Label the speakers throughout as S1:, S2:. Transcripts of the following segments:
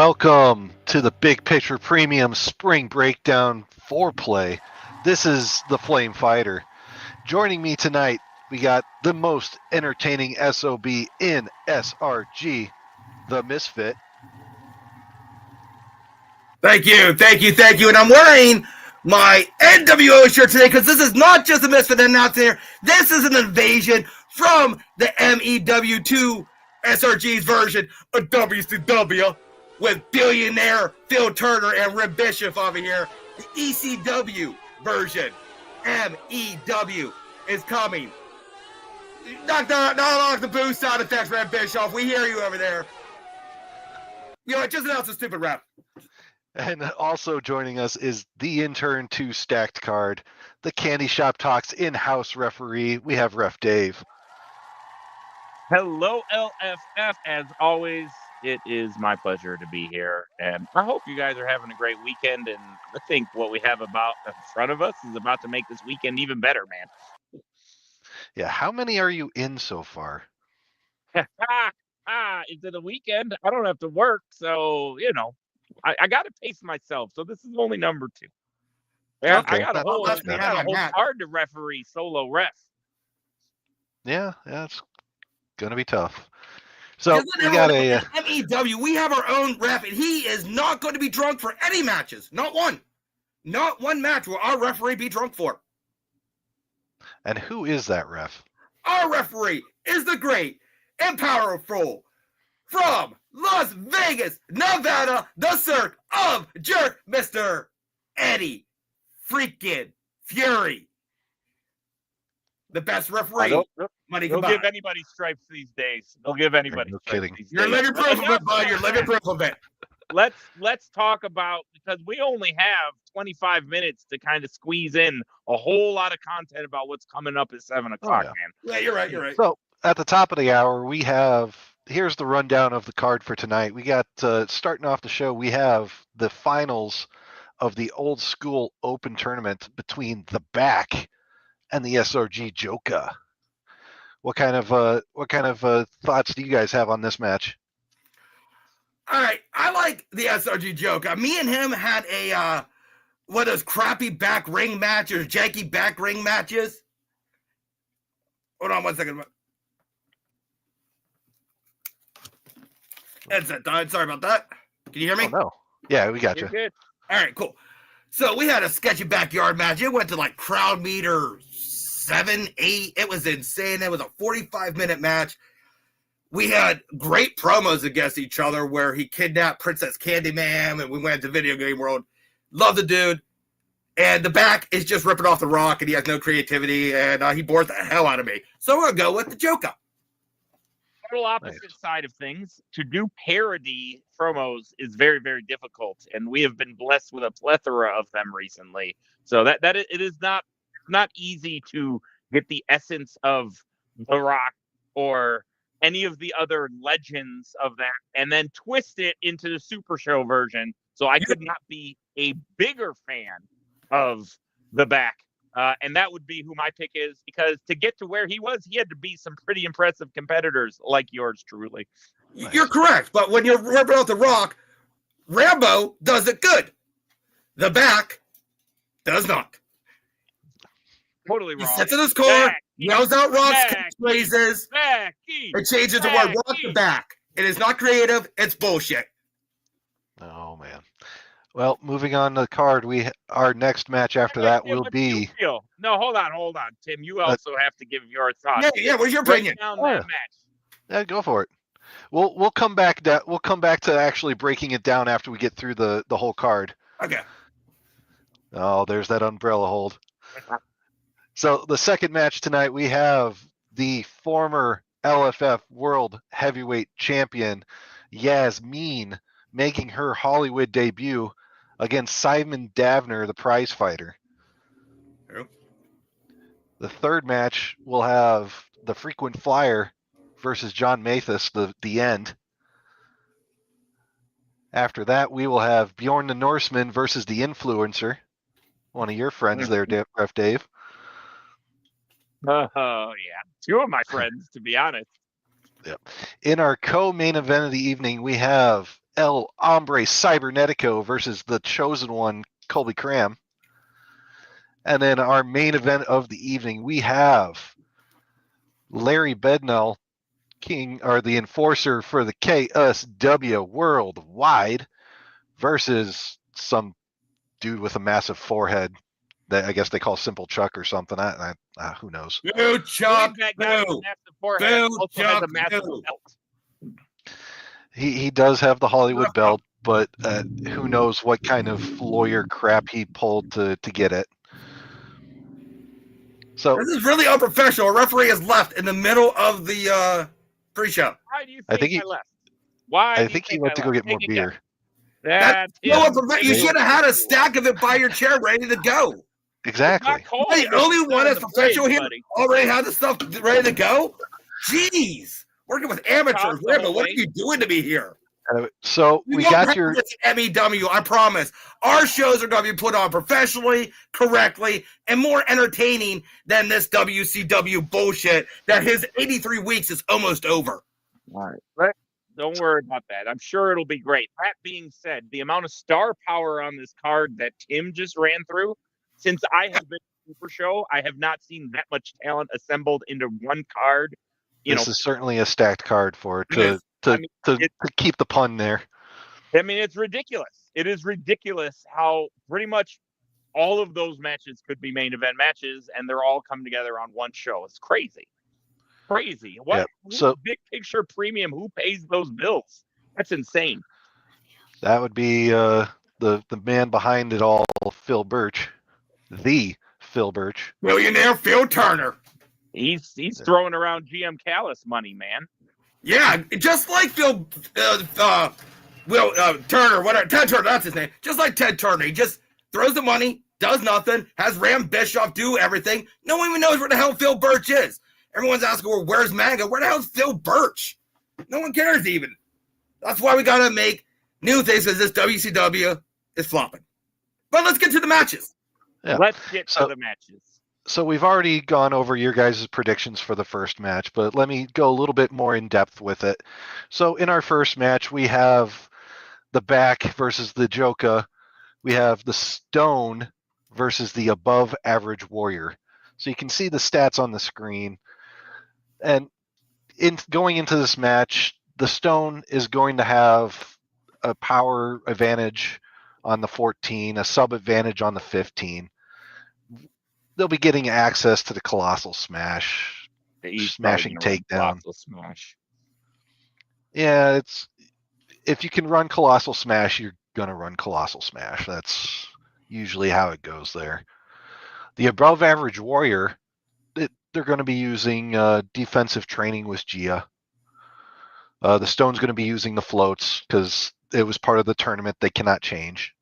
S1: Welcome to the Big Picture Premium Spring Breakdown Foreplay. This is the Flame Fighter. Joining me tonight, we got the most entertaining SOB in SRG, the Misfit.
S2: Thank you. And I'm wearing my NWO shirt today because this is not just a Misfit announced here. This is an invasion from the MEW2 SRG's version of WCW with billionaire Phil Turner and Rib Bischoff over here. The ECW version, MEW, is coming. Knock the boo sound effects, Rib Bischoff. We hear you over there. You know, just announce a stupid rap.
S1: And also joining us is the intern to Stacked Card, the Candy Shop Talks in-house referee. We have Ref Dave.
S3: Hello, LFF. As always, it is my pleasure to be here. And I hope you guys are having a great weekend. And I think what we have about in front of us is about to make this weekend even better, man.
S1: Yeah, how many are you in so far?
S3: Is it a weekend? I don't have to work. So, you know, I got to pace myself. So this is only number 2. And
S1: Okay.
S3: I got a whole card to referee solo ref.
S1: Yeah, it's going to be tough. So we got a
S2: MEW. We have our own ref, and he is not going to be drunk for any matches. Not one. Not one match will our referee be drunk for.
S1: And who is that ref?
S2: Our referee is the great and powerful from Las Vegas, Nevada, the Cirque of Jerk, Mr. Eddie freaking Fury. The best referee.
S3: They'll give anybody stripes these days. They'll give anybody stripes these days.
S2: You're living proof of it, bud. You're living proof of it.
S3: Let's talk about, because we only have 25 minutes to kind of squeeze in a whole lot of content about what's coming up at 7 o'clock, man.
S2: Yeah, you're right.
S1: So at the top of the hour, here's the rundown of the card for tonight. We got, starting off the show, we have the finals of the Old School Open Tournament between the Back and the SRG Joka. What kind of thoughts do you guys have on this match?
S2: All right, I like the SRG Joka. Me and him had a one of those crappy back ring matches, janky back ring matches. Hold on 1 second. Headset died. Sorry about that. Can you hear me?
S1: Oh, no. Yeah, we got you.
S3: Good.
S2: All right, cool. So we had a sketchy backyard match. It went to like crowd meter 7, 8. It was insane. It was a 45-minute match. We had great promos against each other where he kidnapped Princess Candyman and we went to Video Game World. Love the dude. And the Back is just ripping off the rock and he has no creativity and he bored the hell out of me. So we'll go with the Joka.
S3: Total opposite side of things. To do parody promos is very, very difficult. And we have been blessed with a plethora of them recently. So it is not easy to get the essence of The Rock or any of the other legends of that and then twist it into the Super Show version. So I could not be a bigger fan of the Back. And that would be who my pick is, because to get to where he was, he had to beat some pretty impressive competitors like yours truly.
S2: You're correct. But when you're ripping off the rock, Rambo does it good. The Back does not.
S3: Totally wrong.
S2: He sits in his car, yells out Rock's catchphrases, and changes the word Rock to Back. It is not creative. It's bullshit.
S1: Oh, man. Well, moving on to the card, our next match after that will be...
S3: No, hold on, Tim. You also have to give your thoughts.
S2: Yeah, what's your opinion?
S3: That match.
S1: Yeah, go for it. We'll come back to actually breaking it down after we get through the whole card.
S2: Okay.
S1: Oh, there's that umbrella hold. So the second match tonight, we have the former LFF World Heavyweight Champion, Yasmin, making her Hollywood debut against Simon Davner, the prize fighter.
S2: Yep.
S1: The third match will have the Frequent Flyer versus John Mathis, the end. After that, we will have Bjorn the Norseman versus the Influencer, one of your friends there, Ref Dave.
S3: Oh, yeah. 2 of my friends, to be honest.
S1: Yep. In our co-main event of the evening, we have El Hombre Cybernetico versus the Chosen One, Colby Cram. And then our main event of the evening, we have Larry Bednall, King, or the enforcer for the KSW Worldwide, versus some dude with a massive forehead that I guess they call Simple Chuck or something. Who knows?
S2: Boo, Chuck.
S3: That guy with a massive forehead also has a massive belt.
S1: He does have the Hollywood belt, but who knows what kind of lawyer crap he pulled to get it. So
S2: this is really unprofessional. A referee has left in the middle of the pre-show.
S3: Why do you think I left? Why?
S1: I think he went to go get more beer.
S2: You should have had a stack of it by your chair ready to go.
S1: Exactly.
S2: The only one that's professional here already had the stuff ready to go. Jeez, working with amateurs. But what are you doing to me here?
S1: So we got your
S2: MEW. I promise. Our shows are going to be put on professionally, correctly, and more entertaining than this WCW bullshit that his 83 weeks is almost over.
S3: All right. Don't worry about that. I'm sure it'll be great. That being said, the amount of star power on this card that Tim just ran through, since I have been Super Show, I have not seen that much talent assembled into one card.
S1: This is certainly a stacked card for to keep the pun there.
S3: I mean, it's ridiculous. It is ridiculous how pretty much all of those matches could be main event matches, and they're all come together on one show. It's crazy. Crazy. What?
S1: Yeah. So
S3: big picture premium, who pays those bills? That's insane.
S1: That would be the man behind it all, Phil Birch. The Phil Birch.
S2: Millionaire Phil Turner.
S3: He's throwing around GM Callis money, man.
S2: Yeah, just like Phil Turner, whatever, Ted Turner, that's his name. Just like Ted Turner, he just throws the money, does nothing, has Ram Bischoff do everything. No one even knows where the hell Phil Birch is. Everyone's asking, well, where's Manga? Where the hell's Phil Birch? No one cares even. That's why we got to make new things, because this WCW is flopping. But let's get to the matches.
S3: Yeah. Let's get to the matches.
S1: So we've already gone over your guys' predictions for the first match, but let me go a little bit more in depth with it. So in our first match, we have the Back versus the Joka. We have the Stone versus the Above Average Warrior. So you can see the stats on the screen. And in going into this match, the Stone is going to have a power advantage on the 14, a sub advantage on the 15. They'll be getting access to the Colossal Smash, smashing takedown.
S3: Smash.
S1: Yeah, it's if you can run Colossal Smash, you're gonna run Colossal Smash. That's usually how it goes there. The Above Average Warrior, they're going to be using defensive training with Gia. The Stone's going to be using the floats because it was part of the tournament. They cannot change.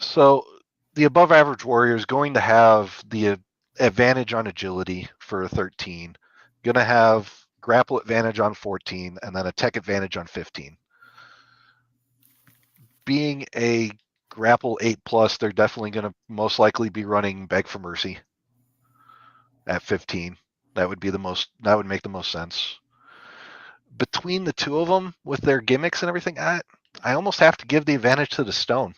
S1: So the Above Average Warrior is going to have the advantage on agility for 13, going to have grapple advantage on 14, and then a tech advantage on 15. Being a grapple 8+, they're definitely going to most likely be running Beg for Mercy at 15. That would make the most sense. Between the two of them, with their gimmicks and everything, I almost have to give the advantage to the Stone.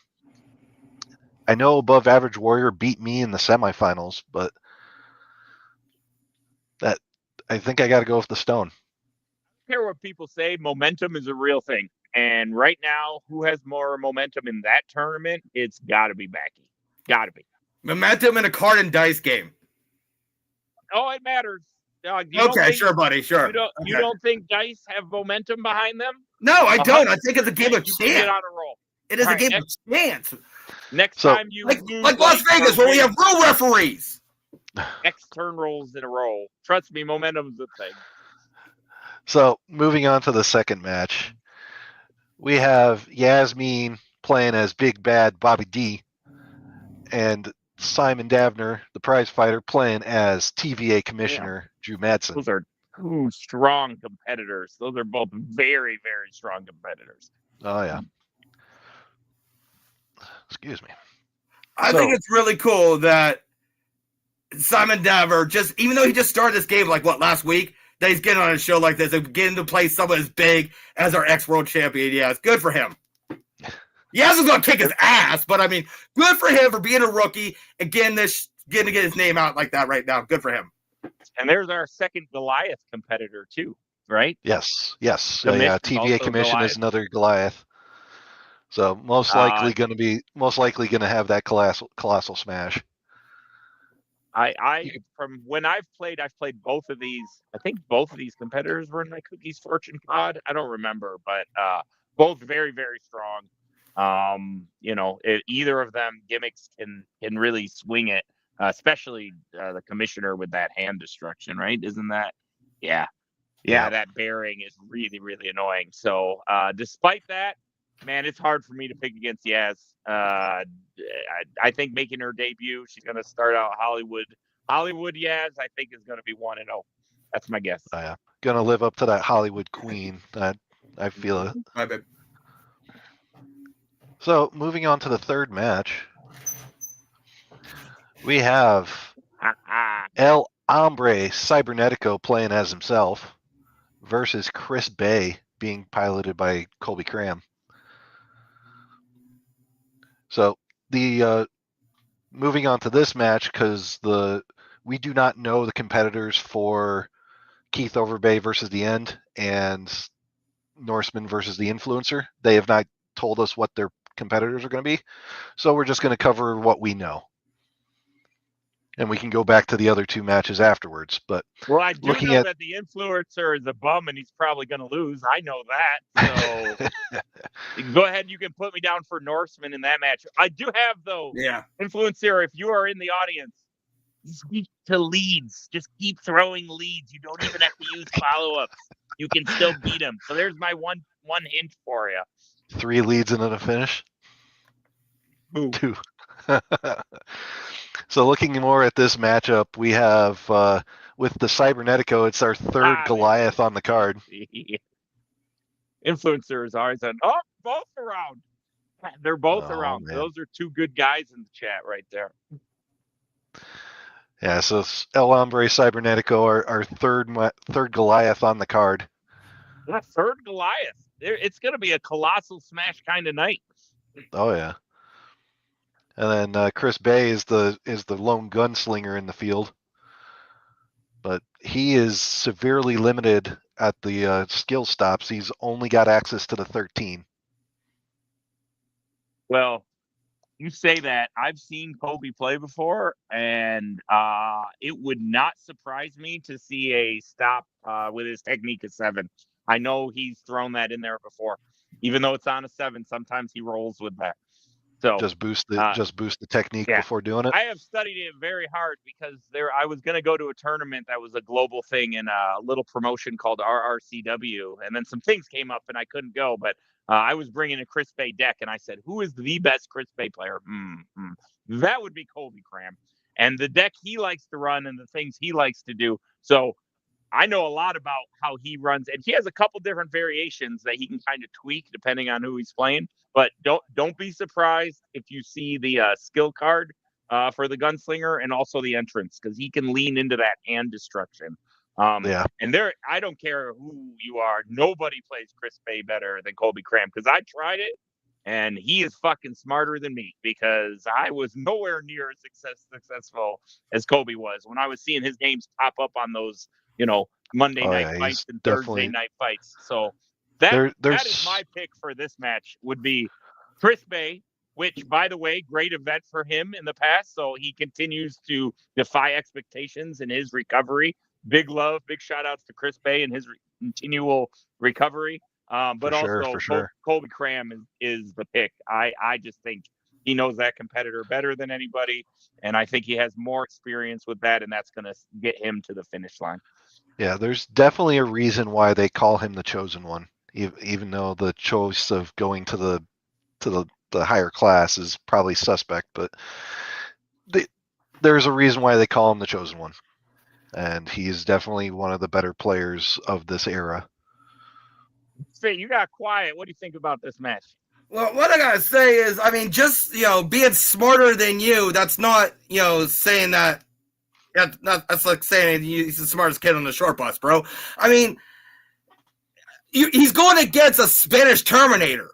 S1: I know Above Average Warrior beat me in the semifinals, but I think I got to go with the Stone.
S3: I don't care what people say, momentum is a real thing. And right now, who has more momentum in that tournament? It's got to be Becky. Got to be.
S2: Momentum in a card and dice game.
S3: Oh, it matters.
S2: Okay, sure, buddy, sure.
S3: You don't think dice have momentum behind them?
S2: No, I don't. I think it's a game of chance.
S3: Get on a roll.
S2: It is a game of chance.
S3: Next time you
S2: like Las Vegas, where we have real referees.
S3: X turn rolls in a row. Trust me, momentum's a thing.
S1: So moving on to the second match, we have Yasmin playing as Big Bad Bobby D, and Simon Davner, the prize fighter, playing as TVA Commissioner Drew Madsen.
S3: Those are two strong competitors. Those are both very, very strong competitors.
S1: Oh, yeah. Excuse me.
S2: I think it's really cool that Simon Davner, even though he just started this game last week, that he's getting on a show like this and getting to play someone as big as our ex-world champion. Yeah, it's good for him. Yes, he's going to kick his ass, but I mean, good for him for being a rookie and getting to get his name out like that right now. Good for him.
S3: And there's our second Goliath competitor too, right?
S1: Yes. TVA Commission
S3: Goliath.
S1: is another Goliath. So most likely going to have that colossal smash.
S3: From when I've played both of these. I think both of these competitors were in my Cookies Fortune pod. I don't remember, but both very, very strong. Either of them gimmicks can really swing it, especially the commissioner with that hand destruction, right? Isn't that? Yeah. That bearing is really, really annoying. So despite that, man, it's hard for me to pick against Yaz. I think making her debut, she's going to start out Hollywood Yaz, I think is going to be 1-0. That's my guess.
S1: Going to live up to that Hollywood queen. I feel it.
S2: My bad.
S1: So moving on to the third match, we have El Hombre Cybernetico playing as himself versus Chris Bay being piloted by Colby Cram. So the moving on to this match, because we do not know the competitors for Keith Overbay versus the End and Norseman versus the Influencer. They have not told us what their competitors are going to be, so we're just going to cover what we know, and we can go back to the other two matches afterwards. But
S3: I do know that the Influencer is a bum and he's probably going to lose. I know that. So go ahead. You can put me down for Norseman in that match. I do have, though, Influencer, if you are in the audience, speak to leads. Just keep throwing leads. You don't even have to use follow-ups. You can still beat him. So there's my one hint for you.
S1: 3 leads and then a finish?
S3: Ooh.
S1: 2. So looking more at this matchup, we have with the Cybernetico, it's our third Goliath on the card.
S3: Influencer is always both around. They're both around. Man. Those are 2 good guys in the chat right there.
S1: Yeah, so El Hombre Cybernetico, our third Goliath on the card.
S3: The third Goliath. It's going to be a colossal smash kind of night.
S1: Oh yeah. And then Chris Bay is the lone gunslinger in the field, but he is severely limited at the skill stops. He's only got access to the 13.
S3: Well, you say that. I've seen Colby play before, and it would not surprise me to see a stop with his technique of 7. I know he's thrown that in there before. Even though it's on a 7, sometimes he rolls with that. So
S1: just boost the technique before doing it.
S3: I have studied it very hard because I was going to go to a tournament that was a global thing in a little promotion called RRCW, and then some things came up and I couldn't go. But I was bringing a Chris Bay deck, and I said, "Who is the best Chris Bay player?" That would be Colby Cram, and the deck he likes to run and the things he likes to do. So I know a lot about how he runs, and he has a couple different variations that he can kind of tweak depending on who he's playing. But don't be surprised if you see the skill card for the gunslinger and also the entrance, because he can lean into that hand destruction. And I don't care who you are, nobody plays Chris Bay better than Colby Cram, because I tried it, and he is fucking smarter than me, because I was nowhere near as successful as Colby was when I was seeing his games pop up on those, Monday night fights and Thursday night fights. So that is my pick for this match, would be Chris Bay, which, by the way, great event for him in the past. So he continues to defy expectations in his recovery. Big love, big shout outs to Chris Bay and his continual recovery. But also Colby Cram is the pick. I just think he knows that competitor better than anybody. And I think he has more experience with that, and that's going to get him to the finish line.
S1: Yeah, there's definitely a reason why they call him the chosen one, even though the choice of going to the higher class is probably suspect, but there's a reason why they call him the chosen one, and he's definitely one of the better players of this era.
S3: You got quiet. What do you think about this match?
S2: Well, what I gotta say is, I mean, just being smarter than you, that's not saying that That's like saying he's the smartest kid on the short bus, bro. I mean, he's going against a Spanish Terminator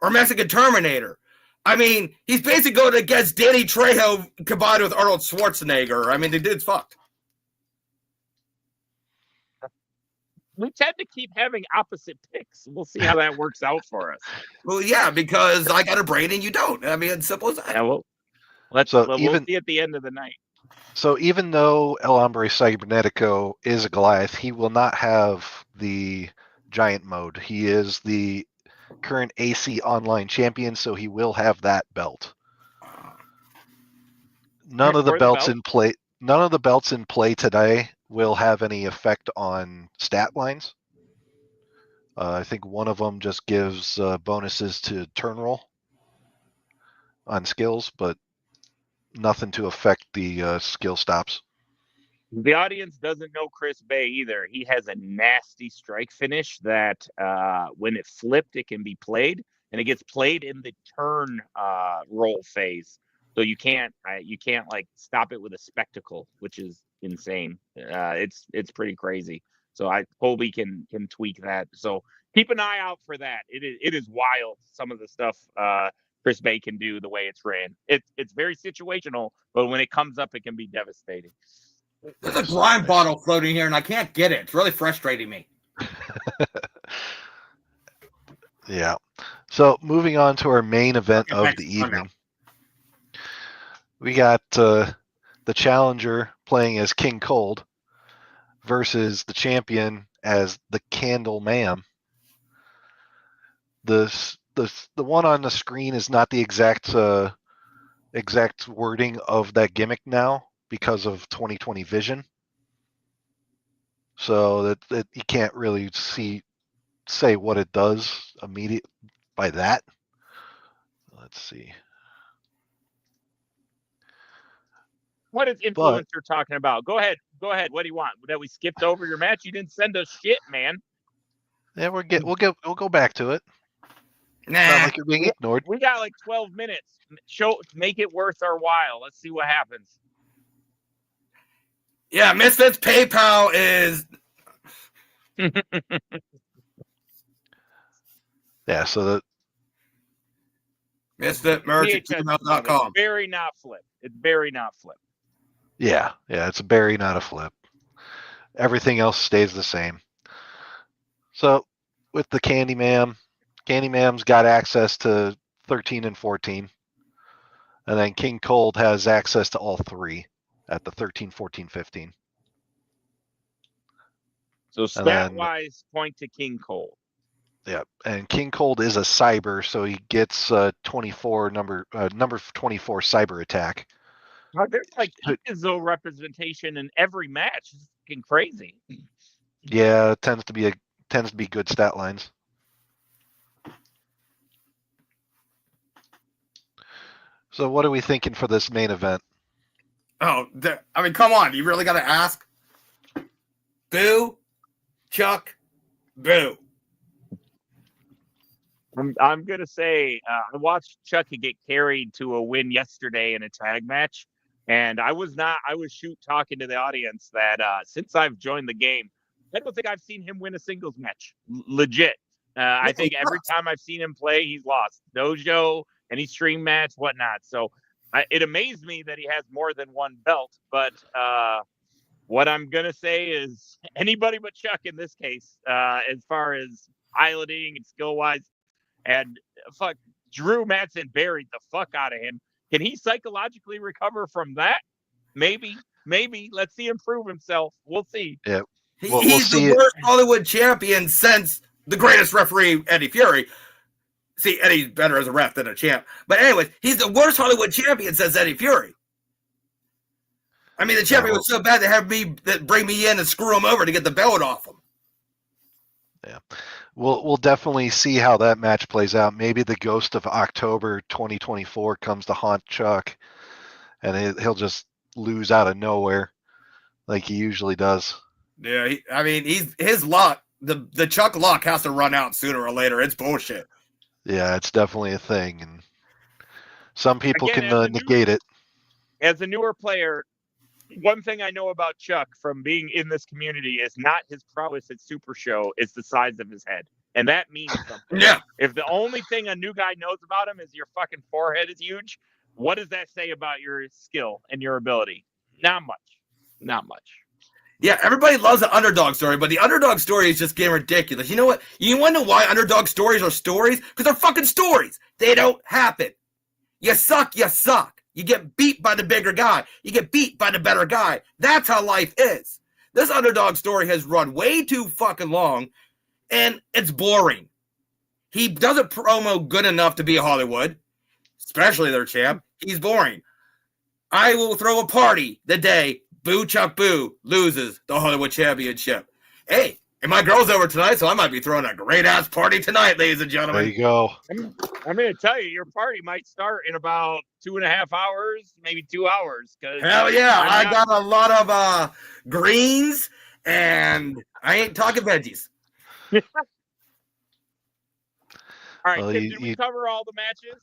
S2: or Mexican Terminator. I mean, he's basically going against Danny Trejo combined with Arnold Schwarzenegger. I mean, the dude's fucked.
S3: We tend to keep having opposite picks. We'll see how that works out for us.
S2: Well, yeah, because I got a brain and you don't. I mean, it's simple as that.
S3: Yeah, we'll see at the end of the night.
S1: So even though El Hombre Cybernetico is a Goliath, he will not have the giant mode. He is the current AC online champion, so he will have that belt. None of the belts in play. None of the belts in play today will have any effect on stat lines. I think one of them just gives bonuses to turn roll on skills, but nothing to affect the skill stops.
S3: The audience doesn't know Chris Bay either. He has a nasty strike finish that when it flipped, it can be played, and it gets played in the turn roll phase. So you can't like stop it with a spectacle, which is insane. It's pretty crazy. So Colby can tweak that. So keep an eye out for that. It is wild, some of the stuff Chris Bay can do the way it's ran. It's very situational, but when it comes up, it can be devastating.
S2: There's a blind bottle floating here, and I can't get it. It's really frustrating me.
S1: Yeah. So moving on to our main event of the evening. We got the challenger playing as King Cold versus the champion as the Candle Ma'am. The one on the screen is not the exact wording of that gimmick now because of 2020 vision. So that you can't really say what it does immediate by that. Let's see.
S3: What is influencer talking about? Go ahead. What do you want? That we skipped over your match? You didn't send us shit, man.
S1: Yeah, we'll go back to it.
S2: Nah.
S1: Not like you're being ignored.
S3: We got like 12 minutes. Make it worth our while. Let's see what happens.
S2: Yeah, Misfits PayPal is.
S1: Yeah, so the
S2: Misfit merch at gmail.com.
S3: Very not flip. It's very not flip.
S1: Yeah, it's a berry, not a flip. Everything else stays the same. So with the Candyman's got access to 13 and 14. And then King Cold has access to all three at the 13, 14, 15.
S3: So stat-wise, point to King Cold.
S1: Yeah, and King Cold is a cyber, so he gets number 24 cyber attack.
S3: There's like Izo representation in every match. It's fucking crazy.
S1: Yeah, it tends to be good stat lines. So what are we thinking for this main event?
S2: Oh, I mean, come on. You really got to ask? Boo. Chuck. Boo.
S3: I'm going to say I watched Chuck get carried to a win yesterday in a tag match. And I was talking to the audience that since I've joined the game, I don't think I've seen him win a singles match. Legit. I think every time I've seen him play, he's lost. Dojo, any stream match, whatnot. So it amazed me that he has more than one belt. But what I'm going to say is anybody but Chuck in this case, as far as piloting and skill-wise. And fuck, Drew Matson buried the fuck out of him. Can he psychologically recover from that? Maybe. Let's see him prove himself. We'll see.
S1: Yeah.
S2: He's the worst Hollywood champion since the greatest referee, Eddie Fury. See, Eddie's better as a ref than a champ. But anyways, he's the worst Hollywood champion since Eddie Fury. I mean, the champion was so bad they bring me in and screw him over to get the belt off him.
S1: Yeah. We'll definitely see how that match plays out. Maybe the ghost of October 2024 comes to haunt Chuck, and he'll just lose out of nowhere like he usually does.
S2: Yeah, his luck, the Chuck luck has to run out sooner or later. It's bullshit.
S1: Yeah, it's definitely a thing, and some people can negate it.
S3: As a newer player, One thing I know about Chuck from being in this community is not his prowess at Super Show, it's the size of his head. And that means something.
S2: Yeah.
S3: If the only thing a new guy knows about him is your fucking forehead is huge, what does that say about your skill and your ability? Not much. Not much.
S2: Yeah, everybody loves the underdog story, but the underdog story is just getting ridiculous. You know what? You want to know why underdog stories are stories? Because they're fucking stories. They don't happen. You suck, you suck. You get beat by the bigger guy. You get beat by the better guy. That's how life is. This underdog story has run way too fucking long, and it's boring. He doesn't promo good enough to be Hollywood, especially their champ. He's boring. I will throw a party the day Boo Chuck Boo loses the Hollywood Championship. Hey, and my girl's over tonight, so I might be throwing a great-ass party tonight, ladies and gentlemen.
S1: There you go.
S3: I'm going to tell you, your party might start in about 2.5 hours, maybe 2 hours.
S2: Hell yeah, I got a lot of greens, and I ain't talking veggies.
S3: All right, well, Tim, did we cover all the matches?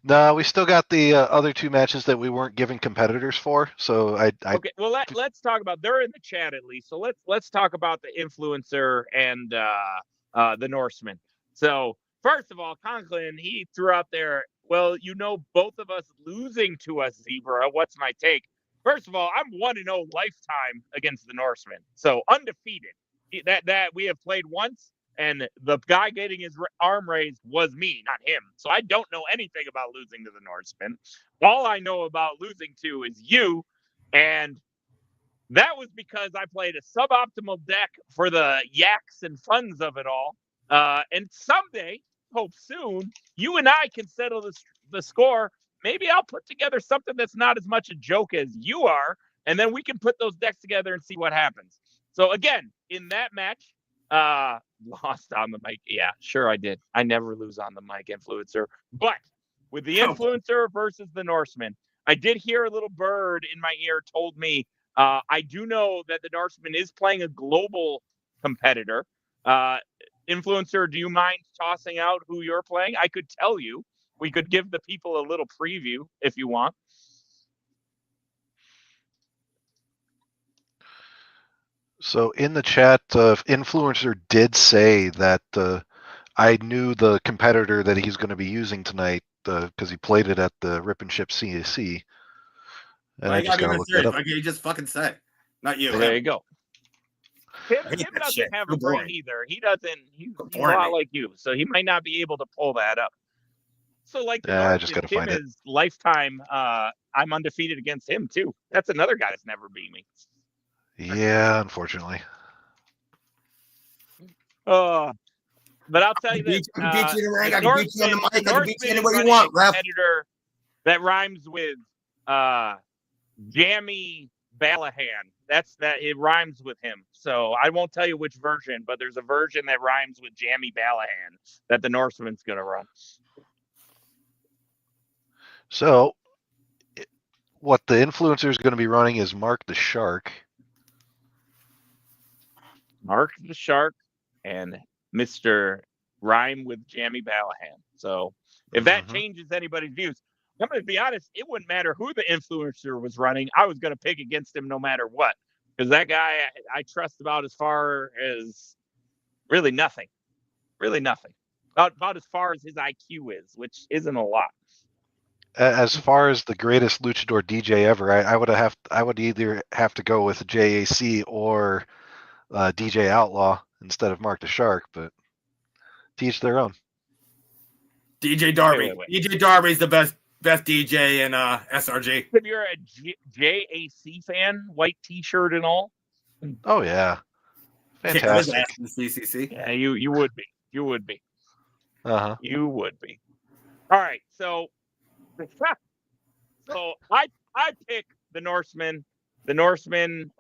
S1: No, we still got the other two matches that we weren't giving competitors for. So
S3: okay. Well, let's talk about. They're in the chat at least. So let's talk about the influencer and the Norseman. So first of all, Conklin, he threw out there. Well, both of us losing to a zebra. What's my take? First of all, I'm 1-0 lifetime against the Norseman, so undefeated. That we have played once. And the guy getting his arm raised was me, not him. So I don't know anything about losing to the Norseman. All I know about losing to is you. And that was because I played a suboptimal deck for the yaks and funs of it all. And someday, hope soon, you and I can settle the score. Maybe I'll put together something that's not as much a joke as you are. And then we can put those decks together and see what happens. So again, in that match, lost on the mic. Yeah, sure I did. I never lose on the mic, influencer. But with the influencer versus the Norseman, I did hear a little bird in my ear told me I do know that the Norseman is playing a global competitor. Influencer, do you mind tossing out who you're playing? I could tell you. We could give the people a little preview if you want.
S1: So in the chat, influencer did say that I knew the competitor that he's going to be using tonight because he played it at the Rip and Ship CAC. And I just got to look that up.
S2: Okay, you just fucking say, not you.
S3: There you go. Tim doesn't have a brain either. He doesn't. He's a lot like you, so he might not be able to pull that up. So like,
S1: I just got to find it.
S3: His lifetime, I'm undefeated against him too. That's another guy that's never beat me.
S1: Yeah, unfortunately.
S3: But I'll tell you this.
S2: I can beat you in the ring. I can beat you on the mic. I can beat you anywhere you want, ref.
S3: Competitor that rhymes with Jammy Ballahan. It rhymes with him. So I won't tell you which version, but there's a version that rhymes with Jammy Ballahan that the Norseman's going to run.
S1: So what the influencer is going to be running is Mark the Shark.
S3: Mark the Shark and Mr. Rhyme with Jammy Ballahan. So if that changes anybody's views, I'm going to be honest, it wouldn't matter who the influencer was running. I was going to pick against him no matter what. Because that guy I trust about as far as really nothing. Really nothing. About as far as his IQ is, which isn't a lot.
S1: As far as the greatest luchador DJ ever, I would either have to go with JAC or DJ Outlaw instead of Mark the Shark, but teach their own.
S2: DJ Darby. Wait. DJ Darby's the best DJ in SRG.
S3: If you're a JAC fan, white T-shirt and all.
S1: Oh yeah, fantastic.
S2: CCC.
S3: Yeah, you would be. You would be. You would be. All right, so I pick the Norseman. The Norseman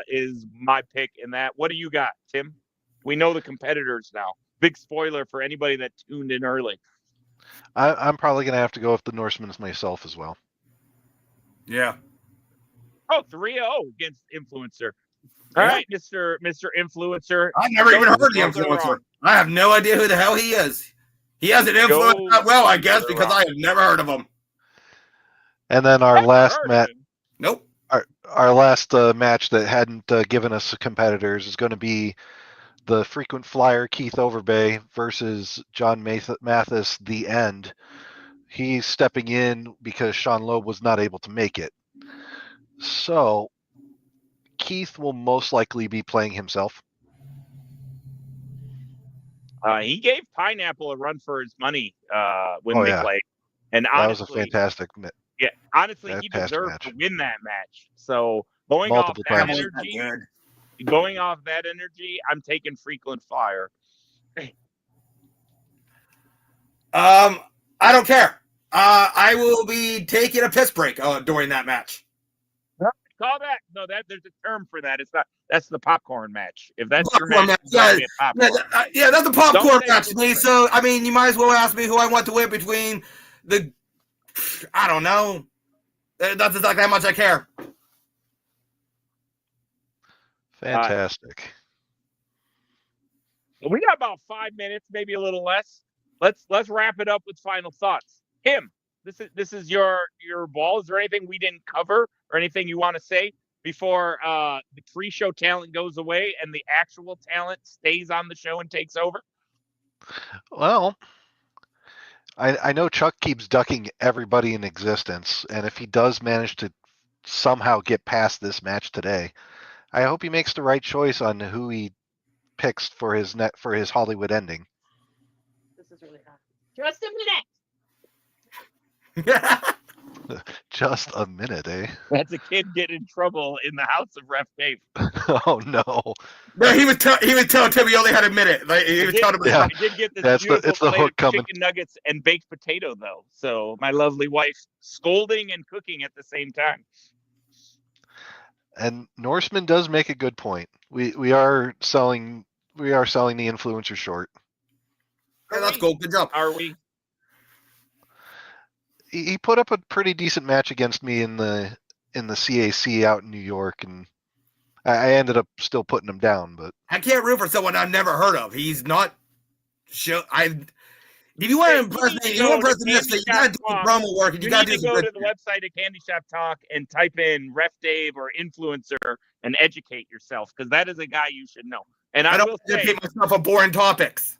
S3: is my pick in that. What do you got, Tim? We know the competitors now. Big spoiler for anybody that tuned in early.
S1: I'm probably going to have to go with the Norseman's myself as well.
S2: Yeah.
S3: Oh, 3-0 against Influencer. All right, Mr. Influencer.
S2: I've never even heard of the Influencer. I have no idea who the hell he is. He hasn't influenced that well, I guess, because I have never heard of him.
S1: And then our last match.
S2: Nope.
S1: Our last match that hadn't given us competitors is going to be the frequent flyer Keith Overbay versus John Mathis, the End. He's stepping in because Sean Loeb was not able to make it. So Keith will most likely be playing himself.
S3: He gave Pineapple a run for his money when they played. And honestly,
S1: that was a fantastic
S3: he deserved
S1: match.
S3: to win that match. So going
S1: Multiple
S3: off
S1: times.
S3: that energy, I'm taking Frequent Flyer.
S2: I don't care. I will be taking a piss break during that match.
S3: Call that. No, there's a term for that. It's not. That's the popcorn match. If that's
S2: popcorn
S3: your match,
S2: that's the popcorn match to me. So I mean, you might as well ask me who I want to win between the. I don't know. That's exactly how much I care.
S1: Fantastic.
S3: We got about 5 minutes, maybe a little less. Let's wrap it up with final thoughts. Kim, this is your ball. Is there anything we didn't cover or anything you want to say before the pre-show talent goes away and the actual talent stays on the show and takes over?
S1: Well, I know Chuck keeps ducking everybody in existence, and if he does manage to somehow get past this match today, I hope he makes the right choice on who he picks for his Hollywood ending.
S4: This is really hot. Just a minute.
S1: Just a minute, eh?
S3: That's a kid getting in trouble in the house of Ref Dave.
S1: Oh no!
S2: No, he was telling Tim he only had a minute. Like, he was telling him.
S3: I did get this beautiful plate of
S1: coming.
S3: chicken nuggets and baked potato, though. So my lovely wife scolding and cooking at the same time.
S1: And Norseman does make a good point. We are selling the influencer short.
S2: Yeah, that's cool. Good job.
S3: Are we?
S1: He put up a pretty decent match against me in the CAC out in New York, and I ended up still putting him down. But
S2: I can't root for someone I've never heard of. He's not. If you want to impress me, you want to impress me, you got to do the promo work, and you got to
S3: go to the website at Candy Shop Talk and type in Ref Dave or influencer and educate yourself, because that is a guy you should know. And I will say,
S2: educate myself on boring topics.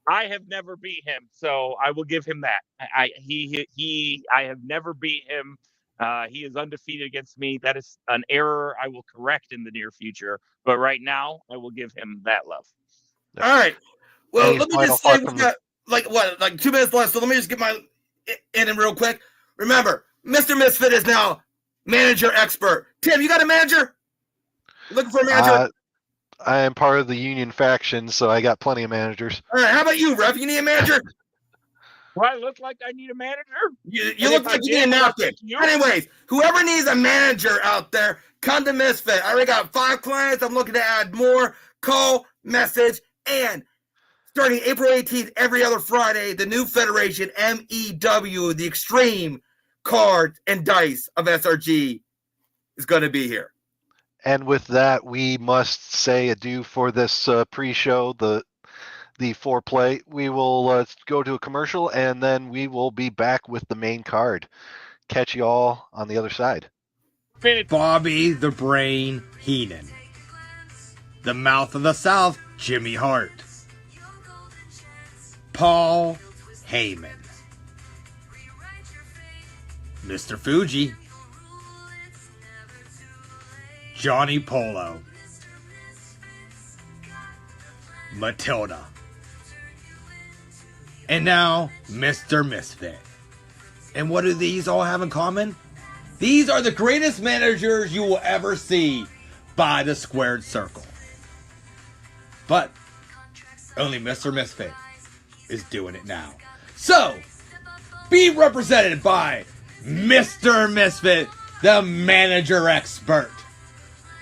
S3: I have never beat him, so I will give him that. I have never beat him. He is undefeated against me. That is an error I will correct in the near future. But right now, I will give him that love.
S2: All right. Well, let me just say we got like 2 minutes left. So let me just get my in real quick. Remember, Mr. Misfit is now manager expert. Tim, you got a manager? You looking for a manager?
S1: I am part of the union faction, so I got plenty of managers.
S2: All right, how about you, Ref? You need a manager?
S3: Do I look like I need a manager?
S2: You look like you need a napkin. Anyways, whoever needs a manager out there, come to Misfit. I already got 5 clients. I'm looking to add more. Call, message, and starting April 18th, every other Friday, the new federation, MEW, the Extreme Cards and Dice of SRG, is going to be here.
S1: And with that, we must say adieu for this pre-show, the foreplay. We will go to a commercial, and then we will be back with the main card. Catch you all on the other side.
S5: Bobby the Brain Heenan. The Mouth of the South, Jimmy Hart. Paul Heyman. Mr. Fuji. Johnny Polo. Matilda. And now, Mr. Misfit. And what do these all have in common? These are the greatest managers you will ever see by the squared circle. But only Mr. Misfit is doing it now. So, be represented by Mr. Misfit, the manager expert.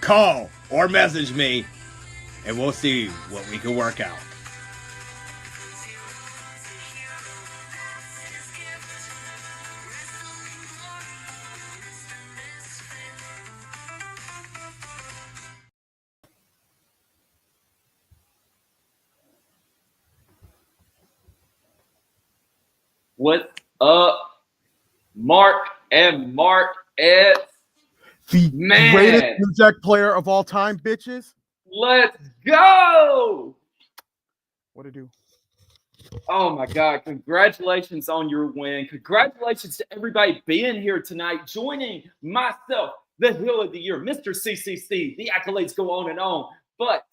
S5: Call or message me, and we'll see what we can work out.
S6: What's up, Mark and Mark S? The greatest New Jack player of all time, bitches.
S7: Let's go.
S6: What to do?
S7: Oh my God. Congratulations on your win. Congratulations to everybody being here tonight, joining myself, the Heel of the Year, Mr. CCC. The accolades go on and on. But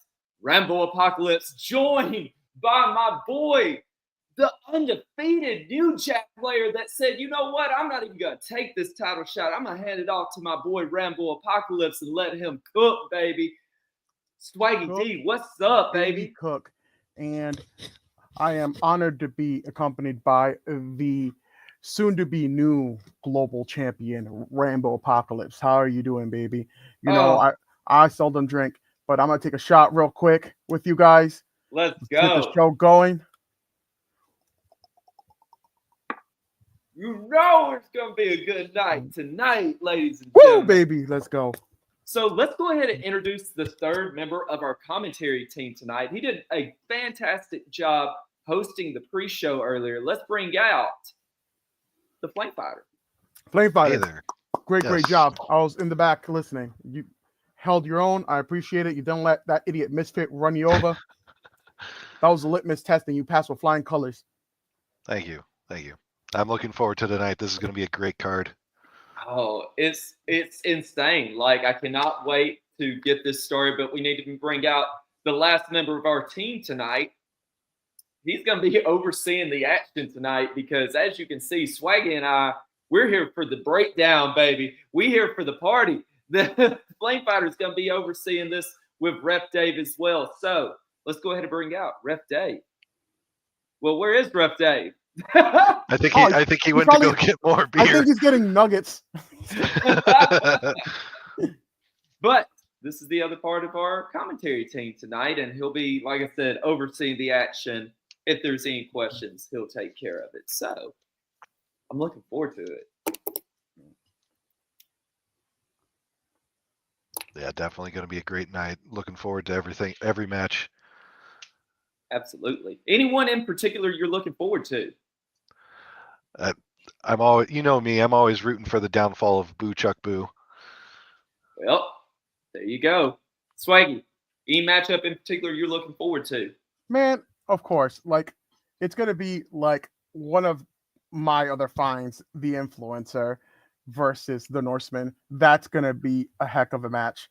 S7: Rambo Apocalypse, joined by my boy, the undefeated New Jack player that said, you know what? I'm not even going to take this title shot. I'm going to hand it off to my boy, Rambo Apocalypse, and let him cook, baby. Swaggy
S6: Cook,
S7: D, what's up, baby?
S6: Cook. And I am honored to be accompanied by the soon-to-be new global champion, Rambo Apocalypse. How are you doing, baby? You know, I seldom drink, but I'm going to take a shot real quick with you guys.
S7: Let's
S6: Get the
S7: go.
S6: show going.
S7: You know it's going to be a good night tonight, ladies and
S6: Woo,
S7: gentlemen.
S6: baby, let's go.
S7: So let's go ahead and introduce the third member of our commentary team tonight. He did a fantastic job hosting the pre-show earlier. Let's bring out the Flame Fighter.
S6: Flame Fighter.
S1: Hey there.
S6: Great job. I was in the back listening. You held your own. I appreciate it. You didn't let that idiot Misfit run you over. That was a litmus test, and you passed with flying colors.
S1: Thank you. I'm looking forward to tonight. This is going to be a great card.
S7: Oh, it's insane. Like, I cannot wait to get this story, but we need to bring out the last member of our team tonight. He's going to be overseeing the action tonight because, as you can see, Swaggy and we're here for the breakdown, baby. We here for the party. The Flame Fighter is going to be overseeing this with Ref Dave as well. So let's go ahead and bring out Ref Dave. Well, where is Ref Dave?
S1: I think he went to go get more beer.
S6: I think he's getting nuggets.
S7: But this is the other part of our commentary team tonight, and he'll be, like I said, overseeing the action. If there's any questions, he'll take care of it. So I'm looking forward to it.
S1: Yeah, definitely going to be a great night. Looking forward to every match.
S7: Absolutely. Anyone in particular you're looking forward to?
S1: I'm always, you know me, I'm always rooting for the downfall of Boo Chuck Boo.
S7: Well, there you go. Swaggy, any matchup in particular you're looking forward to?
S6: Man, of course. Like, it's going to be like one of my other finds, the Influencer versus the Norseman. That's going to be a heck of a match.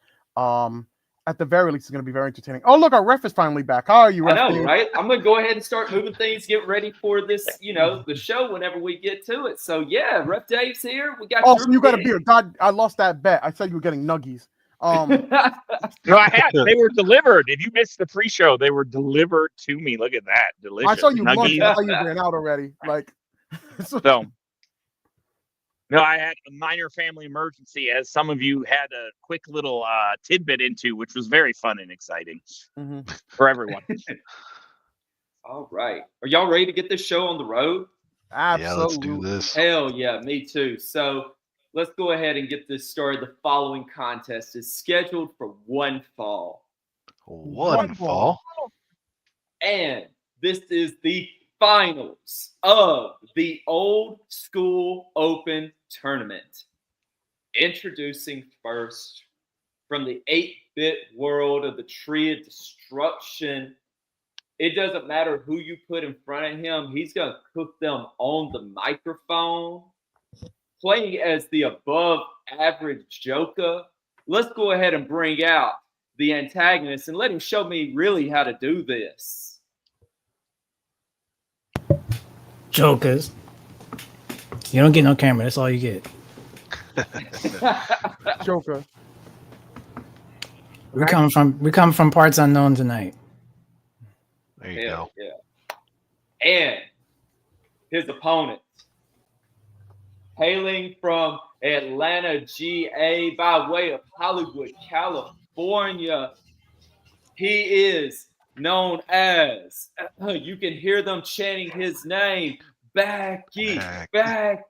S6: At the very least, it's going to be very entertaining. Oh, look, our ref is finally back. How are you, ref?
S7: I know, right? I'm going to go ahead and start moving things, get ready for this, the show whenever we get to it. So, yeah, Ref Dave's here. We got
S6: so you got a beer. God, I lost that bet. I said you were getting nuggies.
S3: No, I had. They were delivered. If you missed the pre-show, they were delivered to me. Look at that, delicious.
S6: I saw you
S3: nuggies.
S6: I thought you ran out already. Like,
S3: so. No, I had a minor family emergency, as some of you had a quick little tidbit into, which was very fun and exciting for everyone.
S7: All right. Are y'all ready to get this show on the road?
S6: Absolutely.
S1: Yeah, let's do this.
S7: Hell yeah, me too. So let's go ahead and get this started. The following contest is scheduled for one fall.
S1: One fall?
S7: And this is the finals of the Old School Open Tournament. Introducing first from the 8-bit world of the Tree of Destruction. It doesn't matter who you put in front of him. He's going to cook them on the microphone. Playing as the above average Joker. Let's go ahead and bring out the antagonist and let him show me really how to do this.
S8: Jokers. You don't get no camera. That's all you get.
S6: Joker.
S8: We come from parts unknown tonight.
S1: There you go.
S7: Yeah. And his opponent, hailing from Atlanta, GA, by way of Hollywood, California, he is known as, you can hear them chanting his name, Backy.
S6: Back.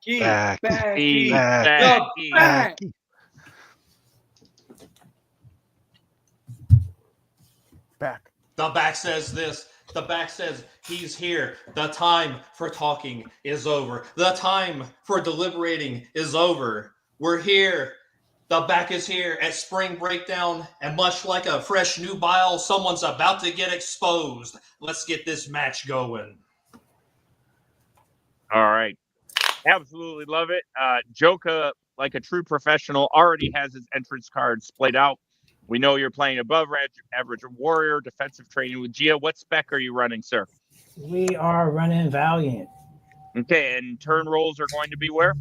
S9: The back says this. The back says he's here. The time for talking is over. The time for deliberating is over. We're here The back is here at Spring Breakdown, and much like a fresh new bile, someone's about to get exposed. Let's get this match going.
S3: All right. Absolutely love it. Joka, like a true professional, already has his entrance cards played out. We know you're playing above average warrior, defensive training with Gia. What spec are you running, sir?
S8: We are running Valiant.
S3: Okay, and turn rolls are going to be where?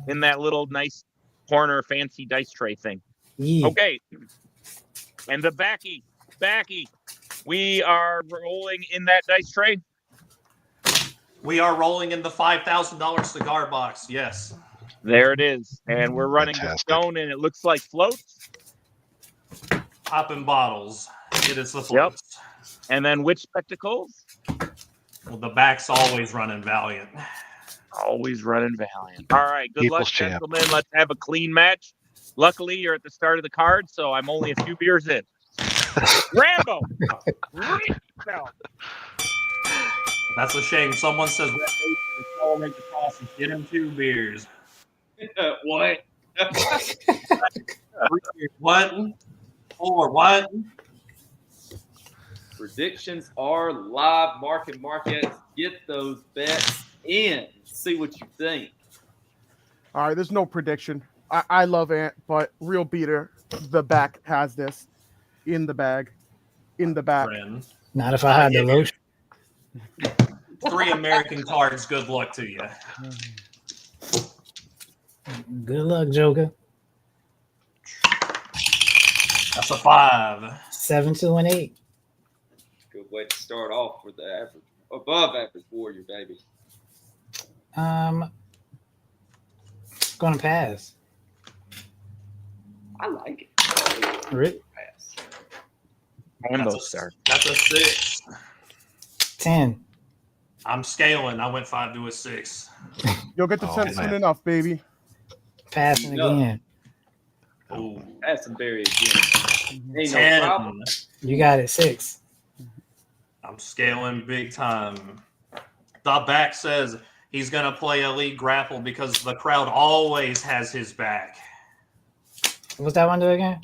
S3: In that little nice corner fancy dice tray thing.
S8: Yeah.
S3: Okay. And the backy. We are rolling in that dice tray.
S9: We are rolling in the $5,000 cigar box. Yes.
S3: There it is. And we're running
S1: Fantastic.
S3: the stone, and it looks like floats.
S9: Popping bottles. It is the floats.
S3: And then which spectacles?
S9: Well, the back's always running Valiant.
S3: Always running Valiant. All right. Good
S1: People's
S3: luck,
S1: champ.
S3: gentlemen. Let's have a clean match. Luckily, you're at the start of the card, so I'm only a few beers in. Rambo! No.
S9: That's a shame. Someone says, make the process. Get him 2 beers.
S7: What?
S9: What? 4. What?
S7: Predictions are live. Markets. Get those bets in. See what you think.
S6: All right, there's no prediction. I love Ant, but real beater, the back has this in the bag, in the back.
S9: Friend.
S8: Not if I had the lotion.
S9: 3 American cards. Good luck to you.
S8: Good luck, Joker.
S9: That's a 5.
S8: 7, 2, and 8.
S7: Good way to start off with the above average warrior, baby.
S8: Gonna pass.
S7: I like it.
S8: Really?
S7: Pass.
S3: Rambo, sir.
S9: That's a 6.
S8: 10.
S9: I'm scaling. I went 5 to a 6.
S6: You'll get to 10 soon enough, baby.
S8: Passing
S7: No.
S8: again.
S9: Oh,
S7: Pass and bury again. Ain't no
S9: 10.
S7: problem.
S8: You got it. 6.
S9: I'm scaling big time. The back says he's going to play elite grapple because the crowd always has his back.
S8: What's that one do again?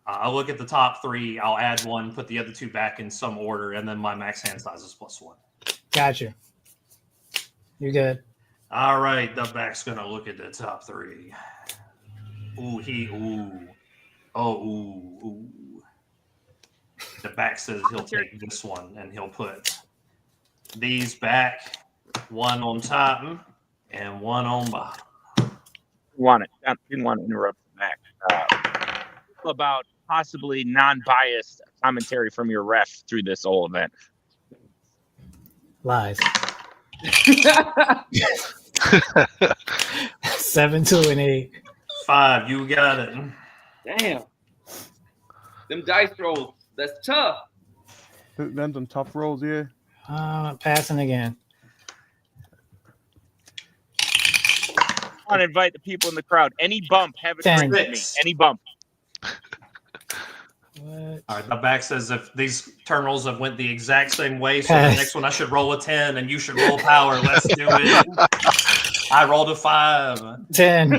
S9: I'll look at the top 3. I'll add 1, put the other 2 back in some order, and then my max hand size is +1.
S8: Gotcha. You good.
S9: All right, the back's going to look at the top 3. Ooh. The back says he'll take this one, and he'll put these back, 1 on top and 1 on bottom.
S3: I didn't want to interrupt the back. About possibly non-biased commentary from your ref through this whole event.
S8: Lies. 7, 2, and 8.
S9: 5, you got it.
S7: Damn. Them dice rolls. That's tough.
S6: Them some tough rolls, yeah.
S8: Passing again.
S3: I want to invite the people in the crowd. Any bump, have a
S8: 10.
S3: drink with me. Any bump.
S8: What?
S9: All right, the back says if these turn rolls have went the exact same way, so
S8: Pass.
S9: the next one I should roll a 10 and you should roll power. Let's do it. I rolled a 5.
S8: 10.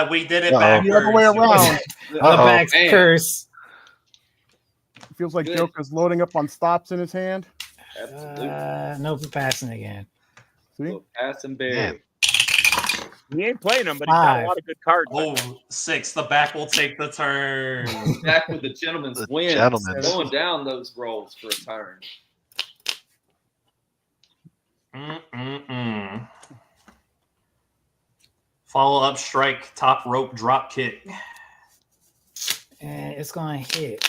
S9: We did it
S6: The
S9: backwards.
S6: other way around.
S8: The back's
S7: man.
S8: curse.
S6: Feels like
S7: Good.
S6: Joker's loading up on stops in his hand.
S7: Absolutely.
S8: Nope, passing again.
S6: See?
S7: So pass and bury.
S1: Man.
S3: He ain't playing them, but he's got a
S8: 5.
S3: lot of good cards.
S9: Oh, 6. The back will take the turn.
S7: Back with the gentleman's
S1: The
S7: wins.
S1: gentleman's.
S7: Going down those rolls for a turn.
S9: Follow up strike, top rope drop kick.
S8: And it's going to hit.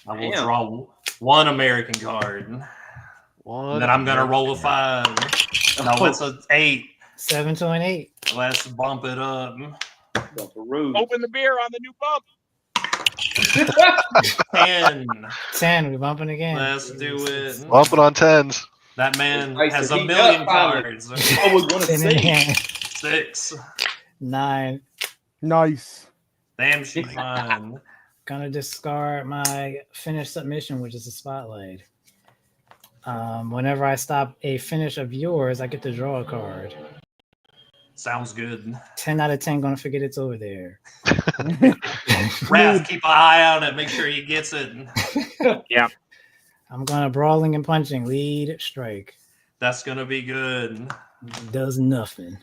S9: I will
S7: Damn.
S9: draw 1 American card.
S1: One.
S9: And then I'm going to roll a 5. No, it's an 8.
S8: 7, 2, and 8.
S9: Let's bump it up.
S7: Buckaroo.
S3: Open the beer on the new bump.
S9: 10.
S8: 10. We're bumping again.
S9: Let's do it.
S1: Bumping on 10s.
S9: That man
S7: Nice
S9: has
S7: to
S9: a
S7: heat
S9: million
S7: up, finally.
S9: cards.
S7: I was going to
S8: 10 in
S7: say.
S8: hand.
S9: 6.
S8: 9.
S6: Nice.
S9: Damn, she fine.
S8: Gonna discard my finished submission, which is a spotlight. Whenever I stop a finish of yours, I get to draw a card.
S9: Sounds good.
S8: 10 out of 10 gonna forget it's over there.
S9: Wrath, keep an eye on it. Make sure he gets it.
S3: Yeah.
S8: I'm gonna brawling and punching. Lead strike.
S9: That's gonna be good.
S8: Does nothing.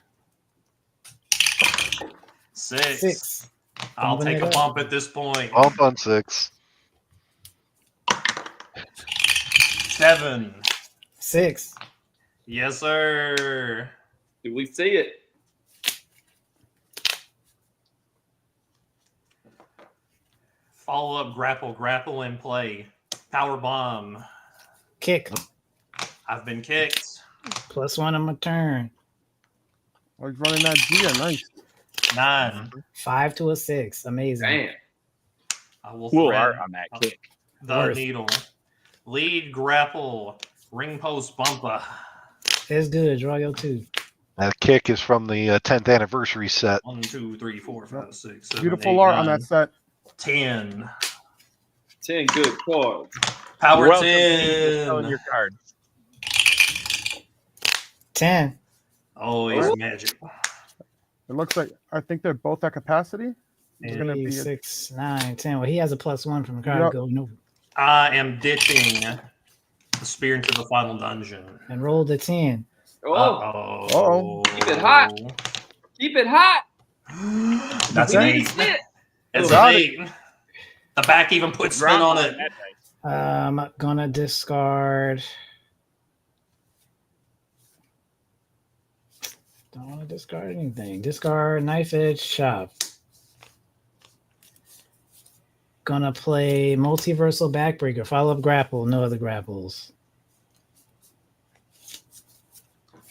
S9: 6.
S8: 6.
S9: I'll
S8: Bumping
S9: take
S8: it
S9: a
S8: up.
S9: bump at this point.
S1: Bump on 6.
S9: 7.
S8: 6.
S9: Yes, sir.
S7: Do we see it?
S9: Follow up, grapple, and play. Power bomb.
S8: Kick.
S9: I've been kicked.
S8: +1 on my turn.
S6: I was running that gear. Nice.
S9: 9.
S8: 5 to a 6. Amazing.
S7: Damn.
S9: I will
S3: Cool
S9: thread
S3: art on that kick.
S9: the
S8: Worth.
S9: needle. Lead, grapple, ring post, bumper.
S8: It's good. Draw your 2.
S1: That kick is from the 10th anniversary set.
S9: 1, 2, 3, 4, 5, 6, 7,
S6: Beautiful
S9: 8,
S6: art
S9: 9,
S6: on that set.
S9: 10.
S7: 10 good cards.
S9: Power
S3: Welcome to selling
S9: 10.
S3: your cards.
S8: 10.
S9: Always magic.
S6: It looks like I think they're both at capacity. It's gonna
S8: 3,
S6: be
S8: 6, 9, 10. Well, he has a +1 from the card.
S6: Yep.
S8: Go no.
S9: I am ditching the spear into the final dungeon.
S8: And roll the 10.
S7: Oh,
S9: Uh-oh.
S7: Keep it hot. Keep it hot.
S9: That's
S7: We
S9: an
S7: need
S9: 8.
S7: to see it.
S9: It's
S6: Got
S9: an 8. The back even puts spin
S3: Drama
S9: on it.
S3: that dice.
S8: I'm gonna discard. Don't want to discard anything. Discard knife edge chop. Gonna play multiversal backbreaker. Follow up grapple. No other grapples.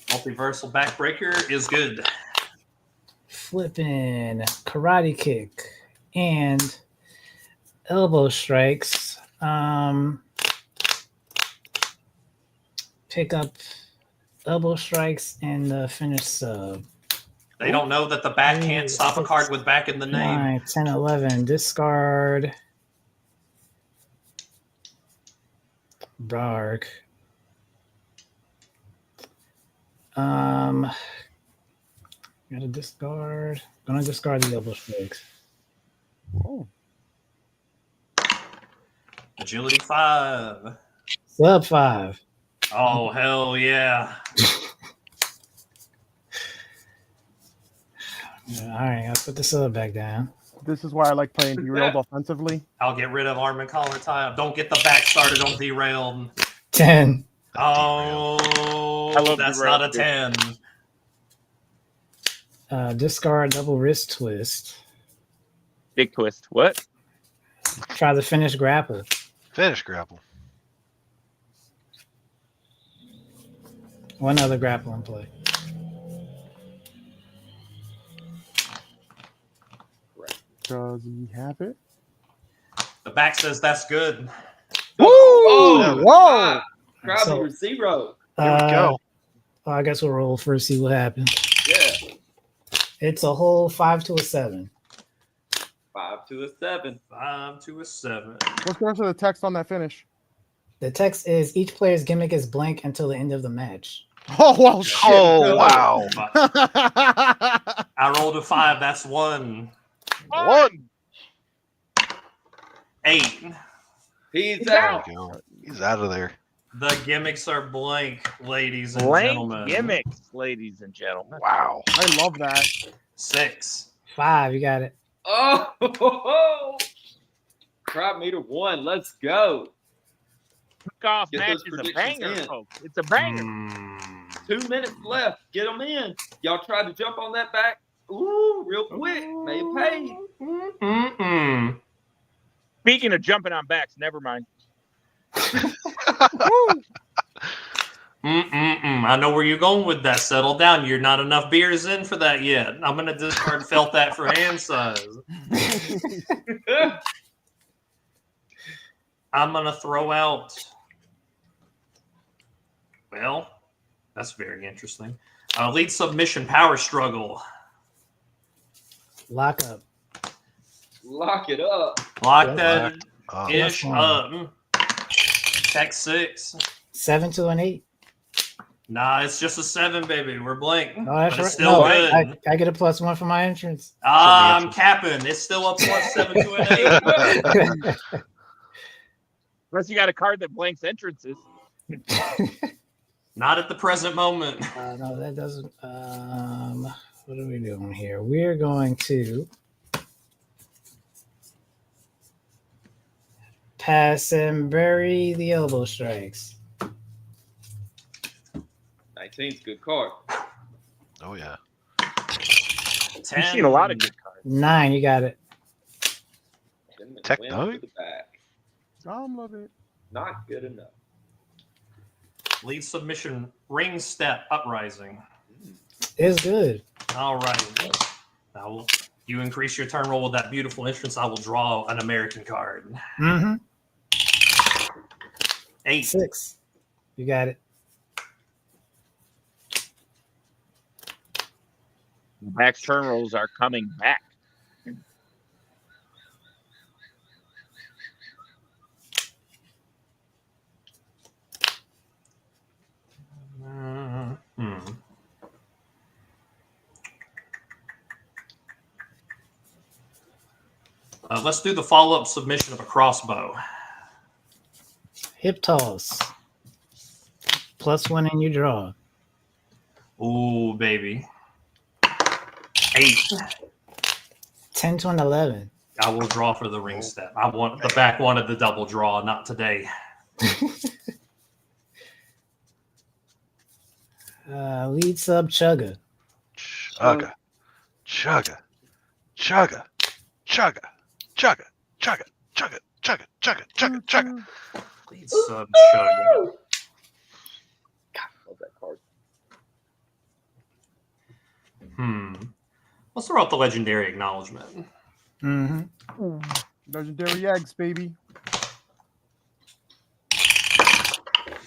S9: Multiversal backbreaker is good.
S8: Flipping karate kick and elbow strikes. Pick up elbow strikes and the finish sub.
S9: They don't know that the back can't stop a card with back in the name.
S8: 9, 10, 11. Discard. Bark. Gotta discard. Gonna discard the elbow strikes.
S6: Whoa.
S9: Agility 5.
S8: Sub 5.
S9: Oh, hell yeah.
S8: All right, I'll put the sub back down.
S6: This is why I like playing derailed offensively.
S9: I'll get rid of arm and collar tie. Don't get the back started on derailed.
S8: 10.
S9: Oh,
S3: I love
S9: that's
S3: derailed,
S9: not a
S3: too.
S9: 10.
S8: Discard double wrist twist.
S3: Big twist. What?
S8: Try the finish grapple.
S1: Finish grapple.
S8: One other grapple in play.
S6: Does he have it?
S9: The back says that's good.
S6: Woo!
S7: Oh,
S6: Whoa!
S7: Grab
S8: So-
S7: your 0.
S1: Here we go.
S8: Well, I guess we'll roll first, see what happens.
S7: Yeah.
S8: It's a whole 5 to a 7.
S7: 5 to a 7.
S9: 5 to a 7.
S6: What's the rest of the text on that finish?
S8: The text is each player's gimmick is blank until the end of the match.
S6: Oh, well, shit.
S1: Oh, wow.
S9: I rolled a 5. That's 1.
S1: 1.
S9: 8.
S7: He's
S1: There
S7: out.
S1: we go. He's out of there.
S9: The gimmicks are blank, ladies and
S3: Blank
S9: gentlemen.
S3: gimmicks, ladies and gentlemen.
S1: Wow.
S6: I love that.
S9: 6.
S8: 5, you got it.
S7: Oh, crop meter 1. Let's go.
S3: Kickoff
S7: Get
S3: match
S7: those
S3: is a
S7: predictions
S3: banger,
S7: in.
S3: folks. It's a banger.
S7: 2 minutes left. Get them in. Y'all try to jump on that back. Ooh, real quick. May it pay.
S9: Mm-mm.
S3: Speaking of jumping on backs, never mind.
S9: I know where you're going with that. Settle down. You're not enough beers in for that yet. I'm going to discard felt that for hand size. I'm going to throw out. Well, that's very interesting. Lead submission power struggle.
S8: Lock up.
S7: Lock it up.
S9: Lock that
S1: Oh,
S9: ish
S8: Plus
S9: up. Tech 6.
S8: 7 to an 8.
S9: Nah, it's just a 7, baby. We're blank.
S8: Oh, that's
S9: but it's
S8: right.
S9: still
S8: No,
S9: good.
S8: I get a +1 for my entrance.
S9: I'm capping. It's still a +7 to an 8.
S3: Unless you got a card that blanks entrances.
S9: Not at the present moment.
S8: No, that doesn't. What are we doing here? We're going to pass and bury the elbow strikes.
S7: 19's a good card.
S1: Oh yeah.
S3: 10. You've seen a lot of good cards.
S8: 9, you got it.
S1: Techno?
S7: To the back.
S6: I'm loving it.
S7: Not good enough.
S9: Lead submission, ring step, uprising.
S8: It's good.
S9: All right. Now you increase your turn roll with that beautiful entrance. I will draw an American card.
S8: Mm-hmm.
S9: 8.
S8: 6. You got it.
S3: Max turn rolls are coming back.
S9: Let's do the follow-up submission of a crossbow.
S8: Hip toss. +1 and you draw.
S9: Ooh, baby. 8.
S8: 10 to an 11.
S9: I will draw for the ring step. The back wanted the double draw, not today.
S8: Lead sub chugga.
S1: Chugga. Chugga. Chugga. Chugga. Chugga. Chugga. Chugga. Chugga. Chugga. Chugga. Chugga.
S9: Lead sub chug.
S7: Love that card.
S9: Let's throw out the legendary acknowledgement.
S8: Mm-hmm.
S6: Legendary eggs, baby.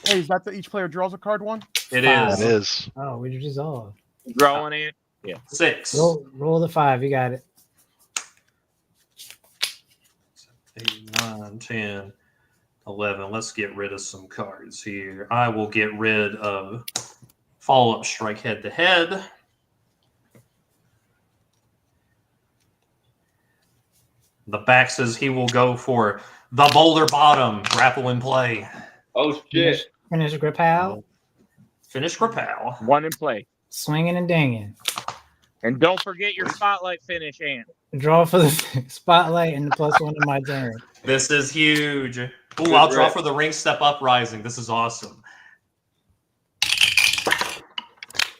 S6: Hey, is that the each player draws a card one?
S9: It
S8: 5.
S9: is.
S1: It is.
S8: Oh, we dissolve.
S3: Drawing it. Yeah.
S9: 6.
S8: Roll the 5. You got it.
S9: 8, 9, 10, 11. Let's get rid of some cards here. I will get rid of follow-up strike head-to-head. The back says he will go for the boulder bottom, grapple and play.
S7: Oh, shit.
S8: Finish grip how?
S9: Finish Grapal.
S3: 1 in play.
S8: Swinging and dinging.
S3: And don't forget your spotlight finish, Ant.
S8: Draw for the spotlight and the +1 in my turn.
S9: This is huge. Ooh, I'll draw for the ring step uprising. This is awesome.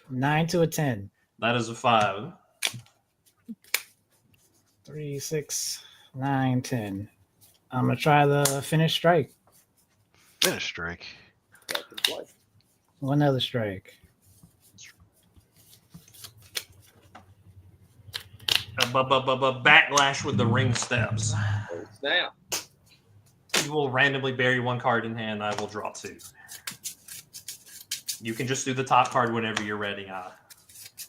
S8: 9 to a 10.
S9: That is a 5.
S8: 3, 6, 9, 10. I'm gonna try the finish strike.
S1: Finish strike.
S8: One other strike.
S9: Backlash with the ring steps.
S7: Oh, snap.
S9: You will randomly bury 1 card in hand. I will draw 2. You can just do the top card whenever you're ready.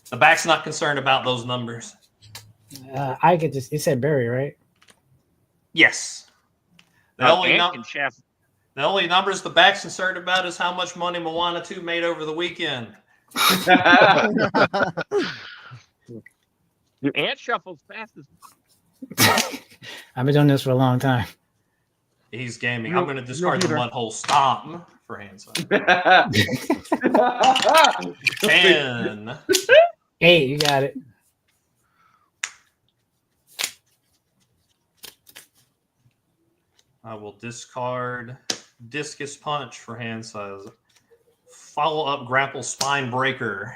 S9: The back's not concerned about those numbers.
S8: I get this. It said Barry, right?
S9: Yes. The only numbers the back's concerned about is how much money Moana 2 made over the weekend.
S3: Your Ant shuffles fast as.
S8: I've been doing this for a long time.
S9: He's gaming. I'm going to discard the mudhole stomp for hand sign. 10.
S8: 8, you got it.
S9: I will discard discus punch for hand size. Follow up grapple spine breaker.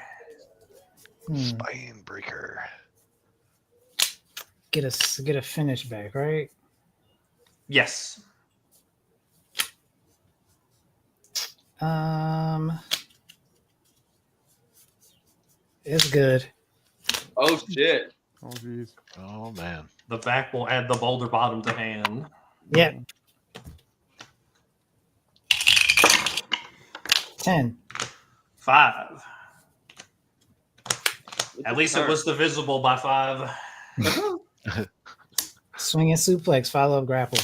S1: Spine breaker.
S8: Get a finish back, right?
S9: Yes.
S8: It's good.
S7: Oh, shit.
S6: Oh, jeez.
S1: Oh, man.
S9: The back will add the boulder bottom to hand.
S8: Yep. 10.
S9: 5. At least it was divisible by 5.
S8: Swinging suplex, follow up grapple.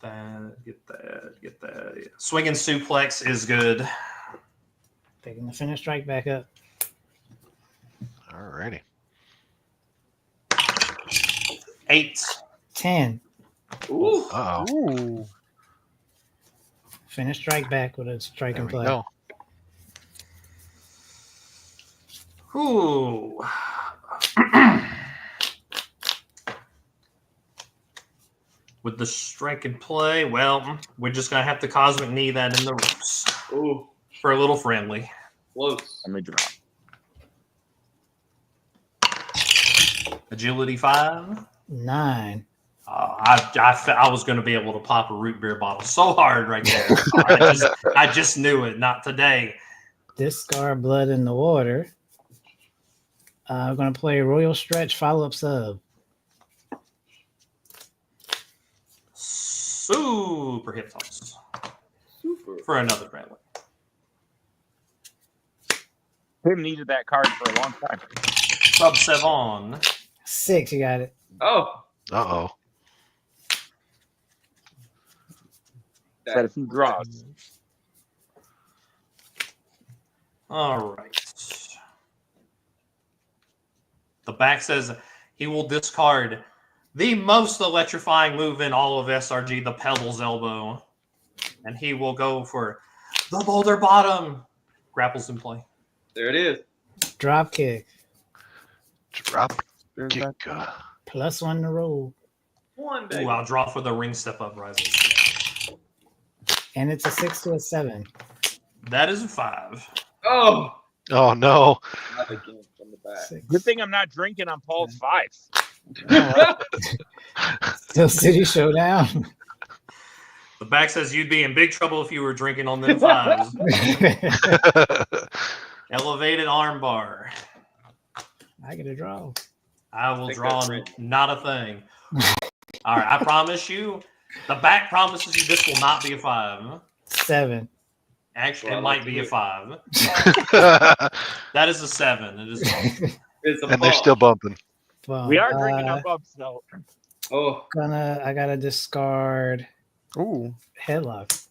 S9: that. Get that. Yeah. Swinging suplex is good.
S8: Picking the finish strike back up.
S1: Alrighty.
S9: 8.
S8: 10.
S7: Ooh.
S1: Uh-oh.
S6: Ooh.
S8: Finish strike back with a strike
S1: There
S8: and
S1: we
S8: play.
S1: go.
S9: Ooh. With the strike and play, well, we're just gonna have to cosmic knee that in the ropes
S7: Ooh.
S9: for a little friendly.
S7: Close.
S3: Let me draw.
S9: Agility 5.
S8: 9.
S9: I was going to be able to pop a root beer bottle so hard right there. I just knew it. Not today.
S8: Discard blood in the water. I'm going to play Royal Stretch follow-up sub.
S9: Super hip toss
S7: Super.
S9: for another friendly.
S3: Tim needed that card for a long time.
S9: Sub 7.
S8: 6, you got it.
S7: Oh.
S1: Uh-oh.
S3: Had a few draws.
S9: All right. The back says he will discard the most electrifying move in all of SRG, the Pebbles Elbow. And he will go for the Boulder Bottom. Grapples in play.
S7: There it is.
S8: Drop kick.
S1: Drop
S6: There's
S1: kick.
S6: that.
S8: +1 to roll.
S7: One, baby.
S9: Ooh, I'll draw for the ring step up rising.
S8: And it's a 6 to a 7.
S9: That is a 5.
S7: Oh.
S1: Oh, no.
S7: Not again from the back.
S8: 6.
S3: Good thing I'm not drinking on Paul's 5s.
S8: Still City Showdown.
S9: The back says you'd be in big trouble if you were drinking on them 5s. Elevated armbar.
S8: I get a draw.
S9: I will
S7: Take
S9: draw
S7: that, Brent.
S9: not a thing. All right, I promise you. The back promises you this will not be a 5.
S8: 7.
S9: Actually,
S7: Well,
S9: it
S7: I
S9: might
S7: like
S9: be
S7: to
S9: a
S7: hear.
S9: 5. That is a 7. It is.
S7: It's a
S1: And they're
S7: bump.
S1: still bumping.
S8: Well,
S3: We are drinking on bumps, though.
S7: Oh.
S8: I gotta discard
S6: Ooh.
S8: headlock.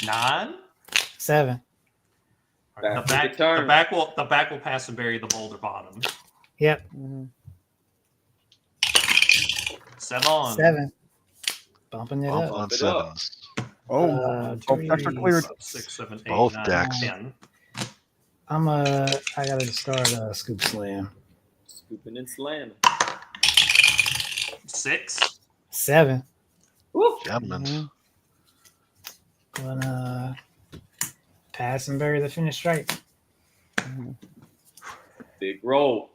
S9: 9.
S8: 7.
S9: All right,
S7: Back to the turn.
S9: the back will pass and bury the Boulder Bottom.
S8: Yep.
S9: 7.
S8: 7. Bumping it
S1: Bump
S8: up.
S1: on
S7: it up.
S1: sevens.
S6: Oh.
S8: Both
S6: decks are cleared.
S9: 6, 7, 8,
S1: Both
S9: 9,
S1: decks.
S9: 10.
S8: I gotta discard Scoop Slam.
S7: Scooping and slamming.
S9: 6.
S8: 7.
S7: Woo.
S1: Gentlemen.
S8: Gonna pass and bury the finish strike.
S7: Big roll.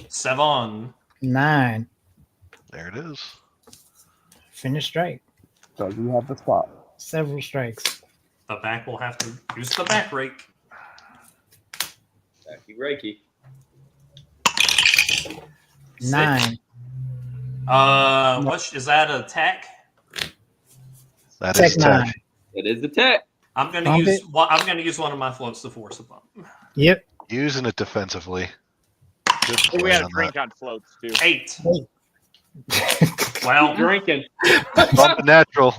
S9: 7.
S8: 9.
S1: There it is.
S8: Finish strike.
S6: So you have the spot.
S8: Several strikes.
S9: The back will have to use the back rake.
S7: Backy Reiki.
S8: 9.
S9: What is that? Attack?
S1: That
S8: Tech
S1: is tech.
S8: 9.
S7: It is the tech.
S9: I'm gonna
S8: Bump
S9: use.
S8: it.
S9: I'm gonna use one of my floats to force a bump.
S8: Yep.
S1: Using it defensively. Good
S3: We
S1: play
S3: got a
S1: on
S3: drink
S1: that.
S3: on floats, too.
S9: 8. Well,
S7: Drinking.
S1: Bump natural.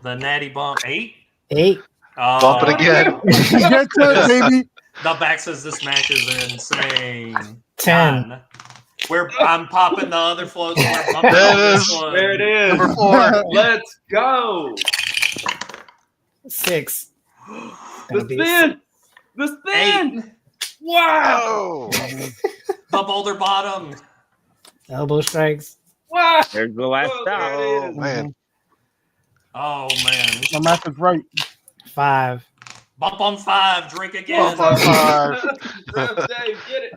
S9: the natty bump 8.
S8: 8.
S1: Bump it again.
S6: Get to it, baby.
S9: The back says this match is insane.
S8: 10.
S9: 9. I'm popping the other floats. We're bumping
S1: There
S9: on
S1: it
S9: this
S1: is.
S9: one.
S7: There it is.
S1: Number 4.
S7: Let's go.
S8: 6.
S7: The spin. The spin.
S9: 8.
S7: Wow.
S1: Oh.
S9: The Boulder Bottom.
S8: Elbow strikes.
S7: Wow.
S3: There's the last
S7: Oh,
S3: stop.
S7: there it
S1: Oh,
S7: is.
S1: man.
S9: Oh man.
S6: My math is right.
S8: 5.
S9: Bump on 5. Drink again.
S1: Bump on 5.
S7: Rev Dave, get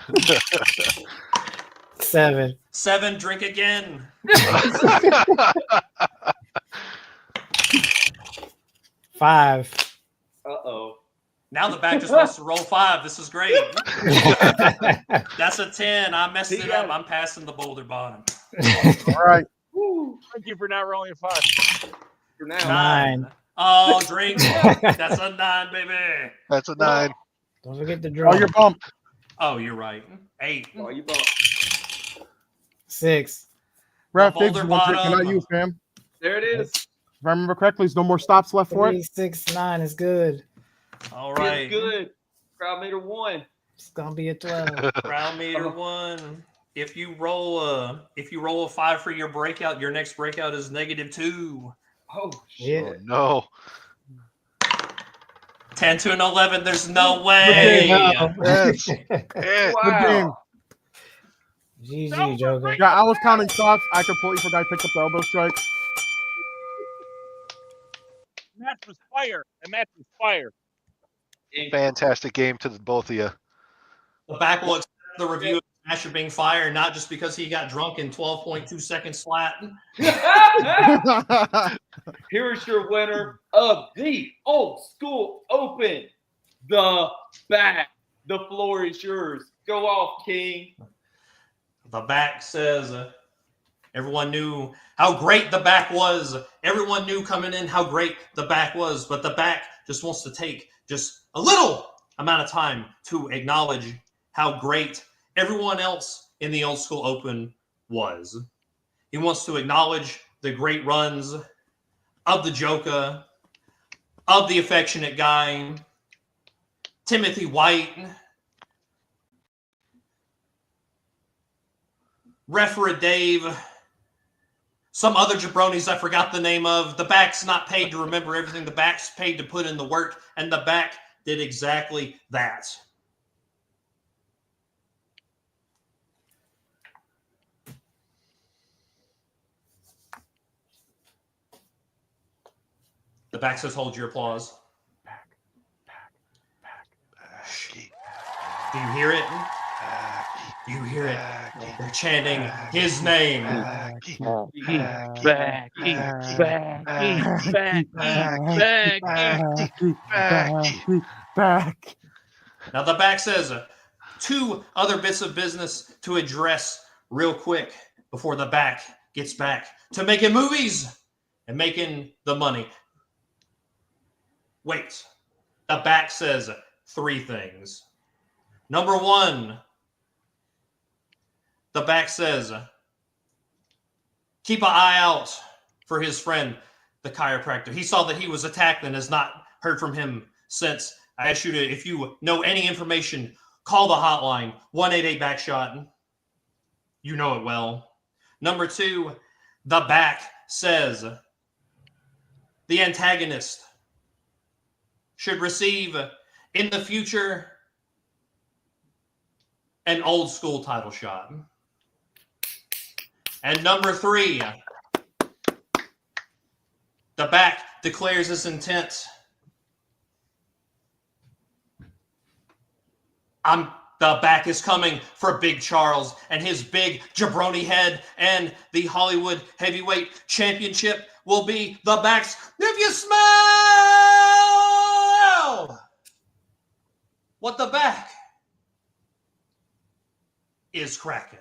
S7: it.
S8: 7.
S9: 7. Drink again.
S8: 5.
S7: Uh-oh.
S9: Now the back just wants to roll 5. This is great. That's a 10. I messed it up. I'm passing the Boulder Bottom.
S6: All right.
S7: Woo.
S3: Thank you for not rolling a 5.
S7: For now.
S8: 9.
S9: Oh, drink. That's a 9, baby.
S1: That's a 9.
S8: Don't forget to
S6: Draw
S8: draw.
S6: your bump.
S9: Oh, you're right. 8.
S7: Oh, you bought.
S8: 6.
S6: Ref
S9: Boulder
S6: Figs is one trick,
S9: bottom.
S6: not you, fam.
S7: There it is.
S6: If I remember correctly, there's no more stops left for
S8: 3,
S6: it.
S8: 6, 9 is good.
S9: All
S7: It's
S9: right.
S7: good. Crowd meter 1.
S8: It's gonna be a 12.
S9: Round meter 1. If you roll a 5 for your breakout, your next breakout is -2.
S7: Oh,
S8: Yeah.
S1: Oh, no.
S9: 10 to an 11. There's no
S6: Good
S9: way.
S6: game.
S1: That's it.
S6: Good game.
S7: wow.
S8: GG, Joker.
S6: Yeah, I was counting stops. I completely forgot I picked up the elbow strike.
S3: Match was fire. The match was fire.
S1: Fantastic game to the both of you.
S9: The back will accept the review of Smasher being fired, not just because he got drunk in 12.2 seconds flat.
S7: Here's your winner of the Old School Open. The back. The floor is yours. Go off, King.
S9: The back says everyone knew how great the back was. Everyone knew coming in how great the back was, but the back just wants to take just a little amount of time to acknowledge how great everyone else in the Old School Open was. He wants to acknowledge the great runs of the Joker, of the Affectionate Guy, Timothy White, Referee Dave, some other jabronis I forgot the name of. The back's not paid to remember everything. The back's paid to put in the work, and the back did exactly that. The back says, hold your applause. Do you hear it? Do you hear it? They're chanting his name.
S6: Back.
S9: Now the back says 2 other bits of business to address real quick before the back gets back to making movies and making the money. Wait, the back says 3 things. Number 1, the back says, keep an eye out for his friend, the chiropractor. He saw that he was attacked and has not heard from him since. I asked you to, if you know any information, call the hotline, 188-BACKSHOT. You know it well. Number 2, the back says, the antagonist should receive in the future an Old School title shot. And number 3, the back declares his intent. The back is coming for Big Charles and his big jabroni head, and the Hollywood Heavyweight Championship will be the back's. If you smell what the back is cracking.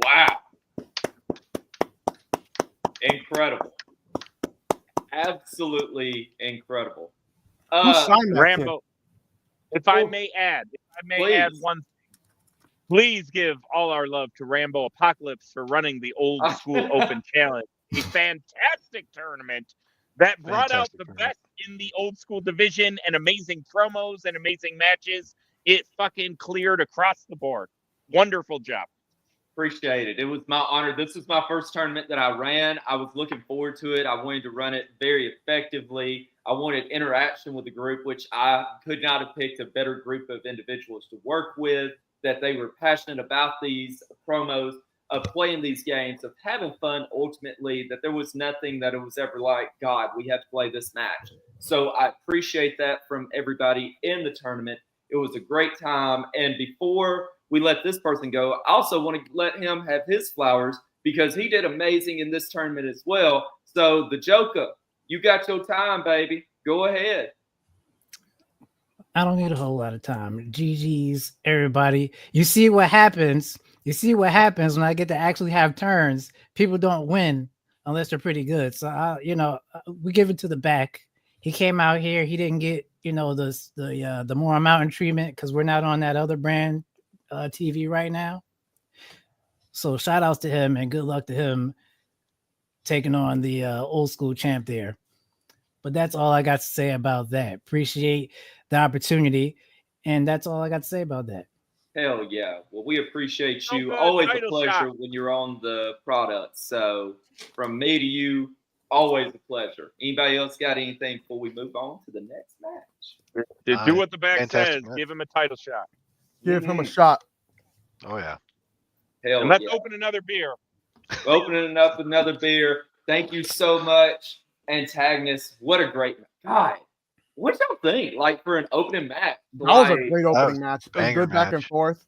S7: Wow. Incredible. Absolutely incredible.
S6: Who signed that
S3: Rambo, if I
S7: Oh.
S3: may add
S7: Please.
S3: one thing. Please give all our love to Rambo Apocalypse for running the Old School Open Challenge. A fantastic tournament that brought out the best in the Old School division and amazing promos and amazing matches. It fucking cleared across the board. Wonderful job.
S7: Appreciate it. It was my honor. This was my first tournament that I ran. I was looking forward to it. I wanted to run it very effectively. I wanted interaction with the group, which I could not have picked a better group of individuals to work with, that they were passionate about these promos, of playing these games, of having fun ultimately, that there was nothing that it was ever like, God, we have to play this match. So I appreciate that from everybody in the tournament. It was a great time. And before we let this person go, I also want to let him have his flowers because he did amazing in this tournament as well. So the Joker, you got your time, baby. Go ahead.
S8: I don't need a whole lot of time. GG's, everybody. You see what happens. You see what happens when I get to actually have turns. People don't win unless they're pretty good. So, we give it to the back. He came out here. He didn't get you know, the more mountain treatment because we're not on that other brand TV right now. So shout outs to him and good luck to him taking on the old school champ there. But that's all I got to say about that. Appreciate the opportunity, and that's all I got to say about that.
S7: Hell yeah. Well, we appreciate you.
S3: good.
S7: Always a
S3: Title
S7: pleasure
S3: shot.
S7: when you're on the product. So from me to you, always a pleasure. Anybody else got anything before we move on to the next match?
S3: Do what the back
S1: Fantastic
S3: says.
S1: match.
S3: Give him a title shot.
S6: Give him a shot.
S1: Oh yeah.
S7: Hell
S3: And let's
S7: yeah.
S3: open another beer.
S7: Opening up another beer. Thank you so much, antagonists. What a great God. What y'all think? Like for an opening match.
S6: That was a
S7: Like,
S6: great opening match. It was
S1: banger
S6: good back and
S1: match.
S6: forth.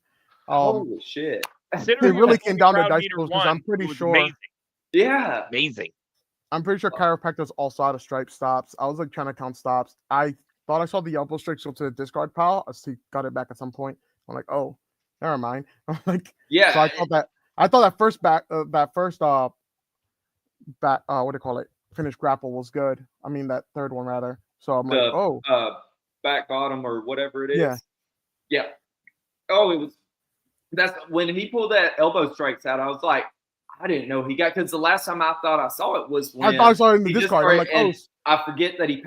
S7: holy shit.
S3: Considering
S6: It really
S3: was
S6: came
S3: only
S6: down to
S3: crowd
S6: dice
S3: meter
S6: rolls, 'cause
S3: one,
S6: I'm pretty
S3: it was
S6: sure-
S3: amazing.
S7: Yeah.
S3: Amazing.
S6: I'm pretty sure chiropractors all saw the stripe stops. I was like trying to count stops. I thought I saw the elbow strikes go to the discard pile. He got it back at some point. I'm like, oh, never mind. I'm like,
S7: Yeah.
S6: so I thought that first what do you call it? Finish grapple was good. I mean that third one rather. So I'm like,
S7: the
S6: oh,
S7: back bottom or whatever it is.
S6: Yeah.
S7: Yeah. Oh, it was. That's when he pulled that elbow strikes out. I was like, I didn't know he got, because the last time I thought I saw it was when
S6: I thought I saw it in the
S7: he just
S6: discard. I'm like,
S7: and
S6: oh,
S7: I forget that he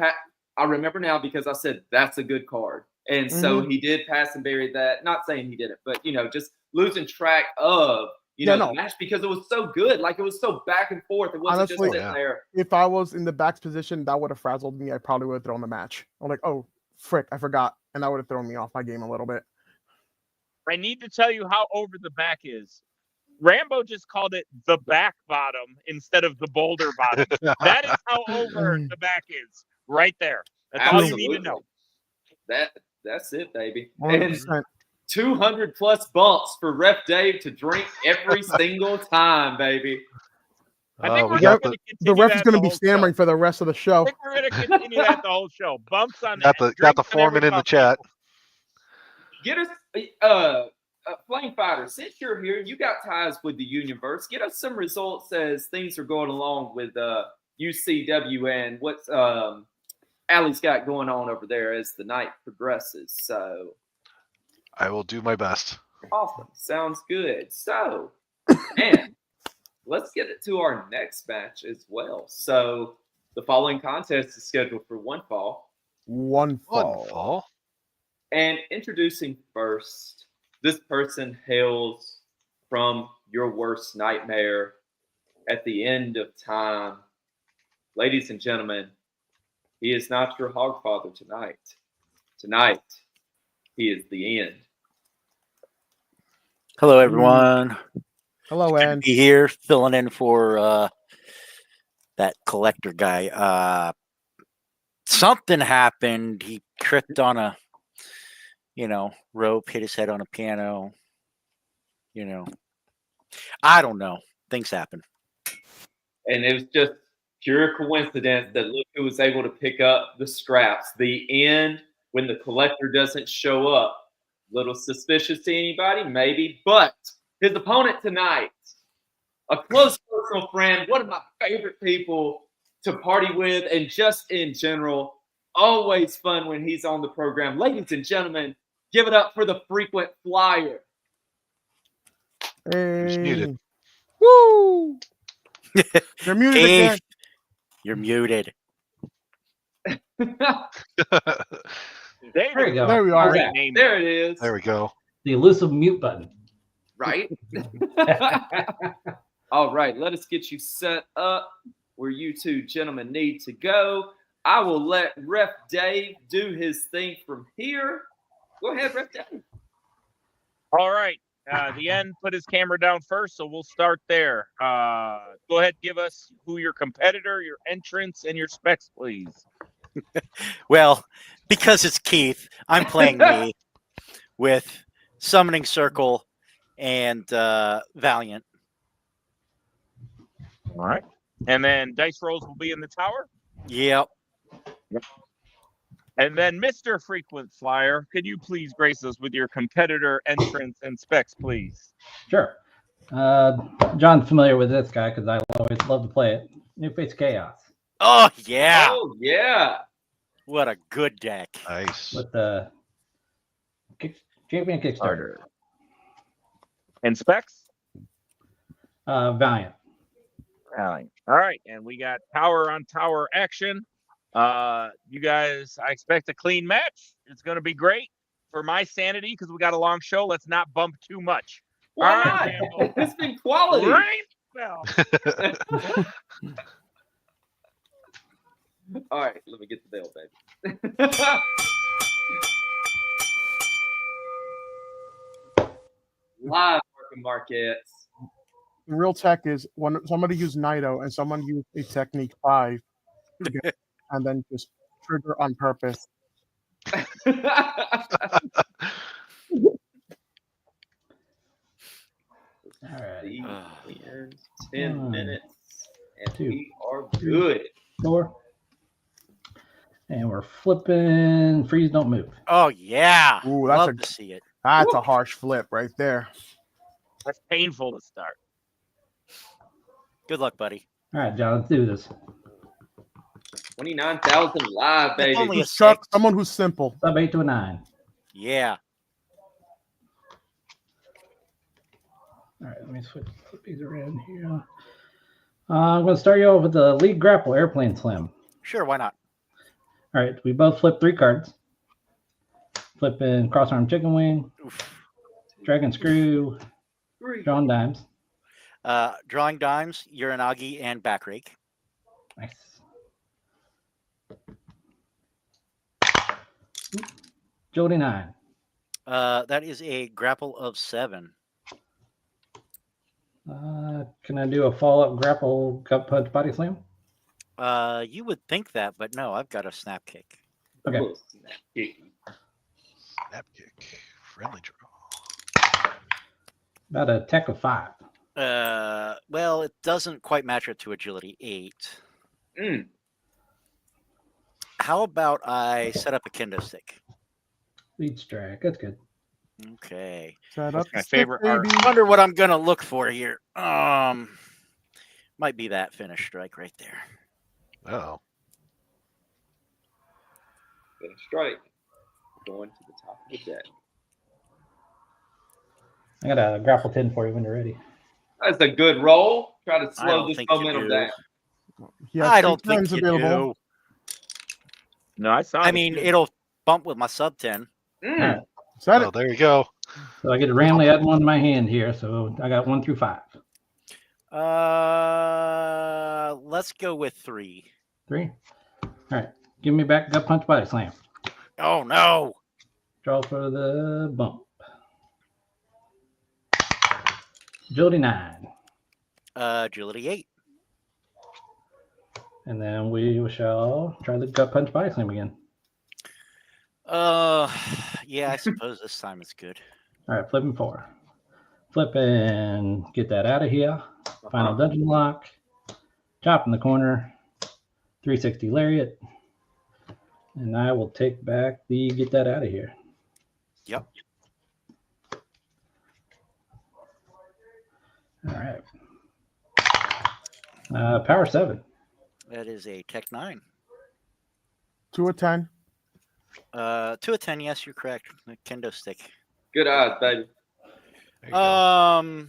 S7: I remember now because I said that's a good card, and so he did pass and bury that. Not saying he did it, but just losing track of the match because it was so good. Like it was so back and forth. It wasn't
S6: Honestly,
S7: just sitting there.
S6: if I was in the back's position, that would have frazzled me. I probably would have thrown the match. I'm like, oh, frick, I forgot. And that would have thrown me off my game a little bit.
S3: I need to tell you how over the back is. Rambo just called it the back bottom instead of the boulder bottom. That is how over the back is right there. That's all you need to know.
S7: That's it, baby.
S6: 100%.
S7: And 200 plus bumps for Ref Dave to drink every single time, baby.
S3: I think we're
S6: the
S3: going to
S6: the
S3: continue
S6: ref
S3: that
S6: is going to
S3: the
S6: be
S3: whole
S6: stammering
S3: show.
S6: for the rest of the show.
S3: I think we're going to continue that the whole show. Bumps on
S1: Got the foreman in the chat.
S7: Get us, Flame Fighter, since you're here, you got ties with the Unionverse. Get us some results as things are going along with UCW and what's Allie's got going on over there as the night progresses. So
S1: I will do my best.
S7: awesome. Sounds good. So, man, let's get it to our next match as well. So the following contest is scheduled for one fall.
S6: One fall.
S7: And introducing first, this person hails from your worst nightmare at the end of time. Ladies and gentlemen, he is not your hogfather tonight. Tonight, he is the end.
S10: Hello, everyone.
S6: Hello, Ann.
S10: Be here filling in for that collector guy. Something happened. He tripped on a rope, hit his head on a piano. I don't know. Things happen.
S7: And it was just pure coincidence that look who was able to pick up the scraps. The end, when the collector doesn't show up. Little suspicious to anybody, maybe, but his opponent tonight, a close personal friend, one of my favorite people to party with, and just in general, always fun when he's on the program. Ladies and gentlemen, give it up for the frequent flyer.
S1: He's muted.
S6: Woo! You're muted again.
S10: You're muted.
S3: There
S11: you go.
S6: There we are.
S3: Great name.
S7: There it is.
S1: There we go.
S11: The elusive mute button.
S7: Right? All right, let us get you set up where you two gentlemen need to go. I will let Ref Dave do his thing from here. Go ahead, Ref Dave.
S3: All right. The end put his camera down first, so we'll start there. Go ahead, give us who your competitor, your entrance, and your specs, please.
S10: Well, because it's Keith, I'm playing me with Summoning Circle and Valiant.
S3: All right. And then dice rolls will be in the tower.
S10: Yep.
S3: And then Mr. Frequent Flyer, could you please grace us with your competitor, entrance, and specs, please?
S11: Sure. John's familiar with this guy because I always love to play it. New Face Chaos.
S10: Oh, yeah.
S7: Oh, yeah.
S10: What a good deck.
S1: Nice.
S11: with the champion Kickstarter.
S3: And specs?
S11: Valiant.
S3: All right, and we got tower on tower action. You guys, I expect a clean match. It's going to be great for my sanity because we got a long show. Let's not bump too much.
S7: Why
S3: All right,
S7: not?
S3: Randall.
S7: It's been quality.
S3: Right bell.
S7: All right, let me get the bell, baby. Live working markets.
S6: Real tech is when somebody used Nido and someone used a Technique 5 and then just trigger on purpose.
S11: All right.
S7: 10 minutes, and
S11: 2,
S7: we are good.
S11: 4. And we're flipping. Freeze, don't move.
S10: Oh yeah.
S6: Ooh, that's
S10: Love to see it.
S6: That's a harsh flip right there.
S3: That's painful to start.
S10: Good luck, buddy.
S11: All right, John, let's do this.
S7: 29,000 live, baby.
S10: Only a
S6: Chuck,
S10: 6.
S6: someone who's simple.
S11: Sub 8 to a 9.
S10: Yeah.
S11: All right, let me flip these around here. I'm going to start you off with the League Grapple Airplane Slam.
S10: Sure, why not?
S11: All right, we both flip 3 cards. Flipping Crossarm Chicken Wing, Dragon Screw, Drawn Dimes.
S10: Drawing dimes, Uranagi, and back rake.
S11: Nice. Jody 9.
S10: That is a grapple of 7.
S11: Can I do a follow-up grapple gut punch body slam?
S10: You would think that, but no, I've got a snap kick.
S11: Okay.
S1: Snap kick. Friendly draw.
S11: About a tech of 5.
S10: Well, it doesn't quite match up to agility 8. How about I set up a kendo stick?
S11: Lead strike. That's good.
S10: Okay.
S6: Set up
S3: my
S6: the
S3: favorite
S6: stick,
S3: art.
S6: baby.
S10: Wonder what I'm gonna look for here. Might be that finish strike right there.
S1: Oh.
S7: Gonna strike. Going to the top of the deck.
S11: I got a grapple 10 for you when you're ready.
S7: That's a good roll. Try to
S10: I
S7: slow
S10: don't
S7: this
S10: think you
S7: momentum
S10: do.
S7: down.
S6: He has
S10: I
S6: 3
S10: don't think
S6: turns
S10: you
S6: available.
S10: do.
S3: No, I saw.
S10: I mean, it'll bump with my sub 10.
S11: All right.
S6: Set
S1: Oh,
S6: it.
S1: there you go.
S11: So I get to randomly add one in my hand here. So I got 1 through 5.
S10: Let's go with 3.
S11: 3. All right. Give me back gut punch body slam.
S10: Oh no!
S11: Draw for the bump. Agility 9.
S10: Agility 8.
S11: And then we shall try the gut punch body slam again.
S10: Yeah, I suppose this time it's good.
S11: All right, flipping 4. Flip and get that out of here. Final dungeon lock. Chop in the corner. 360 lariat. And I will take back the get that out of here.
S10: Yep.
S11: All right. Power 7.
S10: That is a tech 9.
S6: 2 of 10.
S10: 2 of 10. Yes, you're correct. The kendo stick.
S7: Good odds, baby.
S1: There you go.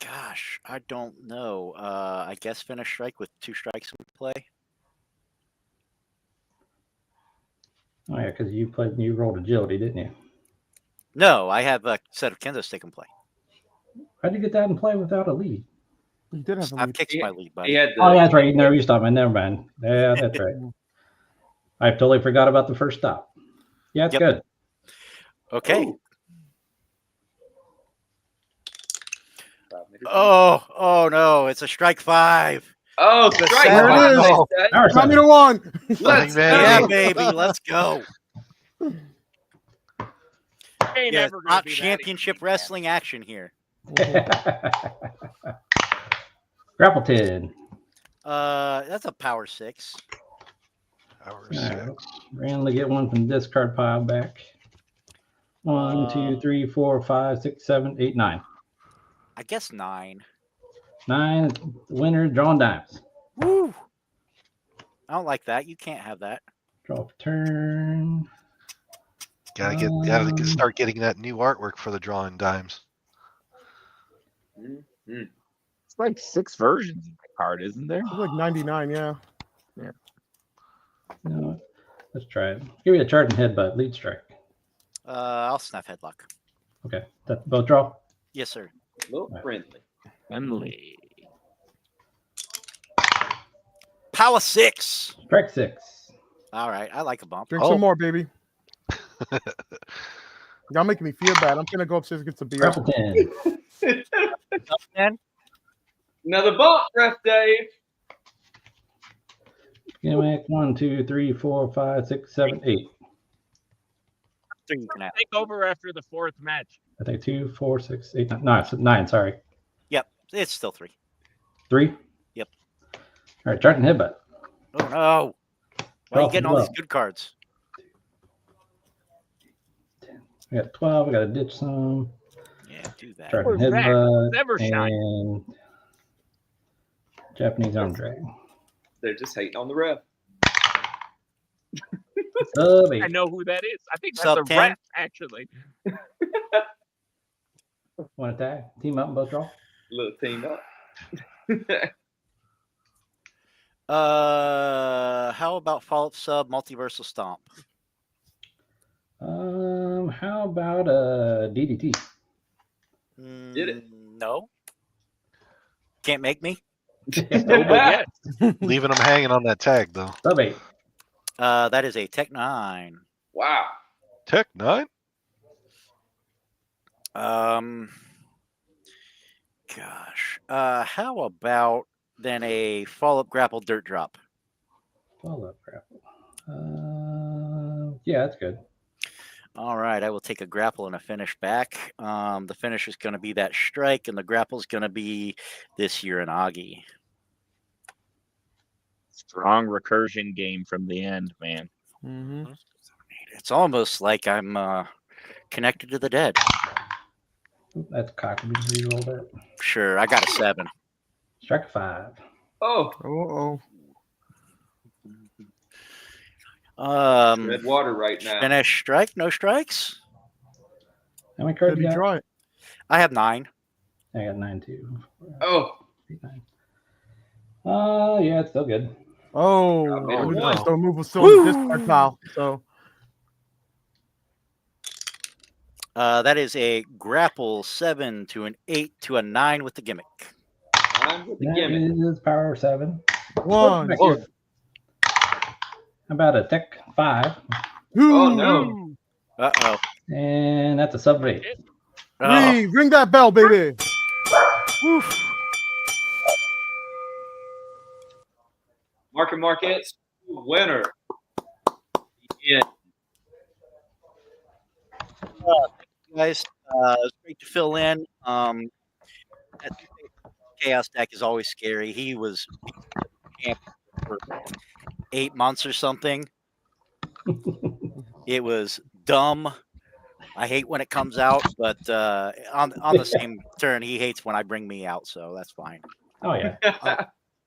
S10: Gosh, I don't know. I guess finish strike with 2 strikes in play.
S11: Oh yeah, because you rolled agility, didn't you?
S10: No, I have a set of kendo stick in play.
S11: How'd you get that in play without a lead?
S6: You did have a
S10: Snap
S6: lead.
S10: kicks my lead,
S7: He
S10: buddy.
S7: had the,
S11: Oh, yeah, that's right. You never stopped me. Never mind. Yeah, that's right. I totally forgot about the first stop. Yeah, it's
S10: Yep.
S11: good.
S10: Okay.
S7: Ooh.
S10: Oh no, it's a strike 5.
S7: Oh,
S10: The
S7: strike.
S10: seven.
S6: There it is.
S7: Oh,
S11: Power
S6: Tell me
S11: 7.
S6: to 1.
S7: let's
S1: man.
S10: Yeah,
S7: go.
S10: baby, let's go.
S3: Ain't
S10: Yeah,
S3: never gonna
S10: not
S3: be that
S10: championship
S3: easy, man.
S10: wrestling action here.
S11: Grapple 10.
S10: That's a power 6.
S1: Power
S11: All right.
S1: 6.
S11: Randomly get one from the discard pile back. 1, 2, 3, 4, 5, 6, 7, 8, 9.
S10: I guess 9.
S11: 9. Winner, drawn dimes.
S10: Woo! I don't like that. You can't have that.
S11: Draw for turn.
S1: Gotta start getting that new artwork for the drawing dimes.
S3: It's like 6 versions of the card, isn't there?
S6: It's like 99, yeah.
S11: You know what? Let's try it. Give me a charging headbutt, lead strike.
S10: I'll snap headlock.
S11: Okay, that's both draw.
S10: Yes, sir.
S7: Look friendly.
S3: Friendly.
S10: Power 6.
S11: Strike 6.
S10: All right, I like a bump.
S6: Drink some more, baby. Y'all making me feel bad. I'm gonna go upstairs and get some beer.
S11: Grapple 10.
S7: Another bump, Ref Dave.
S11: Gimmick 1, 2, 3, 4, 5, 6, 7, 8.
S3: Take over after the 4th match.
S11: I think 2, 4, 6, 8, 9. No, it's 9. Sorry.
S10: Yep, it's still 3.
S11: 3.
S10: Yep.
S11: All right, charging headbutt.
S10: Oh no! Why are you getting all these good cards?
S11: I got 12. I got to ditch some.
S10: Yeah, do that.
S11: Charging headbutt
S3: Never shine.
S11: and Japanese arm drag.
S7: They're just hating on the ref.
S3: I know who that is. I think that's
S10: Sub
S3: a
S10: 10?
S3: ref, actually.
S11: Want to tag? Team up and both draw?
S7: Little team up.
S10: How about follow-up sub multiversal stomp?
S11: How about a DDT?
S7: Did it?
S10: No. Can't make me.
S1: Leaving them hanging on that tag, though.
S11: Sub 8.
S10: That is a Tech 9.
S7: Wow.
S1: Tech 9?
S10: Gosh. How about then a follow-up grapple dirt drop?
S11: Follow-up grapple. Yeah, that's good.
S10: All right, I will take a grapple and a finish back. The finish is going to be that strike, and the grapple is going to be this Uranagi.
S3: Strong recursion game from the end, man.
S6: Mm-hmm.
S10: It's almost like I'm connected to the dead.
S11: That's cocky. Reroll that.
S10: Sure, I got a 7.
S11: Strike 5.
S7: Oh. Red water right now.
S10: Finish strike, no strikes.
S11: How many cards
S6: Did
S11: you
S6: he
S11: got?
S6: draw it?
S10: I have 9.
S11: I got 9 too.
S7: Oh.
S11: 8, 9. Yeah, it's still good.
S6: Oh,
S7: Oh,
S6: we
S7: no.
S6: just don't move still in this discard pile. So
S10: That is a grapple 7 to an 8 to a 9 with the gimmick.
S7: I'm with the
S11: That
S7: gimmick.
S11: is power 7.
S6: one.
S11: How about a Tech 5?
S7: Oh, no.
S10: Uh-oh.
S11: And that's a sub 8.
S6: Ring that bell, baby. Woof.
S7: Market Marquette's winner. Yeah.
S10: Guys, it's great to fill in. That Chaos deck is always scary. He was champion for 8 months or something. It was dumb. I hate when it comes out, but on the same turn, he hates when I bring me out, so that's fine.
S11: Oh, yeah.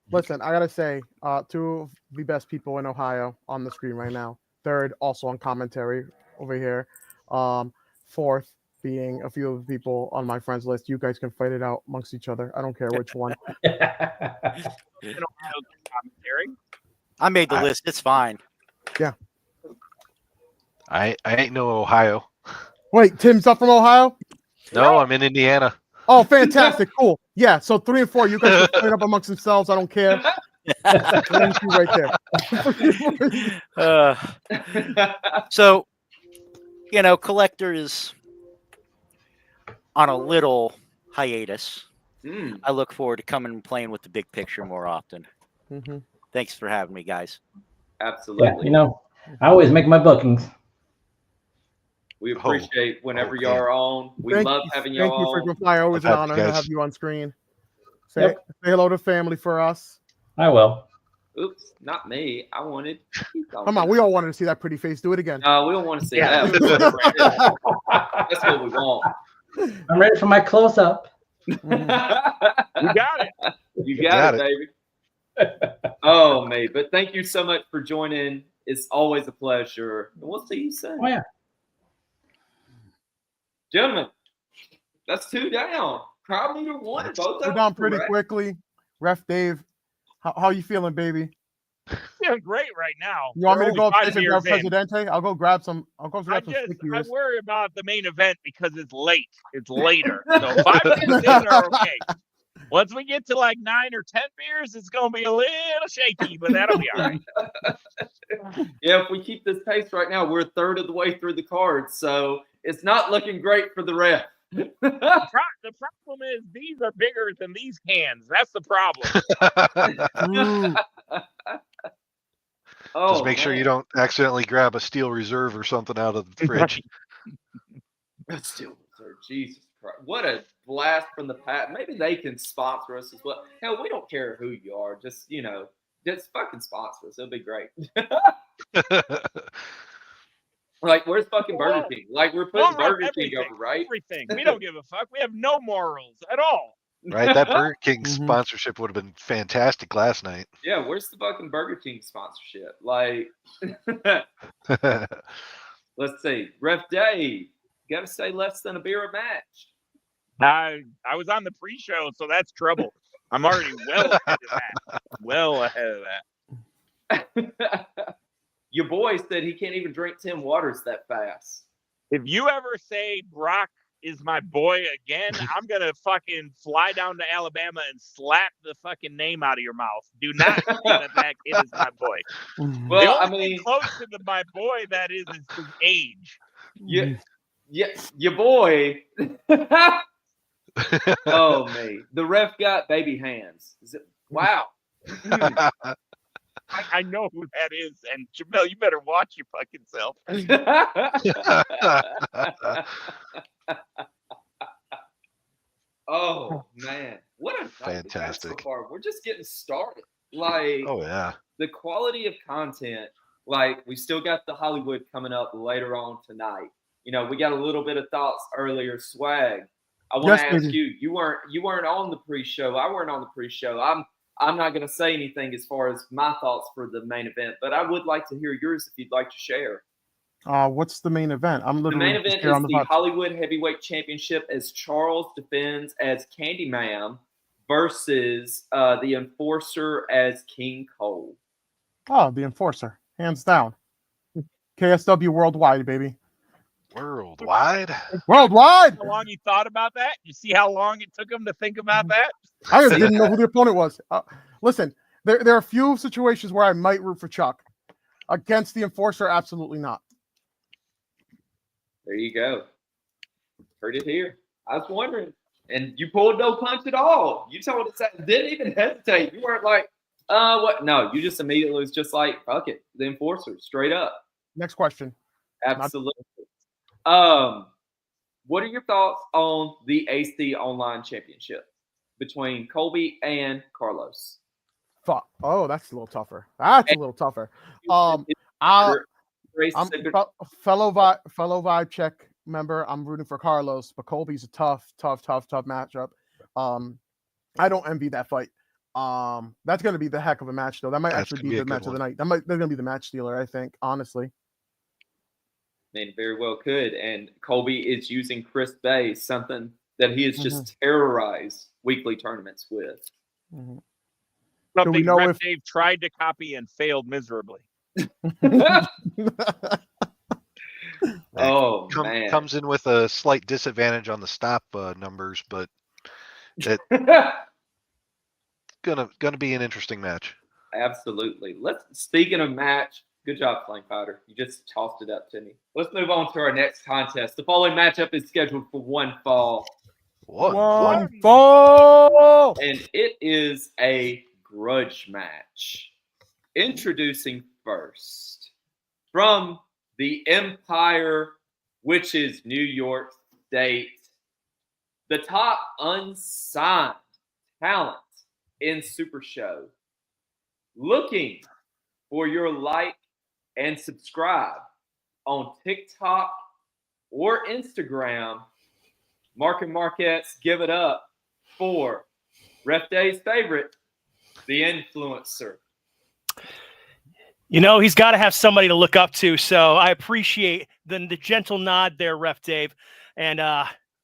S6: Listen, I gotta say, 2 of the best people in Ohio on the screen right now. 3rd, also on commentary over here. 4th being a few of the people on my friends list. You guys can fight it out amongst each other. I don't care which one.
S3: Commentary.
S10: I made the list. It's fine.
S6: Yeah.
S1: I ain't no Ohio.
S6: Wait, Tim's up from Ohio?
S1: No, I'm in Indiana.
S6: Oh, fantastic. Cool. Yeah, so 3 and 4, you guys can fight up amongst themselves. I don't care. Right there.
S10: So, Collector is on a little hiatus. I look forward to coming and playing with the big picture more often.
S6: Mm-hmm.
S10: Thanks for having me, guys.
S7: Absolutely.
S11: Yeah, I always make my bookings.
S7: We appreciate whenever y'all are on. We love having y'all
S6: on. Thank you,
S7: on.
S6: Frequent Flyer. Always an honor to have you on screen. Say hello to family for us.
S11: I will.
S7: Oops, not me. I wanted.
S6: Come on, we all wanted to see that pretty face. Do it again.
S7: No, we don't want to see that. That's what we want.
S11: I'm ready for my close up.
S7: You got it. You got it, baby. Oh, mate. But thank you so much for joining It's always a pleasure. And we'll see you soon.
S11: Oh, yeah.
S7: Gentlemen, that's 2 down. Crowd leader 1. Both
S6: We're
S7: of
S6: down
S7: them
S6: pretty
S7: correct.
S6: quickly. Ref Dave, how you feeling, baby?
S3: Feeling great right now.
S6: You want me
S3: We're
S6: to go
S3: only 5
S6: upstairs and grab
S3: beers in.
S6: Presidente? I'll go grab some. I'll go grab some stick
S3: I
S6: beers.
S3: worry about the main event because it's late. It's later. So 5 beers in are okay. Once we get to like 9 or 10 beers, it's gonna be a little shaky, but that'll be all right.
S7: Yeah, if we keep this pace right now, we're a third of the way through the card, so it's not looking great for the ref.
S3: The problem is these are bigger than these cans. That's the problem.
S1: Just make sure you don't accidentally grab a steel reserve or something out of the fridge.
S7: Steel reserve, Jesus Christ! What a blast from the past. Maybe they can sponsor us as well. Hell, we don't care who you are. Just just fucking sponsor us. It'll be great. Like, where's fucking Burger King? Like, we're putting Burger King over, right?
S3: Everything. We don't give a fuck. We have no morals at all.
S1: Right? That Burger King sponsorship would have been fantastic last night.
S7: Yeah, where's the fucking Burger King sponsorship? Like, let's see. Ref Dave, got to say less than a beer a match.
S3: I was on the pre-show, so that's trouble. I'm already well ahead of that. Well ahead of that.
S7: Your boy said he can't even drink Tim Waters that fast.
S3: If you ever say Brock is my boy again, I'm going to fucking fly down to Alabama and slap the fucking name out of your mouth. Do not say that kid is my boy.
S7: Well,
S3: the only thing close to my boy that is his age.
S7: Yeah, your boy. Oh, me. The ref got baby hands. Wow.
S3: I know who that is, and Jamel, you better watch your fucking self.
S7: Oh man, what a
S1: fantastic!
S7: So far. We're just getting started. Like,
S1: oh yeah,
S7: the quality of content. Like, we still got the Hollywood coming up later on tonight. We got a little bit of thoughts earlier. Swag, I want to ask you. You weren't on the pre-show. I weren't on the pre-show. I'm not going to say anything as far as my thoughts for the main event, but I would like to hear yours if you'd like to share.
S6: What's the main event?
S7: The main event is the Hollywood Heavyweight Championship as Charles defends as Candyman versus the Enforcer as King Cole.
S6: Oh, the Enforcer, hands down. KSW worldwide, baby.
S1: Worldwide?
S6: Worldwide!
S3: How long you thought about that? You see how long it took him to think about that?
S6: I just didn't know who the opponent was. Listen, there are a few situations where I might root for Chuck. Against the Enforcer, absolutely not.
S7: There you go. Heard it here. I was wondering. And you pulled no punch at all. You told us that. Didn't even hesitate. You weren't like, what? No, you just immediately was just like, fuck it. The Enforcer, straight up.
S6: Next question.
S7: Absolutely. What are your thoughts on the AC Online Championship between Colby and Carlos?
S6: Fuck. Oh, that's a little tougher. That's a little tougher. I'm fellow vibe check member. I'm rooting for Carlos, but Colby's a tough matchup. I don't envy that fight. That's going to be the heck of a match, though. That might actually be the match of the night. That's going to be the match stealer, I think, honestly.
S7: And very well could. And Colby is using Chris Bay, something that he has just terrorized weekly tournaments with.
S3: Something Ref Dave tried to copy and failed miserably.
S7: Oh, man.
S1: Comes in with a slight disadvantage on the stop numbers, but it's gonna be an interesting match.
S7: Absolutely. Speaking of match, good job, Flame Fighter. You just tossed it up to me. Let's move on to our next contest. The following matchup is scheduled for one fall.
S6: One fall!
S7: And it is a grudge match. Introducing first, from the Empire, which is New York State, the top unsigned talent in Super Show. Looking for your like and subscribe on TikTok or Instagram. Mark and Marquettes, give it up for Ref Dave's favorite, the influencer.
S12: You know, he's got to have somebody to look up to. So I appreciate the gentle nod there, Ref Dave. And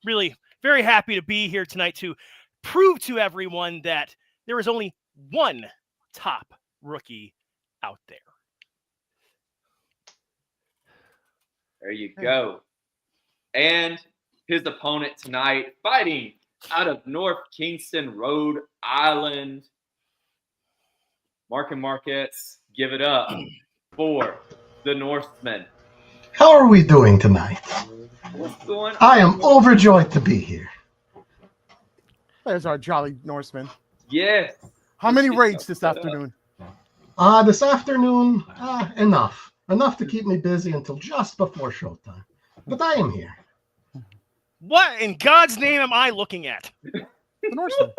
S12: really very happy to be here tonight to prove to everyone that there is only one top rookie out there.
S7: There you go. And his opponent tonight, fighting out of North Kingston, Rhode Island. Mark and Marquettes, give it up for the Northman.
S13: How are we doing tonight?
S7: What's going on?
S13: I am overjoyed to be here.
S6: There's our jolly Norseman.
S7: Yes.
S6: How many raids this afternoon?
S13: This afternoon, enough. Enough to keep me busy until just before showtime. But I am here.
S12: What in God's name am I looking at?
S6: The Norseman.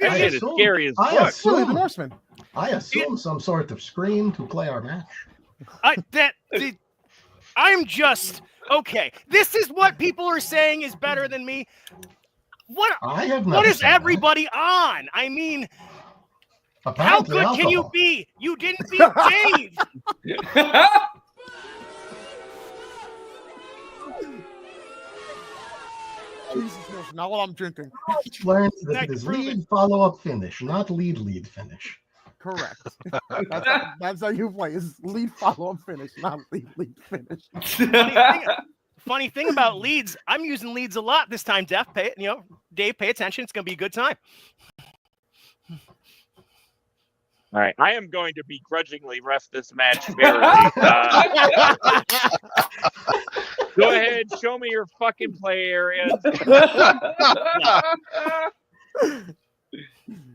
S3: That shit is scary as
S13: I
S3: fuck.
S13: assume,
S6: The Norseman.
S13: I assume some sort of screen to play our match.
S12: I'm just okay. This is what people are saying is better than me. What is everybody on? I mean, how good can you be? You didn't beat Dave.
S6: Jesus, Norseman, not while I'm drinking.
S13: Learned that it is lead, follow-up, finish, not lead, finish.
S6: Correct. That's how you play. Is lead, follow-up, finish, not lead, finish.
S12: Funny thing about leads, I'm using leads a lot this time. Dave, pay attention. It's gonna be a good time.
S3: All right, I am going to begrudgingly ref this match fairly. Go ahead, show me your fucking play areas.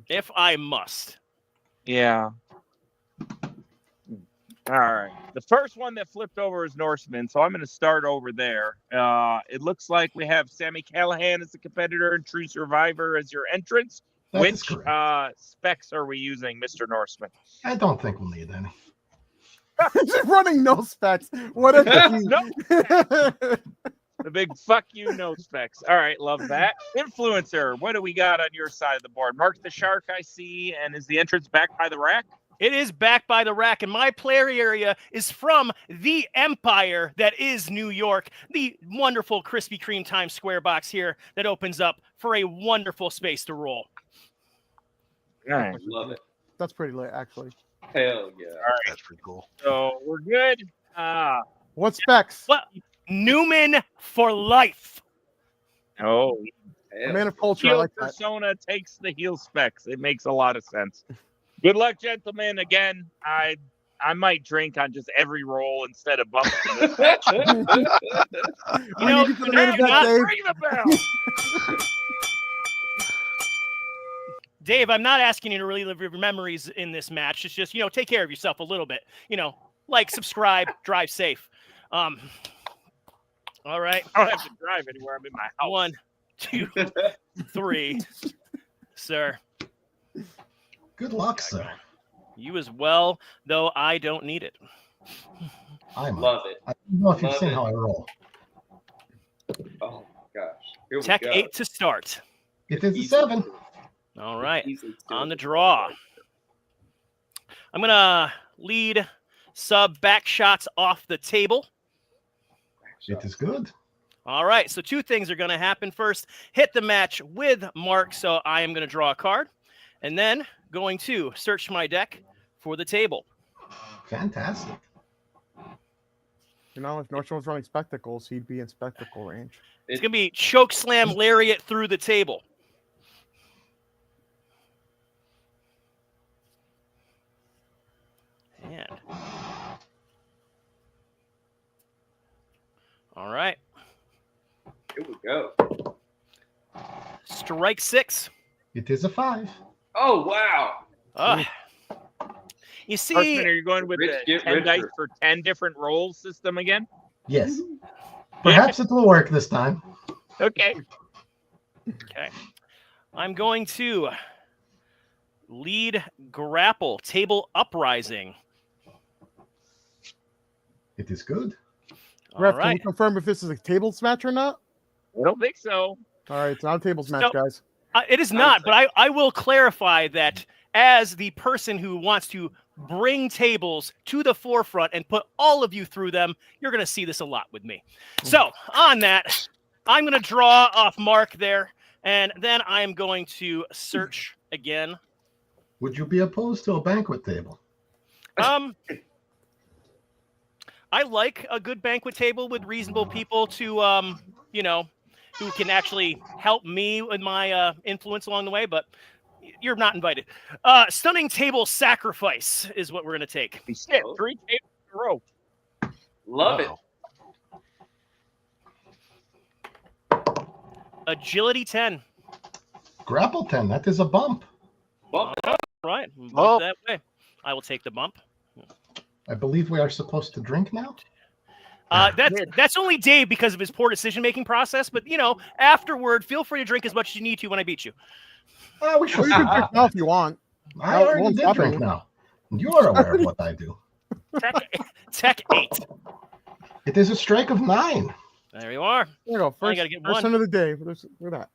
S12: If I must.
S3: Yeah. All right. The first one that flipped over is Norseman, so I'm going to start over there. It looks like we have Sammy Callahan as the competitor and True Survivor as your entrance. Which specs are we using, Mr. Norseman?
S13: I don't think we'll need any.
S6: Just running no specs. What a
S3: The big fuck you, no specs. All right, love that. Influencer, what do we got on your side of the board? Mark the Shark, I see, and is the entrance backed by the rack?
S12: It is backed by the rack, and my player area is from the empire that is New York, the wonderful Krispy Kreme Times Square box here that opens up for a wonderful space to roll.
S3: All right.
S7: Love it.
S6: That's pretty lit, actually.
S7: Hell yeah.
S3: All right.
S1: That's pretty cool.
S3: So we're good.
S6: What specs?
S12: What? Newman for life.
S3: Oh.
S6: A man of culture. I
S3: Heel
S6: like that.
S3: persona takes the heel specs. It makes a lot of sense. Good luck, gentlemen. Again, I might drink on just every roll instead of bumping this match.
S12: You know,
S6: Dave.
S3: Ring the bell.
S12: Dave, I'm not asking you to relive your memories in this match. It's just, take care of yourself a little bit. Like, subscribe, drive safe. All right.
S3: I don't have to drive anywhere. I'm in my house.
S12: 1, 2, 3, sir.
S13: Good luck, sir.
S12: You as well, though I don't need it.
S13: I
S7: love it.
S13: I don't know if you've seen how I roll.
S7: Oh my gosh. Here we
S12: Tech
S7: go.
S12: 8 to start.
S13: It is a 7.
S12: All right. On the draw. I'm going to lead sub back shots off the table.
S13: It is good.
S12: All right. So 2 things are going to happen. First, hit the match with Mark. So I am going to draw a card. And then going to search my deck for the table.
S13: Fantastic.
S6: If Northman was running spectacles, he'd be in spectacle range.
S12: It's going to be choke slam lariat through the table. And all right.
S7: Here we go.
S12: Strike 6.
S13: It is a 5.
S7: Oh, wow.
S12: You see,
S3: Horseman, are you going with
S7: Rich,
S3: the
S7: get
S3: 10 dice
S7: richer.
S3: for 10 different rolls system again?
S13: Yes. Perhaps it will work this time.
S3: Okay.
S12: Okay. I'm going to lead grapple, table uprising.
S13: It is good.
S12: All
S6: Ref, can
S12: right.
S6: you confirm if this is a tables match or not?
S3: I don't think so.
S6: All right, it's not a tables match,
S12: So-
S6: guys.
S12: It is not, but I will clarify that as the person who wants to bring tables to the forefront and put all of you through them, you're going to see this a lot with me. So on that, I'm going to draw off Mark there, and then I'm going to search again.
S13: Would you be opposed to a banquet table?
S12: I like a good banquet table with reasonable people to, you know, who can actually help me with my influence along the way, but you're not invited. Stunning table sacrifice is what we're going to take.
S3: Shit, 3 tables in a row.
S7: Love it.
S12: Agility 10.
S13: Grapple 10. That is a bump.
S12: All right. Bump that way. I will take the bump.
S13: I believe we are supposed to drink now.
S12: That's only Dave because of his poor decision-making process. But, you know, afterward, feel free to drink as much as you need to when I beat you.
S13: We should
S6: you can drink now if you want.
S13: I already did drink now. You are aware of what I do.
S12: Tech 8.
S13: It is a strike of 9.
S12: There you are.
S6: There you go.
S12: I
S6: First,
S12: gotta get
S6: first
S12: one.
S6: one of the day. Look at that.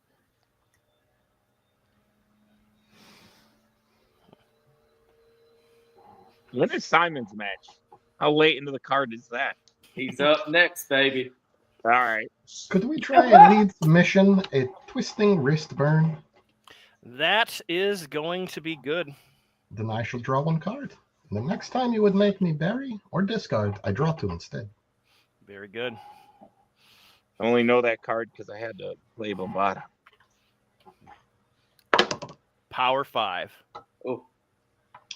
S3: When is Simon's match? How late into the card is that?
S7: He's up next, baby.
S3: All right.
S13: Could we try a lead mission, a twisting wrist burn?
S12: That is going to be good.
S13: Then I shall draw 1 card. The next time you would make me bury or discard, I draw 2 instead.
S12: Very good.
S3: I only know that card because I had to play Bombada.
S12: Power 5.
S7: Oh.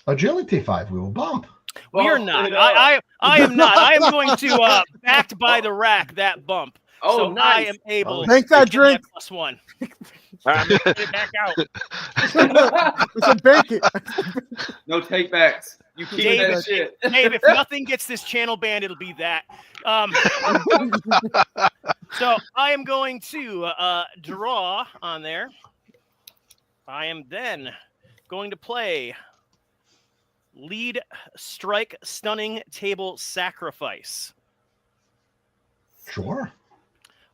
S13: Agility 5, we will bump.
S12: We are not. I am not. I am going to backed by the rack that bump.
S7: Oh,
S12: so
S7: nice.
S12: I am able
S6: Make
S12: to
S6: that
S12: get
S6: drink.
S12: +1.
S3: I'm going to get it back out.
S6: It's a bake it.
S7: No take backs. You keep
S12: Dave,
S7: that shit.
S12: Dave, if nothing gets this channel banned, it'll be that. So I am going to draw on there. I am then going to play lead strike stunning table sacrifice.
S13: Sure.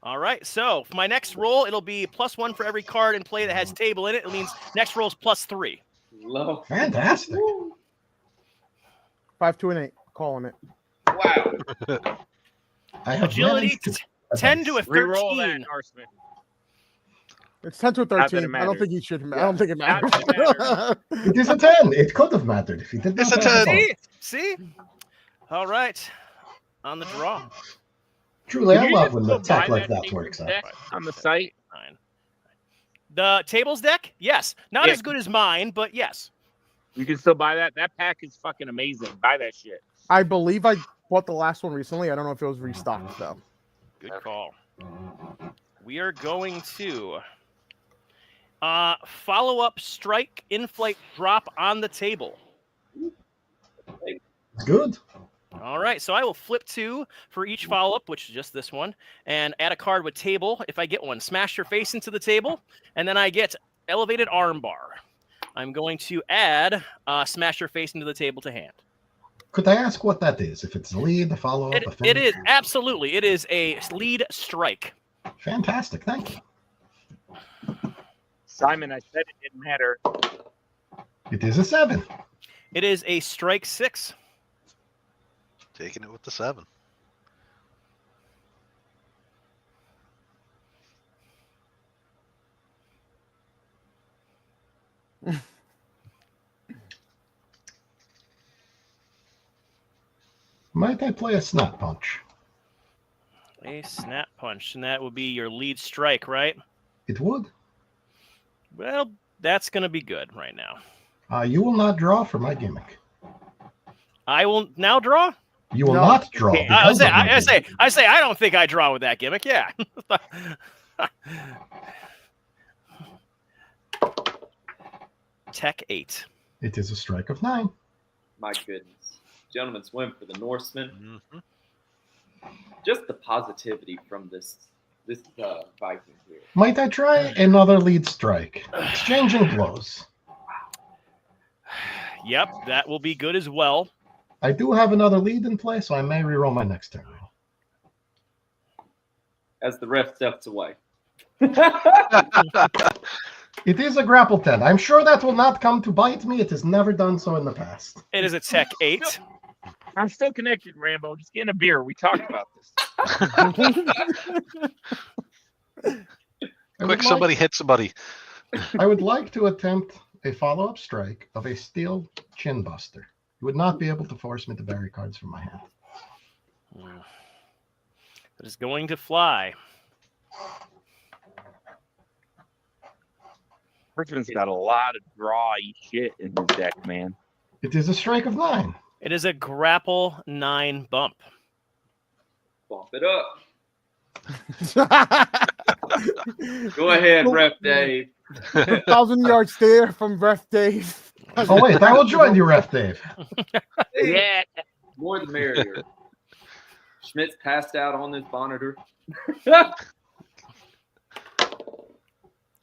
S12: All right, so for my next roll, it'll be +1 for every card in play that has table in it. It means next roll is +3.
S7: Low.
S13: Fantastic.
S6: 5, 2, and 8. Calling it.
S7: Wow.
S13: I have
S12: Agility
S13: managed to-
S12: 10 to a
S3: Reroll that,
S12: 13.
S3: Horseman.
S6: It's 10 to a
S3: Not that it
S6: 13. I don't
S3: matters.
S6: think you should. I
S3: Yeah.
S6: don't think it
S3: Not
S6: matters.
S3: that it matters.
S13: It is a 10. It could have mattered if you did not.
S1: It's a
S13: have
S1: 10.
S13: bump.
S12: See? All right. On the draw.
S13: Truly, I
S3: Can you
S13: love
S3: just
S13: when
S3: go
S13: the tech
S3: buy
S13: like that
S3: tables
S13: works out.
S3: deck on the site.
S12: 9. The tables deck? Yes. Not
S3: Yeah.
S12: as good as mine, but yes.
S3: You can still buy that. That pack is fucking amazing. Buy that shit.
S6: I believe I bought the last one recently. I don't know if it was restocked though.
S12: Good call. We are going to follow up strike in-flight drop on the table.
S13: Good.
S12: All right, so I will flip 2 for each follow-up, which is just this one, and add a card with table if I get one. Smash your face into the table, and then I get elevated armbar. I'm going to add smash your face into the table to hand.
S13: Could I ask what that is? If it's a lead, a follow-up, a
S12: It
S13: finish?
S12: is, absolutely. It is a lead strike.
S13: Fantastic. Thank you.
S3: Simon, I said it didn't matter.
S13: It is a 7.
S12: It is a strike 6.
S1: Taking it with the 7.
S13: Might I play a snap punch?
S12: A snap punch, and that would be your lead strike, right?
S13: It would.
S12: Well, that's going to be good right now.
S13: You will not draw for my gimmick.
S12: I will now draw.
S13: You will not draw.
S12: I
S13: because
S12: say,
S13: of my gimmick.
S12: I say, I don't think I draw with that gimmick. Yeah. Tech 8.
S13: It is a strike of 9.
S7: My goodness. Gentlemen's win for the Norsemen.
S1: Mm-hmm.
S7: Just the positivity from this Viking here.
S13: Might I try another lead strike? Exchanging blows.
S12: Yep, that will be good as well.
S13: I do have another lead in play, so I may reroll my next turn.
S7: As the ref steps away.
S13: It is a grapple 10. I'm sure that will not come to bite me. It has never done so in the past.
S12: It is a Tech 8.
S3: I'm still connected, Rambo. Just getting a beer. We talked about this.
S1: Quick, somebody hit somebody.
S13: I would like to attempt a follow-up strike of a steel chin buster. You would not be able to force me to bury cards from my hand.
S12: It is going to fly.
S3: Richmond's got a lot of drawy shit in his deck, man.
S13: It is a strike of 9.
S12: It is a grapple 9 bump.
S7: Bump it up. Go ahead, Ref Dave.
S6: 1,000-yard stare from Ref Dave.
S13: Oh, wait, I will join you, Ref Dave.
S7: Yeah. More the merrier. Schmidt's passed out on this monitor.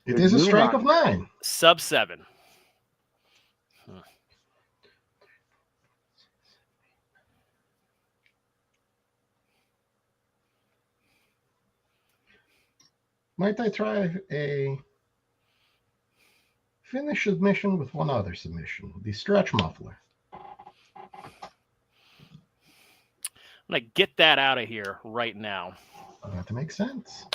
S13: It is a strike of 9.
S12: Sub 7.
S13: Might I try a finish submission with one other submission? The stretch muffler.
S12: I'm going to get that out of here right now.
S13: That makes sense.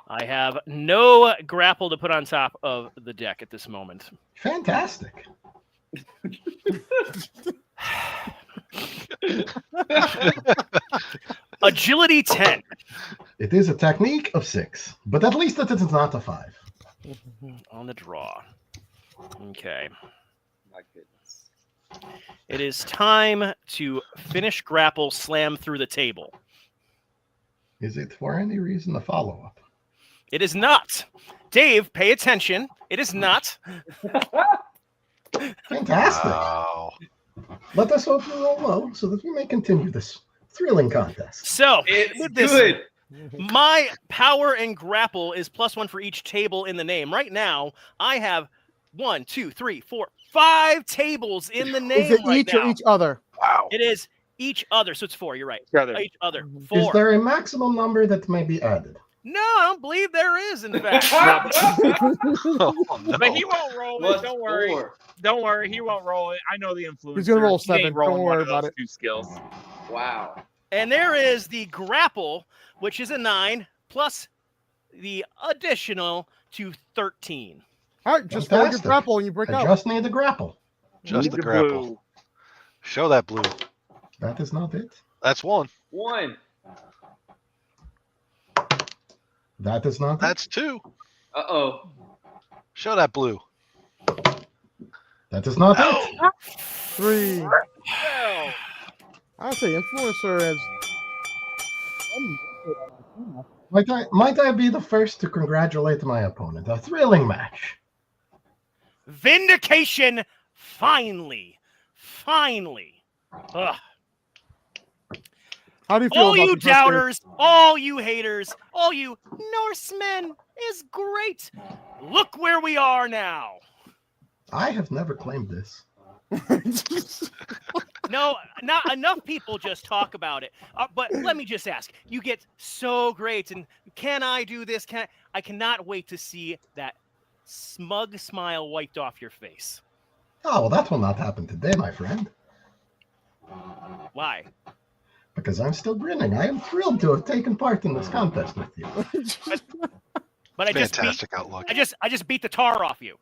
S12: I have no grapple to put on top of the deck at this moment.
S13: Fantastic.
S12: Agility 10.
S13: It is a technique of 6, but at least it is not a 5.
S12: On the draw. Okay.
S7: My goodness.
S12: It is time to finish grapple slam through the table.
S13: Is it for any reason a follow-up?
S12: It is not. Dave, pay attention. It is not.
S13: Fantastic.
S1: Wow.
S13: Let us hope you roll low so that we may continue this thrilling contest.
S12: So,
S7: It's
S12: with this,
S7: good.
S12: my power and grapple is +1 for each table in the name. Right now, I have 1, 2, 3, 4, 5 tables in the name.
S6: Is it
S12: right
S6: each
S12: now.
S6: or each other?
S1: Wow.
S12: It is each other, so it's 4. You're right. Each other. 4.
S13: Is there a maximum number that may be added?
S12: No, I don't believe there is, in fact.
S1: Oh, no.
S3: But he won't roll it.
S7: Plus
S3: Don't worry.
S7: 4.
S3: Don't worry. He won't roll it. I know the influencer.
S6: He's gonna roll
S3: He ain't
S6: 7.
S3: rolling
S6: Don't
S3: one
S6: worry
S3: of
S6: about
S3: those
S6: it.
S3: 2 skills.
S7: Wow.
S12: And there is the grapple, which is a 9, plus the additional to 13.
S6: All right, just roll your
S13: Fantastic.
S6: grapple and you break
S13: I
S6: out.
S13: just need the grapple.
S1: Just
S3: Need
S1: the
S3: the
S1: grapple.
S3: blue.
S1: Show that blue.
S13: That is not it.
S1: That's 1.
S7: 1.
S13: That is not
S1: That's 2.
S7: Uh-oh.
S1: Show that blue.
S13: it. That is not it.
S6: 3. I'd say influencer is.
S13: Might I be the first to congratulate my opponent? A thrilling match.
S12: Vindication, finally. Finally. Ugh.
S6: How do you feel
S12: All
S6: about
S12: you
S6: the first game?
S12: doubters, all you haters, all you Norsemen is great. Look where we are now.
S13: I have never claimed this.
S12: No, not enough people just talk about it. But let me just ask. You get so great, and can I do this? I cannot wait to see that smug smile wiped off your face.
S13: Oh, well, that will not happen today, my friend.
S12: Why?
S13: Because I'm still grinning. I am thrilled to have taken part in this contest with you.
S12: But I
S1: Fantastic outlook.
S12: I just beat the tar off you.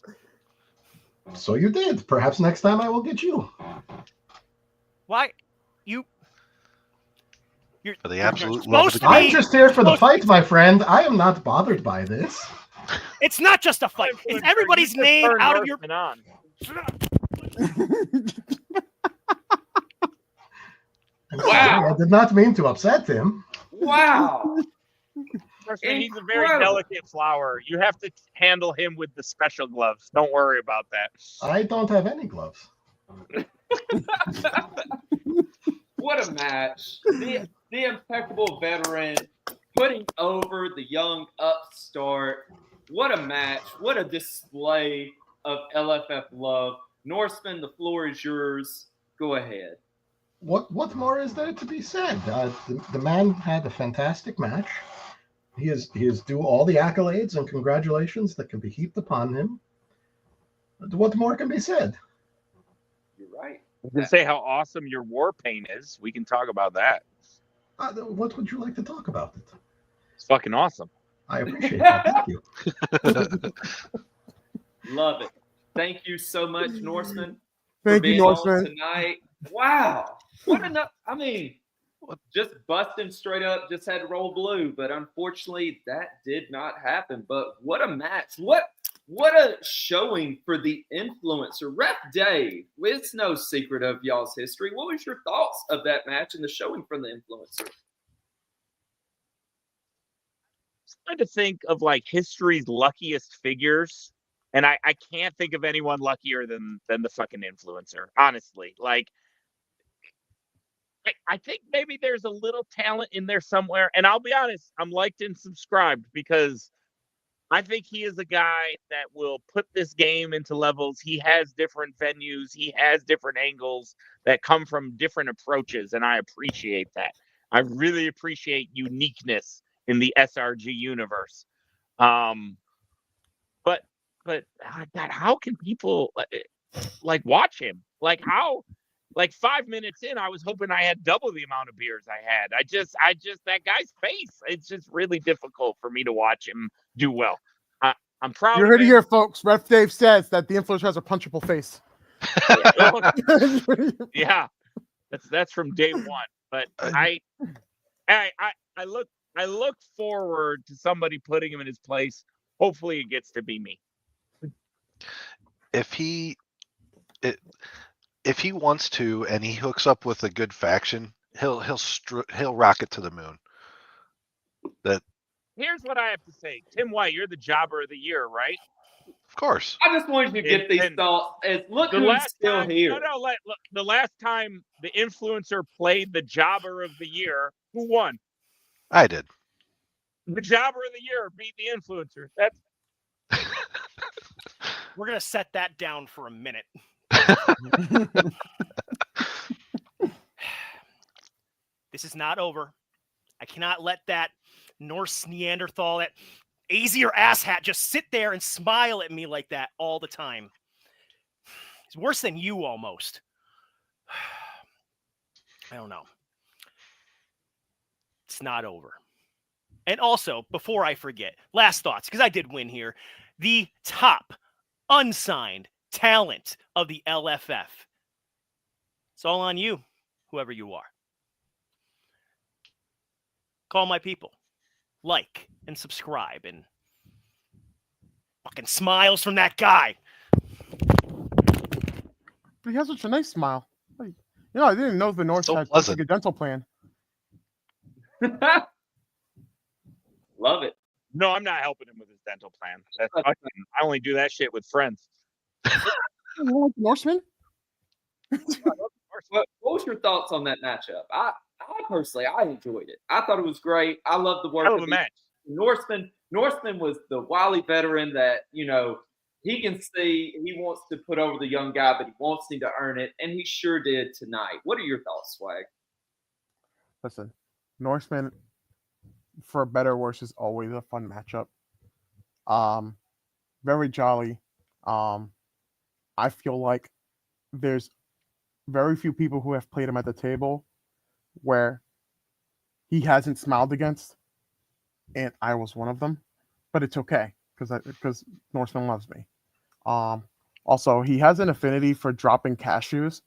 S13: So you did. Perhaps next time I will get you.
S12: Why? You're
S1: For the absolute
S12: you're
S1: love of
S12: supposed
S1: the
S12: to
S1: game.
S12: be.
S13: I'm just here for the fight, my friend. I am not bothered by this.
S12: It's not just a fight. It's everybody's
S3: You just
S12: name
S3: turned
S12: out of your.
S3: Norseman on.
S13: I'm
S7: Wow.
S13: sorry, I did not mean to upset him.
S7: Wow.
S3: Norseman, he's a very
S7: Incredible.
S3: delicate flower. You have to handle him with the special gloves. Don't worry about that.
S13: I don't have any gloves.
S7: What a match. The impeccable veteran putting over the young upstart. What a match. What a display of LFF love. Norseman, the floor is yours. Go ahead.
S13: What more is there to be said? The man had a fantastic match. He is due all the accolades and congratulations that can be heaped upon him. What more can be said?
S7: You're right.
S3: You can say how awesome your war paint is. We can talk about that.
S13: What would you like to talk about it?
S3: It's fucking awesome.
S13: I appreciate that. Thank you.
S7: Love it. Thank you so much, Norseman, for
S6: Thank you,
S7: being on
S6: Norseman.
S7: tonight. Wow. What enough? I mean, just busting straight up, just had to roll blue, but unfortunately that did not happen. But what a match. What a showing for the influencer. Ref Dave, it's no secret of y'all's history. What was your thoughts of that match and the showing from the influencer?
S3: Trying to think of like history's luckiest figures, and I can't think of anyone luckier than the fucking influencer. Honestly, like I think maybe there's a little talent in there somewhere. And I'll be honest, I'm liked and subscribed because I think he is a guy that will put this game into levels. He has different venues, he has different angles that come from different approaches, and I appreciate that. I really appreciate uniqueness in the SRG universe. But God, how can people like watch him? Like how? Like 5 minutes in, I was hoping I had double the amount of beers I had. I just that guy's face. It's just really difficult for me to watch him do well. I'm proud.
S6: You
S3: of
S6: heard it
S3: him.
S6: here, folks. Ref Dave says that the influencer has a punchable face.
S3: Yeah, that's from day one. But I look forward to somebody putting him in his place. Hopefully, it gets to be me.
S1: If he wants to, and he hooks up with a good faction, he'll rocket to the moon.
S3: Here's what I have to say, Tim White. You're the jobber of the year, right?
S1: Of course.
S7: I just wanted you to get these thoughts. Look
S3: The
S7: who's
S3: last
S7: still
S3: time,
S7: here.
S3: look, the last time the influencer played the jobber of the year, who won?
S1: I did.
S3: The jobber of the year beat the influencer. That's
S12: We're gonna set that down for a minute. This is not over. I cannot let that Norse Neanderthal, that Azier asshat, just sit there and smile at me like that all the time. It's worse than you almost. I don't know. It's not over. And also, before I forget, last thoughts, because I did win here. The top unsigned talent of the LFF. It's all on you, whoever you are. Call my people. Like and subscribe and fucking smiles from that guy.
S6: But he has such a nice smile. Like, I didn't know the North had such a good dental plan.
S7: Love it.
S3: No, I'm not helping him with his dental plan. That's fucking, I only do that shit with friends.
S6: Norseman?
S7: What was your thoughts on that matchup? I personally, I enjoyed it. I thought it was great. I love the work
S3: Hell of a match.
S7: Norseman was the wily veteran that, he can see he wants to put over the young guy, but he wants him to earn it, and he sure did tonight. What are your thoughts, Swag?
S6: Listen, Norseman, for better or worse, is always a fun matchup. Very jolly. I feel like there's very few people who have played him at the table where he hasn't smiled against, and I was one of them. But it's okay because Norseman loves me. Also, he has an affinity for dropping cashews.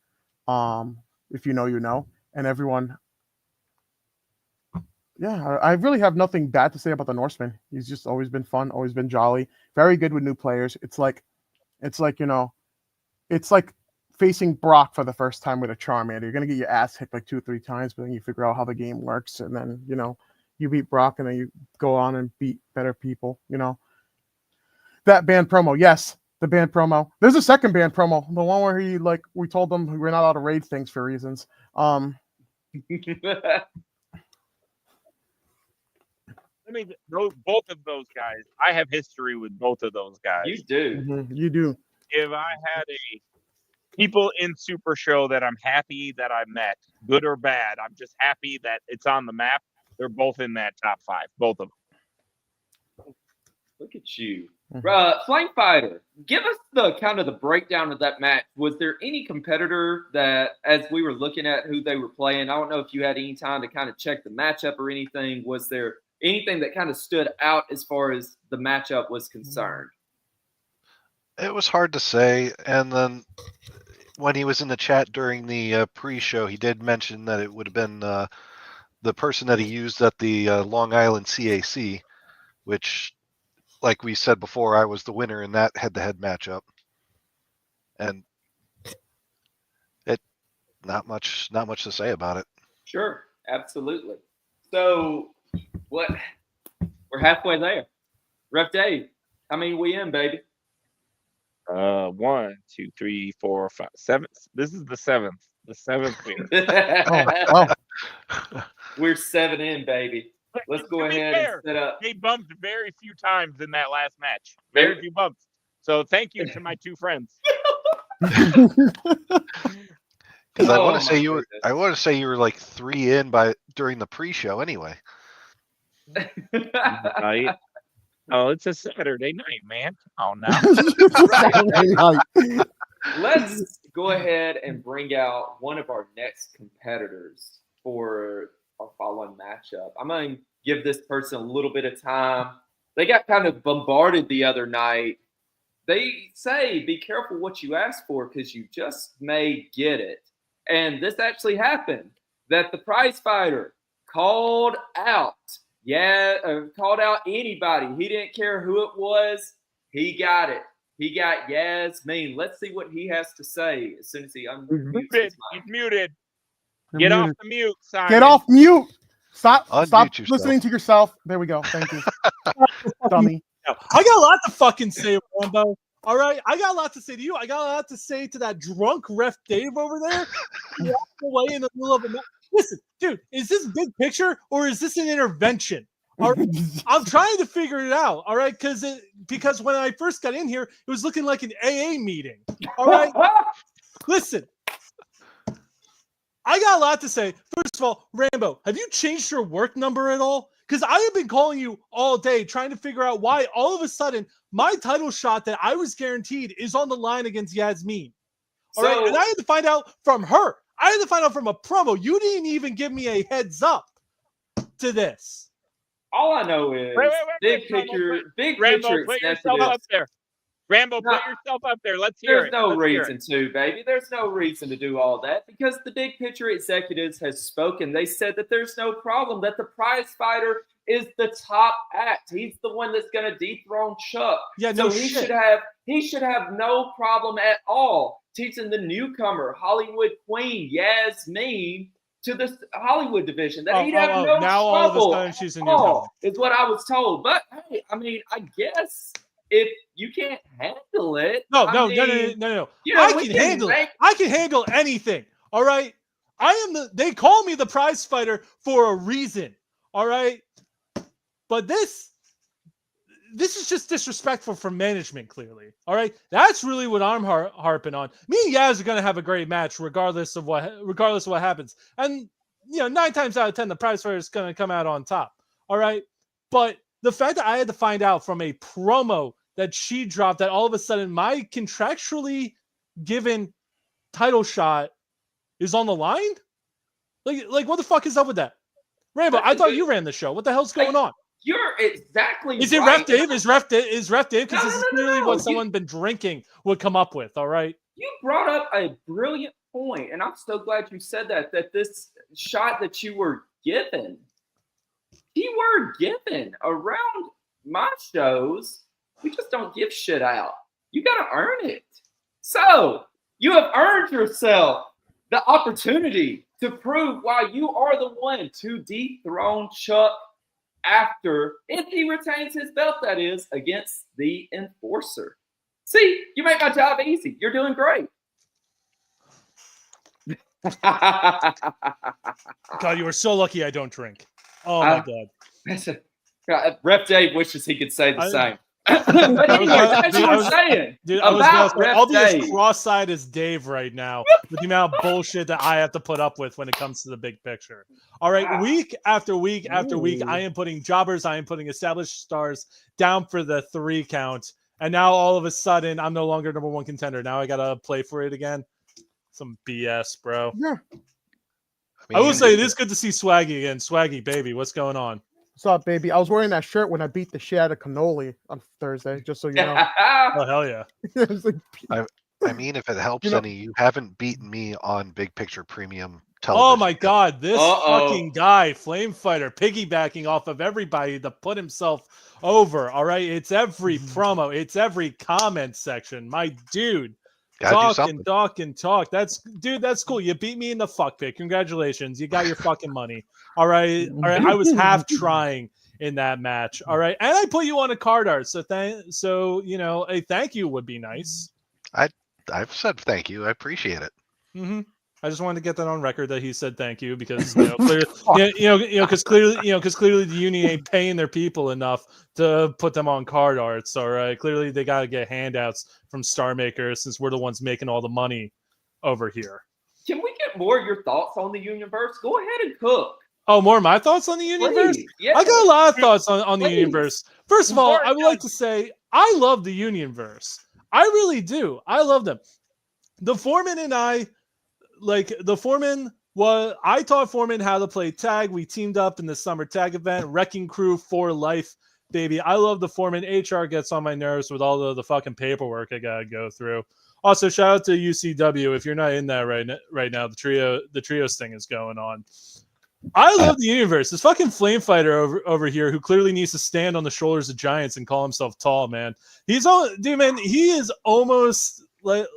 S6: If you know, you know, and everyone. Yeah, I really have nothing bad to say about the Norseman. He's just always been fun, always been jolly, very good with new players. It's like facing Brock for the first time with a Charmander. You're gonna get your ass hit like 2 or 3 times, but then you figure out how the game works, and then you beat Brock, and then you go on and beat better people. That band promo, yes, the band promo. There's a second band promo, the one where we told them we're not allowed to raid things for reasons.
S3: I mean, both of those guys. I have history with both of those guys.
S7: You do.
S6: Mm-hmm. You do.
S3: If I had people in Super Show that I'm happy that I met, good or bad, I'm just happy that it's on the map. They're both in that top 5, both of them.
S7: Look at you. Flame Fighter, give us the kind of the breakdown of that match. Was there any competitor that, as we were looking at who they were playing, I don't know if you had any time to kind of check the matchup or anything. Was there anything that kind of stood out as far as the matchup was concerned?
S1: It was hard to say. And then when he was in the chat during the pre-show, he did mention that it would have been the person that he used at the Long Island CAC, which, like we said before, I was the winner in that head-to-head matchup. And not much to say about it.
S7: Sure, absolutely. So, we're halfway there. Ref Dave, how many we in, baby?
S3: 1, 2, 3, 4, 5, 7. This is the seventh. The seventh winner.
S7: We're 7 in, baby. Let's go ahead and set up.
S3: They bumped very few times in that last match. Very few bumps. So thank you to my two friends.
S1: Because I want to say you were like 3 in during the pre-show anyway.
S3: Right. Oh, it's a Saturday night, man. Oh no.
S7: Let's go ahead and bring out one of our next competitors for our following matchup. I'm going to give this person a little bit of time. They got kind of bombarded the other night. They say, be careful what you ask for because you just may get it. And this actually happened, that the prize fighter called out. Called out anybody. He didn't care who it was. He got it. He got Yasmin. Let's see what he has to say as soon as he unmutes his mic.
S3: He's muted. Get off the mute, Simon.
S6: Get off mute. Stop
S1: yourself.
S6: listening to yourself. There we go. Thank you. Dummy.
S12: I got a lot to fucking say, Rambo. All right, I got a lot to say to you. I got a lot to say to that drunk Ref Dave over there. Walk away in the middle of a match. Listen, dude, is this big picture or is this an intervention? All right, I'm trying to figure it out. All right, because when I first got in here, it was looking like an AA meeting. All right, listen, I got a lot to say. First of all, Rambo, have you changed your work number at all? Because I have been calling you all day trying to figure out why all of a sudden my title shot that I was guaranteed is on the line against Yasmin. All right, and I had to find out from her. I had to find out from a promo. You didn't even give me a heads up to this.
S7: All I know is big picture
S3: Rambo, put yourself up there. Rambo, put yourself up there. Let's hear it.
S7: There's no reason to, baby. There's no reason to do all that because the big picture executives has spoken. They said that there's no problem, that the prize fighter is the top act. He's the one that's going to dethrone Chuck.
S12: Yeah, no
S7: so
S12: shit.
S7: he should have no problem at all teaching the newcomer, Hollywood Queen, Yasmin, to the Hollywood division. That he'd have no
S12: now
S7: trouble.
S12: All of a sudden she's a newcomer.
S7: Is what I was told. But hey, I mean, I guess if you can't handle it,
S12: No.
S7: You know,
S12: I can handle it. I can handle anything. All right. They call me the prize fighter for a reason. All right. But this is just disrespectful for management, clearly. All right. That's really what I'm harping on. Me and Yaz are gonna have a great match regardless of what happens. And 9 times out of 10, the prize fighter is gonna come out on top. All right. But the fact that I had to find out from a promo that she dropped that all of a sudden my contractually given title shot is on the line? Like what the fuck is up with that? Rambo, I thought you ran the show. What the hell's going on?
S7: You're exactly
S12: Is it
S7: right.
S12: Ref Dave? Is Ref Dave? Because this is clearly what someone been drinking would come up with, all right?
S7: You brought up a brilliant point, and I'm so glad you said that this shot that you were given, around my shows, we just don't give shit out. You got to earn it. So you have earned yourself the opportunity to prove why you are the one to dethrone Chuck after, if he retains his belt, that is, against the Enforcer. See, you make my job easy. You're doing great.
S12: God, you are so lucky I don't drink. Oh, my
S7: God. Rep Dave wishes he could say the same. But anyway, that's what I'm saying.
S12: Dude,
S7: Rep
S12: I'll be as
S7: Dave.
S12: cross-eyed as Dave right now with the amount of bullshit that I have to put up with when it comes to the big picture. All right, week after week after week, I am putting jobbers, I am putting established stars down for the 3 count
S14: and now all of a sudden I'm no longer number one contender. Now I gotta play for it again. Some BS, bro.
S6: Yeah.
S14: I will say it is good to see Swaggy again. Swaggy, baby, what's going on?
S6: What's up, baby? I was wearing that shirt when I beat the shit out of Cannoli on Thursday, just so you know.
S14: Oh, hell yeah.
S1: I mean, if it helps any, you haven't beaten me on Big Picture Premium television.
S14: Oh my God, this fucking guy, Flame Fighter, piggybacking off of everybody to put himself over. All right, it's every promo, it's every comment section. My dude, talk. That's cool. You beat me in the fuck pick. Congratulations, you got your fucking money. All right. I was half trying in that match. All right, and I put you on a card art. So a thank you would be nice.
S1: I've said thank you. I appreciate it.
S14: Mm-hmm. I just wanted to get that on record that he said thank you because because clearly the union ain't paying their people enough to put them on card arts. All right, clearly they got to get handouts from Star Maker since we're the ones making all the money over here.
S7: Can we get more of your thoughts on the universe? Go ahead and cook.
S14: Oh, more of my thoughts on the universe?
S7: Yes.
S14: I got a lot of thoughts on the universe. First of all, I would like to say I love the Unionverse. I really do. I love them. The Foreman and I, I taught Foreman how to play tag. We teamed up in the summer tag event, Wrecking Crew for life, baby. I love the Foreman. HR gets on my nerves with all the fucking paperwork I gotta go through. Also, shout out to UCW. If you're not in that right now, the trios thing is going on. I love the universe. This fucking Flame Fighter over here who clearly needs to stand on the shoulders of giants and call himself tall, man. He is almost like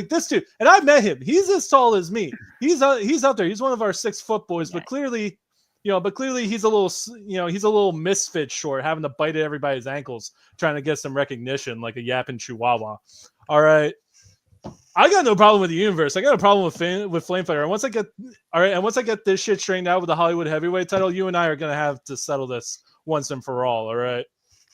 S14: this dude. And I met him. He's as tall as me. He's out there. He's one of our 6-foot boys, but clearly he's a little misfit short, having to bite at everybody's ankles, trying to get some recognition like a yapping chihuahua. All right. I got no problem with the universe. I got a problem with Flame Fighter. And once I get this shit straightened out with the Hollywood heavyweight title, you and I are gonna have to settle this once and for all. All right.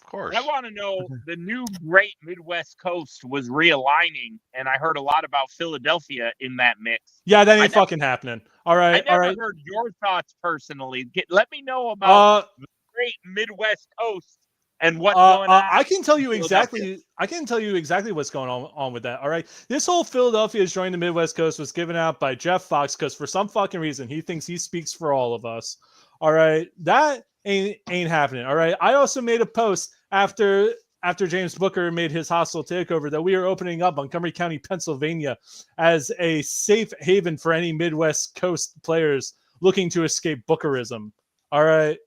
S1: Of course.
S3: I want to know, the new great Midwest Coast was realigning, and I heard a lot about Philadelphia in that mix.
S14: Yeah, that ain't fucking happening. All right.
S3: I never heard your thoughts personally. Let me know about the great Midwest Coast. And what's going on?
S14: I can tell you exactly. I can tell you exactly what's going on with that. All right, this whole Philadelphia is joining the Midwest Coast was given out by Jeff Fox because for some fucking reason he thinks he speaks for all of us. All right, that ain't happening. All right, I also made a post after James Booker made his hostile takeover that we are opening up Montgomery County, Pennsylvania, as a safe haven for any Midwest Coast players looking to escape Bookerism. All right.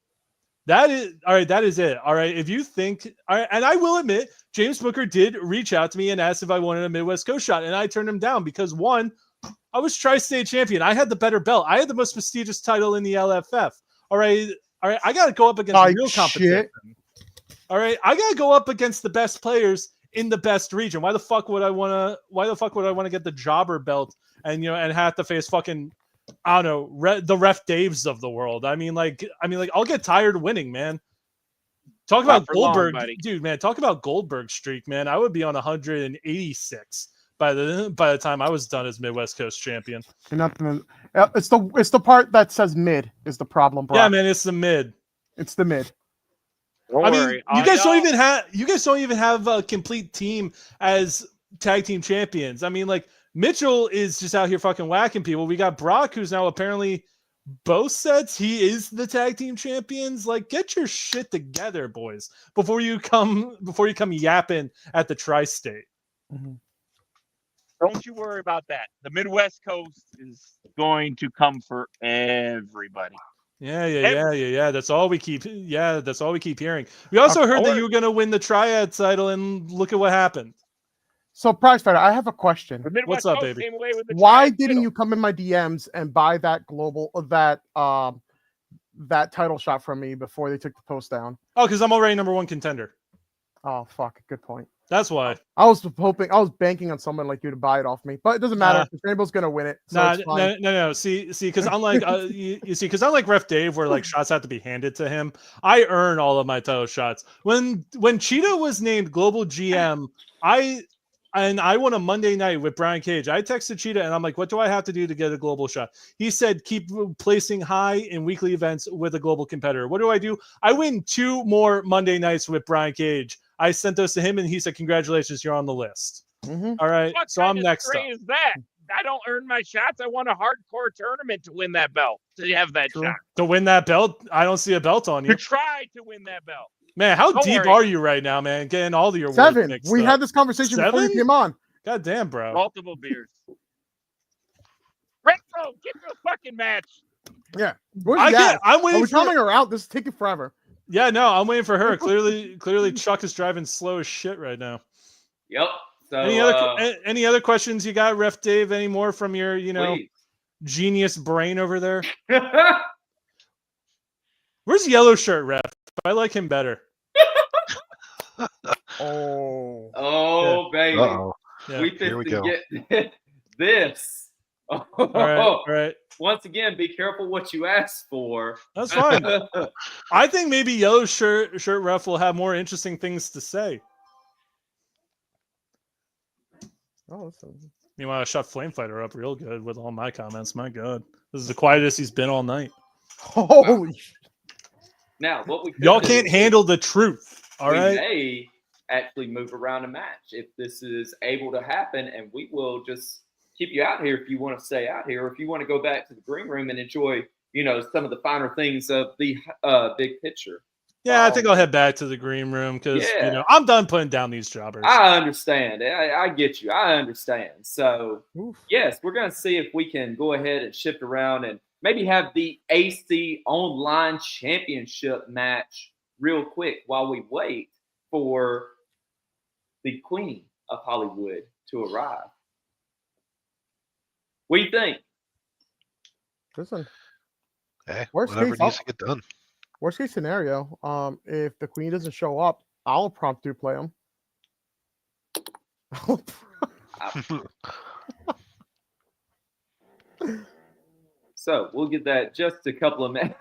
S14: That is it. All right. If you think, all right, and I will admit, James Booker did reach out to me and asked if I wanted a Midwest Coast shot, and I turned him down because one, I was tri-state champion. I had the better belt. I had the most prestigious title in the LFF. All right. I got to go up against real competition. All right. I got to go up against the best players in the best region. Why the fuck would I want to get the jobber belt and have to face fucking, I don't know, the Ref Daves of the world. I mean, I'll get tired of winning, man. Talk about Goldberg, dude, man. Talk about Goldberg streak, man. I would be on 186 by the time I was done as Midwest Coast champion.
S6: It's the part that says mid is the problem, bro.
S14: Yeah, man, it's the mid.
S6: It's the mid.
S14: I mean, you guys don't even have a complete team as tag team champions. I mean, like, Mitchell is just out here fucking whacking people. We got Brock, who's now apparently both sets. He is the tag team champions. Like, get your shit together, boys, before you come yapping at the tri-state.
S6: Mm-hmm.
S3: Don't you worry about that. The Midwest Coast is going to come for everybody.
S14: Yeah. That's all we keep. Yeah, that's all we keep hearing. We also heard that you were going to win the Triad title, and look at what happened.
S6: So, Prize Fighter, I have a question.
S14: What's up, baby?
S6: Why didn't you come in my DMs and buy that that title shot from me before they took the post down?
S14: Oh, because I'm already number one contender.
S6: Oh, fuck. Good point.
S14: That's why.
S6: I was banking on someone like you to buy it off me, but it doesn't matter. Rainbow's going to win it. So
S14: No. See, because unlike unlike Ref Dave, where like shots have to be handed to him, I earn all of my title shots. When Cheetah was named Global GM, I won a Monday night with Brian Cage. I texted Cheetah and I'm like, what do I have to do to get a global shot? He said, keep placing high in weekly events with a global competitor. What do? I win 2 more Monday nights with Brian Cage. I sent those to him, and he said, "Congratulations, you're on the list." All right,
S3: What
S14: so
S3: kind
S14: I'm
S3: of
S14: next up.
S3: stray is that? I don't earn my shots. I won a hardcore tournament to win that belt. To have that shot.
S14: To win that belt, I don't see a belt on
S3: To
S14: you.
S3: try to win that belt.
S14: Man, how
S3: Don't
S14: deep
S3: worry.
S14: are you right now, man? Getting all of your words
S6: 7.
S14: mixed
S6: We
S14: up.
S6: had this conversation before you
S14: 7?
S6: came on.
S14: God damn, bro.
S3: Multiple beers. Retro, get to a fucking match.
S6: Yeah. Where's
S14: I
S6: the
S14: can't.
S6: gas?
S14: I'm
S6: Are
S14: waiting
S6: we
S14: for.
S6: coming her out? This is taking forever.
S14: Yeah, no, I'm waiting for her. Clearly, Chuck is driving slow as shit right now.
S7: Yep. So
S14: Any other questions you got, Ref Dave? Any more from your
S7: please.
S14: genius brain over there? Where's Yellow Shirt, Ref? I like him better.
S6: Oh,
S7: baby.
S1: Uh-oh.
S14: Yeah.
S7: We
S1: Here we go.
S7: get this.
S14: All right.
S7: Once again, be careful what you ask for.
S14: That's fine. I think maybe Yellow Shirt Ref will have more interesting things to say. Meanwhile, I shut Flame Fighter up real good with all my comments. My God, this is the quietest he's been all night.
S6: Holy shit.
S7: Now, what we could
S14: Y'all
S7: do
S14: can't
S7: is
S14: handle the truth. All
S7: we
S14: right.
S7: may actually move around a match if this is able to happen, and we will just keep you out here if you want to stay out here, or if you want to go back to the green room and enjoy, some of the finer things of the big picture.
S14: Yeah, I think I'll head back to the green room because I'm done putting down these jobbers.
S7: I understand. I get you. I understand. So, yes, we're going to see if we can go ahead and shift around and maybe have the AC Online Championship match real quick while we wait for the Queen of Hollywood to arrive. What do you think?
S6: Listen.
S1: Hey,
S6: Worst
S1: whatever
S6: case,
S1: needs to get done.
S6: Worst case scenario, if the Queen doesn't show up, I'll promptu play him.
S7: So we'll get that just a couple of minutes.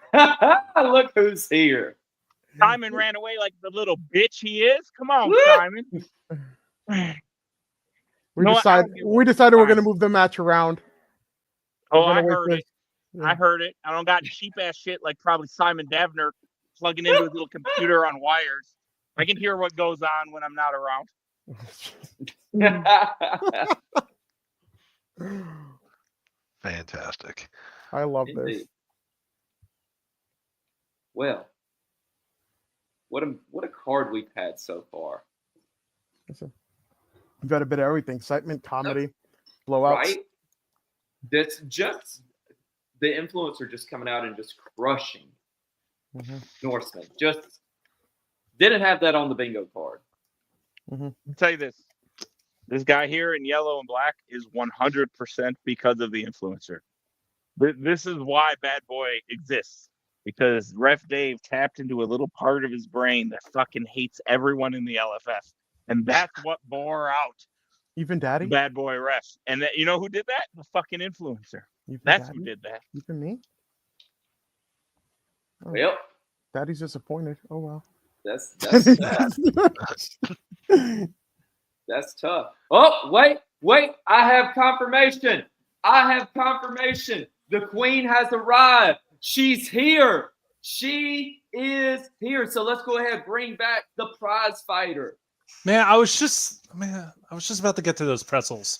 S7: Look who's here.
S3: Simon ran away like the little bitch he is. Come on, Simon.
S6: We decided we're going to move the match around.
S3: Oh, I heard it. I heard it. I don't got cheap ass shit like probably Simon Davner plugging into his little computer on wires. I can hear what goes on when I'm not around.
S1: Fantastic.
S6: I love
S7: Indeed.
S6: this.
S7: Well, what a card we've had so far.
S6: Listen, we've got a bit of everything: excitement, comedy, blowouts.
S7: Right? That's just the influencer just coming out and just crushing Norseman. Just didn't have that on the bingo card.
S3: I'll tell you this. This guy here in yellow and black is 100% because of the influencer. This is why Bad Boy exists. Because Ref Dave tapped into a little part of his brain that fucking hates everyone in the LFS. And that's what bore out
S6: even Daddy?
S3: Bad Boy Ref. And you know who did that? The fucking influencer. That's who did that.
S6: Even me? Oh.
S7: Yep.
S6: Daddy's disappointed. Oh, wow.
S7: That's That's tough. Oh, wait. I have confirmation. The Queen has arrived. She's here. She is here. So let's go ahead and bring back the prize fighter.
S14: Man, I was just about to get to those pretzels.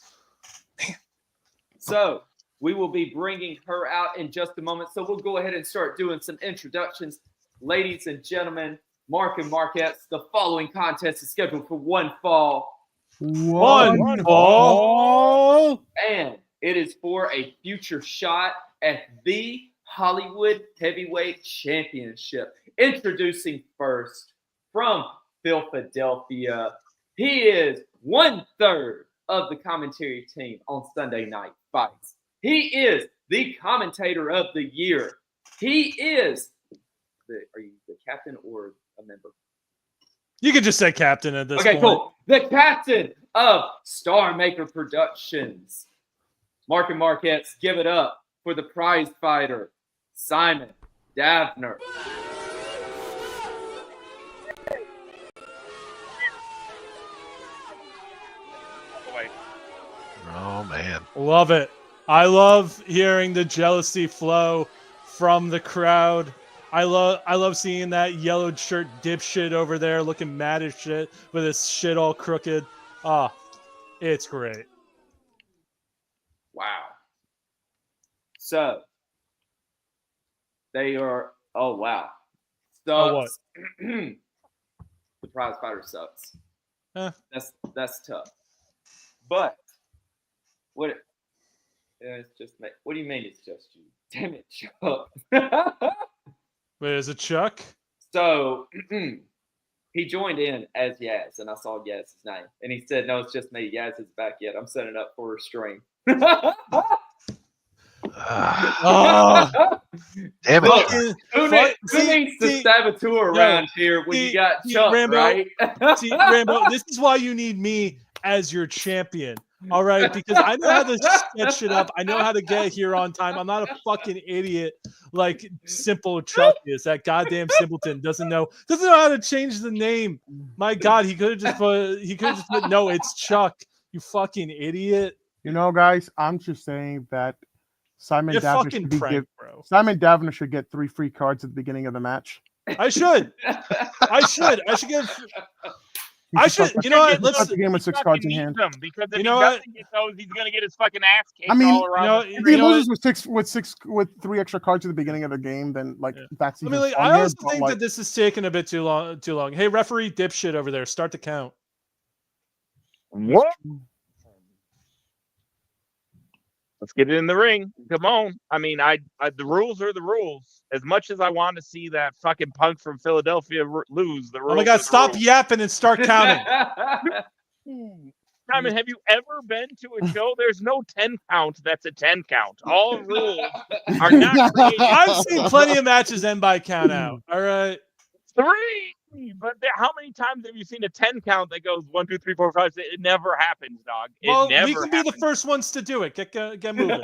S7: So we will be bringing her out in just a moment. So we'll go ahead and start doing some introductions. Ladies and gentlemen, Mark and Marquettes, the following contest is scheduled for one fall.
S14: One fall.
S7: And it is for a future shot at the Hollywood Heavyweight Championship. Introducing first from Philadelphia, he is 1/3 of the commentary team on Sunday Night Fights. He is the commentator of the year. He is are you the captain or a member?
S14: You could just say captain at this point.
S7: Okay, cool. The captain of Star Maker Productions. Mark and Marquettes, give it up for the prize fighter, Simon Davner.
S1: Oh, man.
S14: Love it. I love hearing the jealousy flow from the crowd. I love seeing that yellow shirt dipshit over there looking mad as shit with his shit all crooked. Ah, it's great.
S7: Wow. So they are. Oh wow.
S14: Oh, what?
S7: Sucks. The prize fighter sucks. That's tough. But what? It's just me. What do you mean it's just you? Damn it, Chuck.
S14: Wait, is it Chuck?
S7: So he joined in as Yaz, and I saw Yaz's name, and he said, "No, it's just me. Yaz is back yet. I'm setting up for a stream."
S1: Oh, damn it!
S7: Look,
S1: Chuck.
S7: who needs the saboteur around here when you got Chuck,
S14: Rambo,
S7: right?
S14: See, Rambo, this is why you need me as your champion. All right, because I know how to set shit up. I know how to get here on time. I'm not a fucking idiot like Simple Chuck is. That goddamn simpleton doesn't know how to change the name. My God, he could have just put no, it's Chuck. You fucking idiot.
S6: You know, guys, I'm just saying that Simon
S14: You're
S6: Davner
S14: fucking
S6: should be
S14: prank, bro.
S6: Simon Davner should get 3 free cards at the beginning of the match.
S14: I should get. You know what? Let's
S6: start the game with 6 cards in hand.
S3: Because if
S14: You know
S3: he
S14: what?
S3: doesn't get those, he's gonna get his fucking ass kicked
S6: I mean,
S3: all around.
S6: if he loses with 3 extra cards at the beginning of the game, then that's even.
S14: I also think that this is taking a bit too long. Hey, referee dipshit over there, start the count.
S3: What? Let's get it in the ring. Come on. I mean, the rules are the rules. As much as I want to see that fucking punk from Philadelphia lose, the rules.
S14: Oh my God! Stop yapping and start counting.
S3: Simon, have you ever been to a show? There's no 10 count. That's a 10 count. All rules are not created.
S14: I've seen plenty of matches end by count out. All right.
S3: 3. But how many times have you seen a 10 count that goes 1, 2, 3, 4, 5, 6? It never happens, dog.
S14: Well,
S3: it never
S14: we can
S3: happens.
S14: be the first ones to do it. Get moving.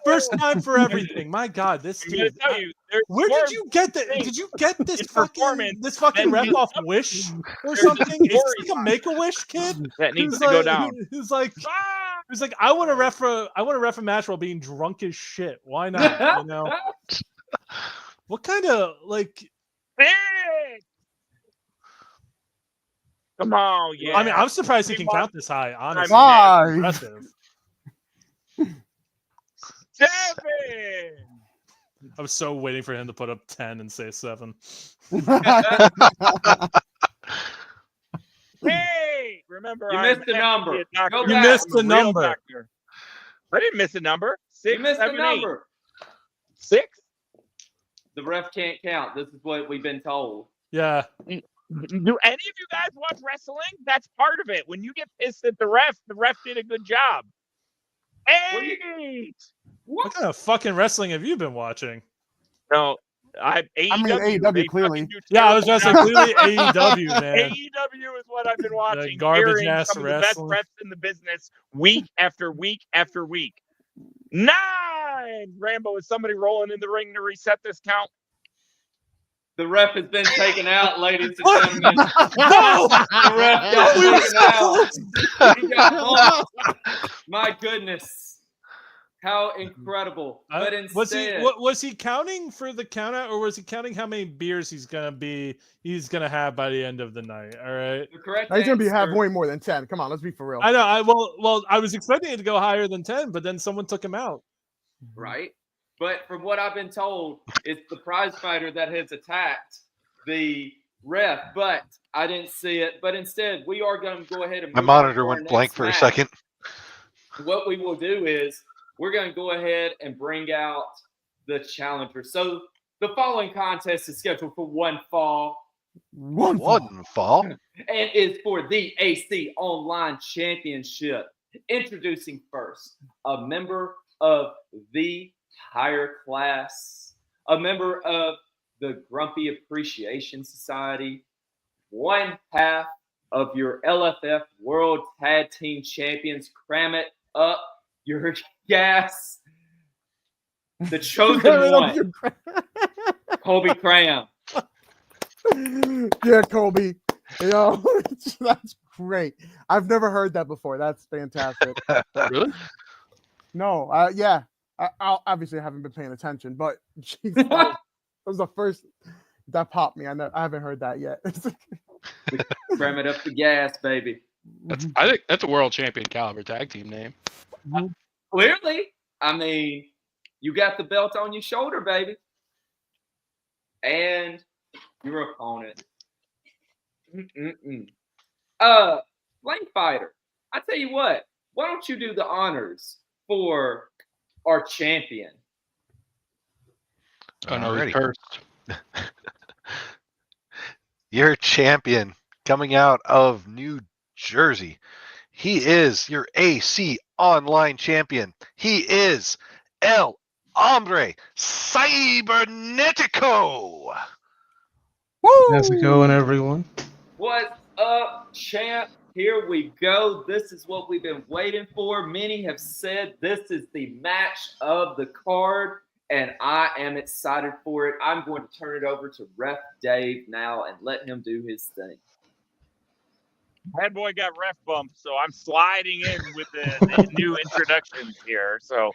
S14: First time for everything. My God, this
S3: I'm gonna
S14: dude.
S3: tell you,
S14: Where did you get that? Did you get this fucking rep off Wish or something? Is this like a Make-A-Wish kid?
S3: That needs
S14: Who's
S3: to go down.
S14: Who's like, I want to ref a match while being drunk as shit. Why not? You know. What kind of like?
S3: Come on, yeah.
S14: I mean, I'm surprised he can count this high. Honestly,
S6: Five.
S14: impressive.
S3: 7.
S14: I was so waiting for him to put up 10 and say 7.
S3: Hey, remember
S7: You missed the number.
S14: You missed the number.
S3: Doctor. I didn't miss a number. 6,
S7: You missed
S3: 7,
S7: the number.
S3: 8. 6.
S7: The ref can't count. This is what we've been told.
S14: Yeah.
S3: Do any of you guys watch wrestling? That's part of it. When you get pissed at the ref did a good job. 8.
S14: What kind of fucking wrestling have you been watching?
S3: No,
S6: AEW clearly.
S14: Yeah, I was going to say clearly AEW, man.
S3: AEW is what I've been watching.
S14: Garbage
S3: hearing
S14: ass
S3: some of the best
S14: wrestling.
S3: refs in the business week after week after week. 9. Rambo, is somebody rolling in the ring to reset this count?
S7: The ref has been taken out, ladies and gentlemen.
S14: No!
S7: The ref got taken out. He got bumped. My goodness. How incredible. But instead,
S14: was he counting for the count out, or was he counting how many beers he's gonna have by the end of the night? All right.
S7: the correct
S6: He's gonna have
S7: answer-
S6: way more than 10. Come on, let's be for real.
S14: I know. Well, I was expecting it to go higher than 10, but then someone took him out.
S7: right? But from what I've been told, it's the prize fighter that has attacked the ref, but I didn't see it. But instead, we are going to go ahead and
S1: My
S7: move on
S1: monitor
S7: to our
S1: went blank
S7: next
S1: for a
S7: match.
S1: second.
S7: What we will do is we're going to go ahead and bring out the challenger. So the following contest is scheduled for one fall.
S1: One fall.
S7: And is for the AC Online Championship. Introducing first, a member of the higher class, a member of the Grumpy Appreciation Society, one half of your LFF World Tag Team Champions. Cram it up your gas. The chosen one, Colby Cram.
S6: Yeah, Colby. You know, that's great. I've never heard that before. That's fantastic.
S1: Really?
S6: No, yeah. I obviously haven't been paying attention, but geez, that was the first that popped me. I haven't heard that yet.
S7: Ram it up the gas, baby.
S15: I think that's a world champion caliber tag team name.
S7: Clearly, I mean, you got the belt on your shoulder, baby, and your opponent. Flame Fighter. I tell you what. Why don't you do the honors for our champion?
S15: Oh no, he's
S1: Alrighty.
S15: cursed.
S1: Your champion coming out of New Jersey. He is your AC online champion. He is El Hombre Cybernetico.
S6: Woo!
S16: How's it going, everyone?
S7: What's up, champ? Here we go. This is what we've been waiting for. Many have said this is the match of the card, and I am excited for it. I'm going to turn it over to Ref Dave now and let him do his thing.
S3: Bad boy got ref bumped, so I'm sliding in with the new introductions here. So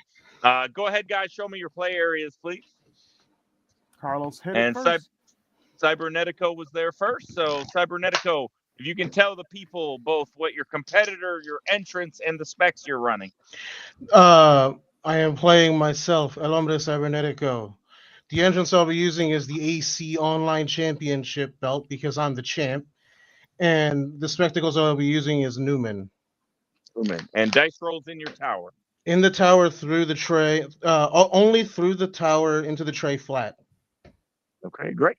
S3: go ahead, guys. Show me your play areas, please.
S6: Carlos hit
S3: And
S6: it first.
S3: Cybernetico was there first. So Cybernetico, if you can tell the people both what your competitor, your entrance, and the specs you're running.
S16: I am playing myself, El Hombre Cybernetico. The entrance I'll be using is the AC Online Championship belt because I'm the champ. And the spectacles I'll be using is Newman.
S3: And dice rolls in your tower.
S16: In the tower through the tray, only through the tower into the tray flat.
S3: Okay, great.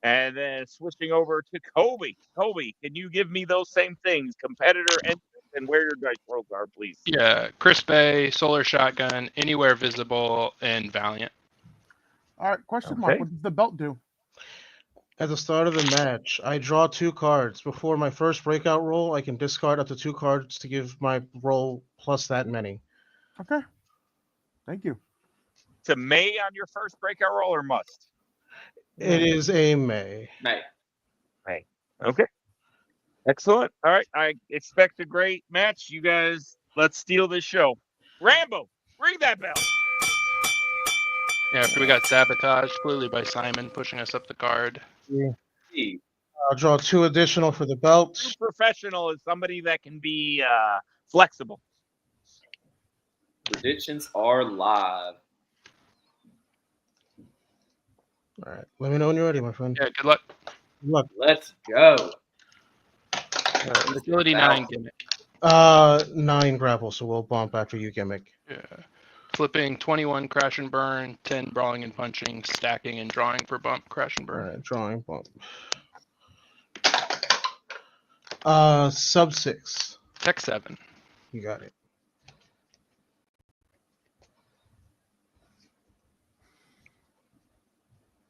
S3: And then switching over to Colby. Colby, can you give me those same things? Competitor, entrance, and where your dice rolls are, please.
S15: Yeah, Crisp Bay, Solar Shotgun, Anywhere Visible, and Valiant.
S6: All right, question mark. What does the belt do?
S16: At the start of the match, I draw 2 cards. Before my first breakout roll, I can discard up to 2 cards to give my roll plus that many.
S6: Okay. Thank you.
S3: To May on your first breakout roll or must?
S16: It is a May.
S7: May.
S3: Okay. Excellent. All right. I expect a great match. You guys, let's steal this show. Rambo, ring that bell.
S15: Yeah, after we got sabotaged clearly by Simon pushing us up the card.
S16: Yeah. I'll draw 2 additional for the belt.
S3: Professional is somebody that can be flexible.
S7: Predictions are live.
S16: All right. Let me know when you're ready, my friend.
S15: Yeah, good luck.
S16: Good luck.
S7: Let's go.
S15: Agility 9 gimmick.
S16: 9 grapple, so we'll bump after you gimmick.
S15: Yeah. Flipping 21 crash and burn, 10 brawling and punching, stacking and drawing for bump, crash and burn.
S16: All right, drawing bump. Sub 6.
S15: Tech 7.
S16: You got it.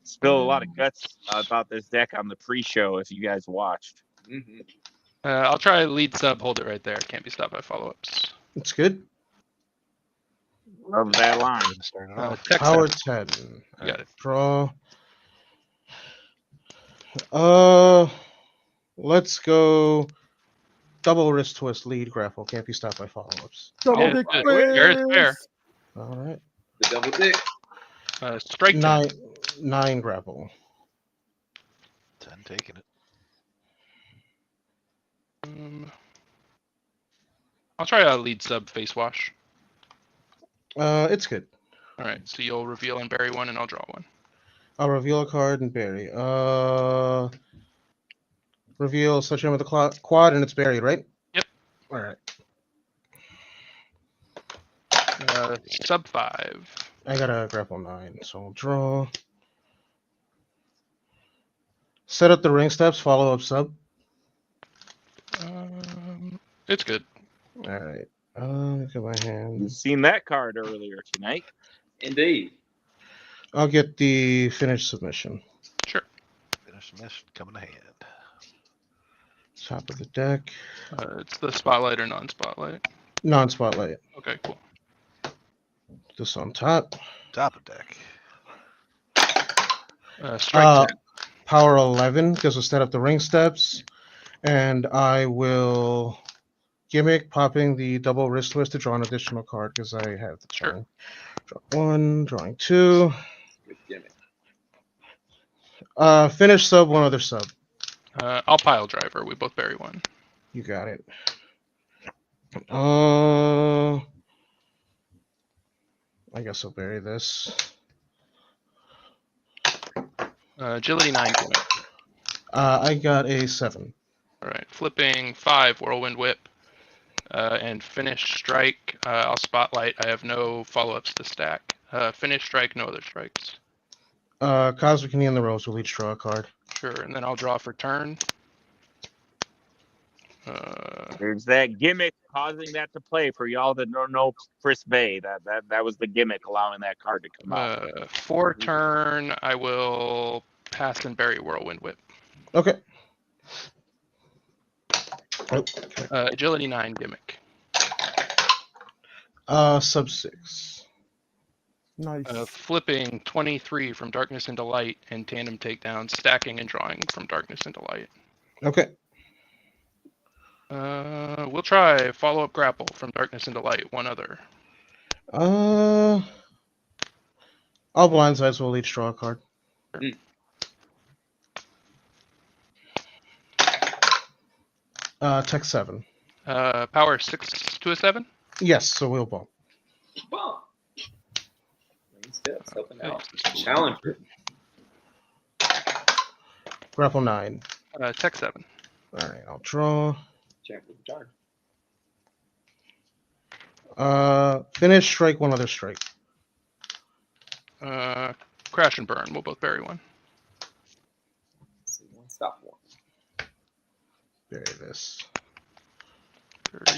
S3: Spill a lot of guts about this deck on the pre-show if you guys watched.
S7: Mm-hmm.
S15: I'll try lead sub, hold it right there. Can't be stopped by follow-ups.
S16: It's good.
S3: Love that line.
S15: Tech
S16: Power
S15: 7.
S16: 10.
S15: You got it.
S16: Draw. Let's go double wrist twist, lead grapple. Can't be stopped by follow-ups.
S6: Double dick
S15: Fair.
S16: All right.
S7: The double dick.
S15: Strike 10.
S16: 9 grapple.
S1: 10 taking it.
S15: I'll try a lead sub face wash.
S16: It's good.
S15: All right, so you'll reveal and bury 1, and I'll draw 1.
S16: I'll reveal a card and bury. Reveal such with the quad, and it's buried, right?
S15: Yep.
S16: All right.
S15: Sub 5.
S16: I got a grapple 9, so I'll draw. Set up the ring steps, follow up sub.
S15: It's good.
S16: All right. Look at my hand.
S3: You've seen that card earlier tonight.
S7: Indeed.
S16: I'll get the finished submission.
S15: Sure.
S1: Finish submission coming to hand.
S16: Top of the deck.
S15: It's the spotlight or non-spotlight?
S16: Non-spotlight.
S15: Okay, cool.
S16: This on top.
S1: Top of deck.
S15: Strike 10.
S16: Power 11 because we'll set up the ring steps. And I will gimmick popping the double wrist twist to draw an additional card because I have the turn. Draw 1, drawing 2.
S7: Good gimmick.
S16: Finish sub, one other sub.
S15: I'll pile driver. We both bury one.
S16: You got it. I guess I'll bury this.
S15: Agility 9 gimmick.
S16: I got a 7.
S15: All right, flipping 5 whirlwind whip, and finish strike. I'll spotlight. I have no follow-ups to stack. Finish strike, no other strikes.
S16: Cosmic Knee and the Rose will each draw a card.
S15: Sure, and then I'll draw for turn.
S3: There's that gimmick causing that to play for y'all that don't know Chris Bay. That was the gimmick allowing that card to come out.
S15: For turn, I will pass and bury whirlwind whip.
S16: Okay.
S15: Agility 9 gimmick.
S16: Sub 6.
S6: Nice.
S15: Flipping 23 from darkness into light and tandem takedown, stacking and drawing from darkness into light.
S16: Okay.
S15: We'll try follow-up grapple from darkness into light, one other.
S16: All blindsides will each draw a card. Tech 7.
S15: Power 6 to a 7?
S16: Yes, so we'll bump.
S7: Bump. Steps helping out. Challenger.
S16: Grapple 9.
S15: Tech 7.
S16: All right, I'll draw.
S7: Check with the turn.
S16: Finish strike, one other strike.
S15: Crash and burn. We'll both bury one.
S7: Let's see, one stop one.
S16: Bury this.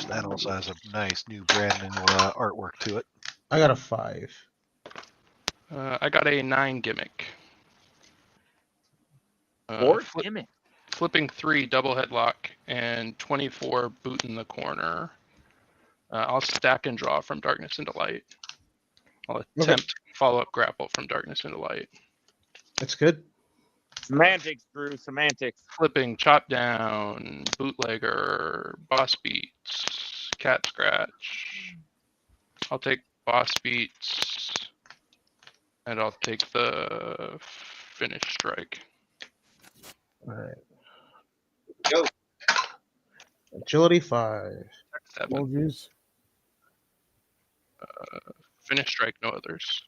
S1: That also has a nice new brand new artwork to it.
S16: I got a 5.
S15: I got a 9 gimmick.
S3: Gimmick.
S15: Flipping 3 double headlock and 24 boot in the corner. I'll stack and draw from darkness into light. I'll attempt follow-up grapple from darkness into light.
S16: That's good.
S3: Semantics, Drew. Semantics.
S15: Flipping chop down, bootlegger, boss beats, cat scratch. I'll take boss beats, and I'll take the finish strike.
S16: All right.
S7: Go.
S16: Agility 5.
S15: 7.
S6: Oh, geez.
S15: Finish strike, no others.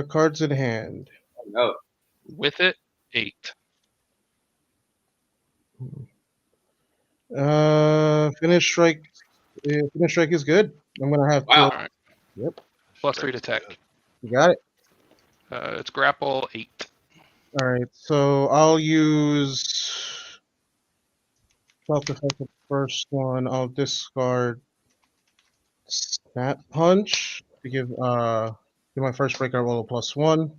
S16: Cards in hand.
S7: Oh, no.
S15: With it, 8.
S16: Finish strike. Finish strike is good. I'm gonna have.
S7: Wow.
S15: All right.
S16: Yep.
S15: Plus 3 to tech.
S16: You got it.
S15: It's grapple 8.
S16: All right. So I'll use self-defense the first one. I'll discard snap punch to give my first breaker roll a +1.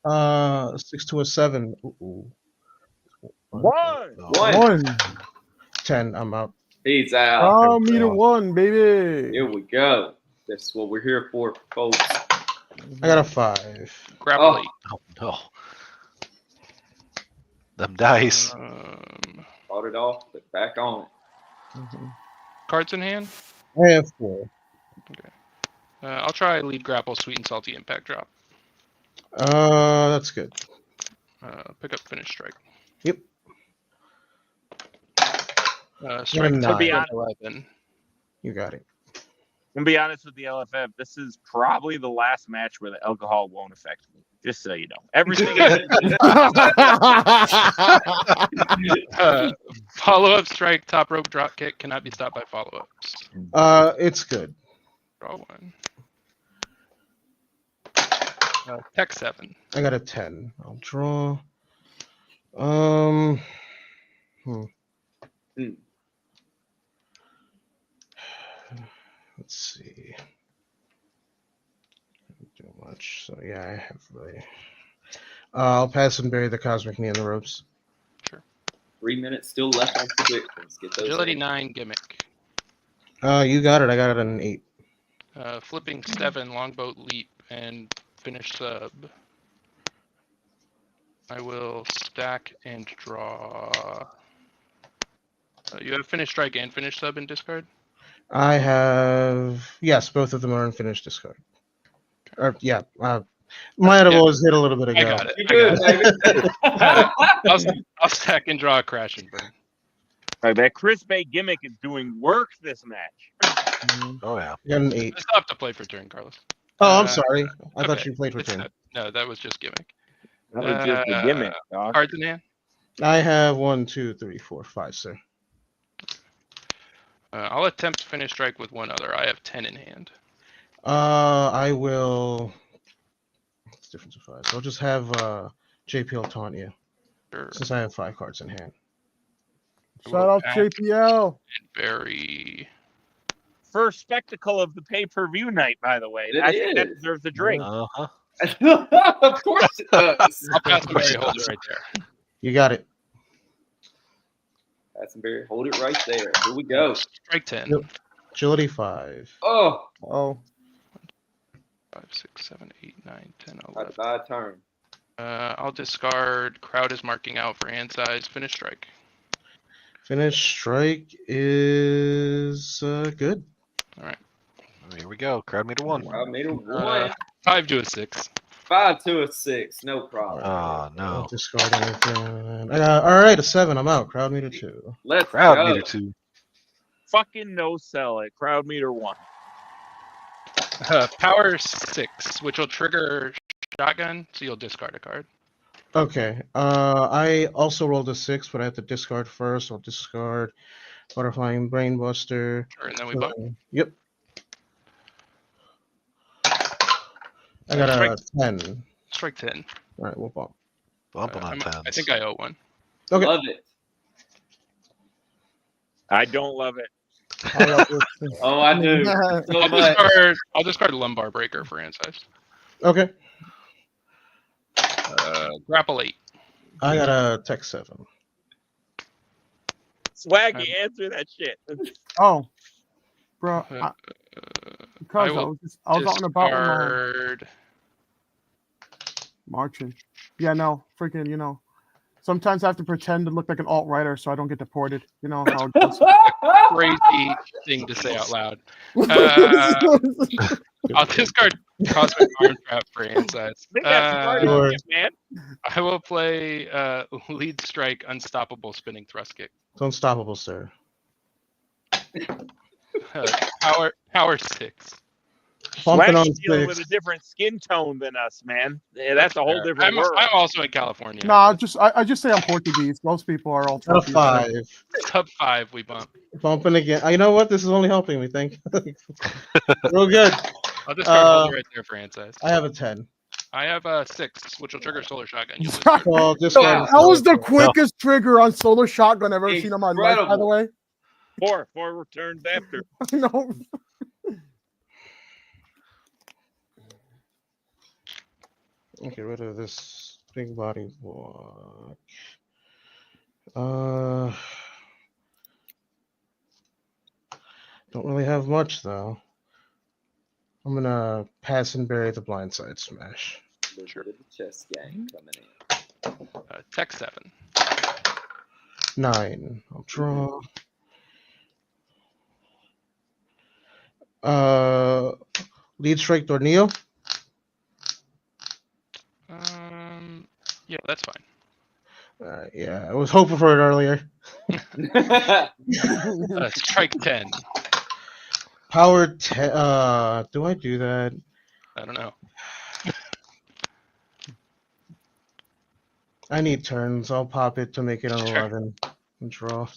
S16: 6 to a 7. Ooh.
S3: One.
S16: 10. I'm out.
S7: He's out.
S6: Oh, meter 1, baby.
S7: Here we go. That's what we're here for, folks.
S16: I got a 5.
S15: Grapple 8.
S1: Oh no. Them dice.
S7: Fought it off, but back on it.
S15: Cards in hand?
S16: I have 4.
S15: Okay. I'll try lead grapple, sweet and salty impact drop.
S16: That's good.
S15: Pick up finish strike.
S16: Yep.
S15: Strike
S16: To
S3: be honest,
S15: 11.
S16: You got it.
S3: I'm gonna be honest with the LFF. This is probably the last match where the alcohol won't affect me. Just so you know, everything.
S15: Follow-up strike, top rope drop kick cannot be stopped by follow-ups.
S16: It's good.
S15: Draw 1. Tech 7.
S16: I got a 10. I'll draw. Let's see. Don't do much. So yeah, I have really. I'll pass and bury the Cosmic Knee in the ropes.
S7: 3 minutes still left on predictions. Get those.
S15: Agility
S7: in.
S15: 9 gimmick.
S16: You got it. I got it an 8.
S15: Flipping 7 longboat leap and finish sub. I will stack and draw. You have finish strike and finish sub in discard?
S16: I have, yes, both of them are unfinished discard. Or yeah, my edible was hit a little bit ago.
S15: I got it.
S7: You're good, baby.
S15: I'll stack and draw a crash and burn.
S3: Like, that Chris Bay gimmick is doing work this match.
S1: Oh yeah.
S16: You got an 8.
S15: I still have to play for turn, Carlos.
S16: Oh, I'm sorry. I thought
S15: okay.
S16: you played for
S15: It's
S16: 10.
S15: no, that was just gimmick.
S3: That was just a gimmick, dog.
S15: Cards in hand.
S16: I have 1, 2, 3, 4, 5, sir.
S15: I'll attempt to finish strike with one other. I have 10 in hand.
S16: I will. What's the difference of 5? So I'll just have JPL taunt you.
S15: Sure.
S16: Since I have 5 cards in hand.
S6: Shout out JPL.
S15: Very.
S3: First spectacle of the pay-per-view night, by the way. I think that deserves a drink.
S1: Uh-huh.
S7: Of course it does.
S15: I'll pass the Barry Holder right there.
S16: You got it.
S7: Glastonbury, hold it right there. Here we go.
S15: Strike 10.
S16: Yep. Agility 5.
S7: Oh.
S15: 5, 6, 7, 8, 9, 10,
S7: About
S15: 11.
S7: to buy a turn.
S15: I'll discard. Crowd is marking out for hand size. Finish strike.
S16: Finish strike is good.
S15: All right.
S1: Here we go. Crowd meter 1.
S7: Crowd meter 1.
S15: 5 to a 6.
S7: 5 to a 6. No problem.
S1: Oh no.
S16: Don't discard anything. All right, a 7. I'm out. Crowd meter 2.
S7: Let's
S1: Crowd
S7: go.
S1: meter 2.
S3: Fucking no sell at crowd meter 1.
S15: Power 6, which will trigger shotgun, so you'll discard a card.
S16: Okay. I also rolled a 6, but I have to discard first. I'll discard Butterflying Brainbuster.
S15: Sure, and then we bump.
S16: Yep. I got a 10.
S15: Strike 10.
S16: All right, we'll bump.
S1: Bumping on 10s.
S15: I think I owe one.
S16: Okay.
S7: Love it.
S3: I don't love it.
S7: Oh, I do. So much.
S15: I'll discard Lumbar Breaker for hand size.
S16: Okay.
S15: Grapple 8.
S16: I got a Tech 7.
S3: Swaggy, answer that shit.
S6: Oh, bro.
S15: I
S6: I
S15: will
S6: was out and about with my
S15: discard.
S6: marching. Yeah, no, freaking, sometimes I have to pretend to look like an alt writer so I don't get deported. You know how it goes.
S15: Crazy thing to say out loud. I'll discard Cosmic Arm Trap for hand size.
S3: I think that's part of it, man.
S15: I will play Lead Strike Unstoppable Spinning Thrust Kick.
S16: It's unstoppable, sir.
S15: Power 6.
S16: Bumping on
S3: Swaggy's dealing
S16: 6.
S3: with a different skin tone than us, man. Yeah, that's a whole different world.
S15: I'm also in California.
S6: No, I just say I'm Portuguese. Most people are all
S16: Got a
S6: Portuguese.
S16: 5.
S15: Sub 5, we bump.
S16: Bumping again. You know what? This is only helping me. Thank you. Real good.
S15: I'll discard Holder right there for hand size.
S16: I have a 10.
S15: I have a 6, which will trigger Solar Shotgun. You'll
S16: Well,
S6: That was the quickest trigger on Solar Shotgun I've ever seen in my life, by the way.
S3: Four returns after.
S6: No.
S16: Get rid of this big body block. Don't really have much though. I'm gonna pass and bury the blindside smash.
S7: Sure. The chess gang coming in.
S15: Tech 7.
S16: 9. I'll draw. Lead strike Tornillo.
S15: Yeah, that's fine.
S16: Yeah, I was hoping for it earlier.
S15: Strike 10.
S16: Power 10. Do I do that?
S15: I don't know.
S16: I need turns. I'll pop it to make it an 11 and draw.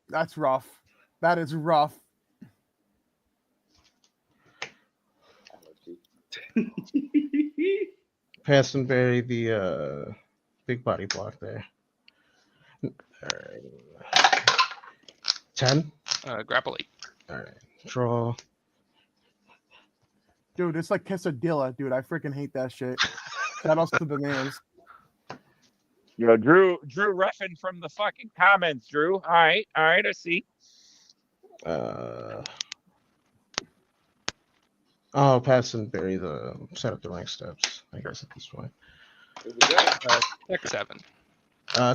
S6: That's rough. That is rough.
S16: Pass and bury the big body block there. All right. 10.
S15: Grapple 8.
S16: All right. Draw.
S6: Dude, it's like quesadilla, dude. I freaking hate that shit. Shout outs to the mans.
S3: Yo, Drew reffing from the fucking comments, Drew. All right, I see.
S16: I'll pass and bury the set up the rank steps, I guess, at this point.
S15: Tech 7.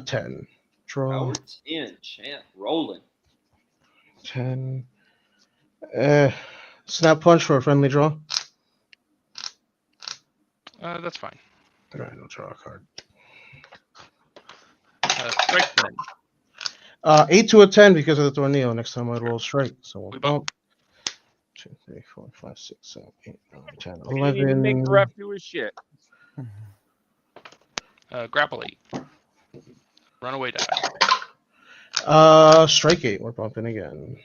S16: 10. Draw.
S7: Power 10. Champ rolling.
S16: 10. Snap punch for a friendly draw.
S15: That's fine.
S16: All right, I'll draw a card.
S15: Strike 10.
S16: 8 to a 10 because of the tornado. Next time I roll strike. So we'll bump. 2, 3, 4, 5, 6, 7, 8, 9, 10,
S3: He didn't even make the
S16: 11.
S3: ref do his shit.
S15: Grapple 8. Runaway die.
S16: Strike 8. We're bumping again.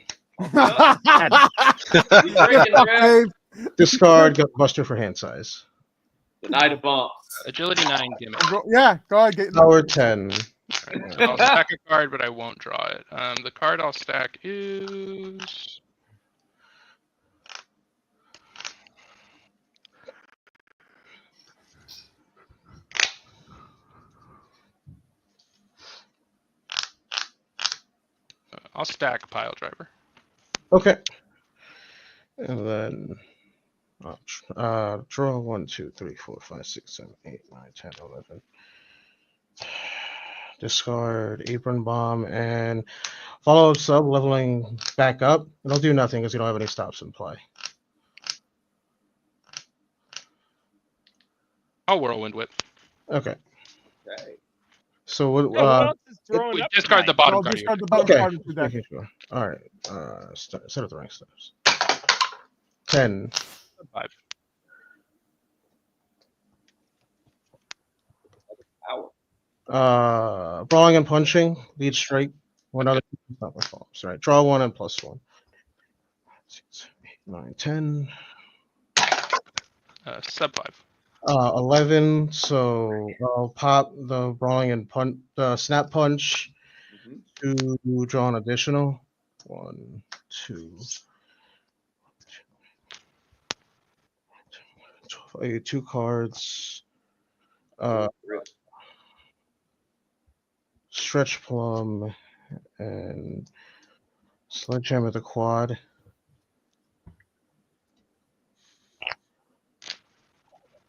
S16: Discard Gutbuster for hand size.
S7: The Knight of Bumps.
S15: Agility 9 gimmick.
S6: Yeah, go ahead. Get
S16: Power 10.
S15: Right, so I'll stack a card, but I won't draw it. The card I'll stack is. I'll stack Pile Driver.
S16: Okay. And then draw 1, 2, 3, 4, 5, 6, 7, 8, 9, 10, 11. Discard Apron Bomb and follow sub leveling back up. It'll do nothing because you don't have any stops in play.
S15: I'll Whirlwind Whip.
S16: Okay.
S7: Okay.
S16: So what?
S3: Who else is throwing
S15: We
S3: up
S15: discard the
S3: tonight?
S15: bottom
S6: I'll
S15: card.
S6: discard
S15: Here.
S6: the bottom
S16: Okay.
S6: card into deck.
S16: Okay, sure. All right. Set up the rank steps. 10.
S15: 5.
S7: Power.
S16: Brawling and punching. Lead straight. One other. Not my fault. Sorry. Draw 1 and +1. 6, 7, 8, 9, 10.
S15: Sub 5.
S16: 11. So I'll pop the brawling and snap punch to draw an additional. 1, 2. 2 cards. Stretch Plum and Sledgehammer the quad.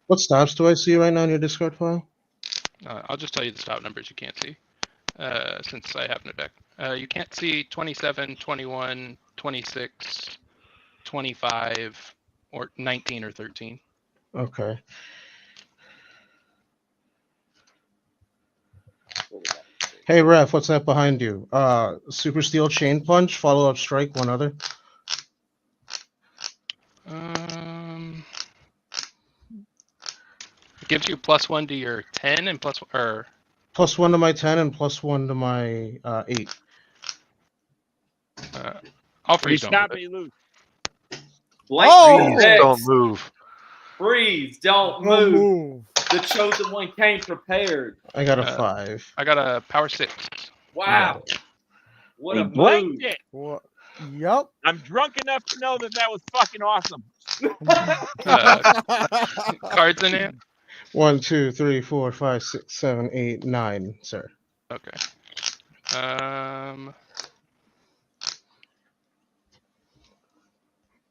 S16: What stops do I see right now in your discard file?
S15: I'll just tell you the stop numbers you can't see, since I have no deck. You can't see 27, 21, 26, 25, or 19 or 13.
S16: Okay. Hey ref, what's that behind you? Super Steel Chain Punch, follow up strike, one other.
S15: It gives you +1 to your 10 and
S16: +1 to my 10 and +1 to my 8.
S15: I'll freeze.
S3: Don't move it.
S7: Loose.
S1: Please don't move.
S7: Freeze, don't move. The chosen one came prepared.
S16: I got a 5.
S15: I got a power 6.
S7: Wow. What
S3: He
S7: a
S3: blanked
S7: move.
S3: it.
S6: What? Yep.
S3: I'm drunk enough to know that that was fucking awesome.
S15: Cards in hand?
S16: 1, 2, 3, 4, 5, 6, 7, 8, 9, sir.
S15: Okay.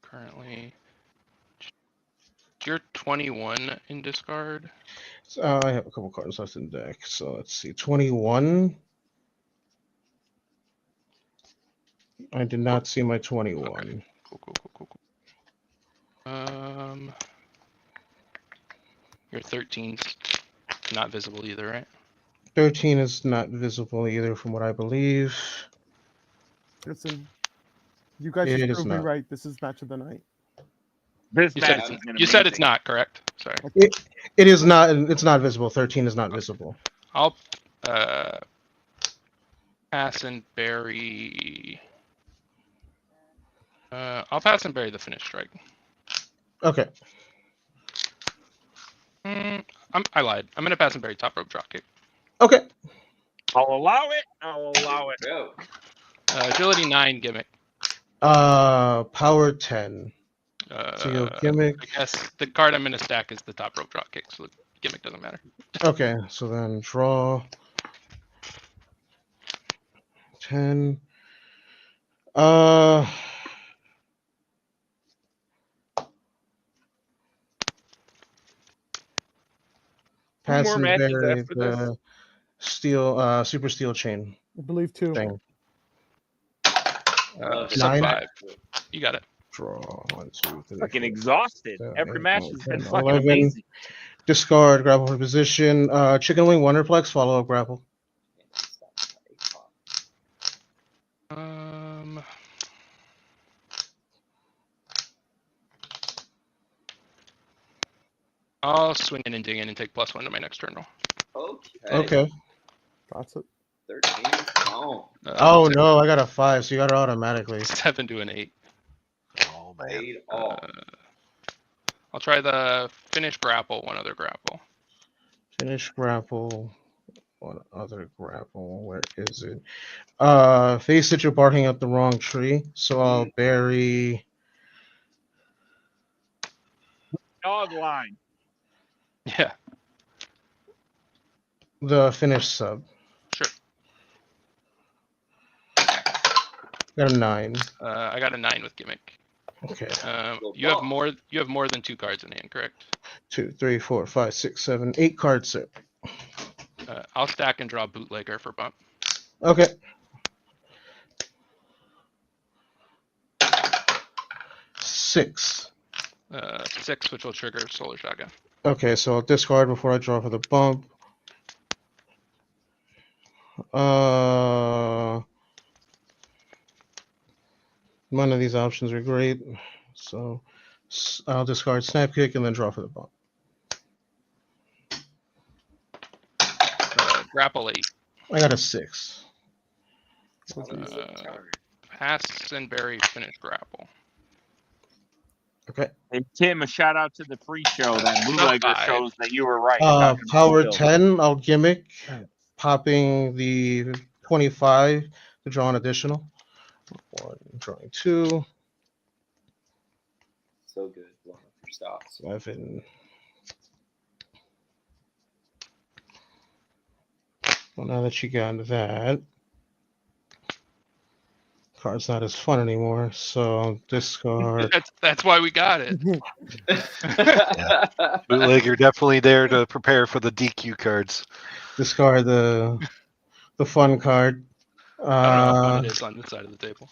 S15: Currently, you're 21 in discard.
S16: I have a couple cards left in deck, so let's see. 21. I did not see my 21.
S15: Okay. Cool. Your 13's not visible either, right?
S16: 13 is not visible either, from what I believe.
S6: Listen, you guys
S16: It
S6: just
S16: is
S6: proved me
S16: not.
S6: right. This is match of the night.
S15: You said it's not correct. Sorry.
S16: It is not. It's not visible. 13 is not visible.
S15: I'll pass and bury. I'll pass and bury the finish strike.
S16: Okay.
S15: I lied. I'm gonna pass and bury top rope drop kick.
S16: Okay.
S3: I'll allow it.
S7: Go.
S15: Agility 9 gimmick.
S16: Power 10. So your gimmick.
S15: I guess the card I'm gonna stack is the top rope drop kick, so the gimmick doesn't matter.
S16: Okay, so then draw 10. Pass
S3: more
S16: and
S3: matches
S16: bury
S3: after this?
S16: steel, super steel chain
S6: I believe 2.
S16: thing.
S15: Sub
S16: 9.
S15: 5. You got it.
S16: Draw 1, 2, 3,
S3: Fucking
S16: 4,
S3: exhausted.
S16: 7,
S3: Every
S16: 8,
S3: match
S16: 9,
S3: has been
S16: 10,
S3: fucking
S16: 11.
S3: amazing.
S16: Discard, grapple for position. Chicken wing wonderplex, follow up grapple.
S15: I'll swing in and dig in and take +1 to my next turn roll.
S16: Okay.
S6: That's it.
S7: 13 is gone.
S16: Oh no, I got a 5, so you got it automatically.
S15: 7 to an 8.
S1: Oh man.
S7: 8 off.
S15: I'll try the finish grapple, one other grapple.
S16: Finish grapple. One other grapple. Where is it? Face that you're barking up the wrong tree, so I'll bury
S3: Dog line.
S15: Yeah.
S16: the finish sub.
S15: Sure.
S16: Got a 9.
S15: I got a 9 with gimmick.
S16: Okay.
S15: You have more than 2 cards in hand, correct?
S16: 2, 3, 4, 5, 6, 7, 8 cards, sir.
S15: I'll stack and draw bootlegger for bump.
S16: Okay. 6.
S15: 6, which will trigger solar shotgun.
S16: Okay, so I'll discard before I draw for the bump. None of these options are great, so I'll discard snap kick and then draw for the bump.
S15: Grapple 8.
S16: I got a 6.
S15: Pass and bury, finish grapple.
S16: Okay.
S3: Hey Tim, a shout out to the pre-show. That bootlegger shows that you were right.
S16: Power 10, I'll gimmick, popping the 25 to draw an additional. 1, drawing 2.
S7: So good. Blowing up your stops.
S16: 11. Well, now that you got that, card's not as fun anymore, so discard.
S15: That's why we got it.
S1: Yeah. Bootlegger definitely there to prepare for the DQ cards.
S16: Discard the fun card.
S15: I don't know how fun it is on this side of the table.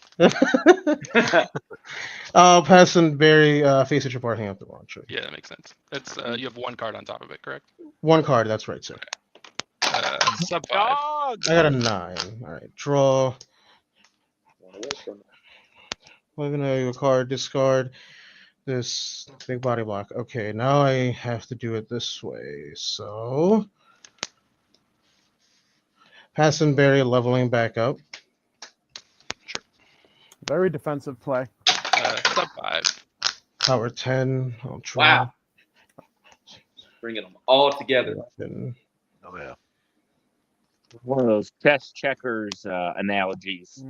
S16: I'll pass and bury face at your parting up the wrong tree.
S15: Yeah, that makes sense. That's you have 1 card on top of it, correct?
S16: 1 card, that's right, sir.
S15: Sub 5.
S16: I got a 9. All right, draw. 11 a card, discard this big body block. Okay, now I have to do it this way. So pass and bury, leveling back up.
S15: Sure.
S6: Very defensive play.
S15: Sub 5.
S16: Power 10. I'll try.
S7: Wow. Bringing them all together.
S16: 11.
S1: Oh yeah.
S3: One of those chess checkers analogies.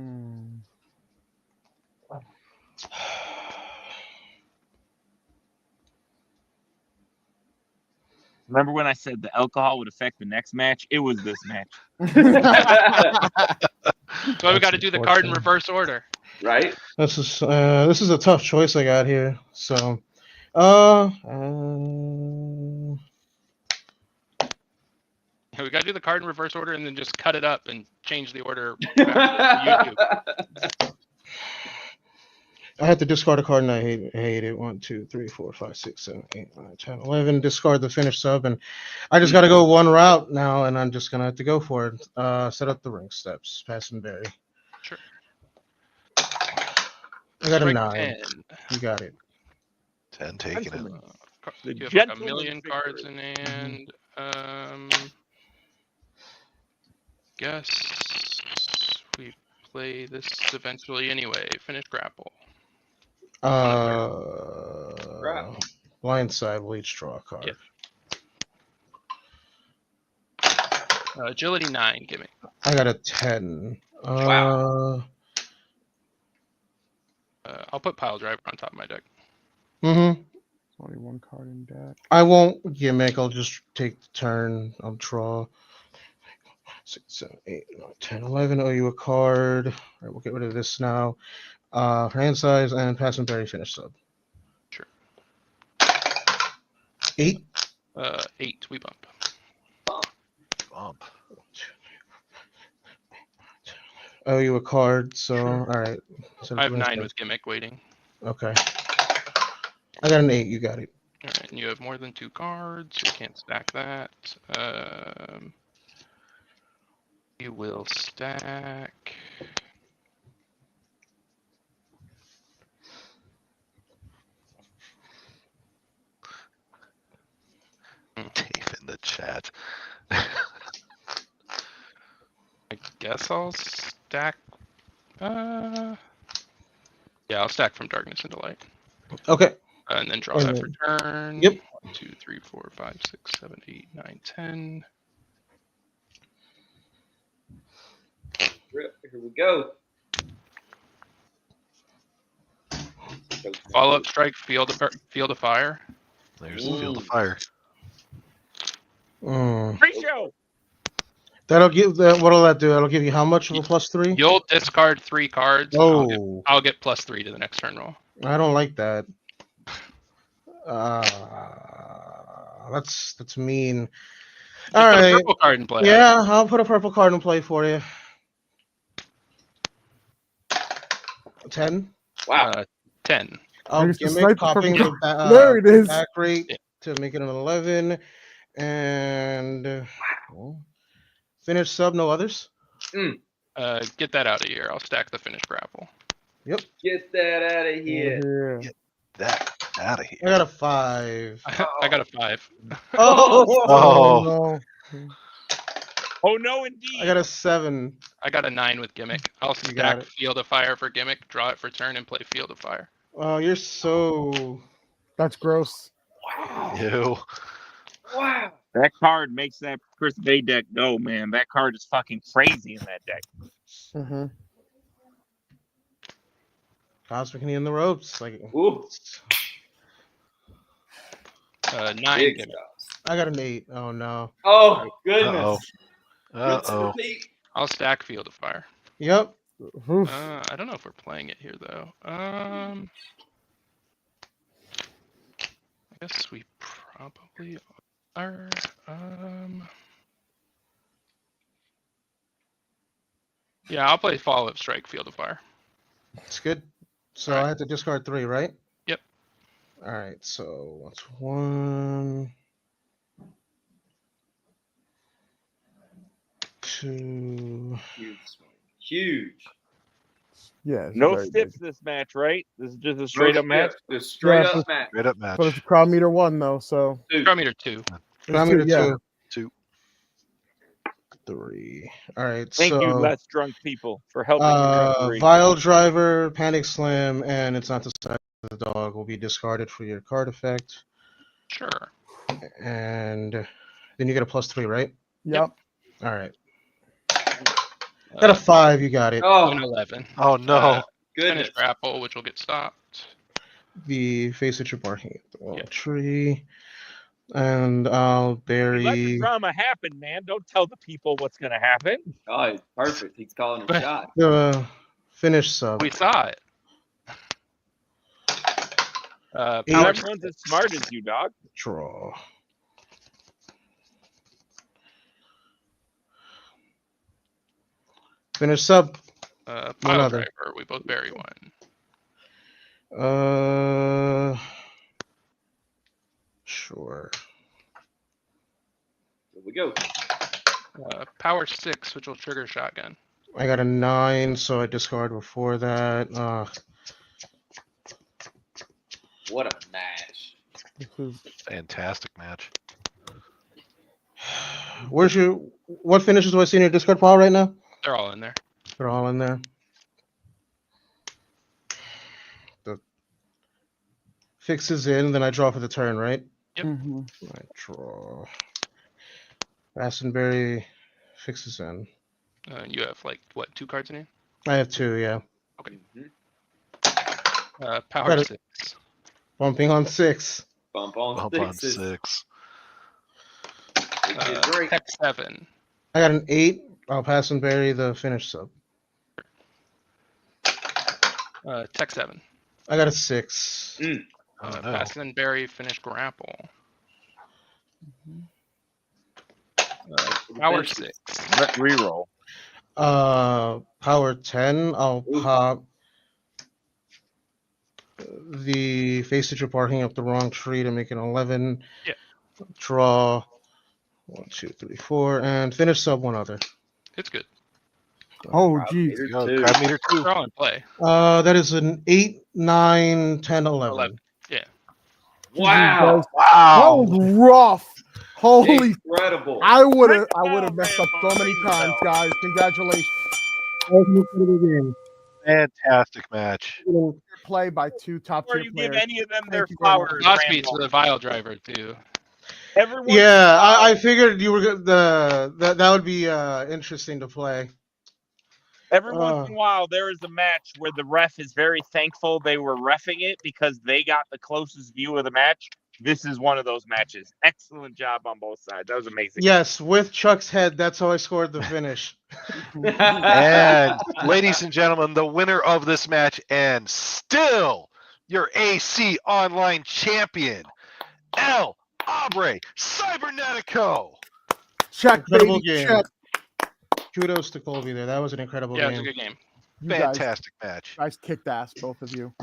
S3: Remember when I said the alcohol would affect the next match? It was this match.
S15: That's why we got to do the card in reverse order.
S7: Right?
S16: This is a tough choice I got here. So,
S15: We got to do the card in reverse order and then just cut it up and change the order back to YouTube.
S16: I had to discard a card and I hate it. 1, 2, 3, 4, 5, 6, 7, 8, 9, 10, 11. Discard the finish sub, and I just got to go one route now, and I'm just gonna have to go for it. Set up the ring steps, pass and bury.
S15: Sure.
S16: I got a 9. You got it.
S1: 10 taken it.
S15: You have like a million cards in hand. Guess we play this eventually anyway. Finish grapple.
S16: Blind side will each draw a card.
S15: Yeah. Agility 9, give me.
S16: I got a 10.
S15: Wow. I'll put pile driver on top of my deck.
S16: Mm-hmm.
S6: Only 1 card in deck.
S16: I won't gimmick. I'll just take the turn. I'll draw 6, 7, 8, 9, 10, 11. Owe you a card. All right, we'll get rid of this now. Hand size and pass and bury finish sub.
S15: Sure.
S16: 8.
S15: 8. We bump.
S1: Bump.
S16: I owe you a card, so all right. So
S15: I have 9 with gimmick waiting.
S16: Okay. I got an 8. You got it.
S15: All right, and you have more than 2 cards. We can't stack that. You will stack.
S1: Dave in the chat.
S15: I guess I'll stack. Yeah, I'll stack from Darkness into Light.
S16: Okay.
S15: And then draw
S16: And
S15: that
S16: then-
S15: for turn.
S16: Yep.
S15: 1, 2, 3, 4, 5, 6, 7, 8, 9, 10.
S7: Here we go.
S15: Follow up strike, field of fire.
S1: There's the field of fire.
S3: Pre-show.
S16: That'll give that. What'll that do? That'll give you how much of a +3?
S15: You'll discard 3 cards.
S16: Oh.
S15: I'll get +3 to the next turn roll.
S16: I don't like that. That's mean. All
S15: Put a
S16: right.
S15: purple card in play.
S16: Yeah, I'll put a purple card in play for you. 10.
S7: Wow.
S15: 10.
S16: I'll
S6: There's the
S16: gimmick
S6: sniper
S16: popping
S6: purple-
S16: the
S6: There it is.
S16: back rate to make it an 11, and finish sub. No others.
S15: Get that out of here. I'll stack the finished grapple.
S16: Yep.
S7: Get that out of here.
S1: Get that out of here.
S16: I got a 5.
S15: I got a 5.
S16: Oh,
S6: no.
S3: Oh no, indeed.
S16: I got a 7.
S15: I got a 9 with gimmick. I'll
S16: You got
S15: stack
S16: it.
S15: Field of Fire for gimmick, draw it for turn, and play Field of Fire.
S16: Oh, you're so.
S6: That's gross.
S1: Ew.
S7: Wow.
S3: That card makes that Chris Bay deck go, man. That card is fucking crazy in that deck.
S6: Mm-hmm.
S16: Cosmic in the ropes. Like.
S7: Ooh.
S15: 9
S7: Big
S15: gimmick.
S7: stuff.
S16: I got an 8. Oh no.
S7: Oh goodness.
S1: Uh-oh.
S15: I'll stack Field of Fire.
S16: Yep.
S15: I don't know if we're playing it here though. I guess we probably are. Yeah, I'll play Follow-Up Strike, Field of Fire.
S16: It's good. So I have to discard 3, right?
S15: Yep.
S16: All right. So that's 1, 2.
S7: Huge.
S6: Yeah. it's
S3: No
S6: very
S3: steps
S6: big.
S3: this match, right? This is just a straight up match.
S7: Just straight
S6: Yeah,
S7: up
S6: it's-
S7: match.
S1: Straight up match.
S6: But it's crowd meter 1 though, so
S15: Draw meter 2.
S16: Draw meter
S6: yeah.
S16: 2. 3. All right.
S3: Thank
S16: so,
S3: you, less drunk people, for helping the referee.
S16: Vile Driver, Panic Slam, and It's Not the Size of the Dog will be discarded for your card effect.
S15: Sure.
S16: And then you get a +3, right?
S6: Yep.
S16: All right. Got a 5. You got it.
S7: Oh,
S15: An 11.
S1: Oh no.
S7: goodness.
S15: Finish grapple, which will get stopped.
S16: The face at your barking at the wall
S15: Yeah.
S16: tree. And I'll
S3: Let the
S16: bury.
S3: drama happen, man. Don't tell the people what's going to happen.
S7: Oh, he's perfect. He's calling a shot.
S16: The finish sub.
S15: We saw it.
S3: Not
S16: Eight.
S3: everyone's as smart as you, dog.
S16: Draw. Finish sub. One
S15: Pile
S16: other.
S15: driver. We both bury one.
S16: Sure.
S7: Here we go.
S15: Power 6, which will trigger shotgun.
S16: I got a 9, so I discard before that.
S7: What a match.
S6: This is
S1: Fantastic match.
S16: Where's your? What finishes do I see in your discard pile right now?
S15: They're all in there.
S16: They're all in there. The fix is in, then I draw for the turn, right?
S15: Yep.
S6: mhm.
S16: I draw. Glastonbury fixes in.
S15: You have like what, 2 cards in hand?
S16: I have 2, yeah.
S15: Okay.
S7: Mhm.
S15: Power
S16: Got it.
S15: 6.
S16: Bumping on 6.
S7: Bump on
S1: Bump on
S7: sixes.
S1: 6.
S7: Drink.
S15: Tech 7.
S16: I got an 8. I'll pass and bury the finish sub.
S15: Tech 7.
S16: I got a 6.
S1: Oh no.
S15: Pass and bury, finish grapple.
S7: Here
S15: Power
S7: Thank you.
S15: 6.
S3: Reroll.
S16: Power 10. I'll pop the face that you're barking up the wrong tree to make an 11.
S15: Yeah.
S16: Draw 1, 2, 3, 4, and finish sub one other.
S15: It's good.
S6: Oh, geez.
S1: Crowd meter 2.
S15: Draw and play.
S16: That is an 8, 9, 10, 11.
S15: 11. Yeah.
S7: Wow.
S6: That was rough. Holy,
S7: incredible!
S6: I would have messed up so many times, guys. Congratulations.
S1: Fantastic match.
S6: Play by two top
S3: Before
S6: tier
S3: you
S6: players.
S3: give any of them their
S6: Thank you very much.
S3: flowers,
S15: Godspeed to
S3: Randall.
S15: the Vile Driver, too.
S3: Everyone,
S16: Yeah, I figured you were that would be interesting to play.
S3: every once in a while, there is a match where the ref is very thankful they were reffing it because they got the closest view of the match. This is one of those matches. Excellent job on both sides. That was amazing.
S16: Yes, with Chuck's head, that's how I scored the finish.
S1: And ladies and gentlemen, the winner of this match and still your AC Online champion, El Abre Cybernetico.
S6: Check,
S16: Incredible
S6: baby,
S16: game.
S6: check.
S16: Kudos to Colby there. That was an incredible
S15: Yeah, it
S16: game.
S15: was a good game.
S6: You
S1: Fantastic match.
S6: Guys kicked ass, both of you.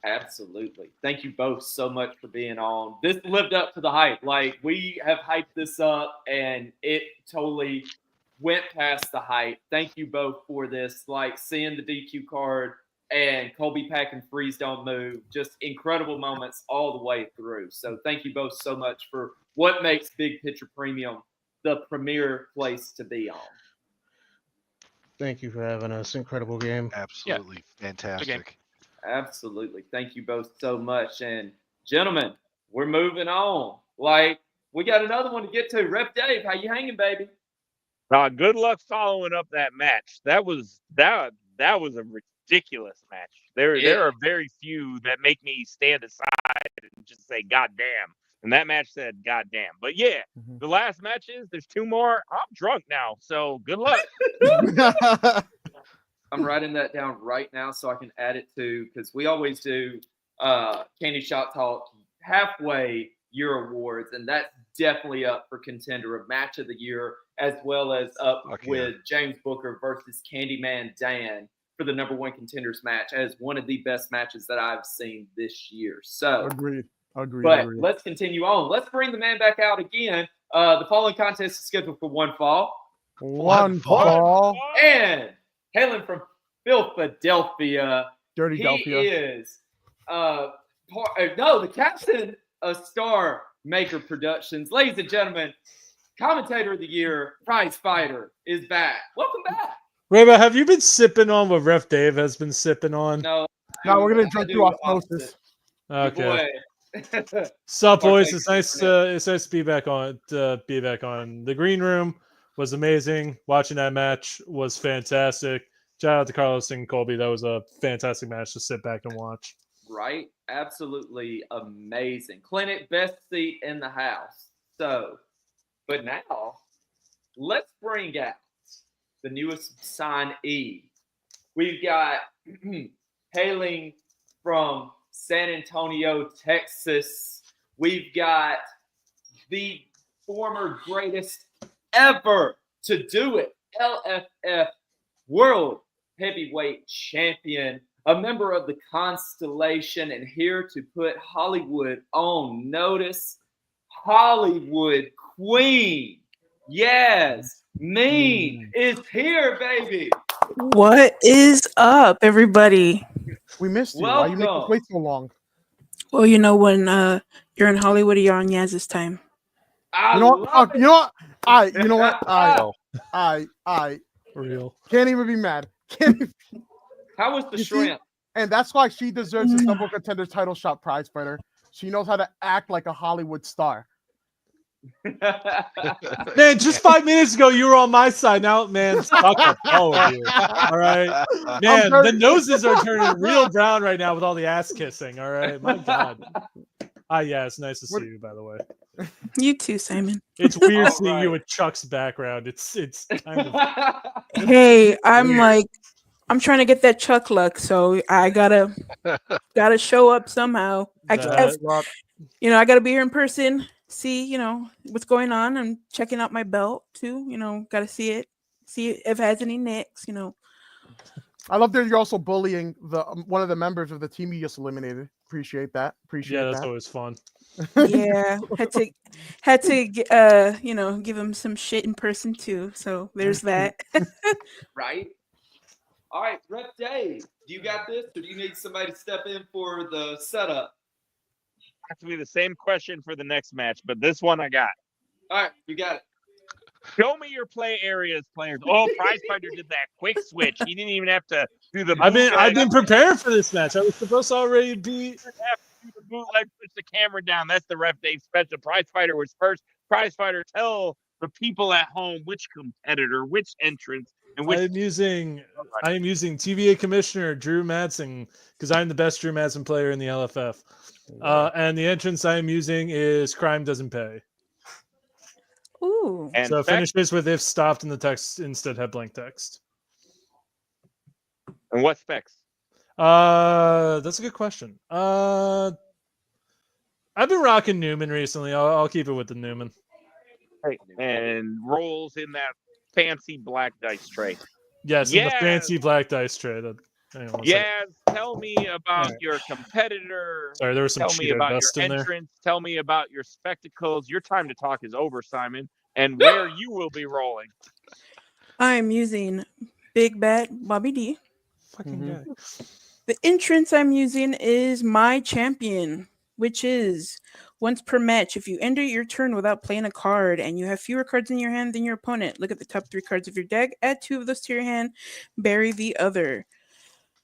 S7: Absolutely. Thank you both so much for being on. This lived up to the hype. Like, we have hyped this up, and it totally went past the hype. Thank you both for this. Like, seeing the DQ card and Colby packing Freeze Don't Move, just incredible moments all the way through. So thank you both so much for what makes Big Picture Premium the premier place to be on.
S16: Thank you for having us. Incredible game.
S1: Absolutely fantastic.
S7: Absolutely. Thank you both so much. And gentlemen, we're moving on. Like, we got another one to get to. Rep Dave, how you hanging, baby?
S3: Good luck following up that match. That was a ridiculous match. There are very few that make me stand aside and just say "God damn." And that match said "God damn." But yeah, the last matches. There's two more. I'm drunk now, so good luck.
S7: I'm writing that down right now so I can add it to, because we always do Candy Shot Talk halfway year awards, and that's definitely up for contender of match of the year, as well as up with James Booker versus Candyman Dan for the #1 contenders match as one of the best matches that I've seen this year. So
S6: Agreed.
S7: But let's continue on. Let's bring the man back out again. The following contest is scheduled for one fall.
S6: One fall.
S7: And hailing from Philadelphia,
S6: Dirty
S7: he
S6: Delphia.
S7: is the captain of Star Maker Productions. Ladies and gentlemen, commentator of the year, prize fighter is back. Welcome back.
S14: Reba, have you been sipping on what Ref Dave has been sipping on?
S7: No,
S6: we're gonna drink through osmosis.
S14: Okay. Sup, boys? It's nice to be back on. The green room was amazing. Watching that match was fantastic. Shout out to Carlos and Colby. That was a fantastic match to sit back and watch.
S7: Right? Absolutely amazing. Clinic, best seat in the house. So, but now, let's bring out the newest signee. We've got hailing from San Antonio, Texas. We've got the former greatest ever to do it, LFF World Heavyweight Champion, a member of the Constellation, and here to put Hollywood on notice, Hollywood Queen. Yes, Mean is here, baby.
S17: What is up, everybody?
S6: We missed you. Why you make us wait so long?
S17: Well, when you're in Hollywood, you're on Yaz's time.
S6: You know what? You know what? I
S14: real.
S6: Can't even be mad.
S7: How was the shrimp?
S6: And that's why she deserves this double contender title shot prize fighter. She knows how to act like a Hollywood star.
S14: Man, just 5 minutes ago you were on my side. Now, man, fuck up all of you. All right, man. The noses are turning real brown right now with all the ass kissing. All right, my God. Yeah, it's nice to see you, by the way.
S17: You too, Simon.
S14: It's weird seeing you with Chuck's background. It's kind of.
S17: Hey, I'm trying to get that Chuck luck, so I gotta show up somehow. I gotta be here in person. see, what's going on. I'm checking out my belt too. Got to see it, see if it has any nicks.
S6: I love that you're also bullying the one of the members of the team you just eliminated. Appreciate that. Appreciate
S14: Yeah, that's
S6: that.
S14: always fun.
S17: Yeah, had to give him some shit in person too. So there's that.
S7: Right? All right, Rep Dave, do you got this, or do you need somebody to step in for the setup?
S3: Actually, the same question for the next match, but this one I got.
S7: All right, you got it.
S3: Show me your play areas, players. Oh, Prizefighter did that quick switch. He didn't even have to do the.
S14: I've been preparing for this match. I was supposed to already be.
S3: Have to do the bootleg, push the camera down. That's the Ref Dave special. Prizefighter was first. Prizefighter, tell the people at home which competitor, which entrance, and which.
S14: I am using TVA Commissioner Drew Madsen because I'm the best Drew Madsen player in the LFF. And the entrance I am using is Crime Doesn't Pay.
S17: Ooh.
S14: So finishes with if stopped in the text instead have blank text.
S3: And what specs?
S14: That's a good question. I've been rocking Newman recently. I'll keep it with the Newman.
S3: Right. And rolls in that fancy black dice tray.
S14: Yes, in the fancy black dice tray.
S3: Tell me about your competitor.
S14: Sorry, there was some
S3: Tell me
S14: Cheeto
S3: about
S14: dust
S3: your
S14: in there.
S3: entrance. Tell me about your spectacles. Your time to talk is over, Simon. And where you will be rolling.
S17: I'm using Big Bad Bobby D.
S14: Fucking guy.
S17: The entrance I'm using is My Champion, which is once per match. If you enter your turn without playing a card and you have fewer cards in your hand than your opponent, look at the top 3 cards of your deck, add 2 of those to your hand, bury the other.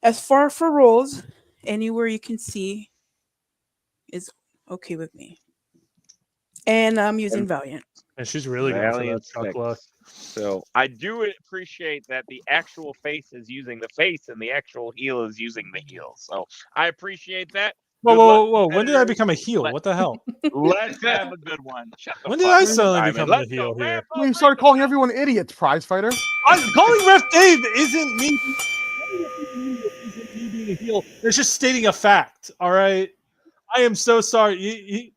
S17: As far for rolls, anywhere you can see is okay with me. And I'm using Valiant.
S14: And she's really going for that chuck luck.
S3: So I do appreciate that the actual face is using the face and the actual heel is using the heel. So I appreciate that.
S14: Whoa. When did I become a heel? What the hell?
S3: Let's have a good one.
S14: When did I suddenly become a heel here?
S6: When you started calling everyone idiots, Prizefighter.
S14: Calling Ref Dave isn't me being a heel. It's just stating a fact. All right. I am so sorry.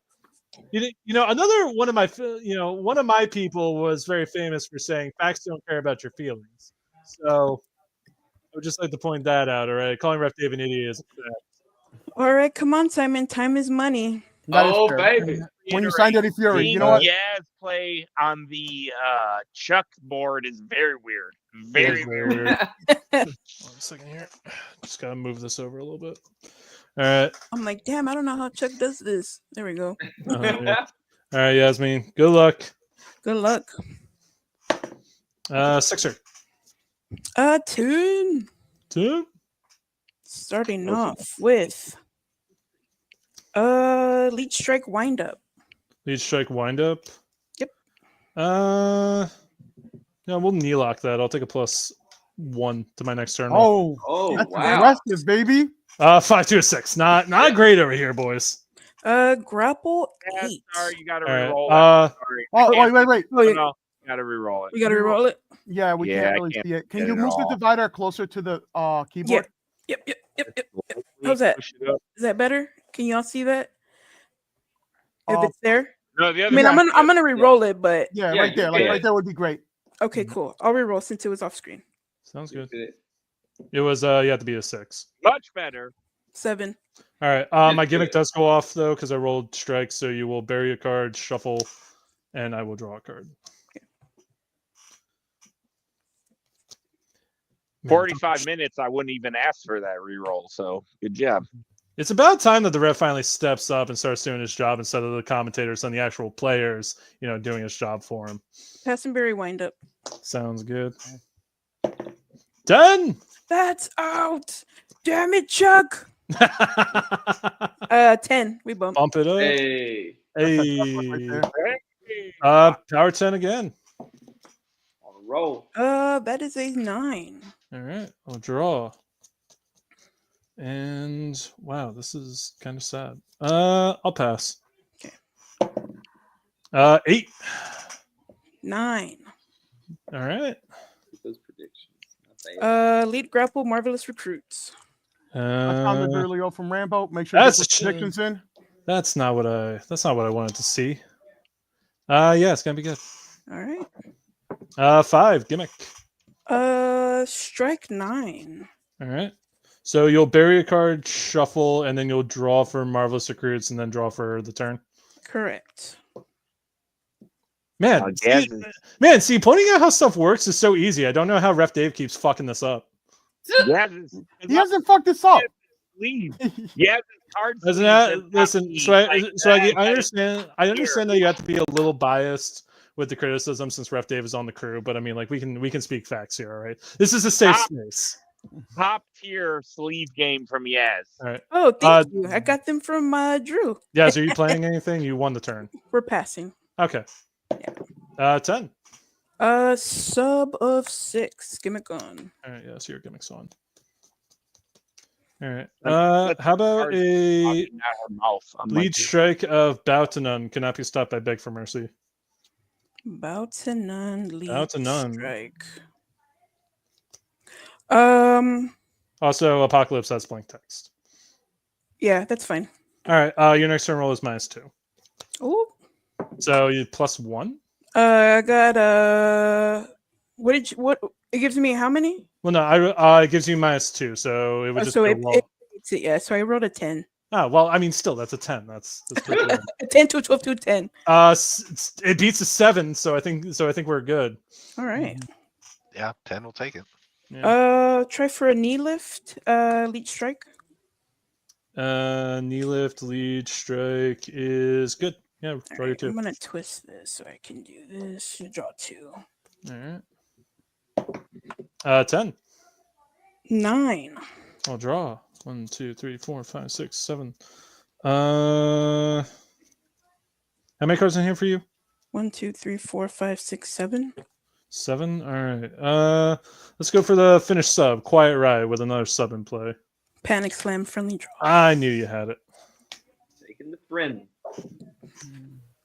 S14: Another one of my people was very famous for saying facts don't care about your feelings. So I would just like to point that out. All right. Calling Ref Dave an idiot is a fact.
S17: All right, come on, Simon. Time is money.
S7: Baby.
S6: When you signed Eddie Fury, you know what?
S3: Yaz play on the Chuck board is very weird. Very weird.
S14: 1 second here. Just gotta move this over a little bit. All right.
S17: I'm like, damn, I don't know how Chuck does this. There we go.
S14: Yeah. All right, Yasmin. Good luck.
S17: Good luck.
S14: Sixer.
S17: 2.
S14: 2.
S17: Starting off with Leech Strike Windup.
S14: Leech Strike Windup.
S17: Yep.
S14: Yeah, we'll knee lock that. I'll take a +1 to my next turn.
S6: That's aggressive, baby.
S14: 5 to a 6. Not great over here, boys.
S17: Grapple 8.
S3: Sorry, you gotta
S14: All
S3: re-roll
S14: right.
S3: it.
S6: Wait.
S17: Oh, yeah.
S3: No, you gotta re-roll it.
S17: We gotta re-roll it.
S6: Yeah, we can't really see it. Can you move the divider closer to the keyboard?
S17: Yep. How's that? Is that better? Can y'all see that? If it's there?
S3: No, the other.
S17: I mean, I'm gonna re-roll it, but
S6: Yeah, right there. Like right there would be great.
S17: okay, cool. I'll re-roll since it was off screen.
S14: Sounds good. It was you have to be a 6.
S3: Much better.
S17: 7.
S14: All right. My gimmick does go off though because I rolled strikes, so you will bury a card, shuffle, and I will draw a card.
S3: 45 minutes, I wouldn't even ask for that re-roll. So good job.
S14: It's about time that the ref finally steps up and starts doing his job instead of the commentators and the actual players, doing his job for him.
S17: Pass and bury Windup.
S14: Sounds good. 10.
S17: That's out. Damn it, Chuck. 10. We bump.
S14: Bump it up.
S7: Hey.
S14: Power 10 again.
S7: On a roll.
S17: That is a 9.
S14: All right. I'll draw. And wow, this is kind of sad. I'll pass.
S17: Okay.
S14: 8.
S17: 9.
S14: All right.
S7: Those predictions.
S17: Lead grapple, Marvelous Recruits.
S6: I found the Verlio from Rambo. Make sure
S14: that's
S6: you get the predictions in.
S14: That's not what I wanted to see. Yeah, it's gonna be good.
S17: All right.
S14: 5 gimmick.
S17: Strike 9.
S14: All right. So you'll bury a card, shuffle, and then you'll draw for Marvelous Recruits, and then draw for the turn.
S17: Correct.
S14: Man, see, pointing out how stuff works is so easy. I don't know how Ref Dave keeps fucking this up.
S6: He hasn't fucked this up.
S3: Yeah, cards.
S14: Doesn't that listen? So I understand. I understand that you have to be a little biased with the criticism since Ref Dave is on the crew, but I mean, like we can speak facts here. All right, this is a safe space.
S3: Top tier sleeve game from Yaz.
S14: All right.
S17: Oh, thank you. I got them from Drew.
S14: Yaz, are you playing anything? You won the turn.
S17: We're passing.
S14: Okay. 10.
S17: Sub of 6. Gimmick on.
S14: All right. Yeah. So your gimmick's on. All right. How about a lead strike of Bow to None cannot be stopped by Beg for Mercy?
S17: Bow to None. Lead
S14: Bow to None.
S17: strike.
S14: Also, Apocalypse has blank text.
S17: Yeah, that's fine.
S14: All right. Your next turn roll is -2.
S17: Oh.
S14: So you +1.
S17: I got what it gives me how many?
S14: Well, no, it gives you -2, so it would just
S17: So
S14: go
S17: it,
S14: low.
S17: yeah, so I rolled a 10.
S14: Oh, well, I mean, still, that's a 10. That's pretty good.
S17: A 10 to a 12 to a 10.
S14: It beats a 7, so I think we're good.
S17: All right.
S1: Yeah, 10 will take it.
S14: Yeah.
S17: Try for a knee lift, lead strike.
S14: Knee lift, lead strike is good. Yeah, draw your 2.
S17: I'm gonna twist this so I can do this. You draw 2.
S14: All right. 10.
S17: 9.
S14: I'll draw. 1, 2, 3, 4, 5, 6, 7. How many cards in here for you?
S17: 1, 2, 3, 4, 5, 6, 7.
S14: 7. All right. Let's go for the finished sub. Quiet Ride with another sub in play.
S17: Panic Slam, friendly draw.
S14: I knew you had it.
S7: Taking the friend.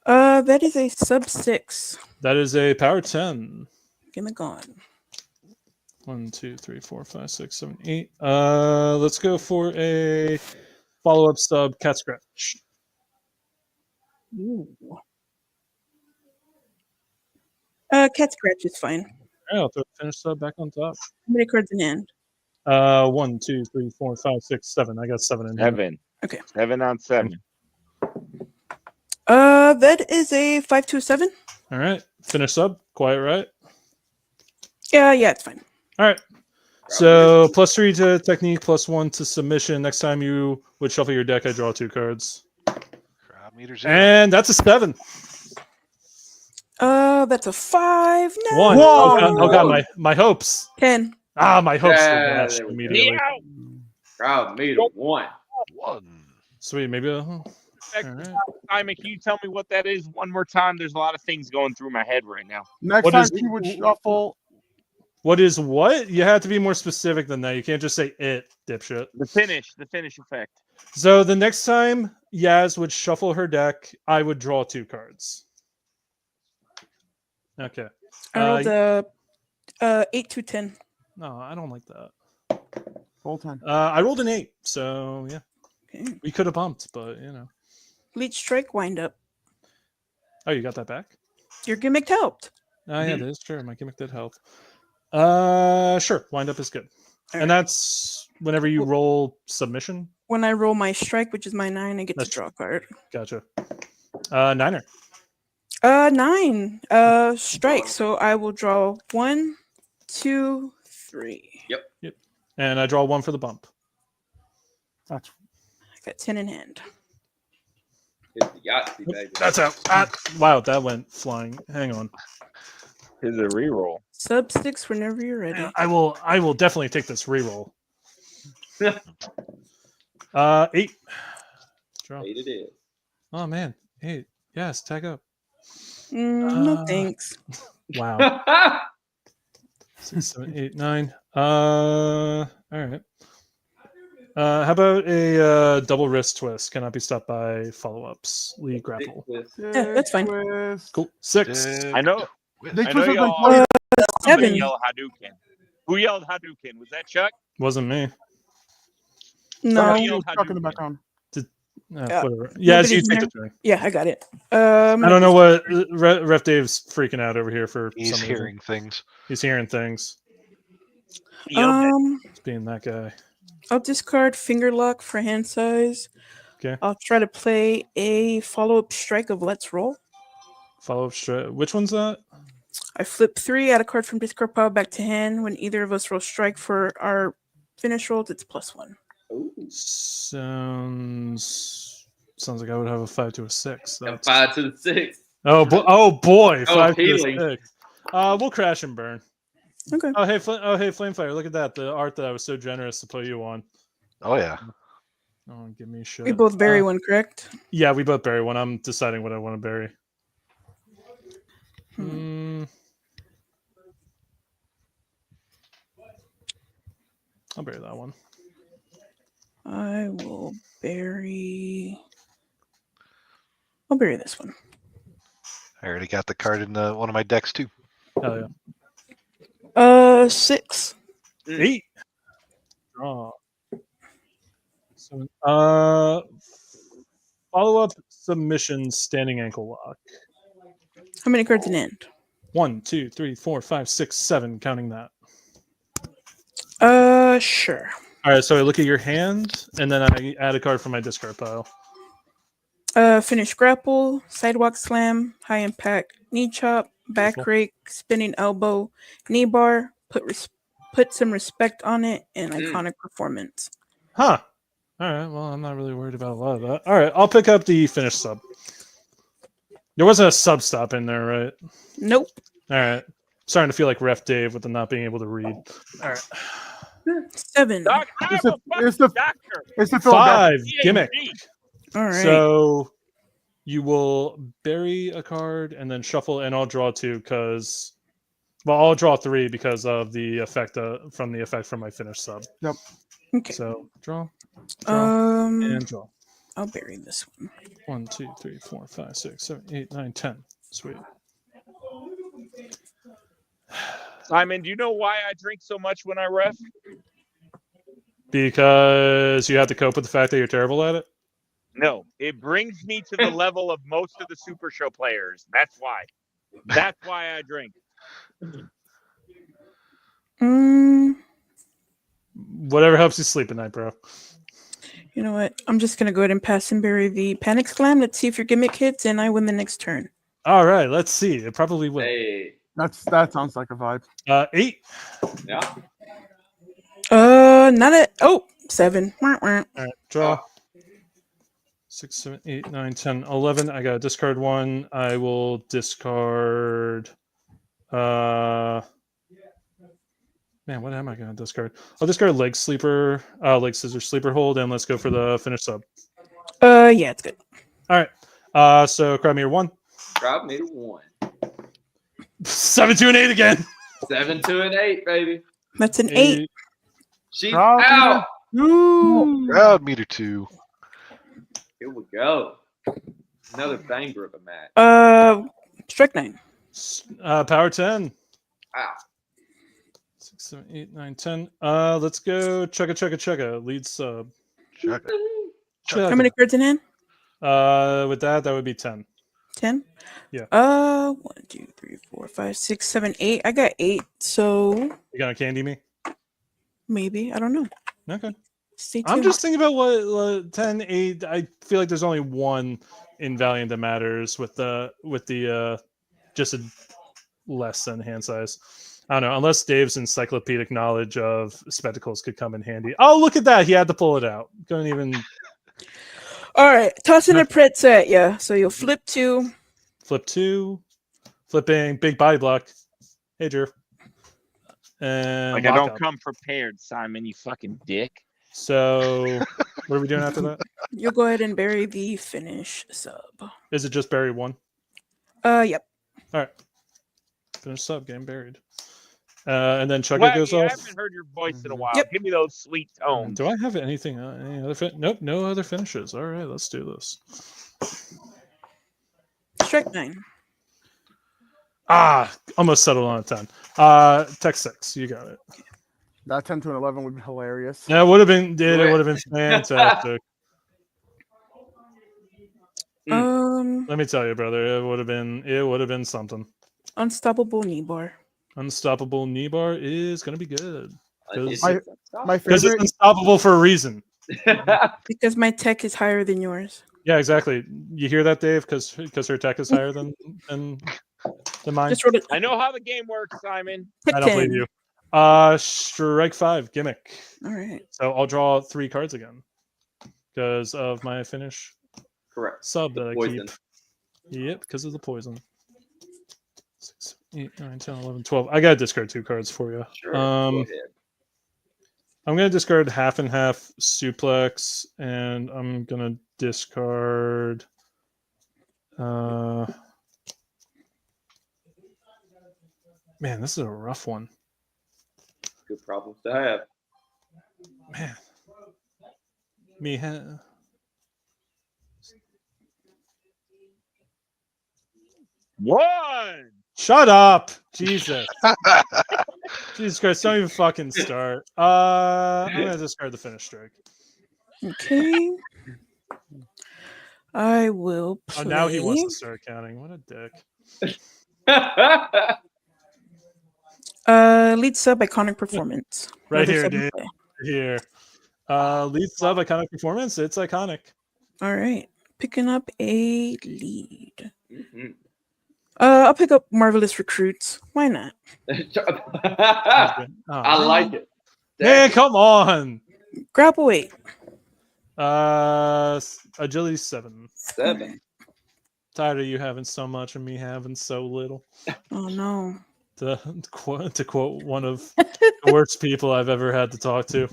S17: That is a sub 6.
S14: That is a power 10.
S17: Gimmick on.
S14: 1, 2, 3, 4, 5, 6, 7, 8. Let's go for a follow-up sub, Cat Scratch.
S17: Ooh. Cat Scratch is fine.
S14: All right, I'll throw the finished sub back on top.
S17: How many cards in hand?
S14: 1, 2, 3, 4, 5, 6, 7. I got 7 in hand.
S3: 7.
S17: Okay.
S3: 7 on 7.
S17: That is a 5 to a 7.
S14: All right. Finish sub. Quiet Right.
S17: Yeah, it's fine.
S14: All right. So +3 to technique, +1 to submission. Next time you would shuffle your deck, I draw 2 cards.
S1: Crowd meter 0.
S14: And that's a 7.
S17: That's a 5. No.
S14: 1. Oh god, my hopes.
S17: 10.
S14: My hopes were
S7: Yeah,
S14: dashed
S7: there we go.
S14: immediately.
S7: Crowd meter 1.
S14: Sweet, maybe. All right.
S3: Simon, can you tell me what that is one more time? There's a lot of things going through my head right now.
S6: Next
S14: What
S6: time
S14: is-
S6: he would shuffle.
S14: What is what? You have to be more specific than that. You can't just say it, dipshit.
S3: The finish effect.
S14: So the next time Yaz would shuffle her deck, I would draw 2 cards. Okay.
S17: I rolled 8 to 10.
S14: No, I don't like that.
S6: Full time.
S14: I rolled an 8, so yeah.
S17: Okay.
S14: We could have bumped, but you know.
S17: Lead strike, wind up.
S14: Oh, you got that back?
S17: Your gimmick helped.
S14: Oh yeah, that is true. My gimmick did help. Sure. Wind up is good. And that's whenever you roll submission.
S17: When I roll my strike, which is my 9, I get to draw a card.
S14: Gotcha. Niner.
S17: 9. Strike. So I will draw 1, 2, 3.
S14: Yep. And I draw 1 for the bump.
S17: I got 10 in hand.
S7: Hit the Yahtzee, baby.
S14: That's out. Wow, that went flying. Hang on.
S3: Here's a reroll.
S17: Sub 6 whenever you're ready.
S14: I will definitely take this reroll. 8. Draw.
S7: 8 it is.
S14: Oh man. 8. Yes, tag up.
S17: No thanks.
S14: Wow. 6, 7, 8, 9. All right. How about a double wrist twist? Cannot be stopped by follow-ups. Lead grapple.
S17: Yeah, that's fine.
S14: Cool. 6.
S3: I know.
S6: They
S3: I know
S6: twisted
S3: y'all.
S6: like
S3: Somebody
S17: 7.
S3: yelled Hadouken. Who yelled Hadouken? Was that Chuck?
S14: Wasn't me.
S17: No.
S3: Somebody
S6: he was
S3: yelled
S6: stuck in the
S3: Hadouken.
S6: background.
S14: Whatever. Yeah, so you
S17: nobody's
S14: take
S17: here?
S14: the turn.
S17: Yeah, I got it.
S14: I don't know what Ref Dave's freaking out over here for.
S1: He's
S14: some
S1: hearing
S14: reason.
S1: things.
S14: He's hearing things.
S17: Um,
S14: It's being that guy.
S17: I'll discard Finger Lock for hand size.
S14: Okay.
S17: I'll try to play a follow-up strike of Let's Roll.
S14: Follow up straight. Which one's that?
S17: I flip 3, add a card from discard pile back to hand. When either of us roll strike for our finish rolls, it's +1.
S14: Sounds like I would have a 5 to a 6.
S7: A 5 to the 6.
S14: Oh boy!
S7: Oh,
S14: 5 to a
S7: healing.
S14: 6. We'll crash and burn.
S17: Okay.
S14: Oh hey, Flamefire! Look at that. The art that I was so generous to put you on.
S1: Oh yeah.
S14: Oh, give me shit.
S17: We both bury one, correct?
S14: Yeah, we both bury one. I'm deciding what I want to bury. I'll bury that one.
S17: I will bury. I'll bury this one.
S1: I already got the card in one of my decks too.
S14: Hell yeah.
S17: 6.
S14: 8. Draw. So, follow up submission standing ankle lock.
S17: How many cards in end?
S14: 1, 2, 3, 4, 5, 6, 7. Counting that.
S17: Sure.
S14: All right. So I look at your hand, and then I add a card from my discard pile.
S17: Finish grapple, sidewalk slam, high impact, knee chop, back
S14: Beautiful.
S17: rake, spinning elbow, knee bar. Put some respect on it, and iconic performance.
S14: Huh. All right. Well, I'm not really worried about a lot of that. All right. I'll pick up the finish sub. There wasn't a sub stop in there, right?
S17: Nope.
S14: All right. Starting to feel like Ref Dave with the not being able to read. All right.
S17: 7.
S6: It's the
S14: 5 gimmick.
S17: All right.
S14: So you will bury a card and then shuffle, and I'll draw 2 because, well, I'll draw 3 because of the effect from my finish sub.
S6: Yep.
S17: Okay.
S14: So draw,
S17: and
S14: draw.
S17: I'll bury this one.
S14: 1, 2, 3, 4, 5, 6, 7, 8, 9, 10. Sweet.
S3: Simon, do you know why I drink so much when I ref?
S14: Because you have to cope with the fact that you're terrible at it?
S3: No, it brings me to the level of most of the Super Show players. That's why. That's why I drink.
S14: Whatever helps you sleep at night, bro.
S17: You know what? I'm just gonna go ahead and pass and bury the panic slam. Let's see if your gimmick hits, and I win the next turn.
S14: All right, let's see. It probably will.
S7: Hey.
S6: That sounds like a vibe.
S14: 8.
S7: Yeah.
S17: Not a 7. Wah, wah.
S14: All right, draw. 6, 7, 8, 9, 10, 11. I got to discard 1. I will discard. Man, what am I going to discard? I'll discard leg scissor sleeper hold, and let's go for the finish sub.
S17: Yeah, it's good.
S14: All right. So crowd meter 1.
S7: Crowd meter 1.
S14: 7, 2, and 8 again.
S7: 7, 2, and 8, baby.
S17: That's an 8.
S7: She's
S6: Crowd
S7: out.
S1: Crowd meter 2.
S7: Here we go. Another banger of a match.
S17: Strike 9.
S14: Power 10.
S7: Wow.
S14: 6, 7, 8, 9, 10. Let's go chugga. Lead sub.
S17: How many cards in hand?
S14: With that would be 10.
S17: 10?
S14: Yeah.
S17: 1, 2, 3, 4, 5, 6, 7, 8. I got 8, so
S14: You gonna candy me?
S17: maybe. I don't know.
S14: Okay.
S17: Stay tuned.
S14: I'm just thinking about what 10, 8. I feel like there's only one in Valiant that matters with the just a less than hand size. I don't know, unless Dave's encyclopedic knowledge of spectacles could come in handy. Oh, look at that. He had to pull it out. Couldn't even.
S17: All right. Tossing a pretz at you. So you'll flip 2.
S14: Flip 2. Flipping. Big body block. Hey, Drew. And
S3: Like I don't come prepared, Simon, you fucking dick.
S14: So what are we doing after that?
S17: You'll go ahead and bury the finish sub.
S14: Is it just bury 1?
S17: Yep.
S14: All right. Finish sub, game buried. And then Chugga goes
S3: I
S14: off.
S3: haven't heard your voice in a while.
S17: Yep.
S3: Give me those sweet tones.
S14: Do I have anything? Any other nope, no other finishes. All right, let's do this.
S17: Strike 9.
S14: Almost settled on a 10. Tech 6, you got it.
S6: That 10 to an 11 would be hilarious.
S14: Yeah, it would have been fantastic. Let me tell you, brother, it would have been something.
S17: Unstoppable knee bar.
S14: Unstoppable knee bar is gonna be good.
S6: My
S14: Because it's
S6: favorite.
S14: unstoppable for a reason.
S17: Because my tech is higher than yours.
S14: Yeah, exactly. You hear that, Dave? Because her tech is higher than mine.
S17: Just roll it.
S3: I know how the game works, Simon.
S14: I don't believe you. Strike 5 gimmick.
S17: All right.
S14: So I'll draw 3 cards again because of my finish.
S7: Correct.
S14: Sub
S7: The
S14: that I
S7: poison.
S14: keep. Yep, because of the poison. 6, 8, 9, 10, 11, 12. I gotta discard 2 cards for you.
S7: Sure. Go ahead.
S14: I'm gonna discard half and half suplex, and I'm gonna discard. Man, this is a rough one.
S7: Good problems to have.
S14: Man,
S3: One.
S14: Shut up, Jesus. Jesus Christ! Don't even fucking start. I'm gonna discard the finish strike.
S17: Okay. I will play.
S14: Oh, now he wants to start counting. What a dick.
S17: Lead sub iconic performance.
S14: Right
S17: Another
S14: here,
S17: sub in
S14: dude.
S17: play.
S14: Here. Lead sub iconic performance. It's iconic.
S17: All right. Picking up a lead. I'll pick up Marvelous Recruits. Why not?
S7: I like it.
S14: Man, come on.
S17: Grapple 8.
S14: Agility 7.
S7: 7.
S14: Tired of you having so much and me having so little.
S17: Oh no.
S14: To quote one of the worst people I've ever had to talk to.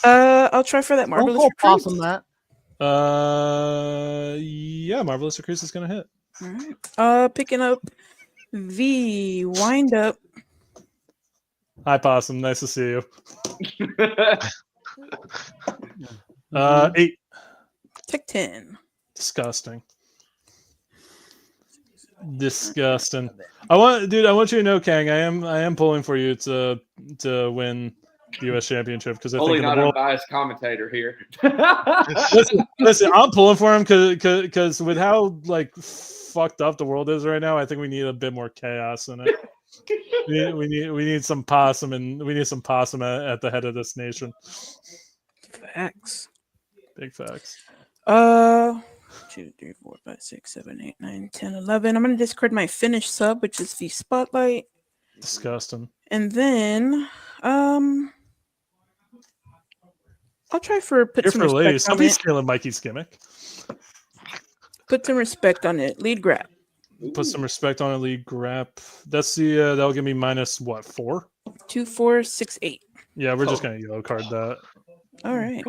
S17: I'll try for that Marvelous
S6: Don't call
S17: Recruits.
S6: Possum that.
S14: Yeah, Marvelous Recruits is gonna hit.
S17: All right. Picking up the wind up.
S14: Hi, Possum. Nice to see you. 8.
S17: Tech 10.
S14: Disgusting. I want you to know, Kang. I am pulling for you to win the U.S. Championship because I
S7: Only
S14: think in
S7: not
S14: the world.
S7: a biased commentator here.
S14: listen, I'm pulling for him because with how like fucked up the world is right now, I think we need a bit more chaos in it. we need some possum at the head of this nation.
S17: Facts.
S14: Big facts.
S17: 2, 3, 4, 5, 6, 7, 8, 9, 10, 11. I'm gonna discard my finish sub, which is the spotlight.
S14: Disgusting.
S17: And then I'll try for put
S14: Here
S17: some
S14: for
S17: respect
S14: ladies.
S17: on
S14: Somebody's
S17: it.
S14: stealing Mikey's gimmick.
S17: Put some respect on it. Lead grab.
S14: Put some respect on a lead grab. That's the that'll give me minus what 4?
S17: 2, 4, 6, 8.
S14: Yeah, we're just gonna yellow card that.
S17: All right.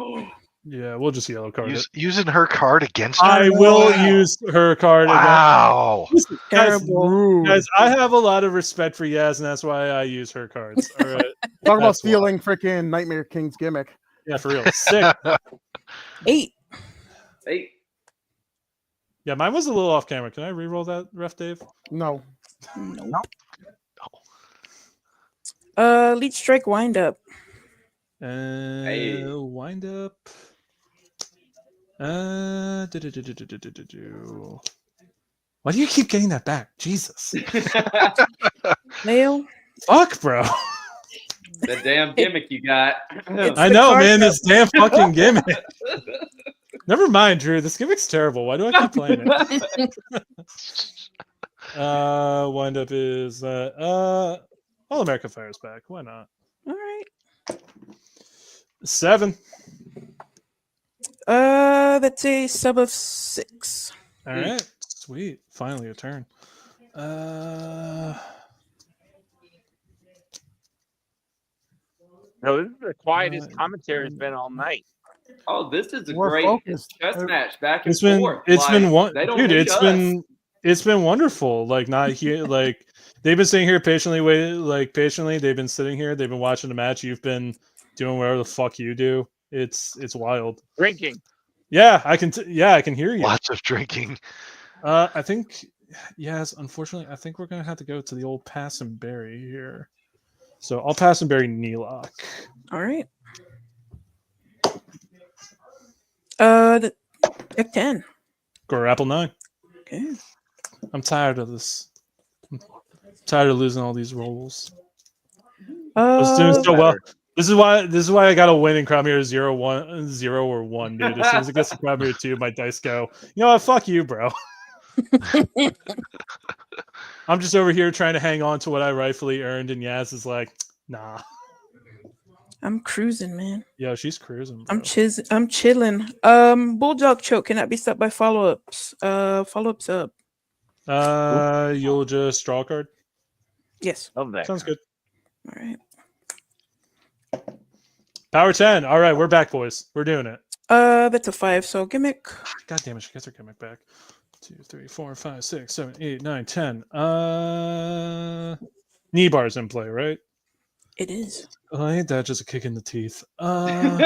S14: Yeah, we'll just yellow card it.
S1: Using her card against her?
S14: I will use her card.
S1: Wow.
S14: Listen,
S17: Terrible.
S14: guys, I have a lot of respect for Yaz, and that's why I use her cards. All right.
S6: Talk about
S14: That's why.
S6: stealing freaking Nightmare King's gimmick.
S14: Yeah, for real. Sick.
S17: 8.
S7: 8.
S14: Yeah, mine was a little off camera. Can I re-roll that, Ref Dave?
S6: No.
S17: Nope. Lead strike wind up.
S14: Wind up. Why do you keep getting that back? Jesus.
S17: Nail.
S14: Fuck, bro.
S7: The damn gimmick you got.
S14: I know, man. This damn fucking gimmick. Never mind, Drew. This gimmick's terrible. Why do I keep playing it? Wind up is All America Fire's back. Why not?
S17: All right.
S14: 7.
S17: That's a sub of 6.
S14: All right. Sweet. Finally a turn.
S3: No, this is the quietest commentary has been all night.
S7: Oh, this is a
S6: We're
S7: great
S6: focused.
S7: chess match back and
S14: It's been
S7: forth.
S14: it's
S7: Like,
S14: been one
S7: they don't
S14: dude,
S7: need
S14: it's
S7: us.
S14: been wonderful. Like not here like they've been sitting here patiently. They've been sitting here, they've been watching the match. You've been doing whatever the fuck you do. It's wild.
S3: Drinking.
S14: Yeah, I can hear you.
S1: Lots of drinking.
S14: I think yes, unfortunately, I think we're gonna have to go to the old pass and bury here. So I'll pass and bury knee lock.
S17: All right. The deck 10.
S14: Grapple 9.
S17: Okay.
S14: I'm tired of this. I'm tired of losing all these rolls. I
S17: Uh,
S14: was doing so well.
S3: better.
S14: This is why I got to win in Crown Mirror 0, 1, 0 or 1, dude. As soon as it gets to Crown Mirror 2, my dice go, you know what? Fuck you, bro. I'm just over here trying to hang on to what I rightfully earned, and Yaz is like, nah.
S17: I'm cruising, man.
S14: Yo, she's cruising, bro.
S17: I'm chilling. Bulldog choke cannot be stopped by follow-ups. Follow-ups up.
S14: You'll just draw a card.
S17: Yes.
S3: Love that.
S14: Sounds good.
S17: All right.
S14: Power 10. All right, we're back, boys. We're doing it.
S17: That's a 5. So gimmick.
S14: God damn it, she gets her gimmick back. 2, 3, 4, 5, 6, 7, 8, 9, 10. Knee bars in play, right?
S17: It is.
S14: Oh, ain't that just a kick in the teeth? And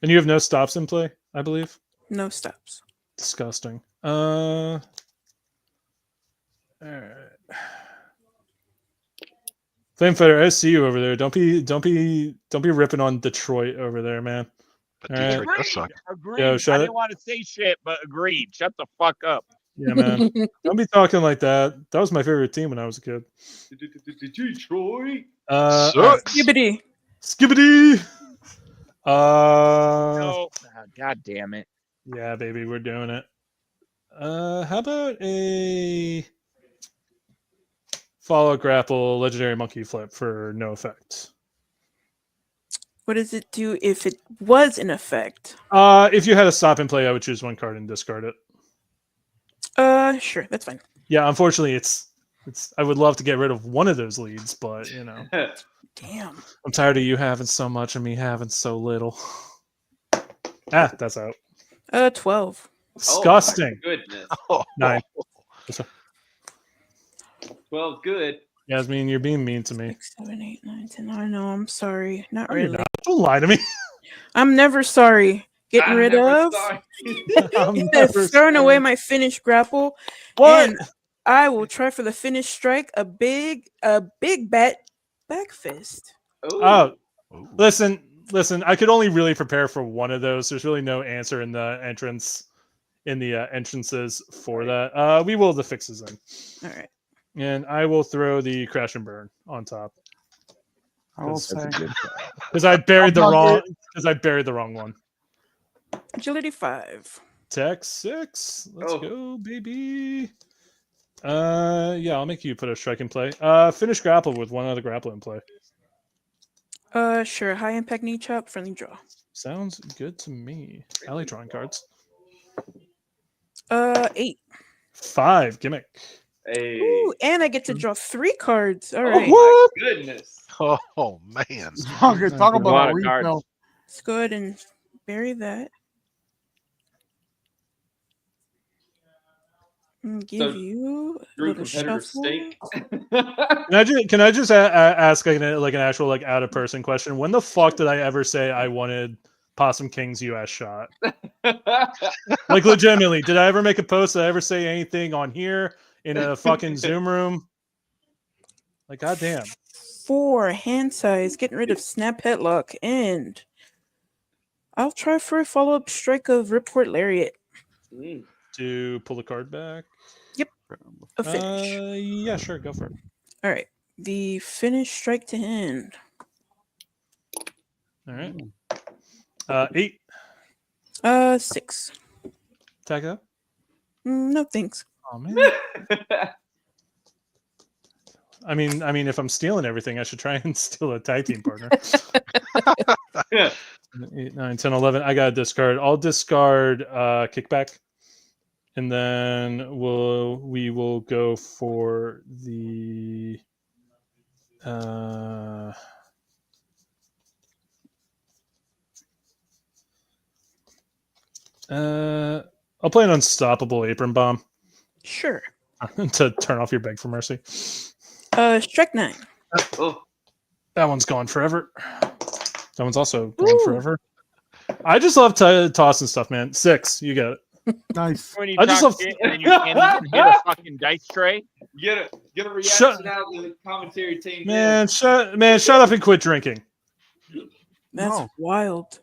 S14: you have no stops in play, I believe.
S17: No stops.
S14: Disgusting. All right. Flamefighter, I see you over there. Don't be ripping on Detroit over there, man.
S1: But
S14: All
S1: Detroit
S14: right.
S1: does suck.
S3: Agreed.
S14: Yo,
S3: I
S14: shut
S3: didn't
S14: it.
S3: want to say shit, but agreed. Shut the fuck up.
S14: Yeah, man. Don't be talking like that. That was my favorite team when I was a kid.
S7: Detroit.
S1: Sucks.
S17: Skibbity.
S14: Skibbity.
S3: No. God damn it.
S14: Yeah, baby, we're doing it. How about a follow grapple legendary monkey flip for no effect?
S17: What does it do if it was in effect?
S14: If you had a stop in play, I would choose one card and discard it.
S17: Sure, that's fine.
S14: Yeah, unfortunately, it's. I would love to get rid of one of those leads, but you know,
S17: Damn.
S14: I'm tired of you having so much and me having so little. That's out.
S17: 12.
S14: Disgusting.
S7: Oh, my goodness.
S14: 9.
S7: 12 good.
S14: Yasmin, you're being mean to me.
S17: 6, 7, 8, 9, 10. I know. I'm sorry. Not
S14: No, you're
S17: really.
S14: not. Don't lie to me.
S17: I'm never sorry. Getting
S7: I'm
S17: rid
S7: never
S17: of.
S7: sorry.
S14: I'm
S17: Throwing
S14: sorry.
S17: away my finished grapple.
S14: What?
S17: And I will try for the finish strike. A big bat back fist.
S14: Oh, listen. I could only really prepare for one of those. There's really no answer in the entrances for that. We will the fixes in.
S17: All right.
S14: And I will throw the crash and burn on top.
S6: I will say.
S14: Because I buried the wrong one.
S17: Agility 5.
S14: Tech 6. Let's go, baby. Yeah, I'll make you put a strike in play. Finish grapple with one other grapple in play.
S17: Sure. High impact knee chop, friendly draw.
S14: Sounds good to me. I like drawing cards.
S17: 8.
S14: 5 gimmick.
S7: Hey.
S17: Ooh, and I get to draw 3 cards. All right.
S7: Oh my goodness.
S1: Oh man.
S6: Okay, talk about a refill.
S17: Let's go ahead and bury that. And give you a
S7: Drew
S17: little
S7: competitive
S17: shuffle.
S7: stink.
S14: Can I just ask like an actual like out of person question? When the fuck did I ever say I wanted Possum King's U.S. shot? Like legitimately, did I ever make a post? Did I ever say anything on here in a fucking Zoom room? Like goddamn.
S17: 4 hand size, getting rid of snap headlock, and I'll try for a follow-up strike of Ripcord Lariat.
S14: To pull the card back.
S17: Yep. A finish.
S14: Yeah, sure, go for it.
S17: All right. The finish strike to hand.
S14: All right. 8.
S17: 6.
S14: Attack up.
S17: No thanks.
S14: Oh man. I mean, if I'm stealing everything, I should try and steal a tag team partner. 8, 9, 10, 11. I got to discard. I'll discard kickback. And then we will go for the I'll play an unstoppable apron bomb.
S17: Sure.
S14: To turn off your beg for mercy.
S17: Strike 9.
S14: That one's gone forever. That one's also gone forever. I just love tossing stuff, man. 6, you get it.
S6: Nice.
S3: When you
S14: I just
S3: talk
S14: love-
S3: shit and then you can't even hit a fucking dice tray.
S7: Get a reaction out of the commentary team.
S14: Man, shut up and quit drinking.
S17: That's wild.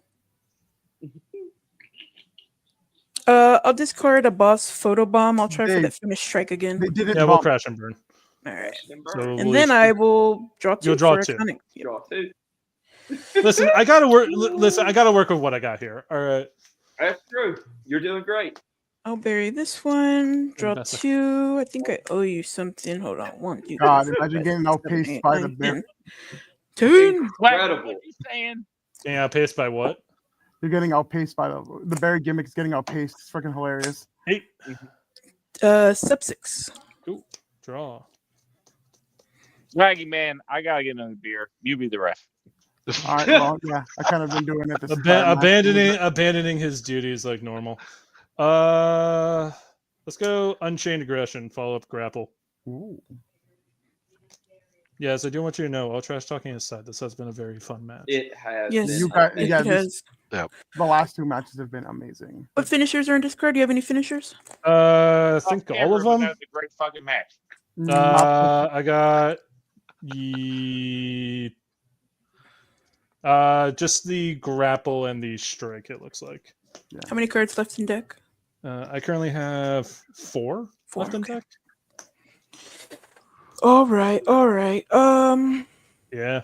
S17: I'll discard a boss photo bomb. I'll try for
S6: Dave,
S17: that finish strike again.
S6: They didn't
S14: Yeah, we'll
S6: bump.
S14: crash and burn.
S17: All right.
S14: So
S17: And then I will draw 2
S14: You'll draw
S17: for
S14: 2.
S17: iconic.
S7: Draw 2.
S14: Listen, I gotta work. Listen, I gotta work with what I got here. All right.
S7: That's true. You're doing great.
S17: I'll bury this one. Draw
S14: That's a-
S17: 2. I think I owe you something. Hold on. 1, 2,
S6: God,
S17: 3, 4,
S6: imagine
S17: 5,
S6: getting
S17: 6,
S6: outpaced
S17: 7, 8,
S6: by the
S17: 9,
S6: bear.
S17: 10. 10.
S7: Incredible.
S3: What are you saying?
S14: Getting outpaced by what?
S6: You're getting outpaced by the berry gimmick is getting outpaced. It's freaking hilarious.
S14: 8.
S17: Sub 6.
S14: Cool. Draw.
S3: Swaggy man, I gotta get another beer. You be the ref.
S6: All right, well, yeah, I kind of been doing it this time.
S14: Abandoning his duties like normal. Let's go Unchained Aggression. Follow up Grapple.
S6: Ooh.
S14: Yes, I do want you to know. All trash talking aside, this has been a very fun match.
S7: It has.
S17: Yes,
S7: been
S6: You guys,
S7: amazing.
S6: yeah,
S17: it has.
S6: the last 2 matches have been amazing.
S17: What finishers are in discard? Do you have any finishers?
S14: I think all of them.
S3: That was a great fucking match.
S14: I got just the grapple and the strike. It looks like.
S17: How many cards left in deck?
S14: I currently have 4 left in deck.
S17: All right, all right.
S14: Yeah.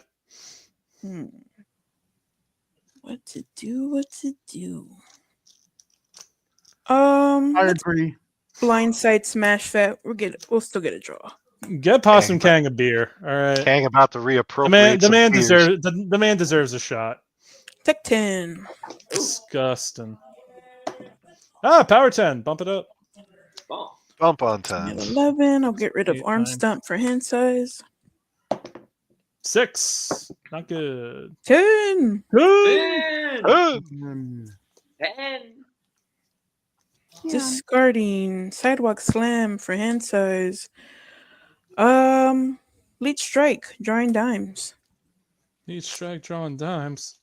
S17: What to do? What to do?
S6: I
S17: Let's
S6: agree.
S17: blindside smash that. We'll still get a draw.
S14: Get Possum Kang a beer. All right.
S1: Kang about to reappropriate.
S14: The man
S1: beers.
S14: deserves the man deserves a shot.
S17: Tech 10.
S14: Disgusting. Power 10. Bump it up.
S1: Bump on time.
S17: 11. I'll get rid of
S14: 8,
S17: arm
S14: 9.
S17: stomp for hand size.
S14: 6. Not good.
S17: 10.
S7: 10. 10.
S17: Discarding sidewalk slam for hand size. Lead strike, drawing dimes.
S14: Lead strike, drawing dimes.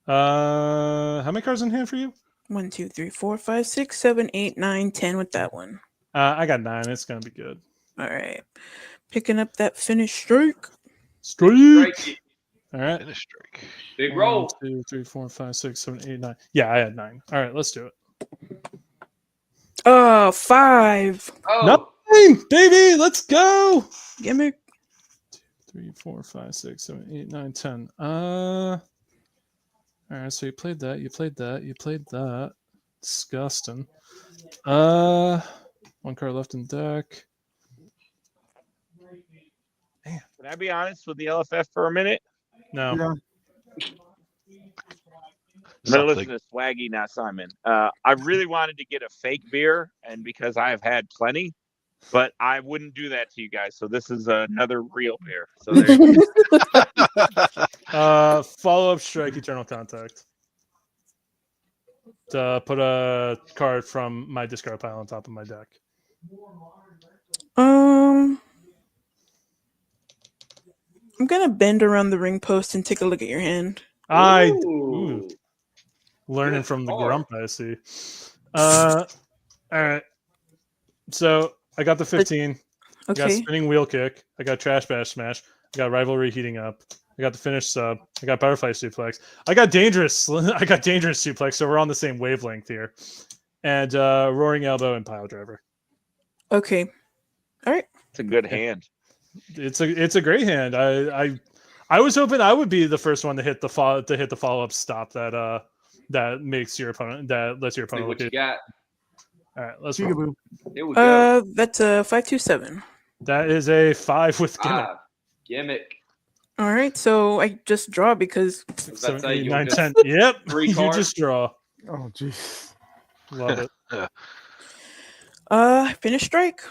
S14: How many cards in hand for you?
S17: 1, 2, 3, 4, 5, 6, 7, 8, 9, 10 with that one.
S14: I got 9. It's gonna be good.
S17: All right. Picking up that finish strike.
S14: Strike. All right.
S1: Finish strike.
S7: Big roll.
S14: 1, 2, 3, 4, 5, 6, 7, 8, 9. Yeah, I had 9. All right, let's do it.
S17: 5.
S7: Oh.
S14: 9, baby. Let's go.
S17: Gimmick.
S14: 3, 4, 5, 6, 7, 8, 9, 10. All right, so you played that. You played that. You played that. Disgusting. 1 card left in deck.
S3: Can I be honest with the LFF for a minute?
S14: No.
S6: Yeah.
S3: I'm gonna listen to Swaggy, not Simon. I really wanted to get a fake beer, and because I have had plenty, but I wouldn't do that to you guys. So this is another real beer. So there you go.
S14: Follow up strike, Eternal Contact. To put a card from my discard pile on top of my deck.
S17: I'm gonna bend around the ring post and take a look at your hand.
S14: Ooh. Learning from the grump, I see. All right. So I got the 15. I got
S17: Okay.
S14: spinning wheel kick. I got trash bash smash. I got rivalry heating up. I got the finish sub. I got butterfly suplex. I got dangerous. I got dangerous suplex. So we're on the same wavelength here. And roaring elbow and pile driver.
S17: Okay. All right.
S3: It's a good hand.
S14: It's a great hand. I was hoping I would be the first one to hit the follow up stop that makes your opponent that lets your
S7: See
S14: opponent
S7: what
S14: look
S7: you got.
S14: All right, let's roll.
S7: Here we go.
S17: That's a 527.
S14: That is a 5 with gimmick.
S7: Gimmick.
S17: All right, so I just draw because
S14: 7,
S7: say
S14: 8,
S7: you'll
S14: 9,
S7: just
S14: 10. Yep.
S7: 3
S14: You
S7: cards.
S14: just draw.
S6: Oh, jeez.
S14: Love it.
S17: Finish strike.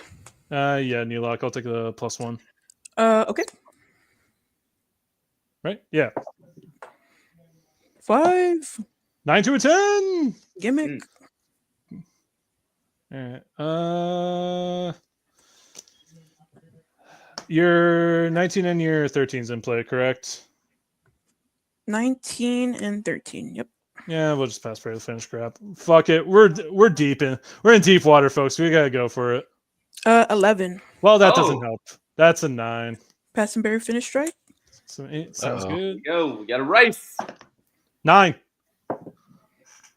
S14: Yeah, new lock. I'll take the +1.
S17: Okay.
S14: Right? Yeah.
S17: 5.
S14: 9 to a 10.
S17: Gimmick.
S14: All right. Your 19 and your 13's in play, correct?
S17: 19 and 13. Yep.
S14: Yeah, we'll just pass for the finish grab. Fuck it. We're in deep water, folks. We gotta go for it.
S17: 11.
S14: Well, that doesn't help. That's a 9.
S17: Pass and bury finish strike.
S14: So 8 sounds good.
S7: Go. We got a race.
S14: 9.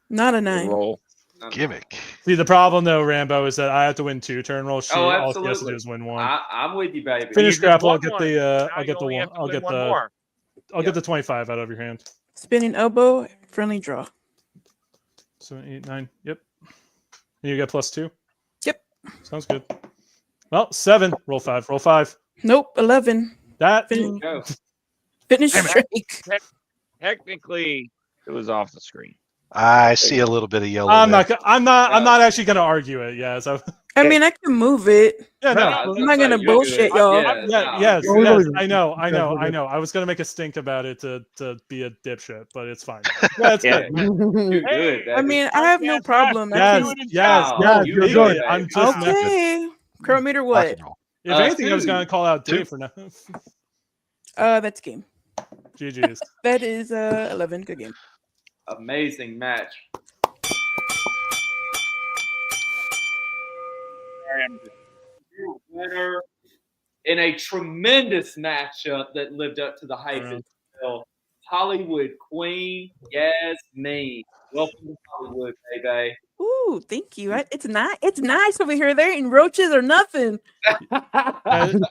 S17: Not a 9.
S3: Roll.
S1: Gimmick.
S14: See, the problem though, Rambo, is that I have to win 2 turn roll. She
S7: Oh,
S14: all she has to do
S7: absolutely.
S14: is win 1.
S7: I'm with you, baby.
S14: Finish
S3: You just
S14: grapple. I'll
S3: won
S14: get
S3: one.
S14: the.
S3: Now
S14: I'll
S3: you
S14: get the
S3: only
S14: one.
S3: have to
S14: I'll
S3: win
S14: get
S3: one
S14: the.
S3: more.
S14: I'll get the 25 out of your hand.
S17: Spinning elbow, friendly draw.
S14: 7, 8, 9. Yep. And you get +2.
S17: Yep.
S14: Sounds good. Well, 7. Roll 5. Roll 5.
S17: Nope. 11.
S14: That.
S7: Go.
S17: Finish
S3: Damn it.
S17: strike.
S3: Technically, it was off the screen.
S1: I see a little bit of yellow.
S14: I'm
S1: there.
S14: not. I'm not actually going to argue it. Yeah. So.
S17: I mean, I can move it.
S14: Yeah, no.
S17: I'm not gonna bullshit y'all.
S14: Yes. I know. I was gonna make a stink about it to be a dipshit, but it's fine. Yeah, it's good.
S7: You're good,
S17: I mean, I have no problem.
S14: Yes.
S7: you're
S14: Leave
S7: good.
S14: it. I'm just
S17: Okay. Chronometer what?
S14: If anything, I was
S7: 2.
S14: gonna call out Dave for now.
S17: That's game.
S14: GG's.
S17: That is 11. Good game.
S7: Amazing match. Winner in a tremendous matchup that lived up to the hype as well. Hollywood Queen Yasmin. Welcome to Hollywood, baby.
S17: Ooh, thank you. It's not. It's nice over here. There ain't roaches or nothing.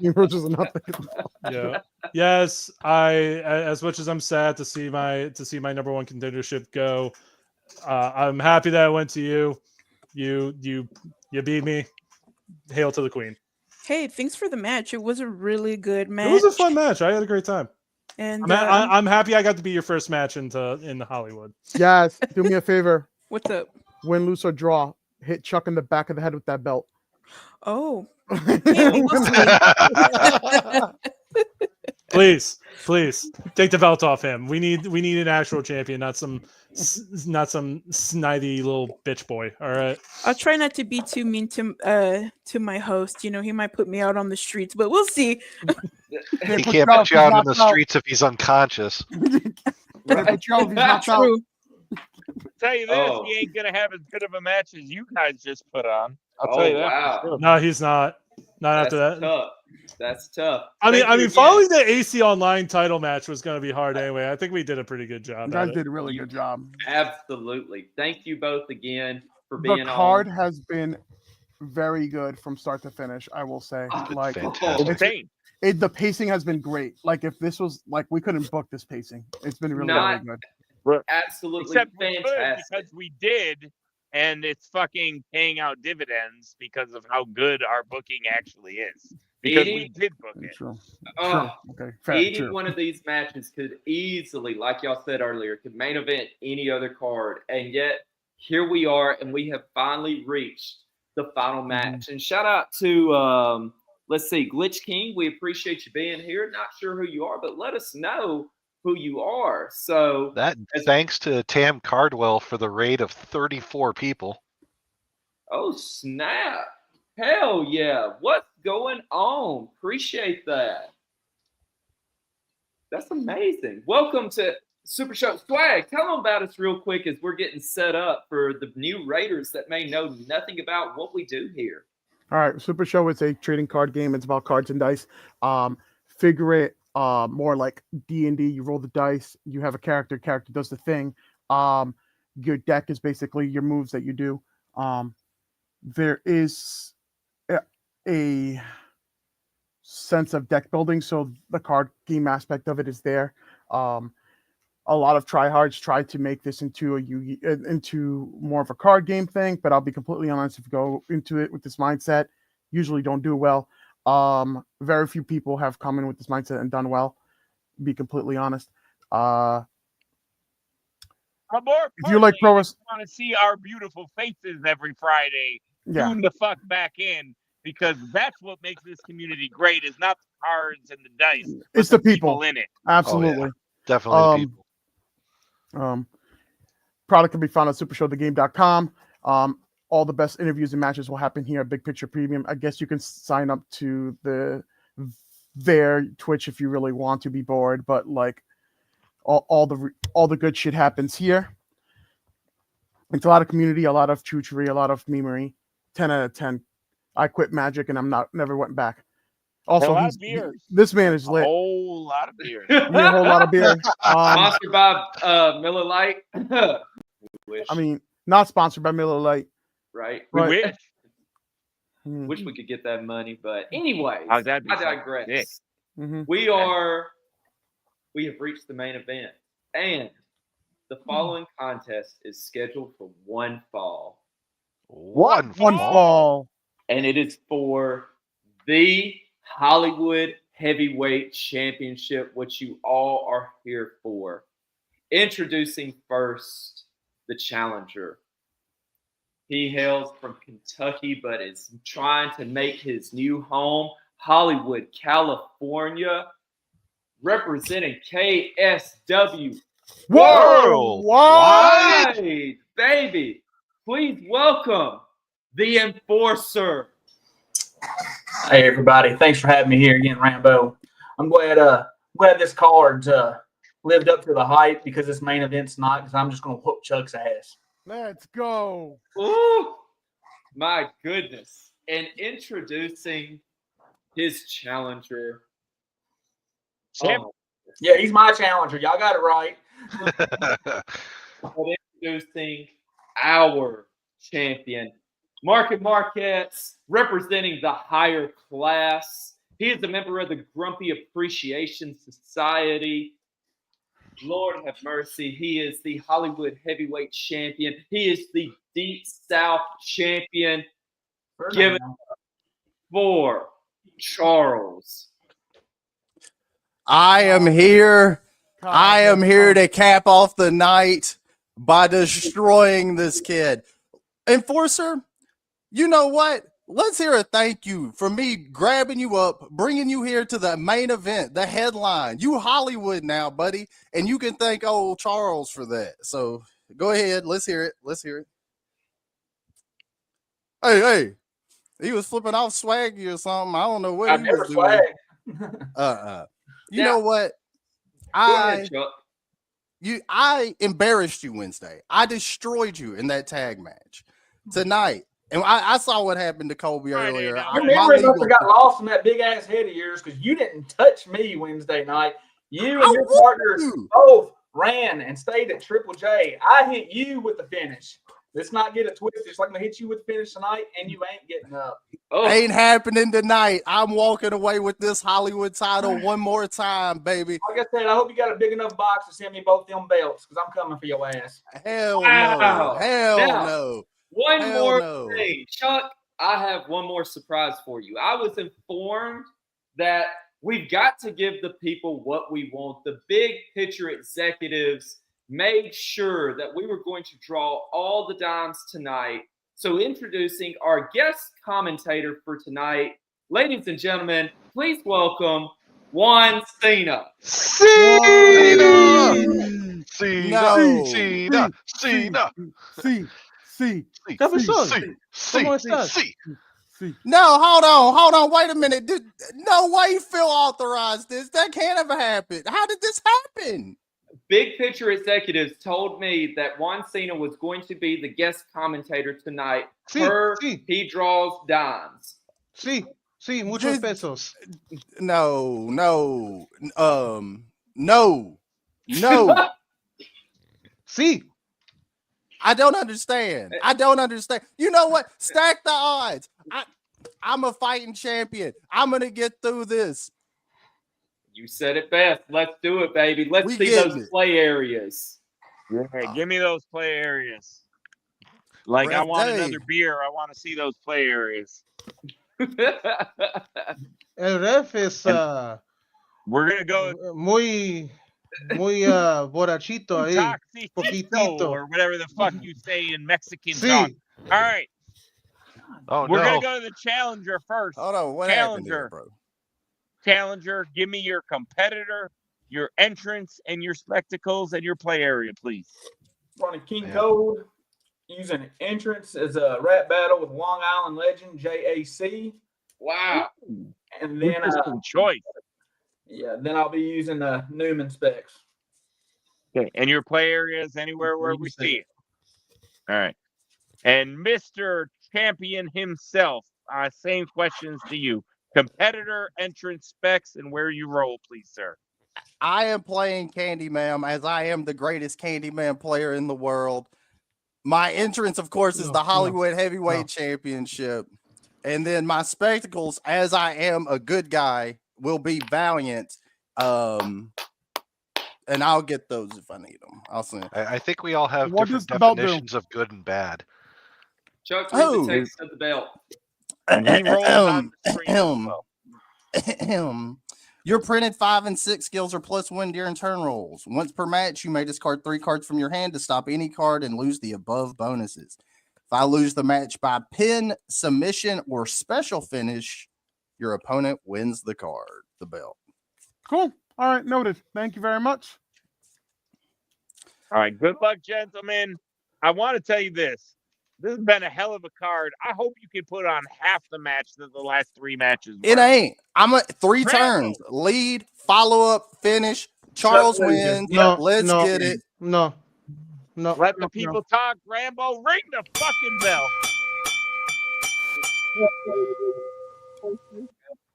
S6: Roaches or nothing.
S14: Yeah. Yes. As much as I'm sad to see my number 1 contendership go, I'm happy that I went to you. You beat me. Hail to the Queen.
S17: Hey, thanks for the match. It was a really good match.
S14: It was a fun match. I had a great time.
S17: And
S14: I'm happy I got to be your first match in Hollywood.
S6: Yes, do me a favor.
S17: What's up?
S6: Win, lose, or draw. Hit Chuck in the back of the head with that belt.
S17: Oh.
S14: Please take the belt off him. We need an actual champion, not some snidey little bitch boy. All right.
S17: I'll try not to be too mean to my host. You know, he might put me out on the streets, but we'll see.
S1: He can't put you out on the streets if he's unconscious.
S17: True.
S3: Tell you this, he ain't gonna have as good of a match as you guys just put on. I'll tell you that.
S7: Wow.
S3: For sure.
S14: No, he's not. Not after that.
S7: Tough. That's tough.
S14: I
S7: Thank you
S14: mean,
S7: again.
S14: following the AC Online title match was going to be hard anyway. I think we did a pretty good job.
S6: You guys
S14: at it.
S6: did a really good job.
S7: Absolutely. Thank you both again for
S6: The
S7: being
S6: card
S7: on.
S6: has been very good from start to finish. I will say, like,
S1: fantastic.
S6: the pacing has been great. Like, if this was like, we couldn't book this pacing. It's been really,
S7: Not-
S6: really good.
S7: Absolutely
S3: Except we could
S7: fantastic.
S3: because we did, and it's fucking paying out dividends because of how good our booking actually is. Because we did book it.
S6: True.
S7: Oh,
S6: Okay.
S7: any
S6: True.
S7: one of these matches could easily, like y'all said earlier, could main event any other card. And yet, here we are, and we have finally reached the final match. And shout out to, let's see, Glitch King. We appreciate you being here. Not sure who you are, but let us know who you are. So
S1: That thanks to Tam Cardwell for the raid of 34 people.
S7: Oh, snap. Hell yeah. What's going on? Appreciate that. That's amazing. Welcome to Super Show. Swag, tell them about us real quick as we're getting set up for the new raiders that may know nothing about what we do here.
S6: All right, Super Show is a trading card game. It's about cards and dice. Figure it more like D&D. You roll the dice. You have a character. Character does the thing. Your deck is basically your moves that you do. There is a sense of deck building, so the card game aspect of it is there. A lot of tryhards try to make this into more of a card game thing, but I'll be completely honest, if you go into it with this mindset, usually don't do well. Very few people have come in with this mindset and done well, be completely honest.
S3: But more
S6: If you like pro
S3: want to see our beautiful faces every Friday,
S6: Yeah.
S3: tune the fuck back in, because that's what makes this community great, is not the cards and the dice, but
S6: It's the people
S3: in it.
S6: Absolutely.
S1: Oh, yeah. Definitely the people.
S6: Product can be found on supershowthegame.com. All the best interviews and matches will happen here at Big Picture Premium. I guess you can sign up to their Twitch if you really want to be bored, but like all the good shit happens here. It's a lot of community, a lot of choochery, a lot of memery. 10 out of 10. I quit Magic and never went back. Also,
S3: a lot of beers.
S6: This man is lit.
S3: A whole lot of beer.
S6: Yeah, a whole lot of beer.
S7: Monster by Miller Lite.
S6: I mean, Not sponsored by Miller Lite.
S7: Right?
S3: We
S6: Right.
S3: wish.
S7: Wish we could get that money, but anyways,
S3: Oh, that'd be
S7: I
S3: so
S7: digress.
S3: sick.
S6: Mm-hmm.
S7: We have reached the main event, and the following contest is scheduled for one fall.
S1: One
S6: fall.
S7: And it is for the Hollywood Heavyweight Championship, which you all are here for. Introducing first the challenger. He hails from Kentucky, but is trying to make his new home, Hollywood, California, representing KSW Worldwide, baby. Please welcome the Enforcer.
S18: Hey everybody, thanks for having me here again, Rambo. I'm glad this card's lived up to the hype because this main event's not, because I'm just gonna whoop Chuck's ass.
S6: Let's go.
S7: Ooh, my goodness. And introducing his challenger.
S18: Oh. Yeah, he's my challenger. Y'all got it right.
S7: But introducing our champion, Market Marquez, representing the higher class. He is a member of the Grumpy Appreciation Society. Lord have mercy. He is the Hollywood Heavyweight Champion. He is the Deep South Champion. Give it up for Charles.
S19: I am here. I am here to cap off the night by destroying this kid. Enforcer, you know what? Let's hear a thank you for me grabbing you up, bringing you here to the main event, the headline. You Hollywood now, buddy, and you can thank old Charles for that. So go ahead. Let's hear it. Let's hear it. Hey. He was flipping off Swaggy or something. I don't know what he was doing. You know what? I embarrassed you Wednesday. I destroyed you in that tag match. Tonight, and I saw what happened to Colby earlier.
S18: Your memory must have got lost in that big ass head of yours because you didn't touch me Wednesday night. You and your partner both ran and stayed at Triple J. I hit you with the finish. Let's not get it twisted. It's like I'm gonna hit you with the finish tonight, and you ain't getting up.
S19: Ain't happening tonight. I'm walking away with this Hollywood title one more time, baby.
S18: Like I said, I hope you got a big enough box to send me both them belts because I'm coming for your ass.
S19: Hell no. Hell
S7: Now,
S19: no.
S7: One
S19: Hell
S7: more
S19: no.
S7: thing. Chuck, I have one more surprise for you. I was informed that we've got to give the people what we want. The big picture executives made sure that we were going to draw all the dimes tonight. So introducing our guest commentator for tonight, ladies and gentlemen, please welcome Juan Cena.
S1: Cena!
S19: No, hold on, wait a minute. No way Phil authorized this. That can't have happened. How did this happen?
S7: Big picture executives told me that Juan Cena was going to be the guest commentator tonight. He draws dimes.
S16: Muchos pesos.
S19: No.
S16: See,
S19: I don't understand. You know what? Stack the odds. I'm a fighting champion. I'm gonna get through this.
S7: You said it best. Let's do it, baby. Let's see those play areas.
S3: Yeah, give me those play areas. Like, I want another beer. I want to see those play areas.
S16: El ref is
S3: we're gonna go
S16: muy borrachito ahí, poquitito,
S3: or whatever the fuck you say in Mexican talk. All right.
S1: Oh,
S3: we're gonna go to the challenger first.
S19: Hold on, what happened here, bro?
S3: Challenger, give me your competitor, your entrance, and your spectacles and your play area, please.
S18: Running King Code, using entrance as a rap battle with Long Island legend JAC.
S7: Wow.
S18: And then
S3: choice.
S18: Yeah, then I'll be using Newman specs.
S3: Okay, and your play area is anywhere where we see it. All right. And Mr. Champion himself, same questions to you. Competitor, entrance specs, and where you roll, please, sir.
S19: I am playing Candyman as I am the greatest Candyman player in the world. My entrance, of course, is
S16: No,
S19: the Hollywood
S16: no,
S19: Heavyweight
S16: no.
S19: Championship. And then my spectacles, as I am a good guy, will be Valiant. And I'll get those if I need them. I'll send.
S1: I think we all have
S6: What
S1: different
S6: does the belt do?
S1: definitions of good and bad.
S7: Chuck, read the
S19: Oh.
S7: text of the belt.
S3: And he rolls on the screen as well.
S19: Your printed 5 and 6 skills are +1 during turn rolls. Once per match, you may discard 3 cards from your hand to stop any card and lose the above bonuses. If I lose the match by pin, submission, or special finish, your opponent wins the card, the belt.
S6: Cool. All right, noted. Thank you very much.
S3: All right, good luck, gentlemen. I want to tell you this. This has been a hell of a card. I hope you can put on half the match that the last 3 matches were.
S19: It ain't. I'm at 3
S3: Rambo.
S19: turns. Lead, follow up, finish. Charles wins.
S16: No,
S19: Let's
S16: no,
S19: get it.
S16: No.
S3: Let the people talk. Rambo, ring the fucking bell.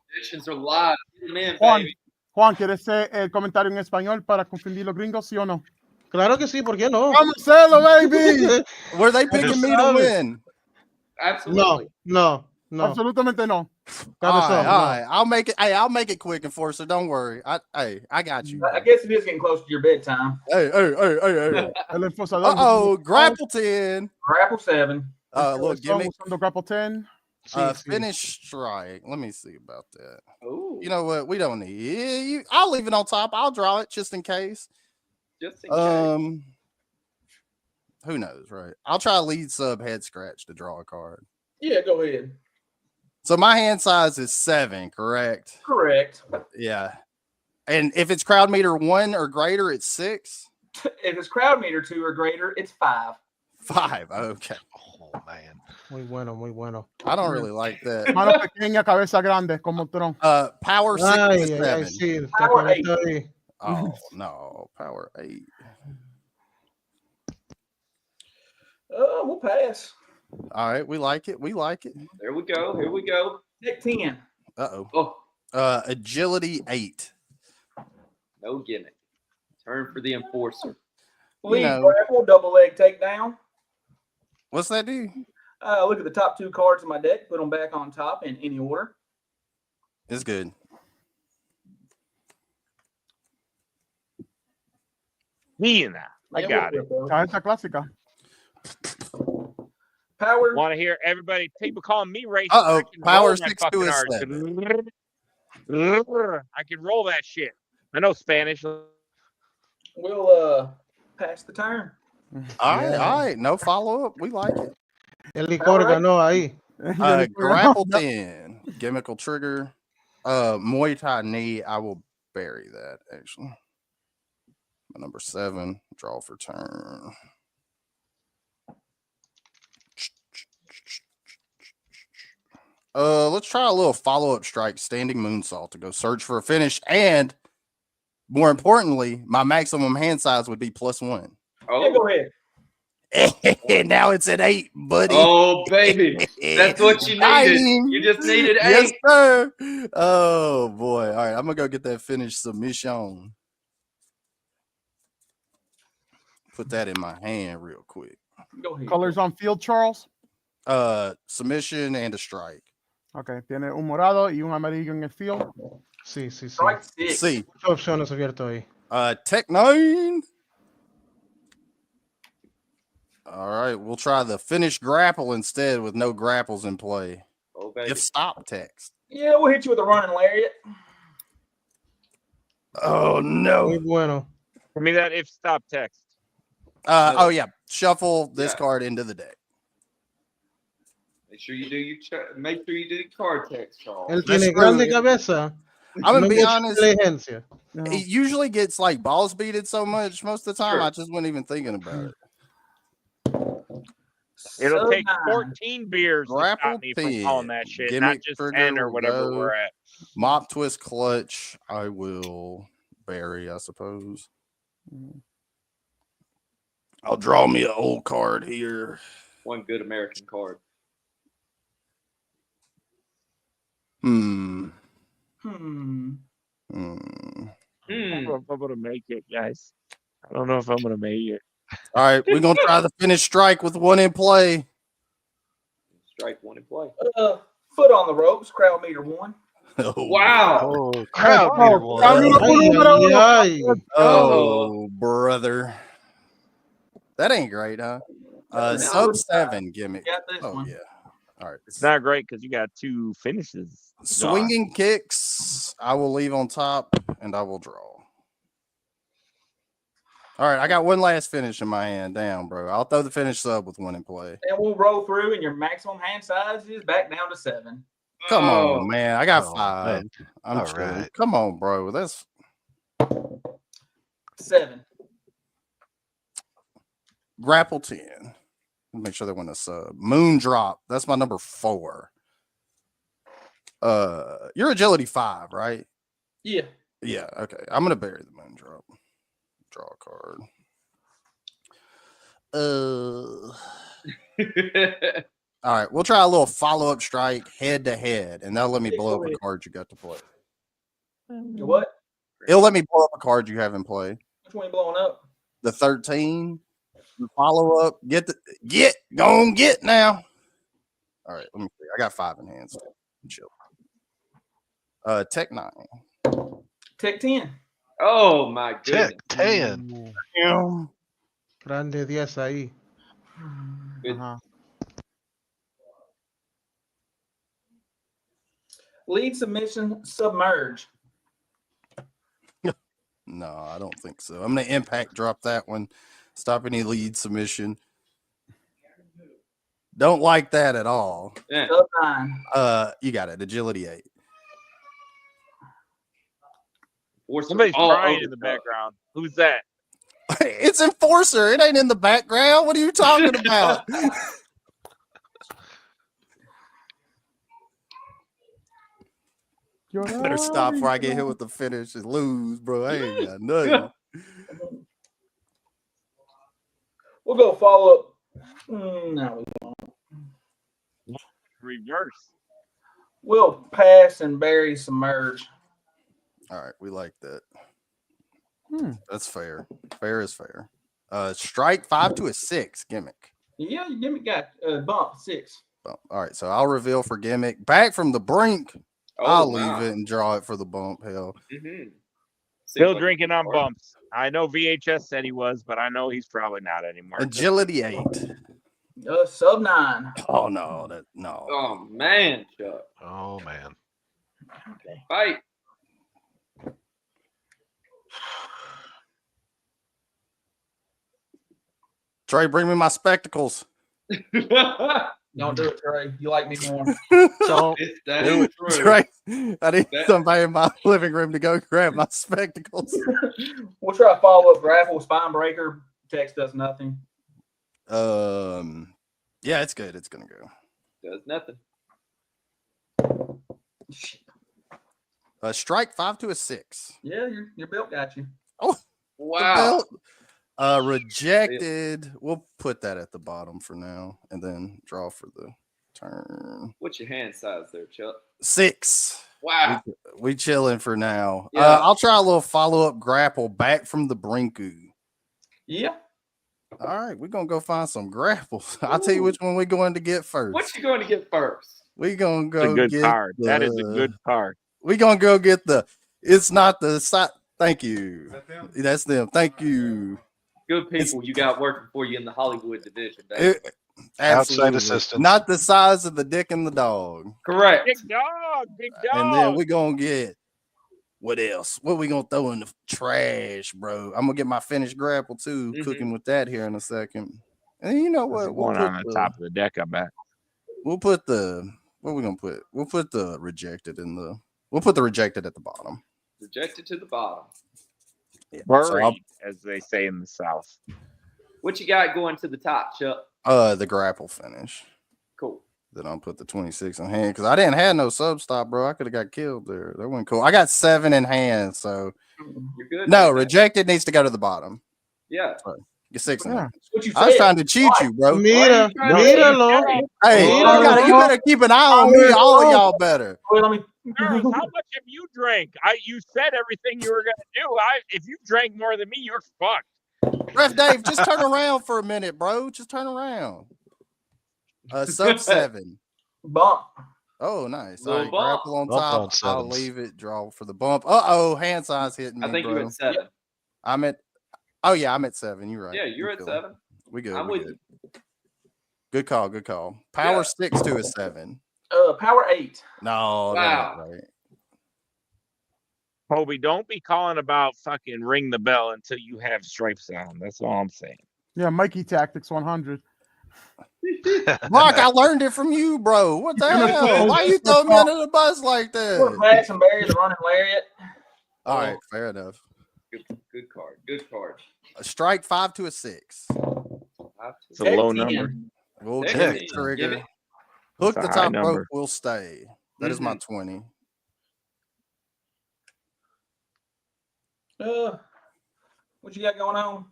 S7: Predictions are live. Get 'em in,
S6: Juan,
S7: baby.
S6: Juan, ¿quieres hacer el comentario en español para confundir los gringos, sí o no?
S16: Claro que sí, ¿por qué no?
S6: Vamos a hacerlo, baby.
S19: Were they picking me to win?
S7: Absolutely.
S16: No.
S6: Absolutamente no.
S19: All right. I'll make it. Hey, I'll make it quick, Enforcer. Don't worry. I got you.
S18: I guess it is getting close to your bedtime.
S19: Hey.
S6: El enforzador.
S19: Uh-oh, grapple 10.
S18: Grapple 7.
S19: Look, give me
S6: Usando grapple 10.
S19: finish strike. Let me see about that.
S7: Ooh.
S19: You know what? We don't need. I'll leave it on top. I'll draw it just in case.
S7: Just in case.
S19: Who knows, right? I'll try lead sub head scratch to draw a card.
S18: Yeah, go ahead.
S19: So my hand size is 7, correct?
S18: Correct.
S19: Yeah. And if it's crowd meter 1 or greater, it's 6.
S18: If it's crowd meter 2 or greater, it's 5.
S19: 5. Okay.
S1: Oh man.
S16: Muy bueno.
S19: I don't really like that.
S6: Mano pequeña, cabeza grande, como Tron.
S19: Power 6
S16: Ay,
S19: to 7.
S16: sí, está
S18: Power
S16: correcto
S18: 8.
S16: ahí.
S19: Oh no, power 8.
S18: We'll pass.
S19: All right, we like it.
S7: There we go. Here we go.
S18: Deck 10.
S7: Oh,
S19: Agility 8.
S7: no gimmick. Turn for the enforcer.
S18: Lead
S19: know.
S18: grapple, double leg takedown.
S19: What's that do?
S18: Look at the top 2 cards in my deck. Put them back on top in any order.
S19: It's good.
S3: I got it.
S6: Cabeza clásica.
S18: Power.
S3: Want to hear everybody? People calling me racist.
S19: Uh-oh,
S3: I can
S19: power
S3: roll that
S19: 6
S3: fucking
S19: to a
S3: art.
S19: 7.
S3: I can roll that shit. I know Spanish.
S18: We'll pass the turn.
S19: All right. No follow up. We like it.
S16: El licor ganó ahí.
S19: Grapple 10. Gimmickal trigger. Muay Thai knee. I will bury that actually. Number 7. Draw for turn. Let's try a little follow-up strike, standing moonsault to go search for a finish. And more importantly, my maximum hand size would be +1.
S18: Oh, yeah, go ahead.
S19: Now it's at 8, buddy.
S7: Oh, baby. That's what you needed. You just needed 8.
S19: Yes, sir. Oh, boy. All right, I'm going to go get that finished submission. Put that in my hand real quick.
S18: Go ahead.
S6: Colors on field, Charles.
S19: Submission and a strike.
S6: Okay, tiene un morado y un amarillo en el field.
S16: Sí.
S18: Strike 6.
S19: Sí.
S16: Muchas opciones abierto ahí.
S19: Tech 9. All right, we'll try the finish grapple instead with no grapples in play.
S7: Oh, baby.
S19: If stop text.
S18: Yeah, we'll hit you with a running lariat.
S19: Oh, no.
S16: Muy bueno.
S3: Give me that if stop text.
S19: Oh, yeah. Shuffle this card into the deck.
S7: Make sure you do your card text, Charles.
S16: Él tiene grande cabeza.
S19: I'm gonna be honest.
S16: Inteligencia.
S19: It usually gets like balls beated so much most of the time.
S7: Sure.
S19: I just wasn't even thinking about it.
S3: It'll take 14 beers to
S19: Grapple
S3: stop me from
S19: 10.
S3: calling that shit,
S19: Gimmick
S3: not just
S19: trigger
S3: 10 or
S19: will
S3: whatever
S19: go.
S3: we're at.
S19: Mop twist clutch. I will bury, I suppose. I'll draw me an old card here.
S7: One good American card.
S3: I don't know if I'm gonna make it, guys. I don't know if I'm gonna make it.
S19: All right, we're gonna try the finish strike with one in play.
S7: Strike one and play.
S18: Foot on the ropes, crowd meter 1.
S7: Wow.
S1: Oh, crowd meter one.
S19: Oh, brother. That ain't great, huh? Sub 7 gimmick. Oh, yeah. All right.
S3: It's not great because you got 2 finishes.
S19: Swinging kicks, I will leave on top, and I will draw. All right, I got one last finish in my hand. Damn, bro. I'll throw the finish sub with one in play.
S18: And we'll roll through, and your maximum hand size is back down to 7.
S19: Come on, man. I got
S1: Oh,
S19: 5.
S1: man.
S19: I'm
S1: All
S19: chilling.
S1: right.
S19: Come on, bro. That's
S18: 7.
S19: grapple 10. Make sure they want a sub. Moon drop. That's my number 4. Your agility 5, right?
S18: Yeah.
S19: Yeah, okay. I'm gonna bury the moon drop. Draw a card. All right, we'll try a little follow-up strike head to head, and that'll let me blow up a card you got to play.
S18: What?
S19: It'll let me blow up a card you have in play.
S18: Which one you blowing up?
S19: The 13. The follow-up. Get now. All right, let me see. I got 5 in hand. So chill. Tech 9.
S18: Tech 10.
S7: Oh my goodness.
S1: Tech 10.
S16: Grande 10 ahí.
S18: Lead submission, submerge.
S19: No, I don't think so. I'm gonna impact drop that one. Stop any lead submission. Don't like that at all.
S18: Sub 9.
S19: You got it. Agility 8.
S3: Somebody's crying in the background. Who's that?
S19: It's Enforcer. It ain't in the background. What are you talking about? Better stop before I get hit with the finish and lose, bro. I ain't got nothing.
S18: We'll go follow up. No, we won't.
S3: Reverse.
S18: We'll pass and bury submerge.
S19: All right, we like that. That's fair. Fair is fair. Strike 5 to a 6 gimmick.
S18: Yeah, your gimmick got bump 6.
S19: All right, so I'll reveal for gimmick. Back from the brink. I'll leave it and draw it for the bump. Hell.
S3: Still drinking on bumps. I know VHS said he was, but I know he's probably not anymore.
S19: Agility 8.
S18: Sub 9.
S19: Oh no, no.
S7: Oh man, Chuck.
S1: Oh man.
S18: Okay.
S7: Fight.
S19: Trey, bring me my spectacles.
S18: Don't do it, Trey. You like me more.
S19: So
S7: that is true.
S19: Trey, I need somebody in my living room to go grab my spectacles.
S18: We'll try to follow up grapple, spine breaker. Text does nothing.
S19: Yeah, it's good. It's gonna go.
S7: Does nothing.
S19: Strike 5 to a 6.
S18: Yeah, your belt got you.
S19: Oh,
S7: wow.
S19: Rejected. We'll put that at the bottom for now, and then draw for the turn.
S7: What's your hand size there, Chuck?
S19: 6.
S7: Wow.
S19: We chilling for now.
S7: Yeah.
S19: I'll try a little follow-up grapple back from the Brinku.
S18: Yeah.
S19: All right, we're gonna go find some grapples. I'll tell you which one we're going to get first.
S7: What you going to get first?
S19: We're gonna go
S3: It's a good
S19: get
S3: card. That is a good card.
S19: We're gonna go get the. It's not the side. Thank you. That's them. Thank you.
S7: Good people you got working for you in the Hollywood division, baby.
S19: Absolutely.
S1: Outside assistance.
S19: Not the size of the dick and the dog.
S7: Correct.
S3: Big dog. Big dog.
S19: And then we're gonna get what else? What we gonna throw in the trash, bro? I'm gonna get my finished grapple too. Cooking with that here in a second. And you know what?
S3: One on the top of the deck, I bet.
S19: We'll put the. What are we gonna put? We'll put the rejected in the. We'll put the rejected at the bottom.
S7: Rejected to the bottom.
S19: Yeah.
S3: Buried, as they say in the South.
S7: What you got going to the top, Chuck?
S19: The grapple finish.
S7: Cool.
S19: Then I'll put the 26 in hand because I didn't have no sub stop, bro. I could have got killed there. That wasn't cool. I got 7 in hand, so
S7: you're good.
S19: No, rejected needs to go to the bottom.
S7: Yeah.
S19: Sorry. Get 6 in hand.
S18: What you
S19: I was
S18: said.
S19: trying to cheat you, bro.
S16: Mira, míralo.
S19: Hey, you better keep an eye on me. All of y'all better.
S18: Wait, let me.
S3: Girls, how much have you drank? You said everything you were gonna do. If you drank more than me, you're fucked.
S19: Ref Dave, just turn around for a minute, bro. Just turn around. Sub 7.
S18: Bump.
S19: Oh, nice. All
S7: Little
S19: right,
S7: bump.
S19: grapple on
S1: Bump
S19: top.
S1: on
S19: I'll
S1: sevens.
S19: leave it. Draw for the bump. Uh-oh, hand size hitting me,
S7: I think
S19: bro.
S7: you're at 7.
S19: I'm at. Oh yeah, I'm at 7. You're right.
S7: Yeah, you're
S19: We
S7: at
S19: cool.
S7: 7.
S19: We good.
S7: I'm
S19: we
S7: with
S19: good.
S7: you.
S19: Good call. Good call. Power
S7: Yeah.
S19: 6 to a 7.
S18: Power 8.
S19: No, that
S7: Wow.
S19: ain't right.
S3: Colby, don't be calling about fucking ring the bell until you have stripes on. That's all I'm saying.
S6: Yeah, Mikey Tactics 100.
S19: Mark, I learned it from you, bro. What the hell? Why you throwing me under the bus like that?
S18: Pass and bury the running lariat.
S19: All right, fair enough.
S7: Good card. Good card.
S19: A strike 5 to a 6.
S3: It's a low number.
S19: We'll
S7: Take
S19: check
S7: it.
S19: the
S7: Give
S19: trigger.
S7: it.
S19: Hook
S3: It's
S19: the
S3: a high
S19: top
S3: number.
S19: rope will stay. That is my 20.
S18: What you got going on?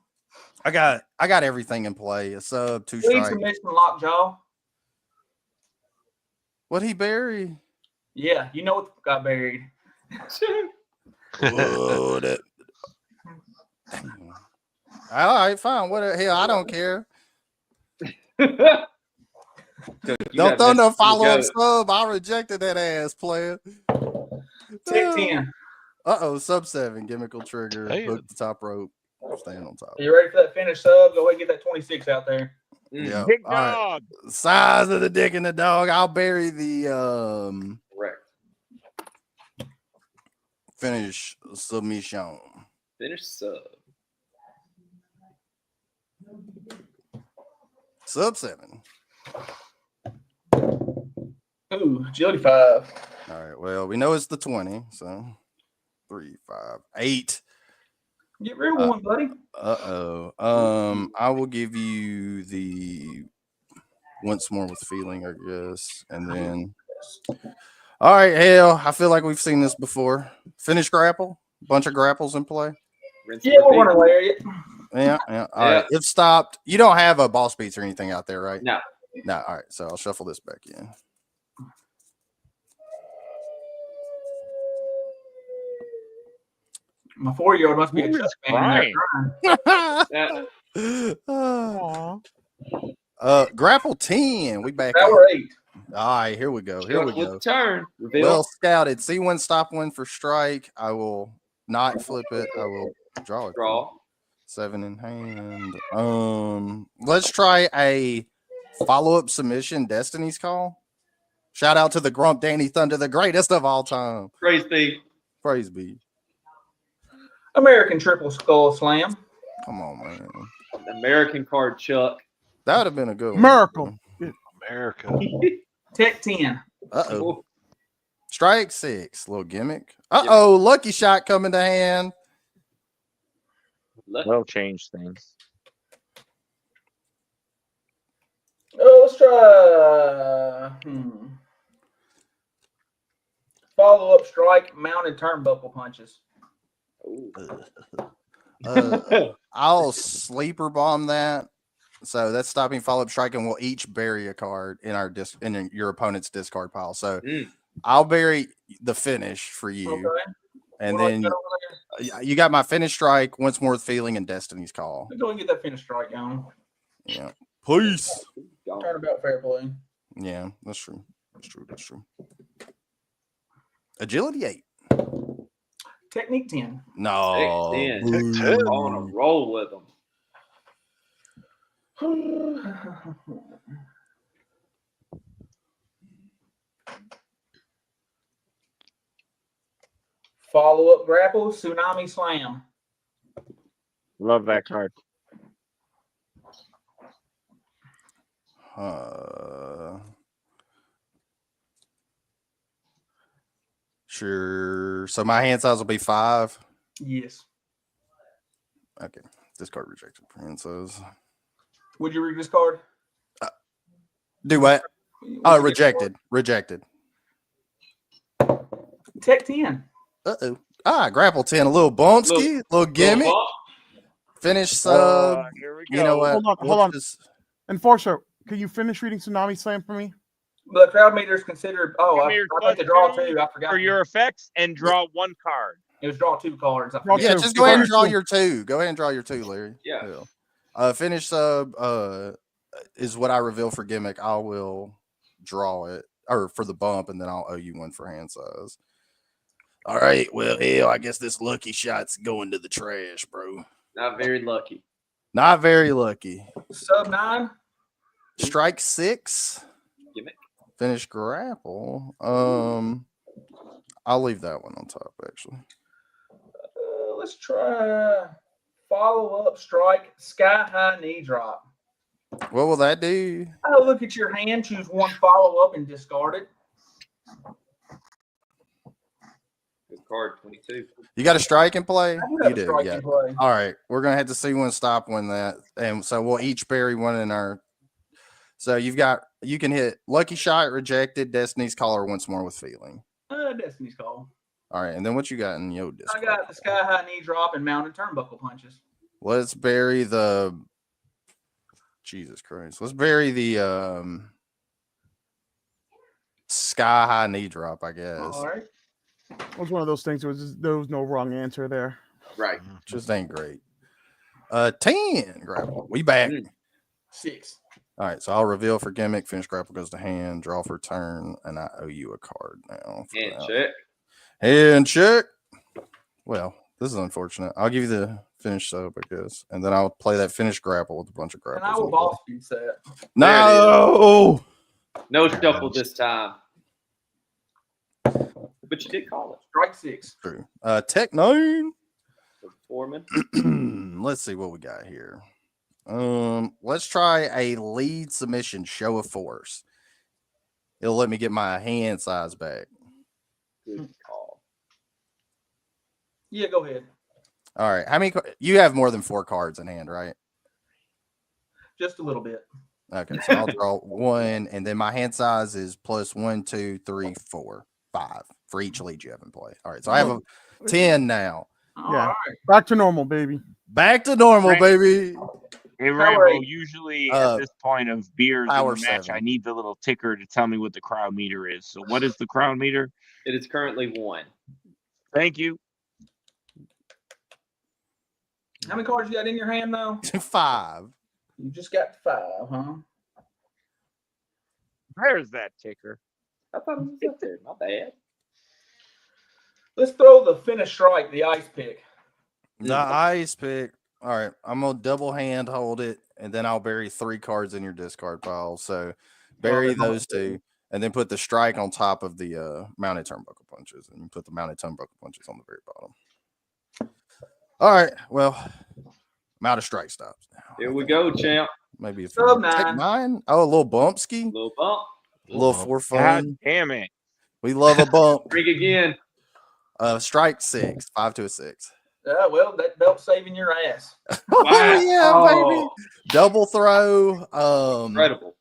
S19: I got everything in play. A sub, 2
S18: Please
S19: strike.
S18: submission lockjaw.
S19: What he bury?
S18: Yeah, you know what got buried.
S19: Whoa, that. All right, fine. What the hell? I don't care. Don't throw no follow-up sub. I rejected that ass, player.
S18: Take 10.
S19: Uh-oh, sub 7. Gimmickle trigger.
S1: Hey.
S19: Hook the top rope. Stand on top.
S18: Are you ready for that finish sub? Go ahead and get that 26 out there.
S19: Yeah.
S3: Big
S19: All right.
S3: dog.
S19: Size of the dick in the dog. I'll bury the
S7: Correct.
S19: finish submission.
S7: Finish sub.
S19: Sub 7.
S18: Ooh, agility 5.
S19: All right. Well, we know it's the 20. So 3, 5, 8.
S18: Get rid of one, buddy.
S19: I will give you the once more with feeling, I guess. And then all right, hell. I feel like we've seen this before. Finish grapple. Bunch of grapples in play.
S18: Yeah, we're running lariat.
S19: Yeah. All right. If stopped, you don't have a ball speeds or anything out there, right?
S7: No.
S19: No. All right. So I'll shuffle this back in.
S18: My 4-year-old must be a Chuck fan.
S19: Grapple 10. We back
S18: Power
S19: up.
S18: 8.
S19: All right, here we go. Here we
S7: With
S19: go.
S7: the turn. Reveal.
S19: Well scouted. See one, stop one for strike. I will not flip it. I will draw it.
S7: Draw.
S19: 7 in hand. Let's try a follow-up submission. Destiny's Call. Shout out to the Grump Danny Thunder, the greatest of all time.
S7: Praise be.
S19: Praise be.
S18: American triple skull slam.
S19: Come on, man.
S7: American card, Chuck.
S19: That would have been a good one.
S6: Miracle.
S1: America.
S18: Tech 10.
S19: Uh-oh. Strike 6. Little gimmick. Uh-oh. Lucky shot coming to hand.
S3: That'll change things.
S18: Oh, let's try. Follow up strike, mounted turnbuckle punches.
S19: I'll sleeper bomb that. So that's stopping follow-up strike, and we'll each bury a card in our in your opponent's discard pile. So I'll bury the finish for you.
S18: Okay.
S19: And
S18: What do I
S19: then
S18: got over
S19: you got my finish strike, once more with feeling, and Destiny's Call.
S18: there? Go and get that finish strike going.
S19: Yeah. Peace.
S18: Turnabout fair play.
S19: Yeah, that's true. That's true. Agility 8.
S18: Technique 10.
S19: No.
S7: 10. On a roll with them.
S18: Follow up grapple, tsunami slam.
S3: Love that card.
S19: Sure. So my hand size will be 5.
S18: Yes.
S19: Okay. This card rejected. Hand size.
S18: Would you read this card?
S19: Do what? Oh, rejected. Rejected.
S18: Tech 10.
S19: Uh-oh. Grapple 10. A little bumpski. Little gimmick. Finish sub.
S3: Here we
S19: go. You know what?
S6: Hold on. Enforcer, can you finish reading Tsunami Slam for me?
S18: The crowd meter is considered. Oh,
S3: Come
S18: I
S3: here,
S18: meant to draw 2. I
S3: for
S18: forgot.
S3: your effects and draw 1 card.
S18: It was draw 2 cards.
S19: Yeah, just go ahead and draw your 2. Go ahead and draw your 2, Larry.
S7: Yeah.
S19: Finish sub is what I reveal for gimmick. I will draw it, or for the bump, and then I'll owe you 1 for hand size. All right. Well, hell, I guess this lucky shot's going to the trash, bro.
S7: Not very lucky.
S19: Not very lucky.
S18: Sub 9.
S19: Strike 6.
S7: Gimmick.
S19: Finish grapple. I'll leave that one on top, actually.
S18: Let's try follow up strike, sky high knee drop.
S19: What will that do?
S18: I'll look at your hand, choose 1 follow up, and discard it.
S7: Good card, 22.
S19: You got a strike in play?
S18: I do have
S19: You
S18: a
S19: do,
S18: strike
S19: yeah.
S18: in play.
S19: All right. We're going to have to see one stop when that. And so we'll each bury one in our. So you can hit Lucky Shot, Rejected, Destiny's Caller once more with Feeling.
S18: Destiny's Call.
S19: All right. And then what you got in your disc?
S18: I got the sky high knee drop and mounted turnbuckle punches.
S19: Let's bury the. Jesus Christ. Let's bury the Sky High knee drop, I guess.
S18: All right.
S6: It was one of those things. There was no wrong answer there.
S7: Right.
S19: Just ain't great. 10 grapple. We back.
S18: 6.
S19: All right, so I'll reveal for gimmick. Finish grapple goes to hand. Draw for turn, and I owe you a card now.
S7: And check.
S19: And check. Well, this is unfortunate. I'll give you the finish sub, I guess, and then I'll play that finish grapple with a bunch of grapples.
S18: And I will boss speed set.
S19: No.
S7: No shuffle this time. But you did call it.
S18: Strike 6.
S19: True. Tech 9.
S7: Foreman.
S19: Let's see what we got here. Let's try a lead submission show of force. It'll let me get my hand size back.
S7: Good call.
S18: Yeah, go ahead.
S19: All right. How many? You have more than 4 cards in hand, right?
S18: Just a little bit.
S19: Okay, so I'll draw 1, and then my hand size is plus 1, 2, 3, 4, 5 for each lead you have in play. All right, so I have a 10 now.
S6: Yeah, back to normal, baby.
S19: Back to normal,
S3: Right.
S19: baby.
S3: Hey, Rambo, usually at this point of beers in
S19: power
S3: the match,
S19: 7.
S3: I need the little ticker to tell me what the crowd meter is. So what is the crowd meter?
S7: It is currently 1.
S3: Thank you.
S18: How many cards you got in your hand now?
S19: 5.
S18: You just got 5, huh?
S3: Where's that ticker?
S7: I thought it was up there. Not bad.
S18: Let's throw the finish strike, the ice pick.
S19: The ice pick. All right, I'm gonna double hand hold it, and then I'll bury 3 cards in your discard pile. So bury those 2, and then put the strike on top of the mounted turnbuckle punches, and you put the mounted turnbuckle punches on the very bottom. All right, well, I'm out of strike stops now.
S7: Here we go, champ.
S19: Maybe it's
S18: Sub
S19: Tech
S18: 9.
S19: 9. Oh, a little bumpski,
S7: Little bump.
S19: a little for fun.
S3: God damn it.
S19: We love a bump.
S7: Ring again.
S19: Strike 6, 5 to a 6.
S18: Well, that belt's saving your ass.
S19: Oh yeah, baby. Double throw.
S7: Incredible.